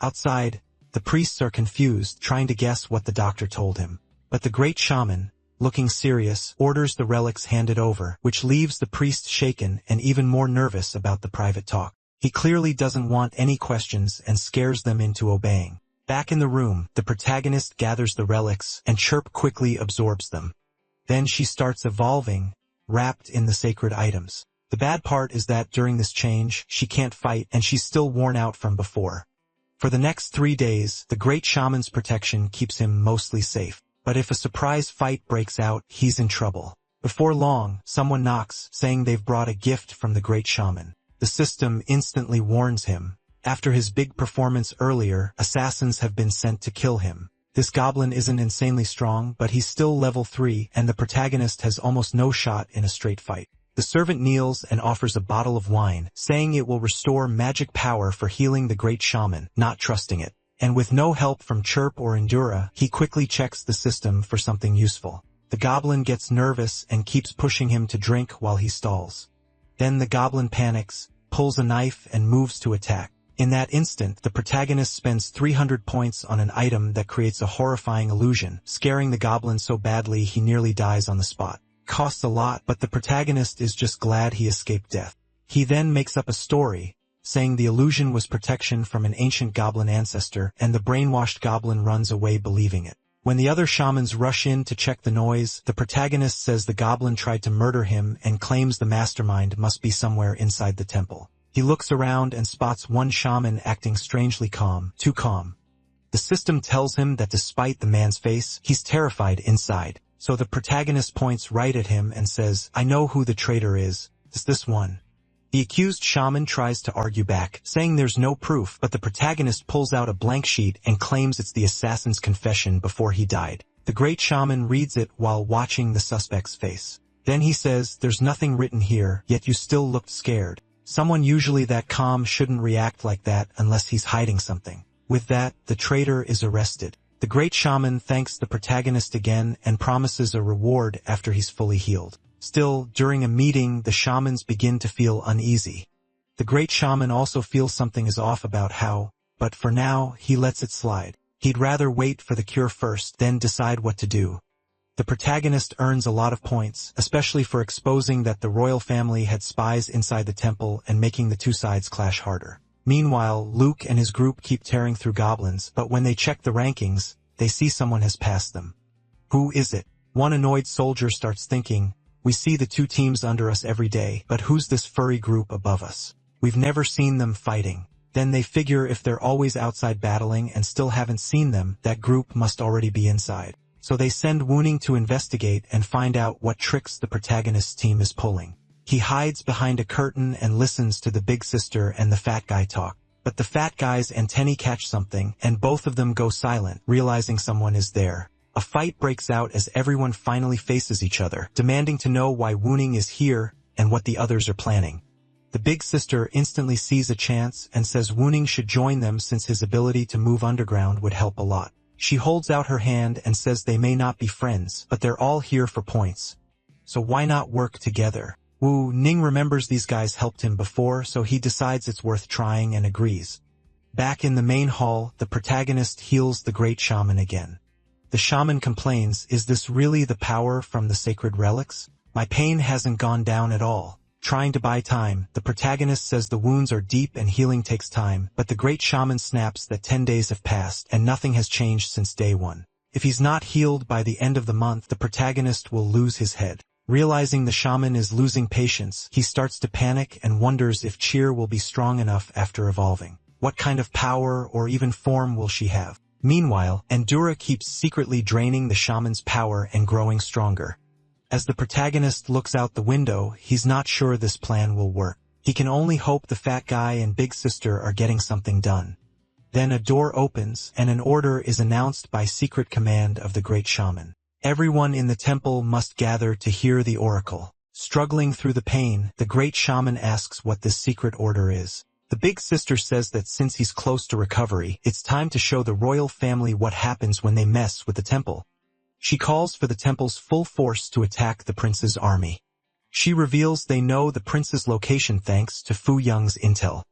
Outside, the priests are confused, trying to guess what the doctor told him. But the great shaman, looking serious, orders the relics handed over, which leaves the priest shaken and even more nervous about the private talk. He clearly doesn't want any questions and scares them into obeying. Back in the room, the protagonist gathers the relics, and Chirp quickly absorbs them. Then she starts evolving, wrapped in the sacred items. The bad part is that during this change, she can't fight and she's still worn out from before. For the next 3 days, the great shaman's protection keeps him mostly safe. But if a surprise fight breaks out, he's in trouble. Before long, someone knocks, saying they've brought a gift from the great shaman. The system instantly warns him. After his big performance earlier, assassins have been sent to kill him. This goblin isn't insanely strong, but he's still level 3, and the protagonist has almost no shot in a straight fight. The servant kneels and offers a bottle of wine, saying it will restore magic power for healing the great shaman, not trusting it. And with no help from Chirp or Endura, he quickly checks the system for something useful. The goblin gets nervous and keeps pushing him to drink while he stalls. Then the goblin panics, pulls a knife and moves to attack. In that instant, the protagonist spends 300 points on an item that creates a horrifying illusion, scaring the goblin so badly he nearly dies on the spot. Costs a lot, but the protagonist is just glad he escaped death. He then makes up a story, saying the illusion was protection from an ancient goblin ancestor, and the brainwashed goblin runs away believing it. When the other shamans rush in to check the noise, the protagonist says the goblin tried to murder him and claims the mastermind must be somewhere inside the temple. He looks around and spots one shaman acting strangely calm, too calm. The system tells him that despite the man's face, he's terrified inside. So the protagonist points right at him and says, I know who the traitor is. It's this one. The accused shaman tries to argue back, saying there's no proof, but the protagonist pulls out a blank sheet and claims it's the assassin's confession before he died. The great shaman reads it while watching the suspect's face. Then he says, there's nothing written here, yet you still looked scared. Someone usually that calm shouldn't react like that unless he's hiding something. With that, the traitor is arrested. The great shaman thanks the protagonist again and promises a reward after he's fully healed. Still, during a meeting, the shamans begin to feel uneasy. The great shaman also feels something is off about how, but for now, he lets it slide. He'd rather wait for the cure first, then decide what to do. The protagonist earns a lot of points, especially for exposing that the royal family had spies inside the temple and making the two sides clash harder. Meanwhile, Luke and his group keep tearing through goblins, but when they check the rankings, they see someone has passed them. Who is it? One annoyed soldier starts thinking, we see the two teams under us every day, but who's this furry group above us? We've never seen them fighting. Then they figure if they're always outside battling and still haven't seen them, that group must already be inside. So they send Wooning to investigate and find out what tricks the protagonist's team is pulling. He hides behind a curtain and listens to the big sister and the fat guy talk. But the fat guy's antennae catch something, and both of them go silent, realizing someone is there. A fight breaks out as everyone finally faces each other, demanding to know why Wooning is here and what the others are planning. The big sister instantly sees a chance and says Wooning should join them since his ability to move underground would help a lot. She holds out her hand and says they may not be friends, but they're all here for points. So why not work together? Wu Ning remembers these guys helped him before, so he decides it's worth trying and agrees. Back in the main hall, the protagonist heals the great shaman again. The shaman complains, "Is this really the power from the sacred relics? My pain hasn't gone down at all." Trying to buy time, the protagonist says the wounds are deep and healing takes time, but the great shaman snaps that 10 days have passed and nothing has changed since day one. If he's not healed by the end of the month, the protagonist will lose his head. Realizing the shaman is losing patience, he starts to panic and wonders if Cheer will be strong enough after evolving. What kind of power or even form will she have? Meanwhile, Endura keeps secretly draining the shaman's power and growing stronger. As the protagonist looks out the window, he's not sure this plan will work. He can only hope the fat guy and big sister are getting something done. Then a door opens, and an order is announced by secret command of the great shaman. Everyone in the temple must gather to hear the oracle. Struggling through the pain, the great shaman asks what this secret order is. The big sister says that since he's close to recovery, it's time to show the royal family what happens when they mess with the temple. She calls for the temple's full force to attack the prince's army. She reveals they know the prince's location thanks to Fu Yang's intel.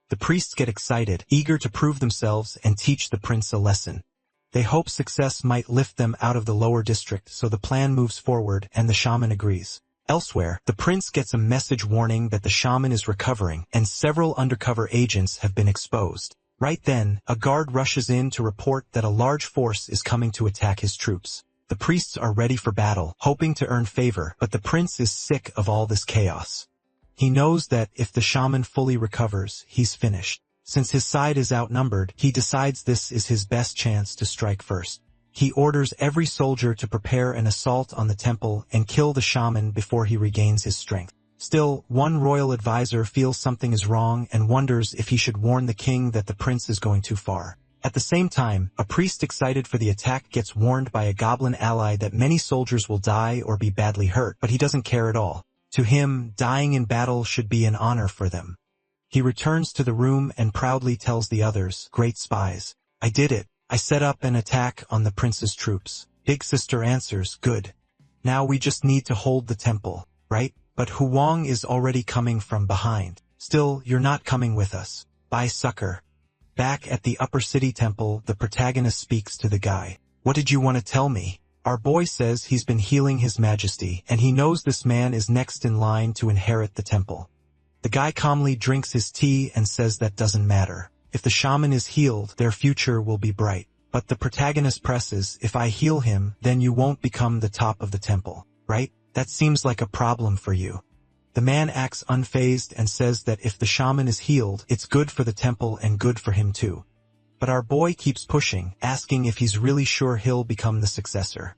The priests get excited, eager to prove themselves and teach the prince a lesson. They hope success might lift them out of the lower district, so the plan moves forward and the shaman agrees. Elsewhere, the prince gets a message warning that the shaman is recovering and several undercover agents have been exposed. Right then, a guard rushes in to report that a large force is coming to attack his troops. The priests are ready for battle, hoping to earn favor, but the prince is sick of all this chaos. He knows that if the shaman fully recovers, he's finished. Since his side is outnumbered, he decides this is his best chance to strike first. He orders every soldier to prepare an assault on the temple and kill the shaman before he regains his strength. Still, one royal advisor feels something is wrong and wonders if he should warn the king that the prince is going too far. At the same time, a priest excited for the attack gets warned by a goblin ally that many soldiers will die or be badly hurt, but he doesn't care at all. To him, dying in battle should be an honor for them. He returns to the room and proudly tells the others, "Great spies. I did it. I set up an attack on the prince's troops." Big sister answers, "Good. Now we just need to hold the temple, right? But Huang is already coming from behind. Still, you're not coming with us. Bye, sucker." Back at the upper city temple, the protagonist speaks to the guy. "What did you want to tell me?" Our boy says he's been healing his majesty, and he knows this man is next in line to inherit the temple. The guy calmly drinks his tea and says that doesn't matter. If the shaman is healed, their future will be bright. But the protagonist presses, "If I heal him, then you won't become the top of the temple, right? That seems like a problem for you." The man acts unfazed and says that if the shaman is healed, it's good for the temple and good for him too. But our boy keeps pushing, asking if he's really sure he'll become the successor.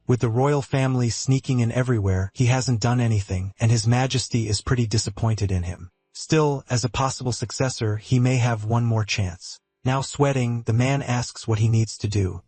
With the royal family sneaking in everywhere, he hasn't done anything, and his majesty is pretty disappointed in him. Still, as a possible successor, he may have one more chance. Now sweating, the man asks what he needs to do.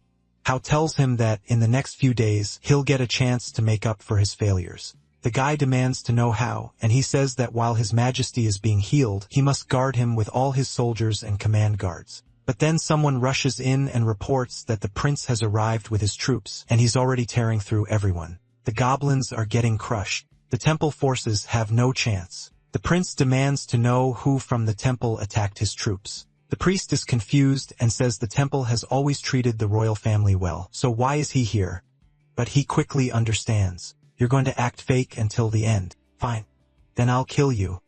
Hao tells him that, in the next few days, he'll get a chance to make up for his failures. The guy demands to know how, and he says that while his majesty is being healed, he must guard him with all his soldiers and command guards. But then someone rushes in and reports that the prince has arrived with his troops, and he's already tearing through everyone. The goblins are getting crushed. The temple forces have no chance. The prince demands to know who from the temple attacked his troops. The priest is confused and says the temple has always treated the royal family well, so why is he here? But he quickly understands. "You're going to act fake until the end. Fine. Then I'll kill you."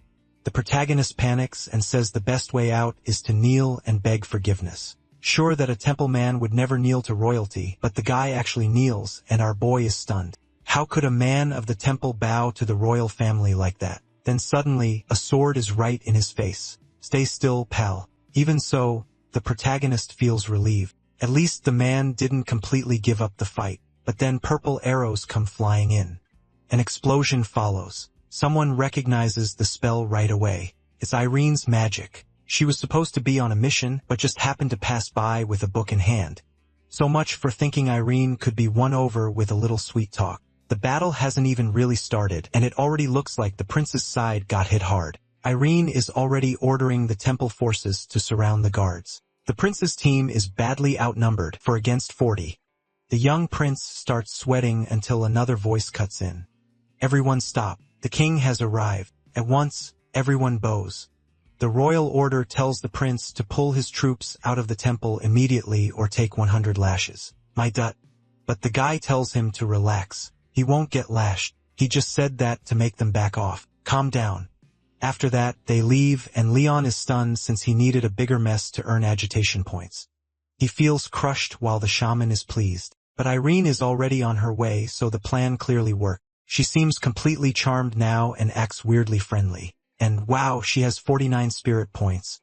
The protagonist panics and says the best way out is to kneel and beg forgiveness. Sure that a temple man would never kneel to royalty, but the guy actually kneels, and our boy is stunned. How could a man of the temple bow to the royal family like that? Then suddenly, a sword is right in his face. "Stay still, pal." Even so, the protagonist feels relieved. At least the man didn't completely give up the fight. But then purple arrows come flying in. An explosion follows. Someone recognizes the spell right away. It's Irene's magic. She was supposed to be on a mission, but just happened to pass by with a book in hand. So much for thinking Irene could be won over with a little sweet talk. The battle hasn't even really started, and it already looks like the prince's side got hit hard. Irene is already ordering the temple forces to surround the guards. The prince's team is badly outnumbered, for against 40. The young prince starts sweating until another voice cuts in. Everyone stop. The king has arrived. At once, everyone bows. The royal order tells the prince to pull his troops out of the temple immediately or take 100 lashes. My dut. But the guy tells him to relax. He won't get lashed. He just said that to make them back off. Calm down. After that, they leave and Leon is stunned since he needed a bigger mess to earn agitation points. He feels crushed while the shaman is pleased. But Irene is already on her way, so the plan clearly worked. She seems completely charmed now and acts weirdly friendly. And wow, she has 49 spirit points.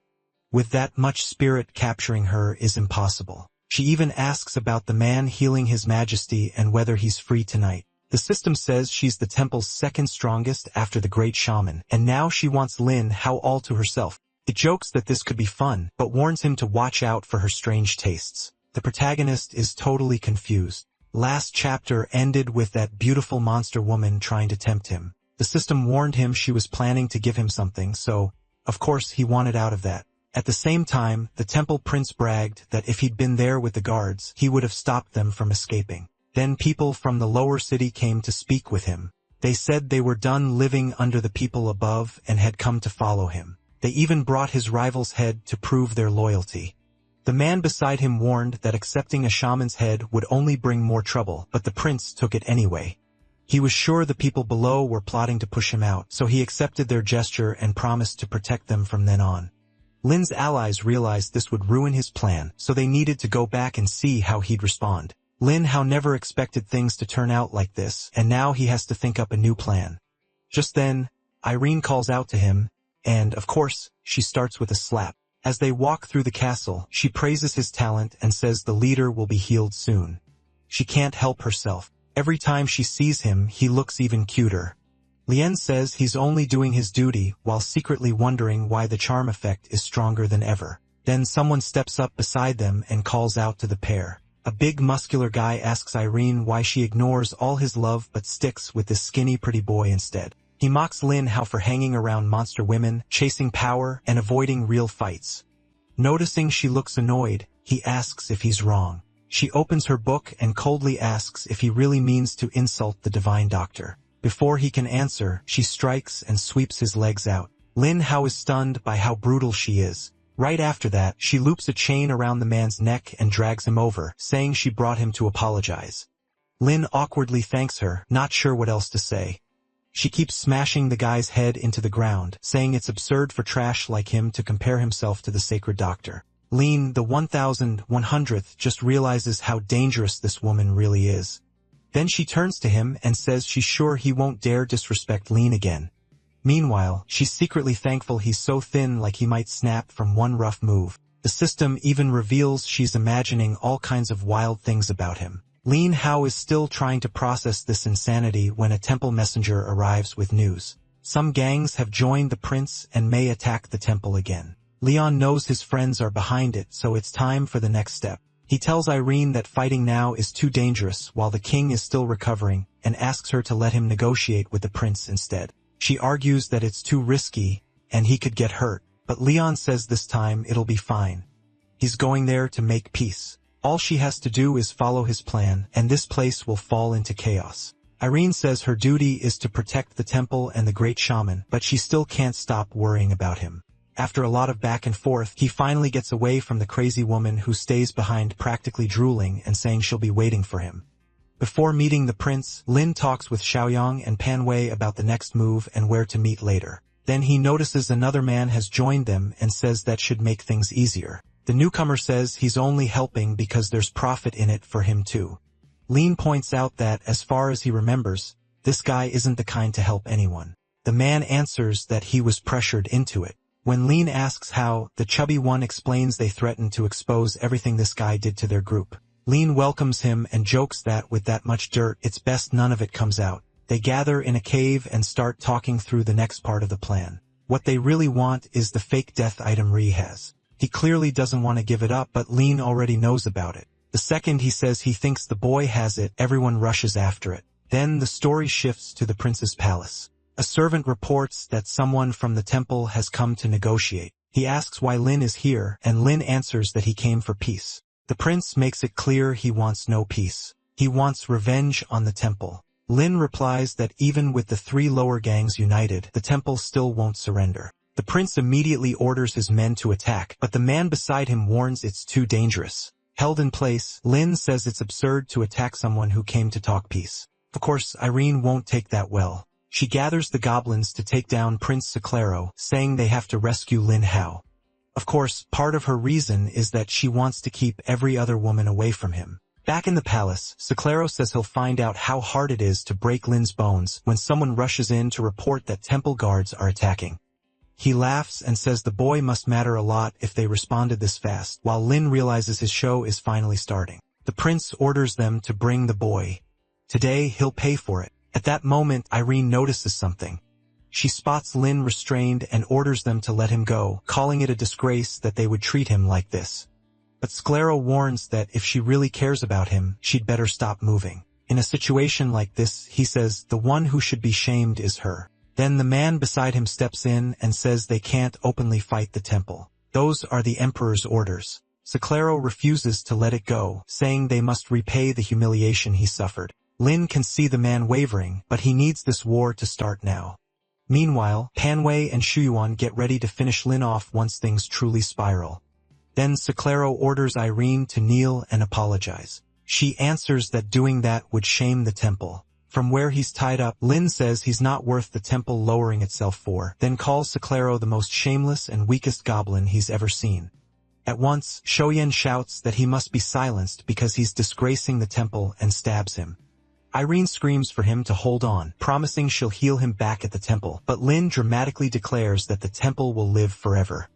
With that much spirit, capturing her is impossible. She even asks about the man healing his majesty and whether he's free tonight. The system says she's the temple's second strongest after the great shaman, and now she wants Lin Hao all to herself. It jokes that this could be fun, but warns him to watch out for her strange tastes. The protagonist is totally confused. Last chapter ended with that beautiful monster woman trying to tempt him. The system warned him she was planning to give him something, so, of course, he wanted out of that. At the same time, the temple prince bragged that if he'd been there with the guards, he would have stopped them from escaping. Then people from the lower city came to speak with him. They said they were done living under the people above and had come to follow him. They even brought his rival's head to prove their loyalty. The man beside him warned that accepting a shaman's head would only bring more trouble, but the prince took it anyway. He was sure the people below were plotting to push him out, so he accepted their gesture and promised to protect them from then on. Lin's allies realized this would ruin his plan, so they needed to go back and see how he'd respond. Lin Hao never expected things to turn out like this, and now he has to think up a new plan. Just then, Irene calls out to him, and, of course, she starts with a slap. As they walk through the castle, she praises his talent and says the leader will be healed soon. She can't help herself. Every time she sees him, he looks even cuter. Lien says he's only doing his duty while secretly wondering why the charm effect is stronger than ever. Then someone steps up beside them and calls out to the pair. A big muscular guy asks Irene why she ignores all his love but sticks with this skinny pretty boy instead. He mocks Lin Hao for hanging around monster women, chasing power, and avoiding real fights. Noticing she looks annoyed, he asks if he's wrong. She opens her book and coldly asks if he really means to insult the divine doctor. Before he can answer, she strikes and sweeps his legs out. Lin Hao is stunned by how brutal she is. Right after that, she loops a chain around the man's neck and drags him over, saying she brought him to apologize. Lin awkwardly thanks her, not sure what else to say. She keeps smashing the guy's head into the ground, saying it's absurd for trash like him to compare himself to the sacred doctor. Lin, the 1100th, just realizes how dangerous this woman really is. Then she turns to him and says she's sure he won't dare disrespect Lin again. Meanwhile, she's secretly thankful he's so thin like he might snap from one rough move. The system even reveals she's imagining all kinds of wild things about him. Lin Hao is still trying to process this insanity when a temple messenger arrives with news. Some gangs have joined the prince and may attack the temple again. Leon knows his friends are behind it, so it's time for the next step. He tells Irene that fighting now is too dangerous while the king is still recovering and asks her to let him negotiate with the prince instead. She argues that it's too risky and he could get hurt, but Leon says this time it'll be fine. He's going there to make peace. All she has to do is follow his plan, and this place will fall into chaos. Irene says her duty is to protect the temple and the great shaman, but she still can't stop worrying about him. After a lot of back and forth, he finally gets away from the crazy woman who stays behind practically drooling and saying she'll be waiting for him. Before meeting the prince, Lin talks with Xiaoyang and Pan Wei about the next move and where to meet later. Then he notices another man has joined them and says that should make things easier. The newcomer says he's only helping because there's profit in it for him too. Lin points out that, as far as he remembers, this guy isn't the kind to help anyone. The man answers that he was pressured into it. When Lin asks how, the chubby one explains they threatened to expose everything this guy did to their group. Lin welcomes him and jokes that with that much dirt, it's best none of it comes out. They gather in a cave and start talking through the next part of the plan. What they really want is the fake death item Ri has. He clearly doesn't want to give it up, but Lin already knows about it. The second he says he thinks the boy has it, everyone rushes after it. Then the story shifts to the prince's palace. A servant reports that someone from the temple has come to negotiate. He asks why Lin is here, and Lin answers that he came for peace. The prince makes it clear he wants no peace. He wants revenge on the temple. Lin replies that even with the 3 lower gangs united, the temple still won't surrender. The prince immediately orders his men to attack, but the man beside him warns it's too dangerous. Held in place, Lin says it's absurd to attack someone who came to talk peace. Of course, Irene won't take that well. She gathers the goblins to take down Prince Seclero, saying they have to rescue Lin Hao. Of course, part of her reason is that she wants to keep every other woman away from him. Back in the palace, Seclero says he'll find out how hard it is to break Lin's bones when someone rushes in to report that temple guards are attacking. He laughs and says the boy must matter a lot if they responded this fast, while Lin realizes his show is finally starting. The prince orders them to bring the boy. Today, he'll pay for it. At that moment, Irene notices something. She spots Lin restrained and orders them to let him go, calling it a disgrace that they would treat him like this. But Sclero warns that if she really cares about him, she'd better stop moving. In a situation like this, he says, the one who should be shamed is her. Then the man beside him steps in and says they can't openly fight the temple. Those are the emperor's orders. Sclero refuses to let it go, saying they must repay the humiliation he suffered. Lin can see the man wavering, but he needs this war to start now. Meanwhile, Panwei and Shuyuan get ready to finish Lin off once things truly spiral. Then Seclero orders Irene to kneel and apologize. She answers that doing that would shame the temple. From where he's tied up, Lin says he's not worth the temple lowering itself for, then calls Seclero the most shameless and weakest goblin he's ever seen. At once, Shoyen shouts that he must be silenced because he's disgracing the temple and stabs him. Irene screams for him to hold on, promising she'll heal him back at the temple, but Lin dramatically declares that the temple will live forever.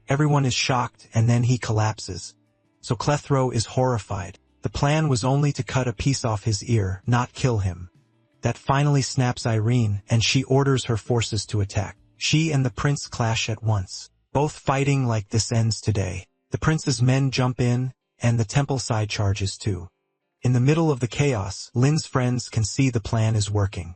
Everyone is shocked, and then he collapses. So Clethro is horrified. The plan was only to cut a piece off his ear, not kill him. That finally snaps Irene, and she orders her forces to attack. She and the prince clash at once, both fighting like this ends today. The prince's men jump in, and the temple side charges too. In the middle of the chaos, Lin's friends can see the plan is working.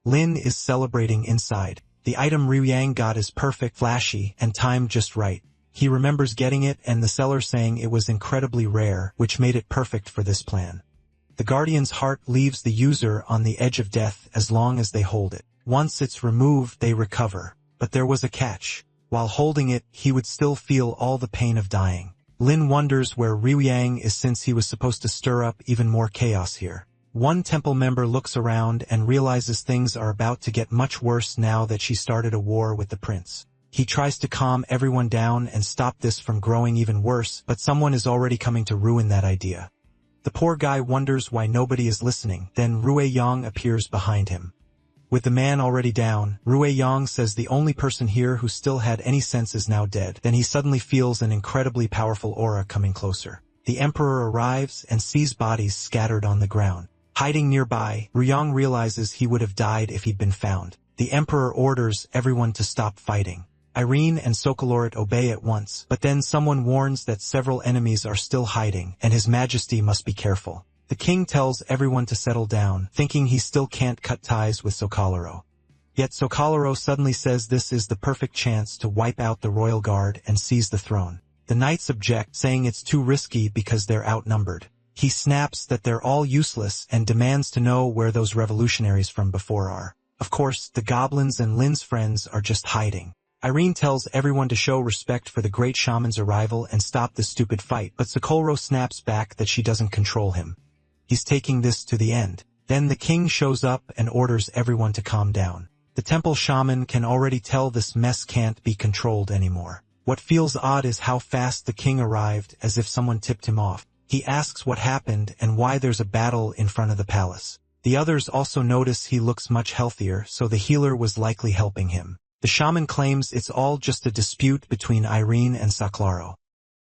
Lin is celebrating inside. The item Ryuyang got is perfect, flashy, and timed just right. He remembers getting it and the seller saying it was incredibly rare, which made it perfect for this plan. The Guardian's heart leaves the user on the edge of death as long as they hold it. Once it's removed, they recover. But there was a catch. While holding it, he would still feel all the pain of dying. Lin wonders where Ryuyang is since he was supposed to stir up even more chaos here. One temple member looks around and realizes things are about to get much worse now that she started a war with the prince. He tries to calm everyone down and stop this from growing even worse, but someone is already coming to ruin that idea. The poor guy wonders why nobody is listening, then Ryuyang appears behind him. With the man already down, Ryuyang says the only person here who still had any sense is now dead. Then he suddenly feels an incredibly powerful aura coming closer. The emperor arrives and sees bodies scattered on the ground. Hiding nearby, Ryuyang realizes he would have died if he'd been found. The emperor orders everyone to stop fighting. Irene and Sokolorit obey at once, but then someone warns that several enemies are still hiding, and His Majesty must be careful. The king tells everyone to settle down, thinking he still can't cut ties with Sokoloro. Yet Sokoloro suddenly says this is the perfect chance to wipe out the royal guard and seize the throne. The knights object, saying it's too risky because they're outnumbered. He snaps that they're all useless and demands to know where those revolutionaries from before are. Of course, the goblins and Lin's friends are just hiding. Irene tells everyone to show respect for the great shaman's arrival and stop this stupid fight, but Sokoloro snaps back that she doesn't control him. He's taking this to the end. Then the king shows up and orders everyone to calm down. The temple shaman can already tell this mess can't be controlled anymore. What feels odd is how fast the king arrived, as if someone tipped him off. He asks what happened and why there's a battle in front of the palace. The others also notice he looks much healthier, so the healer was likely helping him. The shaman claims it's all just a dispute between Irene and Sokoloro.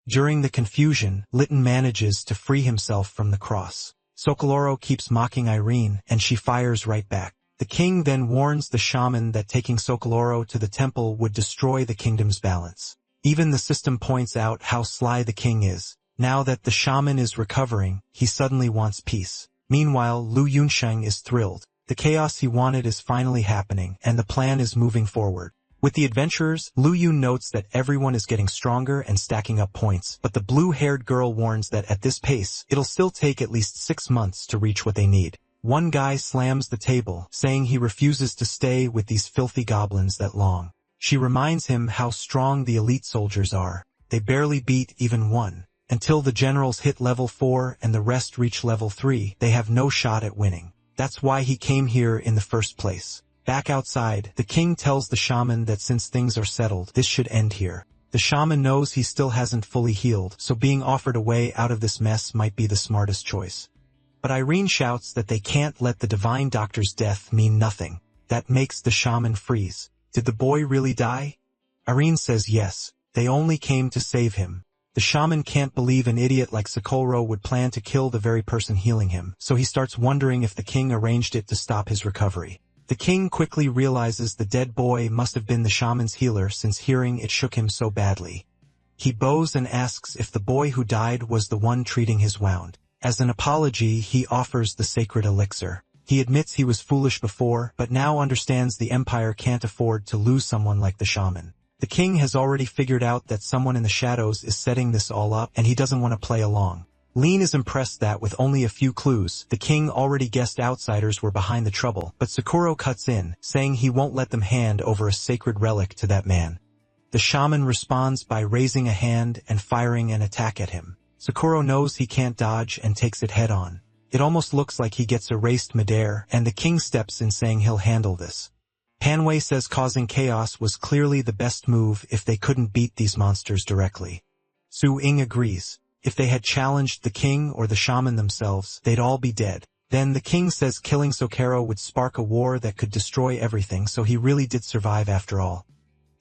During the confusion, Litten manages to free himself from the cross. Sokoloro keeps mocking Irene, and she fires right back. The king then warns the shaman that taking Sokoloro to the temple would destroy the kingdom's balance. Even the system points out how sly the king is. Now that the shaman is recovering, he suddenly wants peace. Meanwhile, Lu Yunsheng is thrilled. The chaos he wanted is finally happening, and the plan is moving forward. With the adventurers, Lu Yun notes that everyone is getting stronger and stacking up points, but the blue-haired girl warns that at this pace, it'll still take at least 6 months to reach what they need. One guy slams the table, saying he refuses to stay with these filthy goblins that long. She reminds him how strong the elite soldiers are. They barely beat even one. Until the generals hit level 4 and the rest reach level 3, they have no shot at winning. That's why he came here in the first place. Back outside, the king tells the shaman that since things are settled, this should end here. The shaman knows he still hasn't fully healed, so being offered a way out of this mess might be the smartest choice. But Irene shouts that they can't let the divine doctor's death mean nothing. That makes the shaman freeze. Did the boy really die? Irene says yes, they only came to save him. The shaman can't believe an idiot like Sokoloro would plan to kill the very person healing him, so he starts wondering if the king arranged it to stop his recovery. The king quickly realizes the dead boy must have been the shaman's healer since hearing it shook him so badly. He bows and asks if the boy who died was the one treating his wound. As an apology, he offers the sacred elixir. He admits he was foolish before, but now understands the empire can't afford to lose someone like the shaman. The king has already figured out that someone in the shadows is setting this all up, and he doesn't want to play along. Lin is impressed that with only a few clues, the king already guessed outsiders were behind the trouble, but Sakuro cuts in, saying he won't let them hand over a sacred relic to that man. The shaman responds by raising a hand and firing an attack at him. Sakuro knows he can't dodge and takes it head-on. It almost looks like he gets erased midair, and the king steps in saying he'll handle this. Panway says causing chaos was clearly the best move if they couldn't beat these monsters directly. Su Ying agrees. If they had challenged the king or the shaman themselves, they'd all be dead. Then the king says killing Sokoloro would spark a war that could destroy everything, so he really did survive after all.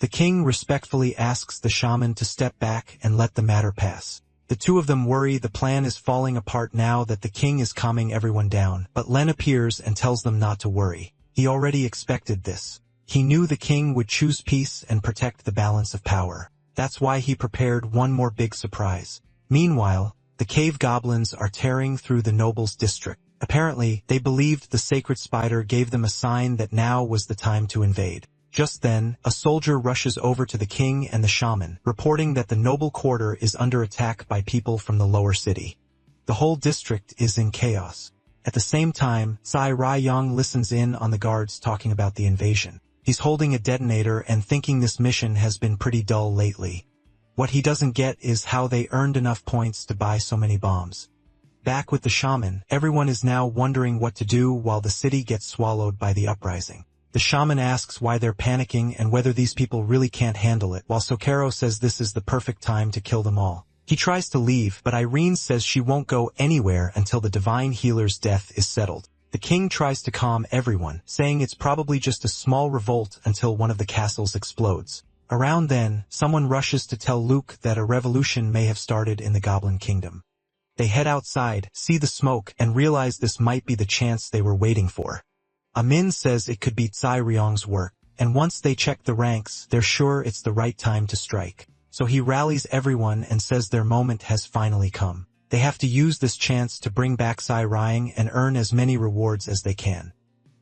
The king respectfully asks the shaman to step back and let the matter pass. The two of them worry the plan is falling apart now that the king is calming everyone down, but Len appears and tells them not to worry. He already expected this. He knew the king would choose peace and protect the balance of power. That's why he prepared one more big surprise. Meanwhile, the cave goblins are tearing through the nobles' district. Apparently, they believed the sacred spider gave them a sign that now was the time to invade. Just then, a soldier rushes over to the king and the shaman, reporting that the noble quarter is under attack by people from the lower city. The whole district is in chaos. At the same time, Sai Raiyang listens in on the guards talking about the invasion. He's holding a detonator and thinking this mission has been pretty dull lately. What he doesn't get is how they earned enough points to buy so many bombs. Back with the shaman, everyone is now wondering what to do while the city gets swallowed by the uprising. The shaman asks why they're panicking and whether these people really can't handle it, while Sokoloro says this is the perfect time to kill them all. He tries to leave, but Irene says she won't go anywhere until the divine healer's death is settled. The king tries to calm everyone, saying it's probably just a small revolt until one of the castles explodes. Around then, someone rushes to tell Luke that a revolution may have started in the Goblin Kingdom. They head outside, see the smoke, and realize this might be the chance they were waiting for. Amin says it could be Tsai Ryong's work, and once they check the ranks, they're sure it's the right time to strike. So he rallies everyone and says their moment has finally come. They have to use this chance to bring back Tsai Ryong and earn as many rewards as they can.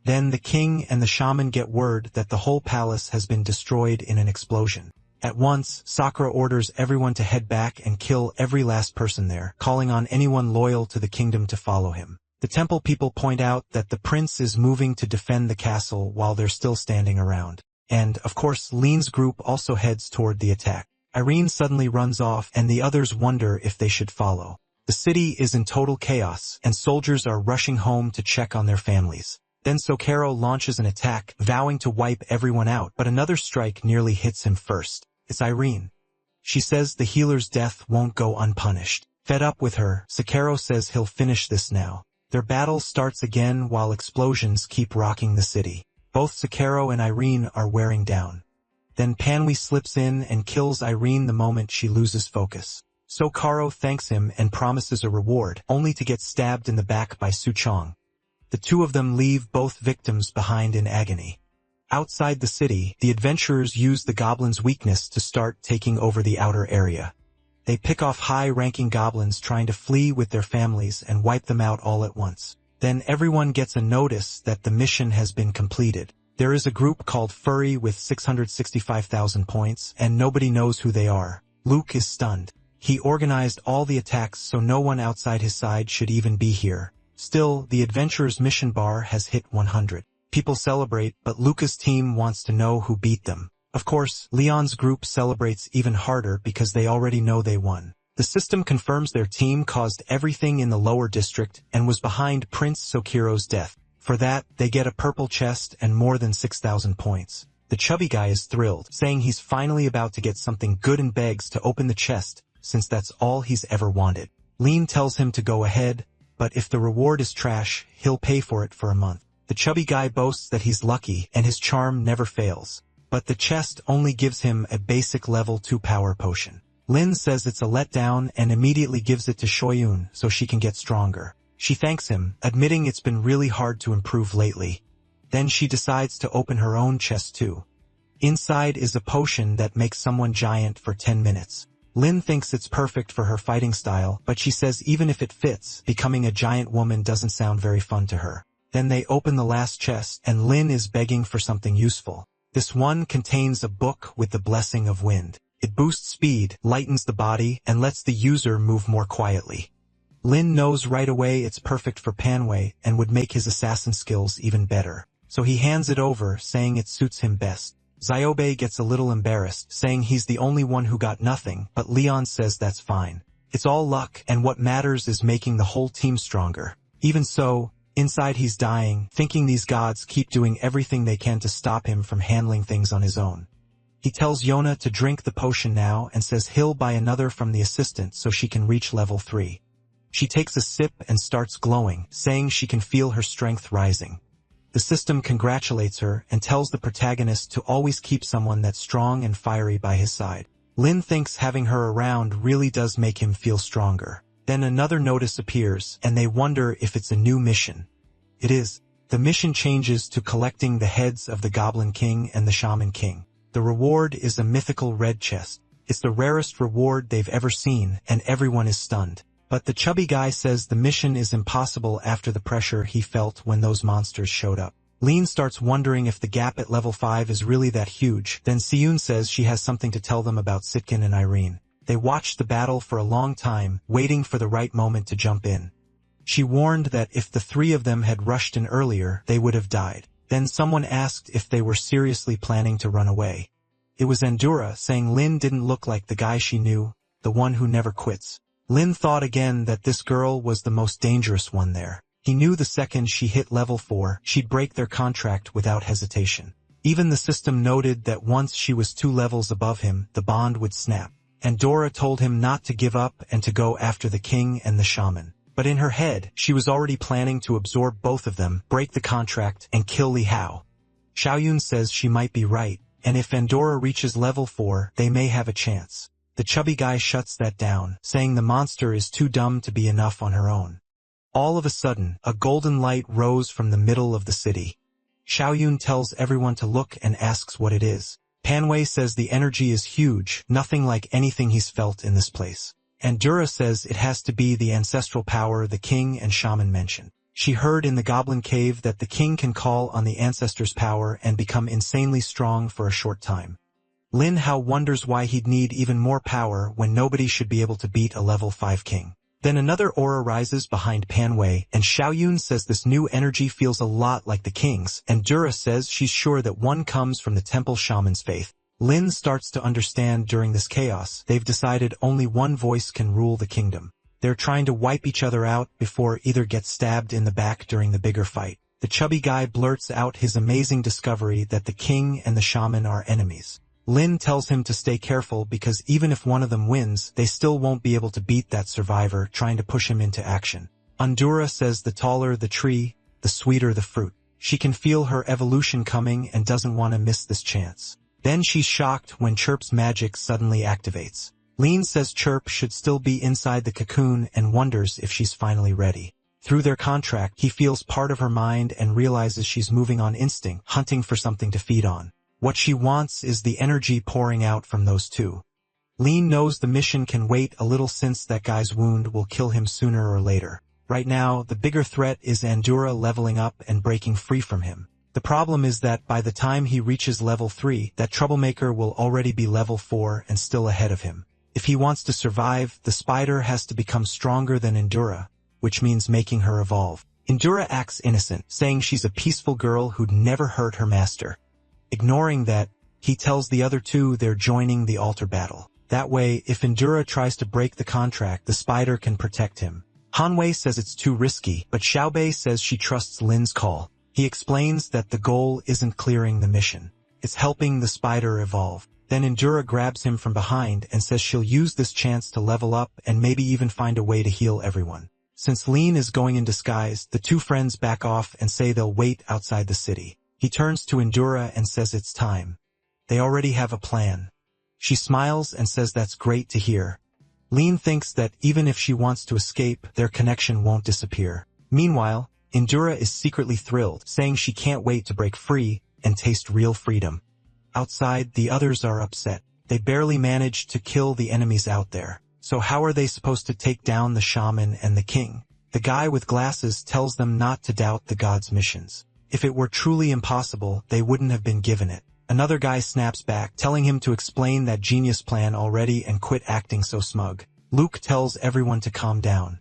Then the king and the shaman get word that the whole palace has been destroyed in an explosion. At once, Sakura orders everyone to head back and kill every last person there, calling on anyone loyal to the kingdom to follow him. The temple people point out that the prince is moving to defend the castle while they're still standing around. And, of course, Lin's group also heads toward the attack. Irene suddenly runs off and the others wonder if they should follow. The city is in total chaos, and soldiers are rushing home to check on their families. Then Sokoloro launches an attack, vowing to wipe everyone out, but another strike nearly hits him first. It's Irene. She says the healer's death won't go unpunished. Fed up with her, Sokoloro says he'll finish this now. Their battle starts again while explosions keep rocking the city. Both Sokoloro and Irene are wearing down. Then Panwi slips in and kills Irene the moment she loses focus. So Karo thanks him and promises a reward, only to get stabbed in the back by Suchong. The two of them leave both victims behind in agony. Outside the city, the adventurers use the goblins' weakness to start taking over the outer area. They pick off high-ranking goblins trying to flee with their families and wipe them out all at once. Then everyone gets a notice that the mission has been completed. There is a group called Furry with 665,000 points, and nobody knows who they are. Luke is stunned. He organized all the attacks so no one outside his side should even be here. Still, the adventurer's mission bar has hit 100. People celebrate, but Luca's team wants to know who beat them. Of course, Leon's group celebrates even harder because they already know they won. The system confirms their team caused everything in the lower district and was behind Prince Sokiro's death. For that, they get a purple chest and more than 6,000 points. The chubby guy is thrilled, saying he's finally about to get something good and begs to open the chest, since that's all he's ever wanted. Lean tells him to go ahead, but if the reward is trash, he'll pay for it for a month. The chubby guy boasts that he's lucky and his charm never fails. But the chest only gives him a basic level 2 power potion. Lin says it's a letdown and immediately gives it to Shoyun so she can get stronger. She thanks him, admitting it's been really hard to improve lately. Then she decides to open her own chest too. Inside is a potion that makes someone giant for 10 minutes. Lin thinks it's perfect for her fighting style, but she says even if it fits, becoming a giant woman doesn't sound very fun to her. Then they open the last chest, and Lin is begging for something useful. This one contains a book with the blessing of wind. It boosts speed, lightens the body, and lets the user move more quietly. Lin knows right away it's perfect for Panway and would make his assassin skills even better. So he hands it over, saying it suits him best. Ziobe gets a little embarrassed, saying he's the only one who got nothing, but Leon says that's fine. It's all luck, and what matters is making the whole team stronger. Even so, inside he's dying, thinking these gods keep doing everything they can to stop him from handling things on his own. He tells Yona to drink the potion now and says he'll buy another from the assistant so she can reach level 3. She takes a sip and starts glowing, saying she can feel her strength rising. The system congratulates her and tells the protagonist to always keep someone that's strong and fiery by his side. Lin thinks having her around really does make him feel stronger. Then another notice appears, and they wonder if it's a new mission. It is. The mission changes to collecting the heads of the Goblin King and the Shaman King. The reward is a mythical red chest. It's the rarest reward they've ever seen, and everyone is stunned. But the chubby guy says the mission is impossible after the pressure he felt when those monsters showed up. Lean starts wondering if the gap at level 5 is really that huge. Then Siyun says she has something to tell them about Sitkin and Irene. They watched the battle for a long time, waiting for the right moment to jump in. She warned that if the three of them had rushed in earlier, they would have died. Then someone asked if they were seriously planning to run away. It was Endura, saying Lin didn't look like the guy she knew, the one who never quits. Lin thought again that this girl was the most dangerous one there. He knew the second she hit level 4, she'd break their contract without hesitation. Even the system noted that once she was 2 levels above him, the bond would snap. Endura told him not to give up and to go after the king and the shaman. But in her head, she was already planning to absorb both of them, break the contract, and kill Li Hao. Xiaoyun says she might be right, and if Endura reaches level 4, they may have a chance. The chubby guy shuts that down, saying the monster is too dumb to be enough on her own. All of a sudden, a golden light rose from the middle of the city. Xiaoyun tells everyone to look and asks what it is. Panway says the energy is huge, nothing like anything he's felt in this place. Endura says it has to be the ancestral power the king and shaman mentioned. She heard in the goblin cave that the king can call on the ancestors' power and become insanely strong for a short time. Lin Hao wonders why he'd need even more power when nobody should be able to beat a level 5 king. Then another aura rises behind Panway, and Xiaoyun says this new energy feels a lot like the king's, and Dura says she's sure that one comes from the temple shaman's faith. Lin starts to understand during this chaos, they've decided only one voice can rule the kingdom. They're trying to wipe each other out before either gets stabbed in the back during the bigger fight. The chubby guy blurts out his amazing discovery that the king and the shaman are enemies. Lin tells him to stay careful because even if one of them wins, they still won't be able to beat that survivor trying to push him into action. Endura says the taller the tree, the sweeter the fruit. She can feel her evolution coming and doesn't want to miss this chance. Then she's shocked when Chirp's magic suddenly activates. Lean says Chirp should still be inside the cocoon and wonders if she's finally ready. Through their contract, he feels part of her mind and realizes she's moving on instinct, hunting for something to feed on. What she wants is the energy pouring out from those two. Lean knows the mission can wait a little since that guy's wound will kill him sooner or later. Right now, the bigger threat is Andura leveling up and breaking free from him. The problem is that by the time he reaches level 3, that troublemaker will already be level 4 and still ahead of him. If he wants to survive, the spider has to become stronger than Andura, which means making her evolve. Andura acts innocent, saying she's a peaceful girl who'd never hurt her master. Ignoring that, he tells the other two they're joining the altar battle. That way, if Andura tries to break the contract, the spider can protect him. Hanwei says it's too risky, but Xiaobei says she trusts Lin's call. He explains that the goal isn't clearing the mission. It's helping the spider evolve. Then Andura grabs him from behind and says she'll use this chance to level up and maybe even find a way to heal everyone. Since Lin is going in disguise, the two friends back off and say they'll wait outside the city. He turns to Andura and says it's time. They already have a plan. She smiles and says that's great to hear. Lin thinks that even if she wants to escape, their connection won't disappear. Meanwhile, Andura is secretly thrilled, saying she can't wait to break free and taste real freedom. Outside, the others are upset. They barely managed to kill the enemies out there. So how are they supposed to take down the shaman and the king? The guy with glasses tells them not to doubt the god's missions. If it were truly impossible, they wouldn't have been given it. Another guy snaps back, telling him to explain that genius plan already and quit acting so smug. Luke tells everyone to calm down.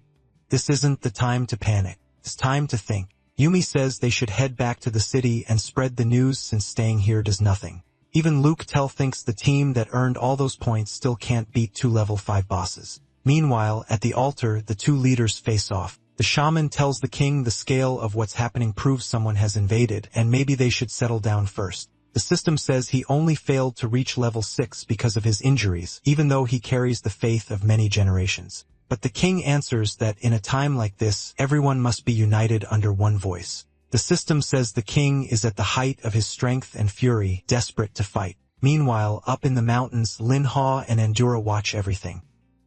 This isn't the time to panic. It's time to think. Yumi says they should head back to the city and spread the news since staying here does nothing. Even Luke thinks the team that earned all those points still can't beat 2 level 5 bosses. Meanwhile, at the altar, the two leaders face off. The shaman tells the king the scale of what's happening proves someone has invaded, and maybe they should settle down first. The system says he only failed to reach level 6 because of his injuries, even though he carries the faith of many generations. But the king answers that in a time like this, everyone must be united under one voice. The system says the king is at the height of his strength and fury, desperate to fight. Meanwhile, up in the mountains, Lin Hao and Andura watch everything.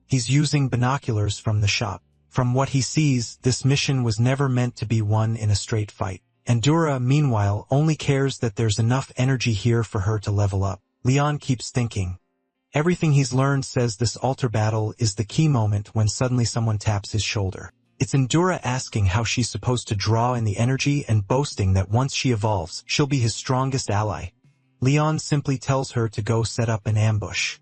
He's using binoculars from the shop. From what he sees, this mission was never meant to be won in a straight fight. Andura, meanwhile, only cares that there's enough energy here for her to level up. Leon keeps thinking. Everything he's learned says this altar battle is the key moment when suddenly someone taps his shoulder. It's Andura asking how she's supposed to draw in the energy and boasting that once she evolves, she'll be his strongest ally. Leon simply tells her to go set up an ambush.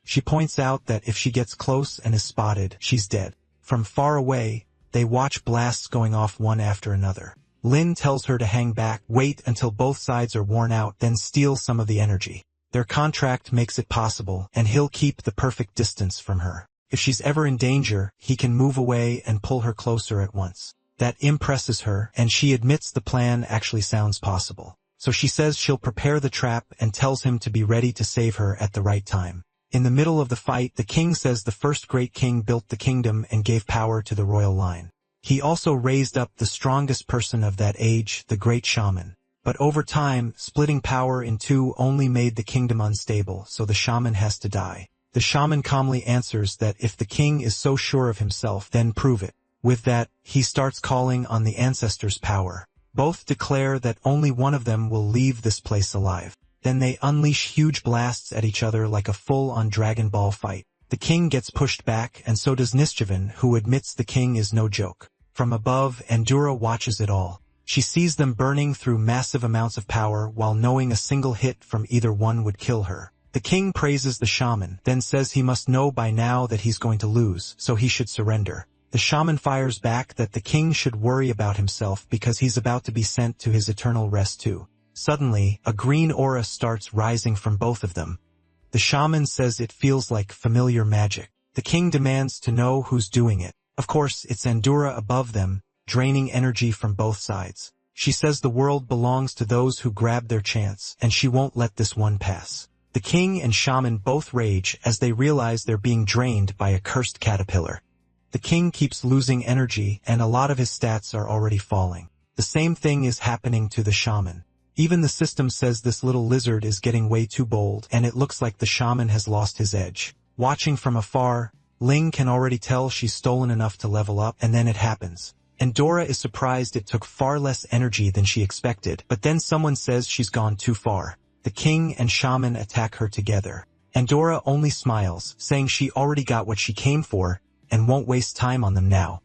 She points out that if she gets close and is spotted, she's dead. From far away, they watch blasts going off one after another. Lin tells her to hang back, wait until both sides are worn out, then steal some of the energy. Their contract makes it possible, and he'll keep the perfect distance from her. If she's ever in danger, he can move away and pull her closer at once. That impresses her, and she admits the plan actually sounds possible. So she says she'll prepare the trap and tells him to be ready to save her at the right time. In the middle of the fight, the king says the first great king built the kingdom and gave power to the royal line. He also raised up the strongest person of that age, the great shaman. But over time, splitting power in two only made the kingdom unstable, so the shaman has to die. The shaman calmly answers that if the king is so sure of himself, then prove it. With that, he starts calling on the ancestors' power. Both declare that only one of them will leave this place alive. Then they unleash huge blasts at each other like a full-on Dragon Ball fight. The king gets pushed back, and so does Nishivan, who admits the king is no joke. From above, Andura watches it all. She sees them burning through massive amounts of power while knowing a single hit from either one would kill her. The king praises the shaman, then says he must know by now that he's going to lose, so he should surrender. The shaman fires back that the king should worry about himself because he's about to be sent to his eternal rest too. Suddenly, a green aura starts rising from both of them. The shaman says it feels like familiar magic. The king demands to know who's doing it. Of course, it's Andura above them, draining energy from both sides. She says the world belongs to those who grab their chance, and she won't let this one pass. The king and shaman both rage as they realize they're being drained by a cursed caterpillar. The king keeps losing energy, and a lot of his stats are already falling. The same thing is happening to the shaman. Even the system says this little lizard is getting way too bold, and it looks like the shaman has lost his edge. Watching from afar, Ling can already tell she's stolen enough to level up, and then it happens. And Dora is surprised it took far less energy than she expected, but then someone says she's gone too far. The king and shaman attack her together. And Dora only smiles, saying she already got what she came for, and won't waste time on them now.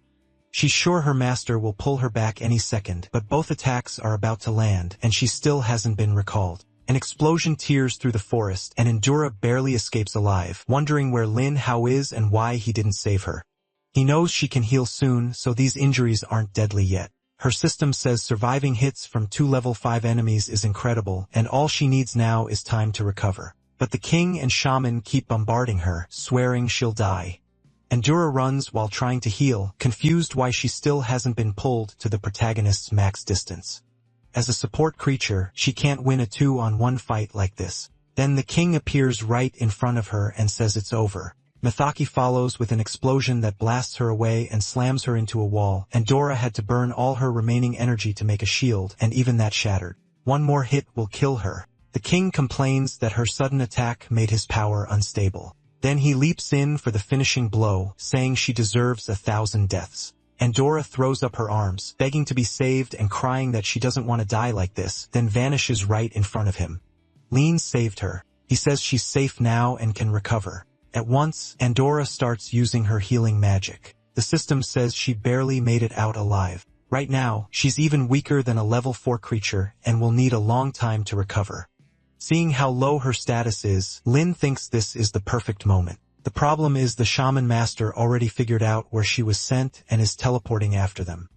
She's sure her master will pull her back any second, but both attacks are about to land, and she still hasn't been recalled. An explosion tears through the forest, and Endura barely escapes alive, wondering where Lin Hao is and why he didn't save her. He knows she can heal soon, so these injuries aren't deadly yet. Her system says surviving hits from 2 level 5 enemies is incredible, and all she needs now is time to recover. But the king and shaman keep bombarding her, swearing she'll die. Endura runs while trying to heal, confused why she still hasn't been pulled to the protagonist's max distance. As a support creature, she can't win a 2-on-1 fight like this. Then the king appears right in front of her and says it's over. Mithaki follows with an explosion that blasts her away and slams her into a wall, and Dora had to burn all her remaining energy to make a shield, and even that shattered. One more hit will kill her. The king complains that her sudden attack made his power unstable. Then he leaps in for the finishing blow, saying she deserves 1,000 deaths. And Dora throws up her arms, begging to be saved and crying that she doesn't want to die like this, then vanishes right in front of him. Lin saved her. He says she's safe now and can recover. At once, Andorra starts using her healing magic. The system says she barely made it out alive. Right now, she's even weaker than a level 4 creature and will need a long time to recover. Seeing how low her status is, Lin thinks this is the perfect moment. The problem is the shaman master already figured out where she was sent and is teleporting after them.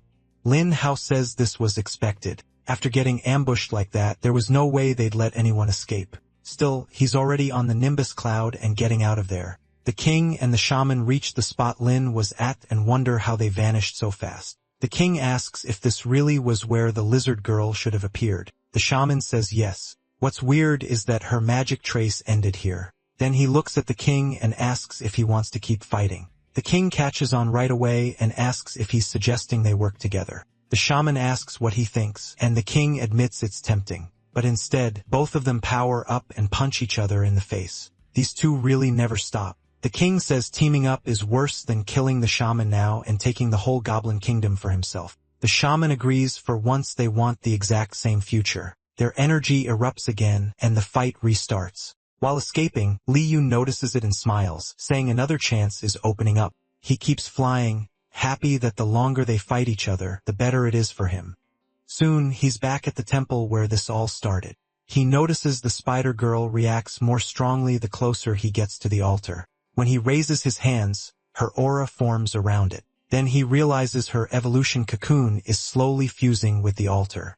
Lin Hao says this was expected. After getting ambushed like that, there was no way they'd let anyone escape. Still, he's already on the Nimbus cloud and getting out of there. The king and the shaman reach the spot Lin was at and wonder how they vanished so fast. The king asks if this really was where the lizard girl should have appeared. The shaman says yes. What's weird is that her magic trace ended here. Then he looks at the king and asks if he wants to keep fighting. The king catches on right away and asks if he's suggesting they work together. The shaman asks what he thinks, and the king admits it's tempting. But instead, both of them power up and punch each other in the face. These two really never stop. The king says teaming up is worse than killing the shaman now and taking the whole goblin kingdom for himself. The shaman agrees for once they want the exact same future. Their energy erupts again, and the fight restarts. While escaping, Li Yun notices it and smiles, saying another chance is opening up. He keeps flying, happy that the longer they fight each other, the better it is for him. Soon, he's back at the temple where this all started. He notices the spider girl reacts more strongly the closer he gets to the altar. When he raises his hands, her aura forms around it. Then he realizes her evolution cocoon is slowly fusing with the altar.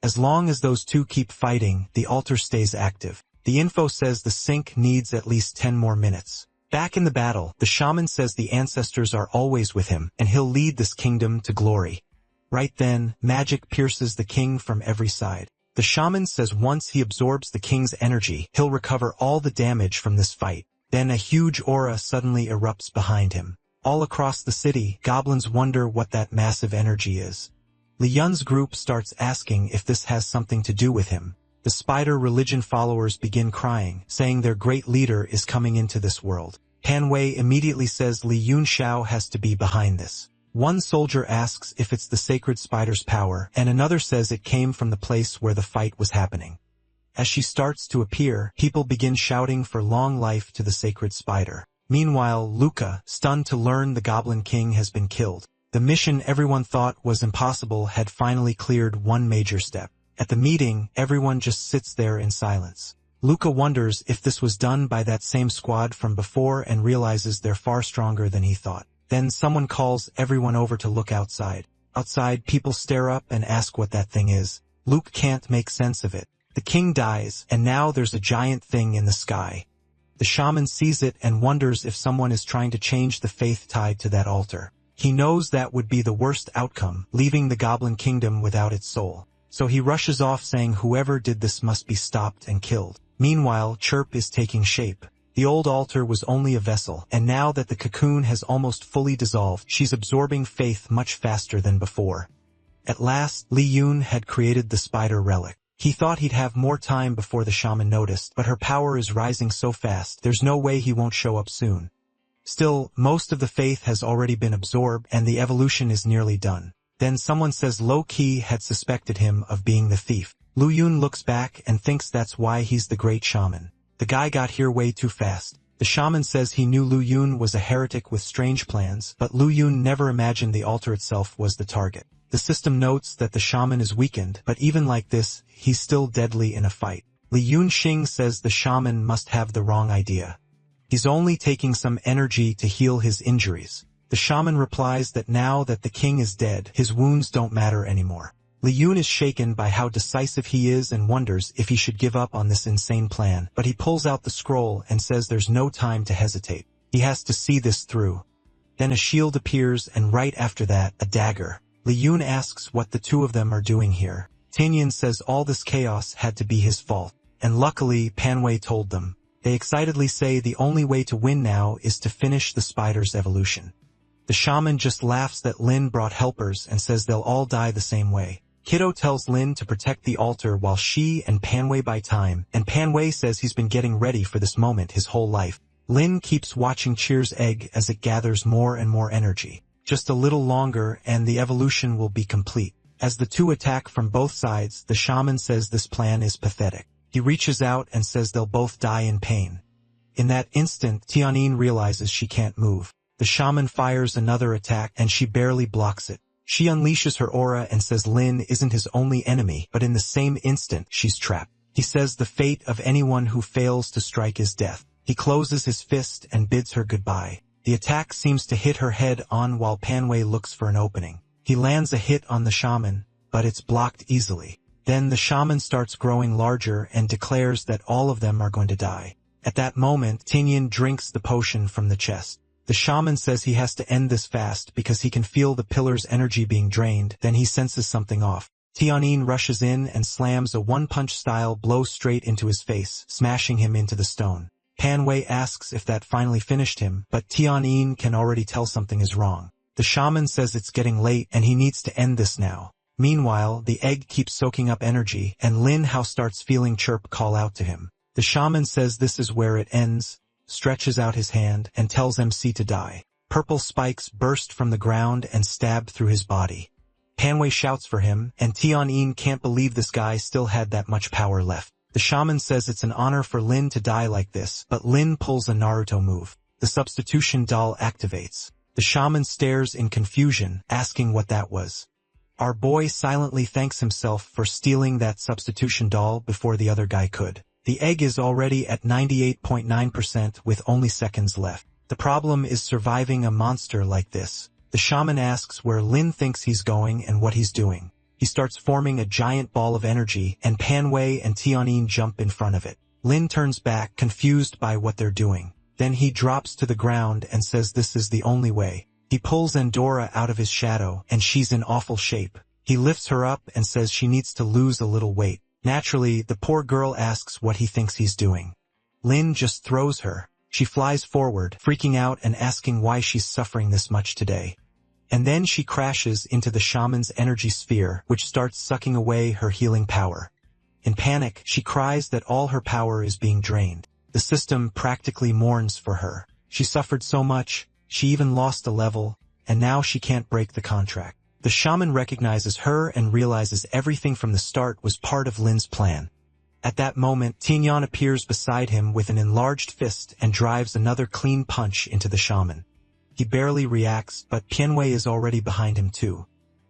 As long as those two keep fighting, the altar stays active. The info says the sync needs at least 10 more minutes. Back in the battle, the shaman says the ancestors are always with him, and he'll lead this kingdom to glory. Right then, magic pierces the king from every side. The shaman says once he absorbs the king's energy, he'll recover all the damage from this fight. Then a huge aura suddenly erupts behind him. All across the city, goblins wonder what that massive energy is. Li Yun's group starts asking if this has something to do with him. The spider religion followers begin crying, saying their great leader is coming into this world. Han Wei immediately says Li Yun Xiao has to be behind this. One soldier asks if it's the sacred spider's power, and another says it came from the place where the fight was happening. As she starts to appear, people begin shouting for long life to the sacred spider. Meanwhile, Luca, stunned to learn the Goblin King has been killed. The mission everyone thought was impossible had finally cleared one major step. At the meeting, everyone just sits there in silence. Luca wonders if this was done by that same squad from before and realizes they're far stronger than he thought. Then someone calls everyone over to look outside. Outside, people stare up and ask what that thing is. Luke can't make sense of it. The king dies, and now there's a giant thing in the sky. The shaman sees it and wonders if someone is trying to change the faith tied to that altar. He knows that would be the worst outcome, leaving the Goblin Kingdom without its soul. So he rushes off saying whoever did this must be stopped and killed. Meanwhile, Chirp is taking shape. The old altar was only a vessel, and now that the cocoon has almost fully dissolved, she's absorbing faith much faster than before. At last, Li Yun had created the spider relic. He thought he'd have more time before the shaman noticed, but her power is rising so fast, there's no way he won't show up soon. Still, most of the faith has already been absorbed and the evolution is nearly done. Then someone says Low-Key had suspected him of being the thief. Lu Yun looks back and thinks that's why he's the great shaman. The guy got here way too fast. The shaman says he knew Lu Yun was a heretic with strange plans, but Lu Yun never imagined the altar itself was the target. The system notes that the shaman is weakened, but even like this, he's still deadly in a fight. Li Yunxing says the shaman must have the wrong idea. He's only taking some energy to heal his injuries. The shaman replies that now that the king is dead, his wounds don't matter anymore. Li Yun is shaken by how decisive he is and wonders if he should give up on this insane plan, but he pulls out the scroll and says there's no time to hesitate. He has to see this through. Then a shield appears and right after that, a dagger. Li Yun asks what the two of them are doing here. Tinyan says all this chaos had to be his fault, and luckily Panwei told them. They excitedly say the only way to win now is to finish the spider's evolution. The shaman just laughs that Lin brought helpers and says they'll all die the same way. Kiddo tells Lin to protect the altar while she and Panwei buy time, and Panwei says he's been getting ready for this moment his whole life. Lin keeps watching Cheer's egg as it gathers more and more energy. Just a little longer and the evolution will be complete. As the two attack from both sides, the shaman says this plan is pathetic. He reaches out and says they'll both die in pain. In that instant, Tianyin realizes she can't move. The shaman fires another attack and she barely blocks it. She unleashes her aura and says Lin isn't his only enemy, but in the same instant, she's trapped. He says the fate of anyone who fails to strike is death. He closes his fist and bids her goodbye. The attack seems to hit her head on while Panwei looks for an opening. He lands a hit on the shaman, but it's blocked easily. Then the shaman starts growing larger and declares that all of them are going to die. At that moment, Tinyan drinks the potion from the chest. The shaman says he has to end this fast because he can feel the pillar's energy being drained, then he senses something off. Tianyin rushes in and slams a one-punch style blow straight into his face, smashing him into the stone. Panwei asks if that finally finished him, but Tianyin can already tell something is wrong. The shaman says it's getting late and he needs to end this now. Meanwhile, the egg keeps soaking up energy, and Lin Hao starts feeling Chirp call out to him. The shaman says this is where it ends, stretches out his hand, and tells MC to die. Purple spikes burst from the ground and stab through his body. Panwei shouts for him, and Tianyin can't believe this guy still had that much power left. The shaman says it's an honor for Lin to die like this, but Lin pulls a Naruto move. The substitution doll activates. The shaman stares in confusion, asking what that was. Our boy silently thanks himself for stealing that substitution doll before the other guy could. The egg is already at 98.9% with only seconds left. The problem is surviving a monster like this. The shaman asks where Lin thinks he's going and what he's doing. He starts forming a giant ball of energy, and Panwei and Tianyin jump in front of it. Lin turns back, confused by what they're doing. Then he drops to the ground and says this is the only way. He pulls Endora out of his shadow, and she's in awful shape. He lifts her up and says she needs to lose a little weight. Naturally, the poor girl asks what he thinks he's doing. Lin just throws her. She flies forward, freaking out and asking why she's suffering this much today. And then she crashes into the shaman's energy sphere, which starts sucking away her healing power. In panic, she cries that all her power is being drained. The system practically mourns for her. She suffered so much, she even lost a level, and now she can't break the contract. The shaman recognizes her and realizes everything from the start was part of Lin's plan. At that moment, Tinyan appears beside him with an enlarged fist and drives another clean punch into the shaman. He barely reacts, but Pianwei is already behind him too.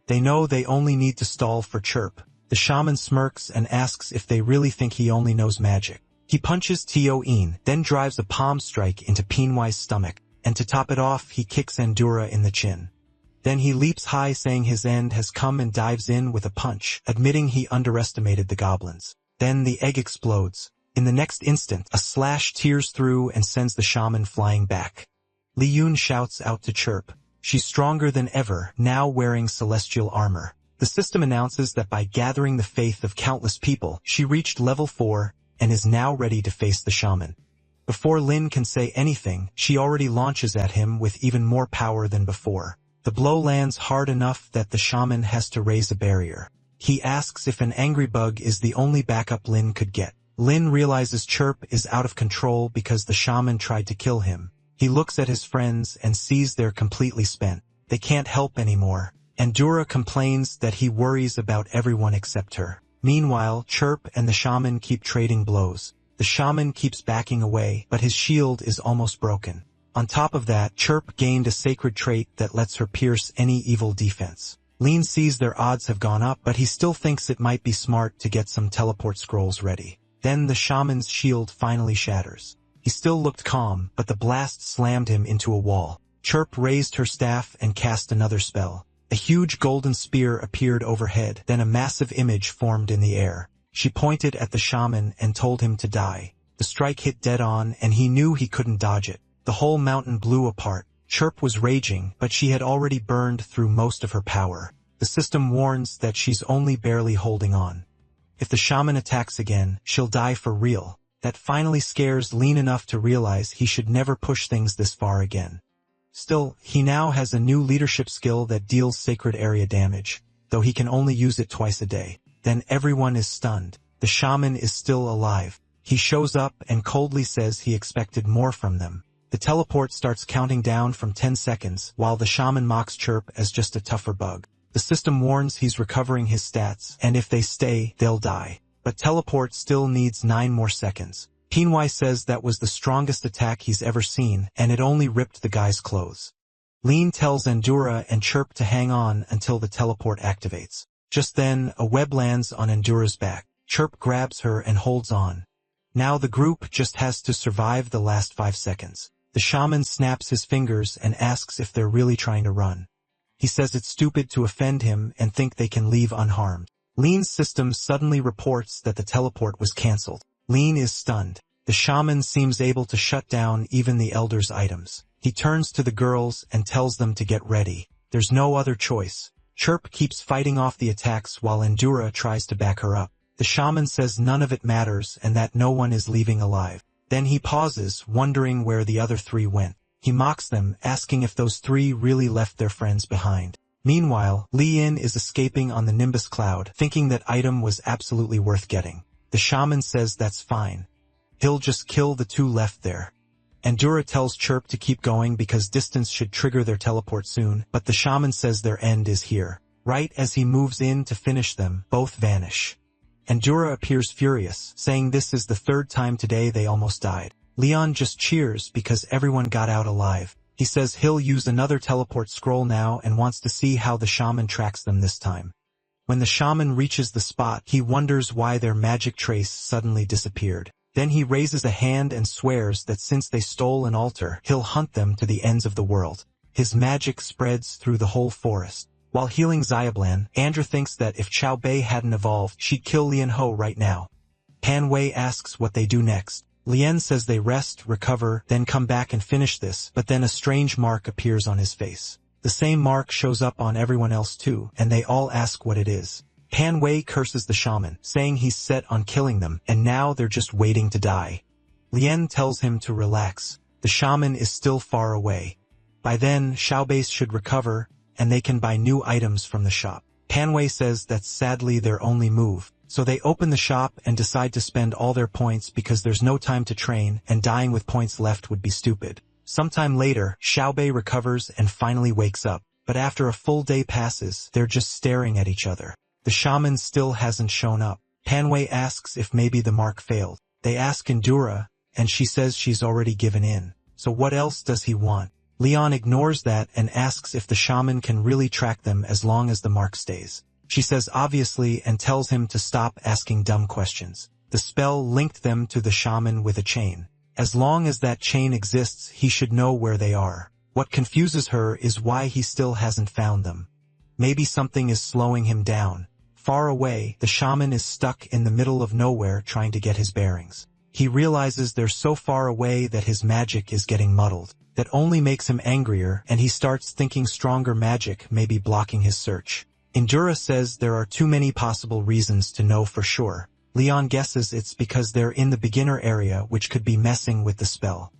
They know they only need to stall for Chirp. The shaman smirks and asks if they really think he only knows magic. He punches Tio-In, then drives a palm strike into Pianwei's stomach, and to top it off, he kicks Endura in the chin. Then he leaps high saying his end has come and dives in with a punch, admitting he underestimated the goblins. Then the egg explodes. In the next instant, a slash tears through and sends the shaman flying back. Li Yun shouts out to Chirp. She's stronger than ever, now wearing celestial armor. The system announces that by gathering the faith of countless people, she reached level 4 and is now ready to face the shaman. Before Lin can say anything, she already launches at him with even more power than before. The blow lands hard enough that the shaman has to raise a barrier. He asks if an angry bug is the only backup Lin could get. Lin realizes Chirp is out of control because the shaman tried to kill him. He looks at his friends and sees they're completely spent. They can't help anymore. Endura complains that he worries about everyone except her. Meanwhile, Chirp and the shaman keep trading blows. The shaman keeps backing away, but his shield is almost broken. On top of that, Chirp gained a sacred trait that lets her pierce any evil defense. Lin sees their odds have gone up, but he still thinks it might be smart to get some teleport scrolls ready. Then the shaman's shield finally shatters. He still looked calm, but the blast slammed him into a wall. Chirp raised her staff and cast another spell. A huge golden spear appeared overhead, then a massive image formed in the air. She pointed at the shaman and told him to die. The strike hit dead on, and he knew he couldn't dodge it. The whole mountain blew apart. Chirp was raging, but she had already burned through most of her power. The system warns that she's only barely holding on. If the shaman attacks again, she'll die for real. That finally scares Lin enough to realize he should never push things this far again. Still, he now has a new leadership skill that deals sacred area damage, though he can only use it twice a day. Then everyone is stunned. The shaman is still alive. He shows up and coldly says he expected more from them. The teleport starts counting down from 10 seconds, while the shaman mocks Chirp as just a tougher bug. The system warns he's recovering his stats, and if they stay, they'll die. But teleport still needs 9 more seconds. Manhwa says that was the strongest attack he's ever seen, and it only ripped the guy's clothes. Lin tells Endura and Chirp to hang on until the teleport activates. Just then, a web lands on Endura's back. Chirp grabs her and holds on. Now the group just has to survive the last 5 seconds. The shaman snaps his fingers and asks if they're really trying to run. He says it's stupid to offend him and think they can leave unharmed. Lin's system suddenly reports that the teleport was cancelled. Lin is stunned. The shaman seems able to shut down even the elder's items. He turns to the girls and tells them to get ready. There's no other choice. Chirp keeps fighting off the attacks while Endura tries to back her up. The shaman says none of it matters and that no one is leaving alive. Then he pauses, wondering where the other 3 went. He mocks them, asking if those 3 really left their friends behind. Meanwhile, Lin is escaping on the Nimbus cloud, thinking that item was absolutely worth getting. The shaman says that's fine. He'll just kill the 2 left there. Endura tells Chirp to keep going because distance should trigger their teleport soon, but the shaman says their end is here. Right as he moves in to finish them, both vanish. Endura appears furious, saying this is the 3rd time today they almost died. Leon just cheers because everyone got out alive. He says he'll use another teleport scroll now and wants to see how the shaman tracks them this time. When the shaman reaches the spot, he wonders why their magic trace suddenly disappeared. Then he raises a hand and swears that since they stole an altar, he'll hunt them to the ends of the world. His magic spreads through the whole forest. While healing Xiablan, Andra thinks that if Xiao Bei hadn't evolved, she'd kill Lian Ho right now. Manhwa asks what they do next. Lien says they rest, recover, then come back and finish this, but then a strange mark appears on his face. The same mark shows up on everyone else too, and they all ask what it is. Manhwa curses the shaman, saying he's set on killing them, and now they're just waiting to die. Lien tells him to relax. The shaman is still far away. By then, Xiao Bei should recover, and they can buy new items from the shop. Manhwa says that's sadly their only move, so they open the shop and decide to spend all their points because there's no time to train, and dying with points left would be stupid. Sometime later, Xiao Bei recovers and finally wakes up, but after a full day passes, they're just staring at each other. The shaman still hasn't shown up. Manhwa asks if maybe the mark failed. They ask Endura, and she says she's already given in. So what else does he want? Leon ignores that and asks if the shaman can really track them as long as the mark stays. She says obviously and tells him to stop asking dumb questions. The spell linked them to the shaman with a chain. As long as that chain exists, he should know where they are. What confuses her is why he still hasn't found them. Maybe something is slowing him down. Far away, the shaman is stuck in the middle of nowhere trying to get his bearings. He realizes they're so far away that his magic is getting muddled. That only makes him angrier, and he starts thinking stronger magic may be blocking his search. Endura says there are too many possible reasons to know for sure. Leon guesses it's because they're in the beginner area, which could be messing with the spell.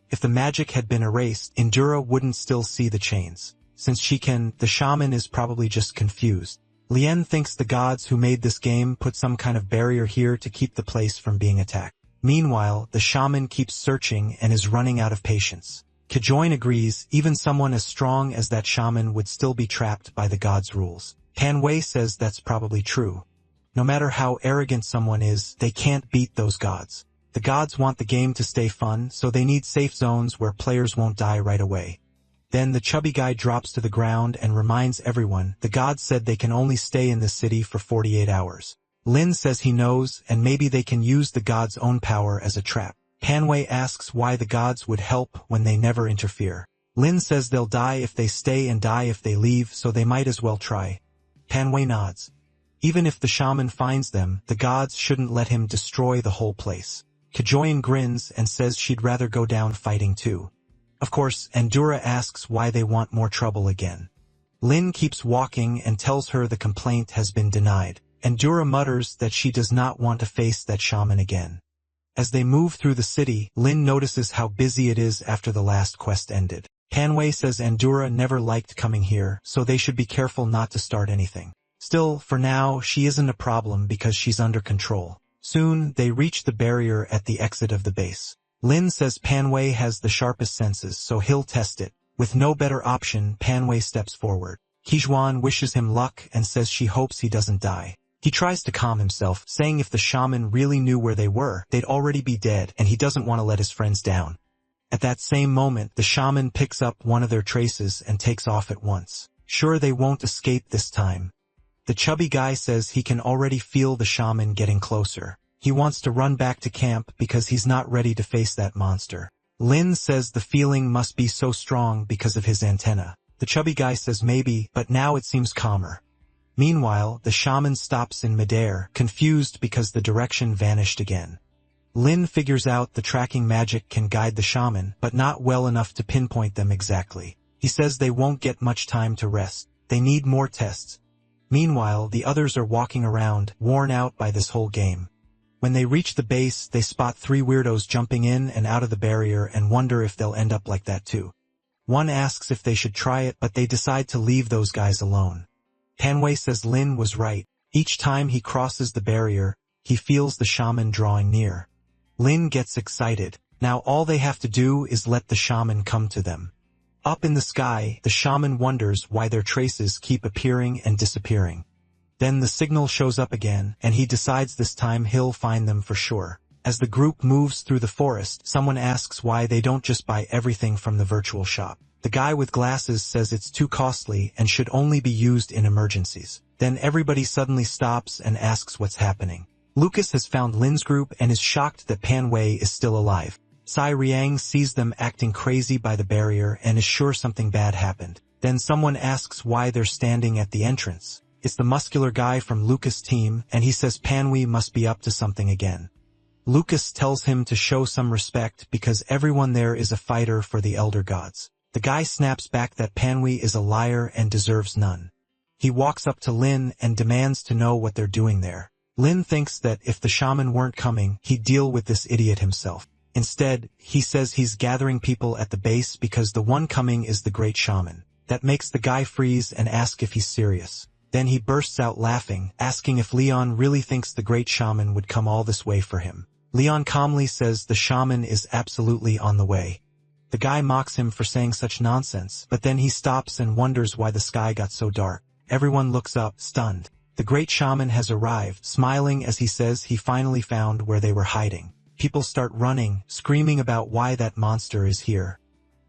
If the magic had been erased, Endura wouldn't still see the chains. Since she can, the shaman is probably just confused. Lien thinks the gods who made this game put some kind of barrier here to keep the place from being attacked. Meanwhile, the shaman keeps searching and is running out of patience. Kajoin agrees, even someone as strong as that shaman would still be trapped by the gods' rules. Panwei says that's probably true. No matter how arrogant someone is, they can't beat those gods. The gods want the game to stay fun, so they need safe zones where players won't die right away. Then the chubby guy drops to the ground and reminds everyone the gods said they can only stay in this city for 48 hours. Lin says he knows, and maybe they can use the gods' own power as a trap. Panwei asks why the gods would help when they never interfere. Lin says they'll die if they stay and die if they leave, so they might as well try. Panwei nods. Even if the shaman finds them, the gods shouldn't let him destroy the whole place. Kajoin grins and says she'd rather go down fighting too. Of course, Andura asks why they want more trouble again. Lin keeps walking and tells her the complaint has been denied. Andura mutters that she does not want to face that shaman again. As they move through the city, Lin notices how busy it is after the last quest ended. Panwei says Andura never liked coming here, so they should be careful not to start anything. Still, for now, she isn't a problem because she's under control. Soon, they reach the barrier at the exit of the base. Lin says Panwei has the sharpest senses, so he'll test it. With no better option, Panwei steps forward. Qijuan wishes him luck and says she hopes he doesn't die. He tries to calm himself, saying if the shaman really knew where they were, they'd already be dead, and he doesn't want to let his friends down. At that same moment, the shaman picks up one of their traces and takes off at once. Sure they won't escape this time. The chubby guy says he can already feel the shaman getting closer. He wants to run back to camp because he's not ready to face that monster. Lin says the feeling must be so strong because of his antenna. The chubby guy says maybe, but now it seems calmer. Meanwhile, the shaman stops in midair, confused because the direction vanished again. Lin figures out the tracking magic can guide the shaman, but not well enough to pinpoint them exactly. He says they won't get much time to rest. They need more tests. Meanwhile, the others are walking around, worn out by this whole game. When they reach the base, they spot 3 weirdos jumping in and out of the barrier and wonder if they'll end up like that too. One asks if they should try it, but they decide to leave those guys alone. Panwei says Lin was right. Each time he crosses the barrier, he feels the shaman drawing near. Lin gets excited. Now all they have to do is let the shaman come to them. Up in the sky, the shaman wonders why their traces keep appearing and disappearing. Then the signal shows up again, and he decides this time he'll find them for sure. As the group moves through the forest, someone asks why they don't just buy everything from the virtual shop. The guy with glasses says it's too costly and should only be used in emergencies. Then everybody suddenly stops and asks what's happening. Lucas has found Lin's group and is shocked that Panwei is still alive. Sai Riang sees them acting crazy by the barrier and is sure something bad happened. Then someone asks why they're standing at the entrance. It's the muscular guy from Lucas' team, and he says Panwei must be up to something again. Lucas tells him to show some respect because everyone there is a fighter for the elder gods. The guy snaps back that Panwei is a liar and deserves none. He walks up to Lin and demands to know what they're doing there. Lin thinks that if the shaman weren't coming, he'd deal with this idiot himself. Instead, he says he's gathering people at the base because the one coming is the great shaman. That makes the guy freeze and ask if he's serious. Then he bursts out laughing, asking if Leon really thinks the great shaman would come all this way for him. Leon calmly says the shaman is absolutely on the way. The guy mocks him for saying such nonsense, but then he stops and wonders why the sky got so dark. Everyone looks up, stunned. The great shaman has arrived, smiling as he says he finally found where they were hiding. People start running, screaming about why that monster is here.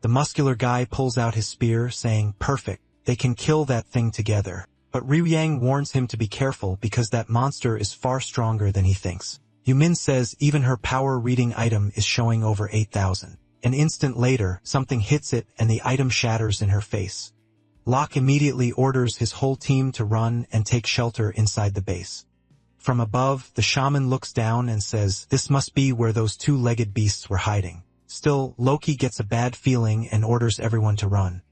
The muscular guy pulls out his spear, saying, "Perfect, they can kill that thing together." But Ryu Yang warns him to be careful because that monster is far stronger than he thinks. Yumin says even her power reading item is showing over 8,000. An instant later, something hits it and the item shatters in her face. Locke immediately orders his whole team to run and take shelter inside the base. From above, the shaman looks down and says, "This must be where those 2-legged beasts were hiding." Still, Loki gets a bad feeling and orders everyone to run.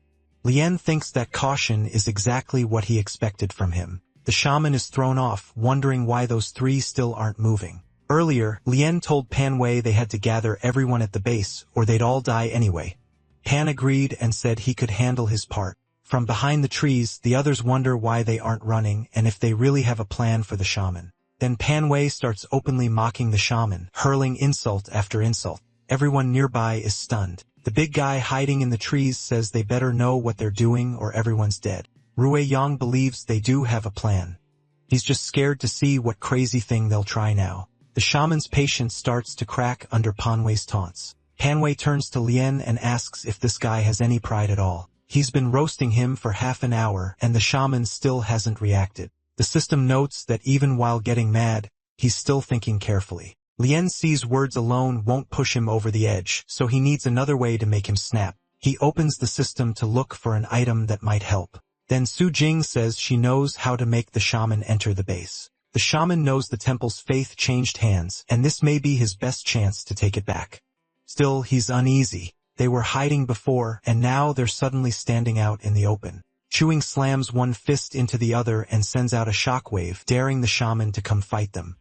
Lien thinks that caution is exactly what he expected from him. The shaman is thrown off, wondering why those 3 still aren't moving. Earlier, Lien told Panwei they had to gather everyone at the base, or they'd all die anyway. Pan agreed and said he could handle his part. From behind the trees, the others wonder why they aren't running and if they really have a plan for the shaman. Then Manhwa starts openly mocking the shaman, hurling insult after insult. Everyone nearby is stunned. The big guy hiding in the trees says they better know what they're doing or everyone's dead. Rui Yang believes they do have a plan. He's just scared to see what crazy thing they'll try now. The shaman's patience starts to crack under Manhwa's taunts. Manhwa turns to Lien and asks if this guy has any pride at all. He's been roasting him for half an hour and the shaman still hasn't reacted. The system notes that even while getting mad, he's still thinking carefully. Lien sees words alone won't push him over the edge, so he needs another way to make him snap. He opens the system to look for an item that might help. Then Su Jing says she knows how to make the shaman enter the base. The shaman knows the temple's faith changed hands, and this may be his best chance to take it back. Still, he's uneasy. They were hiding before, and now they're suddenly standing out in the open. Chewing slams one fist into the other and sends out a shockwave, daring the shaman to come fight them.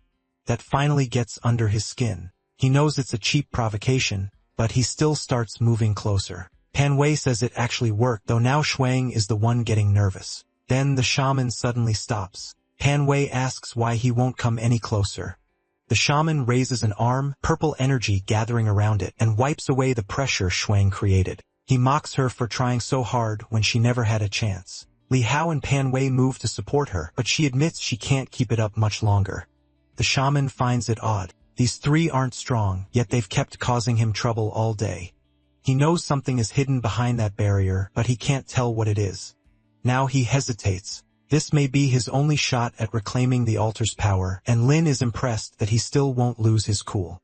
That finally gets under his skin. He knows it's a cheap provocation, but he still starts moving closer. Manhwa says it actually worked, though now Shuang is the one getting nervous. Then the shaman suddenly stops. Manhwa asks why he won't come any closer. The shaman raises an arm, purple energy gathering around it, and wipes away the pressure Shuang created. He mocks her for trying so hard when she never had a chance. Li Hao and Manhwa move to support her, but she admits she can't keep it up much longer. The shaman finds it odd. These three aren't strong, yet they've kept causing him trouble all day. He knows something is hidden behind that barrier, but he can't tell what it is. Now he hesitates. This may be his only shot at reclaiming the altar's power, and Lin is impressed that he still won't lose his cool.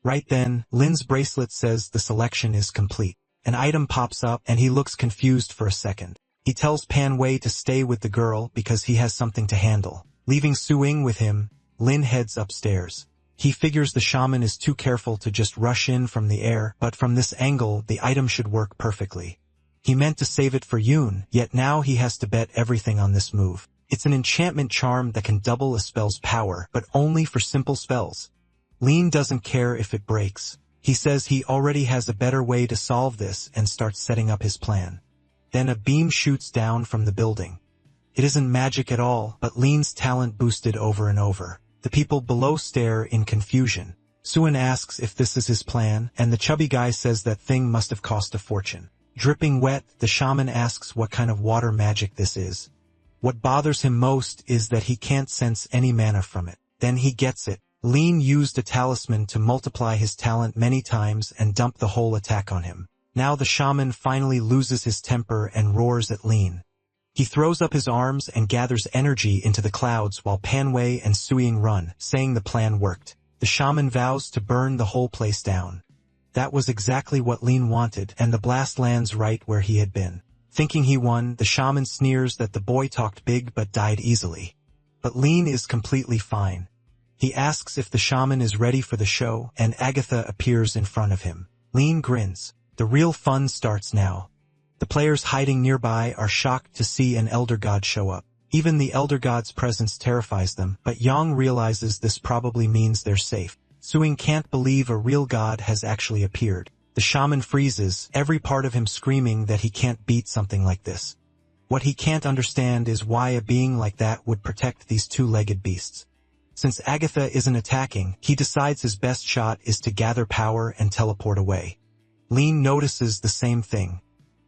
Right then, Lin's bracelet says the selection is complete. An item pops up, and he looks confused for a second. He tells Manhwa to stay with the girl because he has something to handle. Leaving Suing with him, Lin heads upstairs. He figures the shaman is too careful to just rush in from the air, but from this angle, the item should work perfectly. He meant to save it for Yoon, yet now he has to bet everything on this move. It's an enchantment charm that can double a spell's power, but only for simple spells. Lin doesn't care if it breaks. He says he already has a better way to solve this and starts setting up his plan. Then a beam shoots down from the building. It isn't magic at all, but Lin's talent boosted over and over. The people below stare in confusion. Suin asks if this is his plan, and the chubby guy says that thing must have cost a fortune. Dripping wet, the shaman asks what kind of water magic this is. What bothers him most is that he can't sense any mana from it. Then he gets it. Lin used a talisman to multiply his talent many times and dump the whole attack on him. Now the shaman finally loses his temper and roars at Lin. He throws up his arms and gathers energy into the clouds while Manhwa and Suing run, saying the plan worked. The shaman vows to burn the whole place down. That was exactly what Lin wanted, and the blast lands right where he had been. Thinking he won, the shaman sneers that the boy talked big but died easily. But Lin is completely fine. He asks if the shaman is ready for the show, and Agatha appears in front of him. Lin grins. The real fun starts now. The players hiding nearby are shocked to see an elder god show up. Even the elder god's presence terrifies them, but Yang realizes this probably means they're safe. Suing can't believe a real god has actually appeared. The shaman freezes, every part of him screaming that he can't beat something like this. What he can't understand is why a being like that would protect these two-legged beasts. Since Agatha isn't attacking, he decides his best shot is to gather power and teleport away. Lin notices the same thing.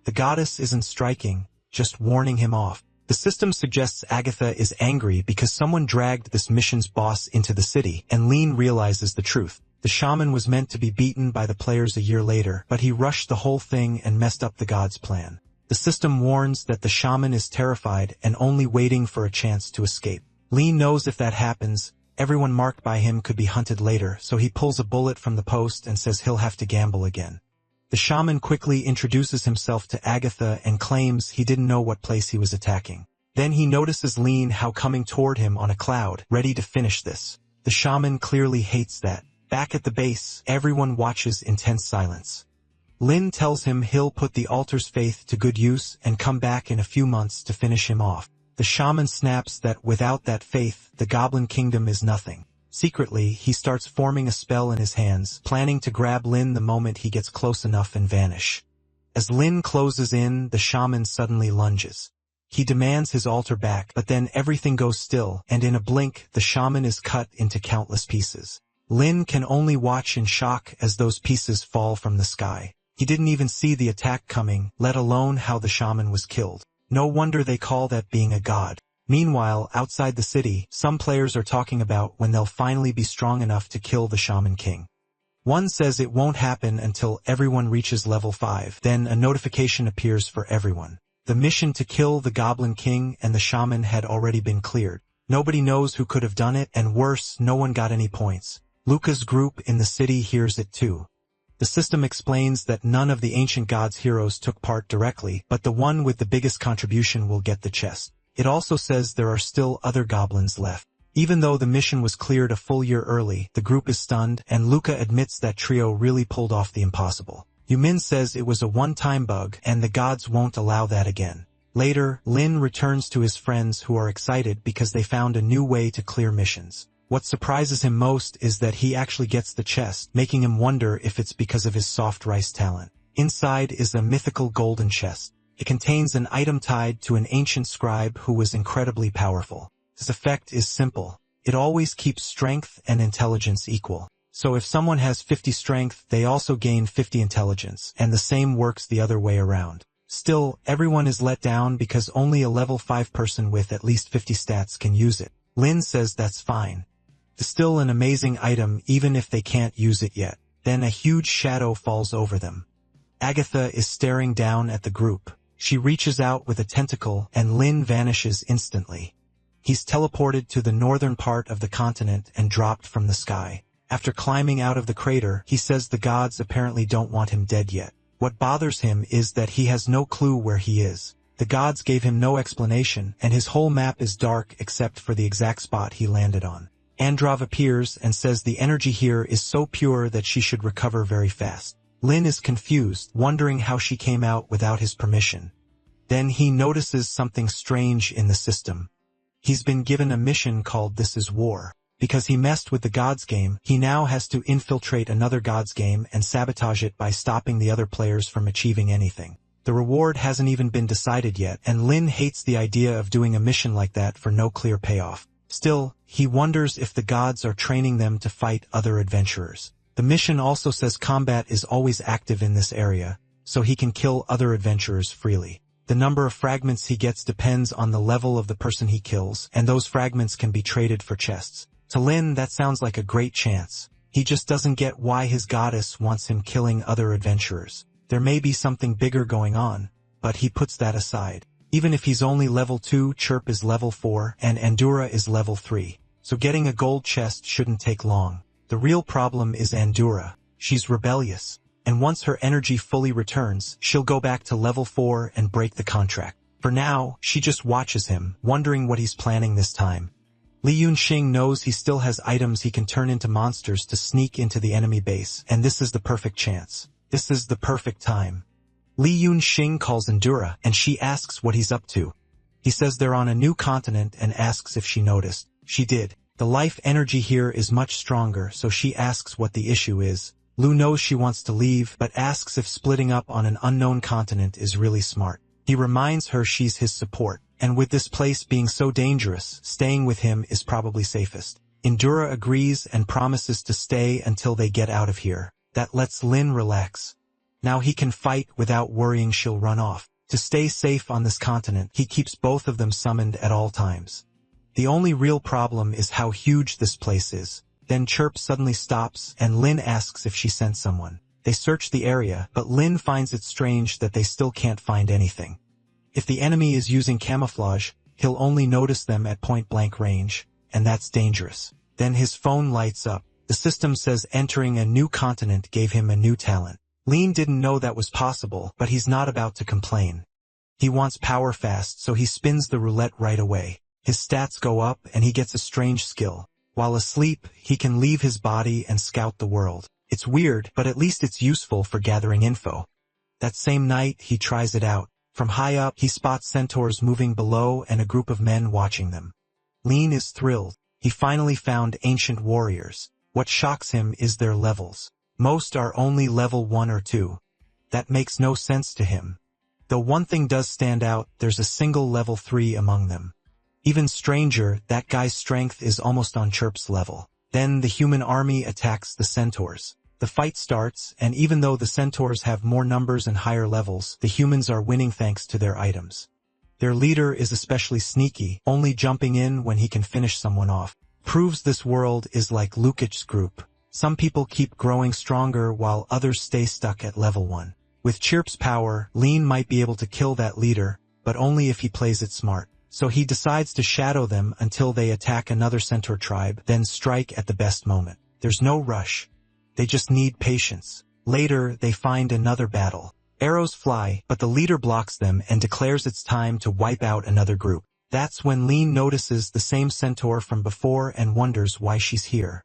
The goddess isn't striking, just warning him off. The system suggests Agatha is angry because someone dragged this mission's boss into the city, and Lin realizes the truth. The shaman was meant to be beaten by the players a year later, but he rushed the whole thing and messed up the god's plan. The system warns that the shaman is terrified and only waiting for a chance to escape. Lin knows if that happens, everyone marked by him could be hunted later, so he pulls a bullet from the post and says he'll have to gamble again. The shaman quickly introduces himself to Agatha and claims he didn't know what place he was attacking. Then he notices Lin Hao coming toward him on a cloud, ready to finish this. The shaman clearly hates that. Back at the base, everyone watches in tense silence. Lin tells him he'll put the altar's faith to good use and come back in a few months to finish him off. The shaman snaps that without that faith, the Goblin Kingdom is nothing. Secretly, he starts forming a spell in his hands, planning to grab Lin the moment he gets close enough and vanish. As Lin closes in, the shaman suddenly lunges. He demands his altar back, but then everything goes still, and in a blink, the shaman is cut into countless pieces. Lin can only watch in shock as those pieces fall from the sky. He didn't even see the attack coming, let alone how the shaman was killed. No wonder they call that being a god. Meanwhile, outside the city, some players are talking about when they'll finally be strong enough to kill the Shaman King. One says it won't happen until everyone reaches level 5, then a notification appears for everyone. The mission to kill the Goblin King and the Shaman had already been cleared. Nobody knows who could have done it, and worse, no one got any points. Luca's group in the city hears it too. The system explains that none of the ancient gods' heroes took part directly, but the one with the biggest contribution will get the chest. It also says there are still other goblins left. Even though the mission was cleared a full year early, the group is stunned, and Luca admits that trio really pulled off the impossible. Yumin says it was a one-time bug, and the gods won't allow that again. Later, Lin returns to his friends who are excited because they found a new way to clear missions. What surprises him most is that he actually gets the chest, making him wonder if it's because of his soft rice talent. Inside is a mythical golden chest. It contains an item tied to an ancient scribe who was incredibly powerful. His effect is simple. It always keeps strength and intelligence equal. So if someone has 50 strength, they also gain 50 intelligence, and the same works the other way around. Still, everyone is let down because only a level 5 person with at least 50 stats can use it. Lin says that's fine. It's still an amazing item even if they can't use it yet. Then a huge shadow falls over them. Agatha is staring down at the group. She reaches out with a tentacle, and Lin vanishes instantly. He's teleported to the northern part of the continent and dropped from the sky. After climbing out of the crater, he says the gods apparently don't want him dead yet. What bothers him is that he has no clue where he is. The gods gave him no explanation, and his whole map is dark except for the exact spot he landed on. Androv appears and says the energy here is so pure that she should recover very fast. Lin is confused, wondering how she came out without his permission. Then he notices something strange in the system. He's been given a mission called This is War. Because he messed with the gods game, he now has to infiltrate another gods game and sabotage it by stopping the other players from achieving anything. The reward hasn't even been decided yet, and Lin hates the idea of doing a mission like that for no clear payoff. Still, he wonders if the gods are training them to fight other adventurers. The mission also says combat is always active in this area, so he can kill other adventurers freely. The number of fragments he gets depends on the level of the person he kills, and those fragments can be traded for chests. To Lin, that sounds like a great chance. He just doesn't get why his goddess wants him killing other adventurers. There may be something bigger going on, but he puts that aside. Even if he's only level 2, Chirp is level 4, and Andura is level 3. So getting a gold chest shouldn't take long. The real problem is Andura. She's rebellious, and once her energy fully returns, she'll go back to level 4 and break the contract. For now, she just watches him, wondering what he's planning this time. Li Yunxing knows he still has items he can turn into monsters to sneak into the enemy base, and this is the perfect chance. This is the perfect time. Li Yunxing calls Andura, and she asks what he's up to. He says they're on a new continent and asks if she noticed. She did. The life energy here is much stronger, so she asks what the issue is. Lu knows she wants to leave, but asks if splitting up on an unknown continent is really smart. He reminds her she's his support, and with this place being so dangerous, staying with him is probably safest. Andura agrees and promises to stay until they get out of here. That lets Lin relax. Now he can fight without worrying she'll run off. To stay safe on this continent, he keeps both of them summoned at all times. The only real problem is how huge this place is. Then Chirp suddenly stops, and Lin asks if she sent someone. They search the area, but Lin finds it strange that they still can't find anything. If the enemy is using camouflage, he'll only notice them at point-blank range, and that's dangerous. Then his phone lights up. The system says entering a new continent gave him a new talent. Lin didn't know that was possible, but he's not about to complain. He wants power fast, so he spins the roulette right away. His stats go up, and he gets a strange skill. While asleep, he can leave his body and scout the world. It's weird, but at least it's useful for gathering info. That same night, he tries it out. From high up, he spots centaurs moving below and a group of men watching them. Lin is thrilled. He finally found ancient warriors. What shocks him is their levels. Most are only level 1 or 2. That makes no sense to him. Though one thing does stand out, there's a single level 3 among them. Even stranger, that guy's strength is almost on Chirp's level. Then the human army attacks the centaurs. The fight starts, and even though the centaurs have more numbers and higher levels, the humans are winning thanks to their items. Their leader is especially sneaky, only jumping in when he can finish someone off. Proves this world is like Lukic's group. Some people keep growing stronger while others stay stuck at level 1. With Chirp's power, Lean might be able to kill that leader, but only if he plays it smart. So he decides to shadow them until they attack another centaur tribe, then strike at the best moment. There's no rush. They just need patience. Later, they find another battle. Arrows fly, but the leader blocks them and declares it's time to wipe out another group. That's when Lean notices the same centaur from before and wonders why she's here.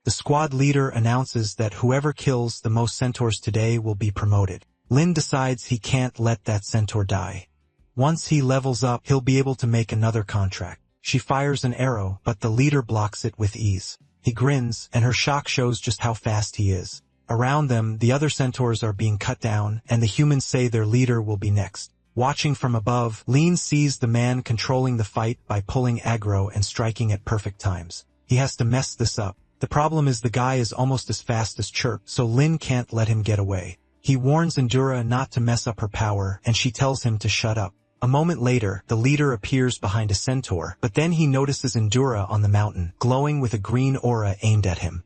The squad leader announces that whoever kills the most centaurs today will be promoted. Lin decides he can't let that centaur die. Once he levels up, he'll be able to make another contract. She fires an arrow, but the leader blocks it with ease. He grins, and her shock shows just how fast he is. Around them, the other centaurs are being cut down, and the humans say their leader will be next. Watching from above, Lin sees the man controlling the fight by pulling aggro and striking at perfect times. He has to mess this up. The problem is the guy is almost as fast as Chirp, so Lin can't let him get away. He warns Endura not to mess up her power, and she tells him to shut up. A moment later, the leader appears behind a centaur, but then he notices Endura on the mountain, glowing with a green aura aimed at him.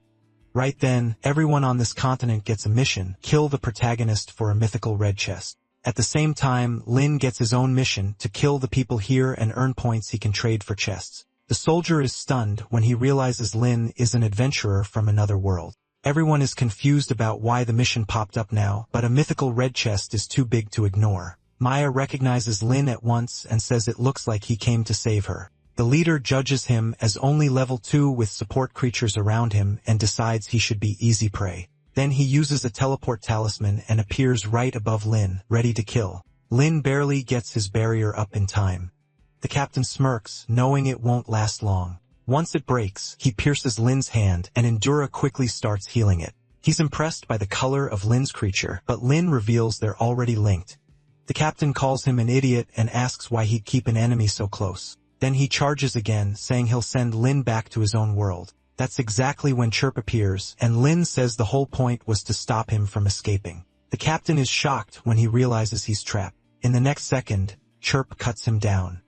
Right then, everyone on this continent gets a mission: kill the protagonist for a mythical red chest. At the same time, Lin gets his own mission to kill the people here and earn points he can trade for chests. The soldier is stunned when he realizes Lin is an adventurer from another world. Everyone is confused about why the mission popped up now, but a mythical red chest is too big to ignore. Maya recognizes Lin at once and says it looks like he came to save her. The leader judges him as only level 2 with support creatures around him and decides he should be easy prey. Then he uses a teleport talisman and appears right above Lin, ready to kill. Lin barely gets his barrier up in time. The captain smirks, knowing it won't last long. Once it breaks, he pierces Lin's hand, and Endura quickly starts healing it. He's impressed by the color of Lin's creature, but Lin reveals they're already linked. The captain calls him an idiot and asks why he'd keep an enemy so close. Then he charges again, saying he'll send Lin back to his own world. That's exactly when Chirp appears, and Lin says the whole point was to stop him from escaping. The captain is shocked when he realizes he's trapped. In the next second, Chirp cuts him down.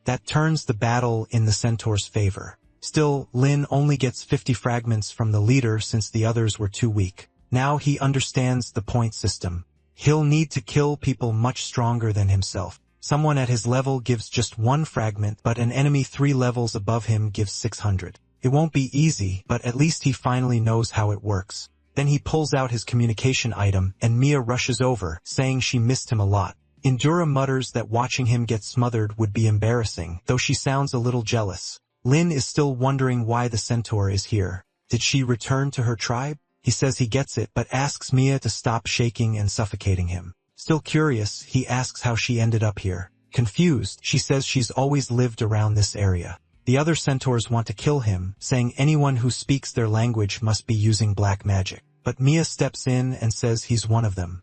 That turns the battle in the centaur's favor. Still, Lin only gets 50 fragments from the leader since the others were too weak. Now he understands the point system. He'll need to kill people much stronger than himself. Someone at his level gives just 1 fragment, but an enemy 3 levels above him gives 600. It won't be easy, but at least he finally knows how it works. Then he pulls out his communication item, and Mia rushes over, saying she missed him a lot. Endura mutters that watching him get smothered would be embarrassing, though she sounds a little jealous. Lin is still wondering why the centaur is here. Did she return to her tribe? He says he gets it, but asks Mia to stop shaking and suffocating him. Still curious, he asks how she ended up here. Confused, she says she's always lived around this area. The other centaurs want to kill him, saying anyone who speaks their language must be using black magic. But Mia steps in and says he's one of them.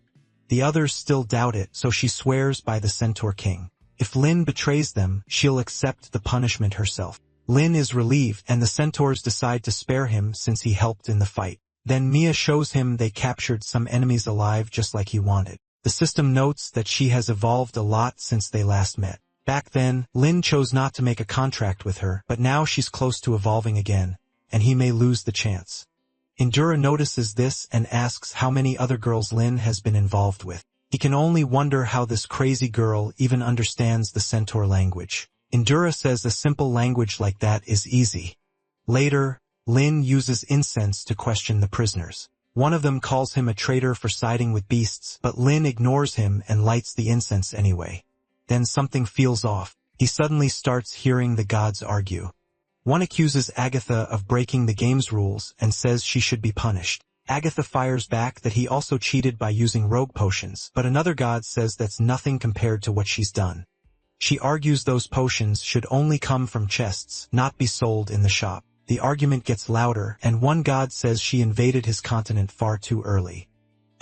The others still doubt it, so she swears by the Centaur King. If Lin betrays them, she'll accept the punishment herself. Lin is relieved, and the centaurs decide to spare him since he helped in the fight. Then Mia shows him they captured some enemies alive just like he wanted. The system notes that she has evolved a lot since they last met. Back then, Lin chose not to make a contract with her, but now she's close to evolving again, and he may lose the chance. Endura notices this and asks how many other girls Lin has been involved with. He can only wonder how this crazy girl even understands the centaur language. Endura says a simple language like that is easy. Later, Lin uses incense to question the prisoners. One of them calls him a traitor for siding with beasts, but Lin ignores him and lights the incense anyway. Then something feels off. He suddenly starts hearing the gods argue. One accuses Agatha of breaking the game's rules and says she should be punished. Agatha fires back that he also cheated by using rogue potions, but another god says that's nothing compared to what she's done. She argues those potions should only come from chests, not be sold in the shop. The argument gets louder, and one god says she invaded his continent far too early.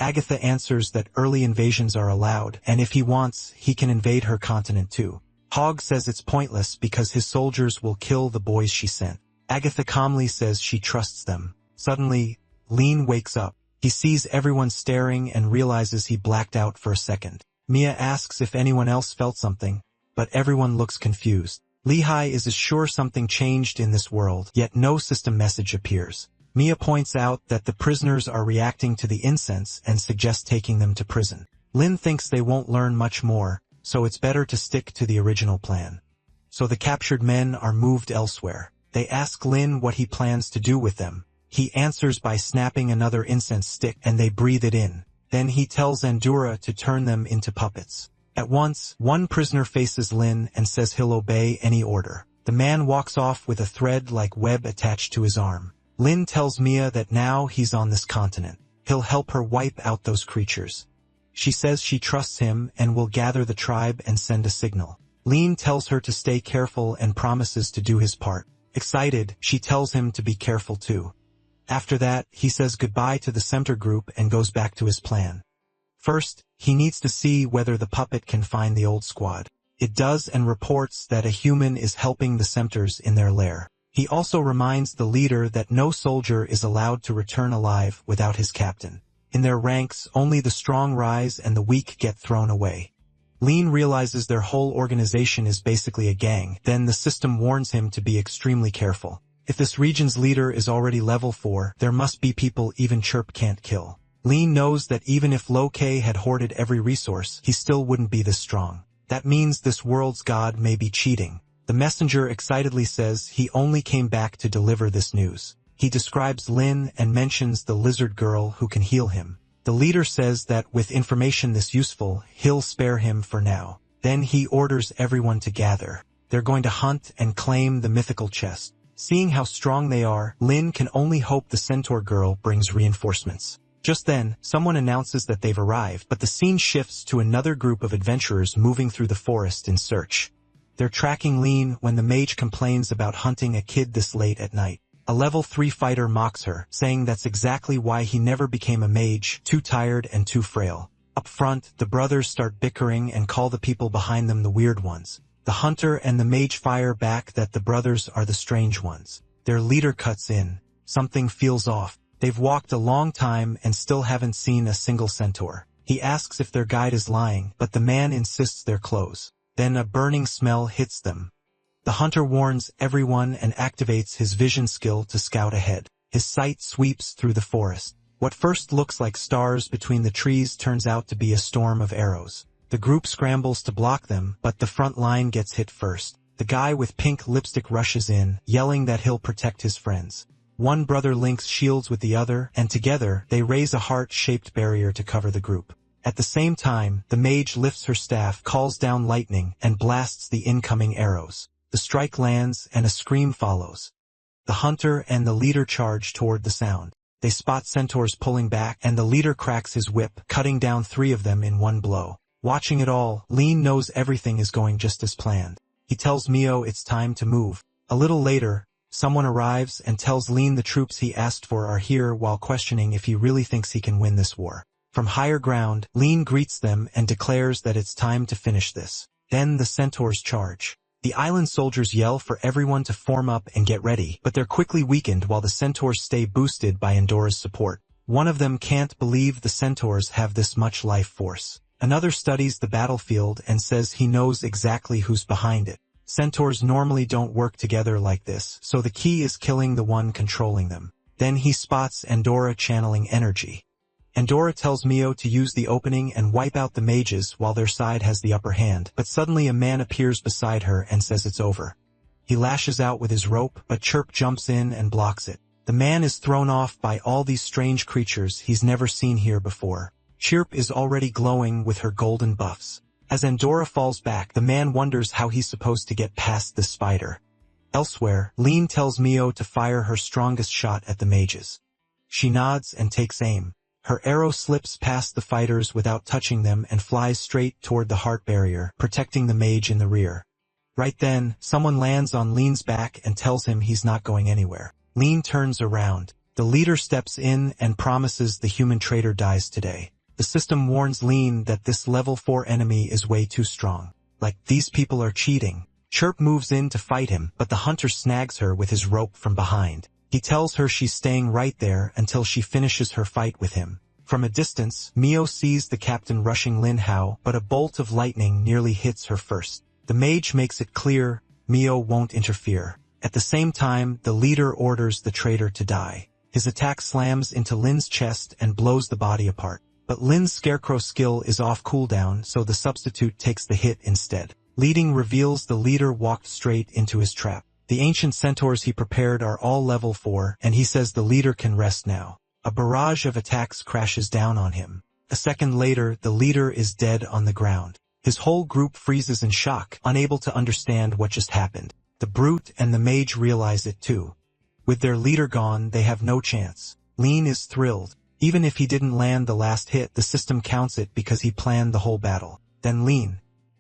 Agatha answers that early invasions are allowed, and if he wants, he can invade her continent too. Hogg says it's pointless because his soldiers will kill the boys she sent. Agatha calmly says she trusts them. Suddenly, Lean wakes up. He sees everyone staring and realizes he blacked out for a second. Mia asks if anyone else felt something, but everyone looks confused. Lehigh is as sure something changed in this world, yet no system message appears. Mia points out that the prisoners are reacting to the incense and suggests taking them to prison. Lin thinks they won't learn much more, so it's better to stick to the original plan. So the captured men are moved elsewhere. They ask Lin what he plans to do with them. He answers by snapping another incense stick and they breathe it in. Then he tells Andura to turn them into puppets. At once, one prisoner faces Lin and says he'll obey any order. The man walks off with a thread-like web attached to his arm. Lin tells Mia that now he's on this continent. He'll help her wipe out those creatures. She says she trusts him and will gather the tribe and send a signal. Lin tells her to stay careful and promises to do his part. Excited, she tells him to be careful too. After that, he says goodbye to the center group and goes back to his plan. First, he needs to see whether the puppet can find the old squad. It does and reports that a human is helping the Semters in their lair. He also reminds the leader that no soldier is allowed to return alive without his captain. In their ranks, only the strong rise and the weak get thrown away. Lean realizes their whole organization is basically a gang, then the system warns him to be extremely careful. If this region's leader is already level 4, there must be people even Chirp can't kill. Lean knows that even if Lo-K had hoarded every resource, he still wouldn't be this strong. That means this world's god may be cheating. The messenger excitedly says he only came back to deliver this news. He describes Lin and mentions the lizard girl who can heal him. The leader says that with information this useful, he'll spare him for now. Then he orders everyone to gather. They're going to hunt and claim the mythical chest. Seeing how strong they are, Lin can only hope the centaur girl brings reinforcements. Just then, someone announces that they've arrived, but the scene shifts to another group of adventurers moving through the forest in search. They're tracking Lean when the mage complains about hunting a kid this late at night. A level 3 fighter mocks her, saying that's exactly why he never became a mage, too tired and too frail. Up front, the brothers start bickering and call the people behind them the weird ones. The hunter and the mage fire back that the brothers are the strange ones. Their leader cuts in. Something feels off. They've walked a long time and still haven't seen a single centaur. He asks if their guide is lying, but the man insists they're close. Then a burning smell hits them. The hunter warns everyone and activates his vision skill to scout ahead. His sight sweeps through the forest. What first looks like stars between the trees turns out to be a storm of arrows. The group scrambles to block them, but the front line gets hit first. The guy with pink lipstick rushes in, yelling that he'll protect his friends. One brother links shields with the other, and together, they raise a heart-shaped barrier to cover the group. At the same time, the mage lifts her staff, calls down lightning, and blasts the incoming arrows. The strike lands, and a scream follows. The hunter and the leader charge toward the sound. They spot centaurs pulling back, and the leader cracks his whip, cutting down 3 of them in one blow. Watching it all, Lean knows everything is going just as planned. He tells Mio it's time to move. A little later, someone arrives and tells Lean the troops he asked for are here while questioning if he really thinks he can win this war. From higher ground, Lean greets them and declares that it's time to finish this. Then the centaurs charge. The island soldiers yell for everyone to form up and get ready, but they're quickly weakened while the centaurs stay boosted by Endora's support. One of them can't believe the centaurs have this much life force. Another studies the battlefield and says he knows exactly who's behind it. Centaurs normally don't work together like this, so the key is killing the one controlling them. Then he spots Andora channeling energy. Andora tells Mio to use the opening and wipe out the mages while their side has the upper hand, but suddenly a man appears beside her and says it's over. He lashes out with his rope, but Chirp jumps in and blocks it. The man is thrown off by all these strange creatures he's never seen here before. Chirp is already glowing with her golden buffs. As Andora falls back, the man wonders how he's supposed to get past this spider. Elsewhere, Lean tells Mio to fire her strongest shot at the mages. She nods and takes aim. Her arrow slips past the fighters without touching them and flies straight toward the heart barrier, protecting the mage in the rear. Right then, someone lands on Lean's back and tells him he's not going anywhere. Lean turns around. The leader steps in and promises the human traitor dies today. The system warns Lean that this level 4 enemy is way too strong. Like, these people are cheating. Chirp moves in to fight him, but the hunter snags her with his rope from behind. He tells her she's staying right there until she finishes her fight with him. From a distance, Mio sees the captain rushing Lin Hao, but a bolt of lightning nearly hits her first. The mage makes it clear Mio won't interfere. At the same time, the leader orders the traitor to die. His attack slams into Lin's chest and blows the body apart. But Lin's scarecrow skill is off cooldown, so the substitute takes the hit instead. Leading reveals the leader walked straight into his trap. The ancient centaurs he prepared are all level 4, and he says the leader can rest now. A barrage of attacks crashes down on him. A second later, the leader is dead on the ground. His whole group freezes in shock, unable to understand what just happened. The brute and the mage realize it too. With their leader gone, they have no chance. Lean is thrilled. Even if he didn't land the last hit, the system counts it because he planned the whole battle. Then Lean,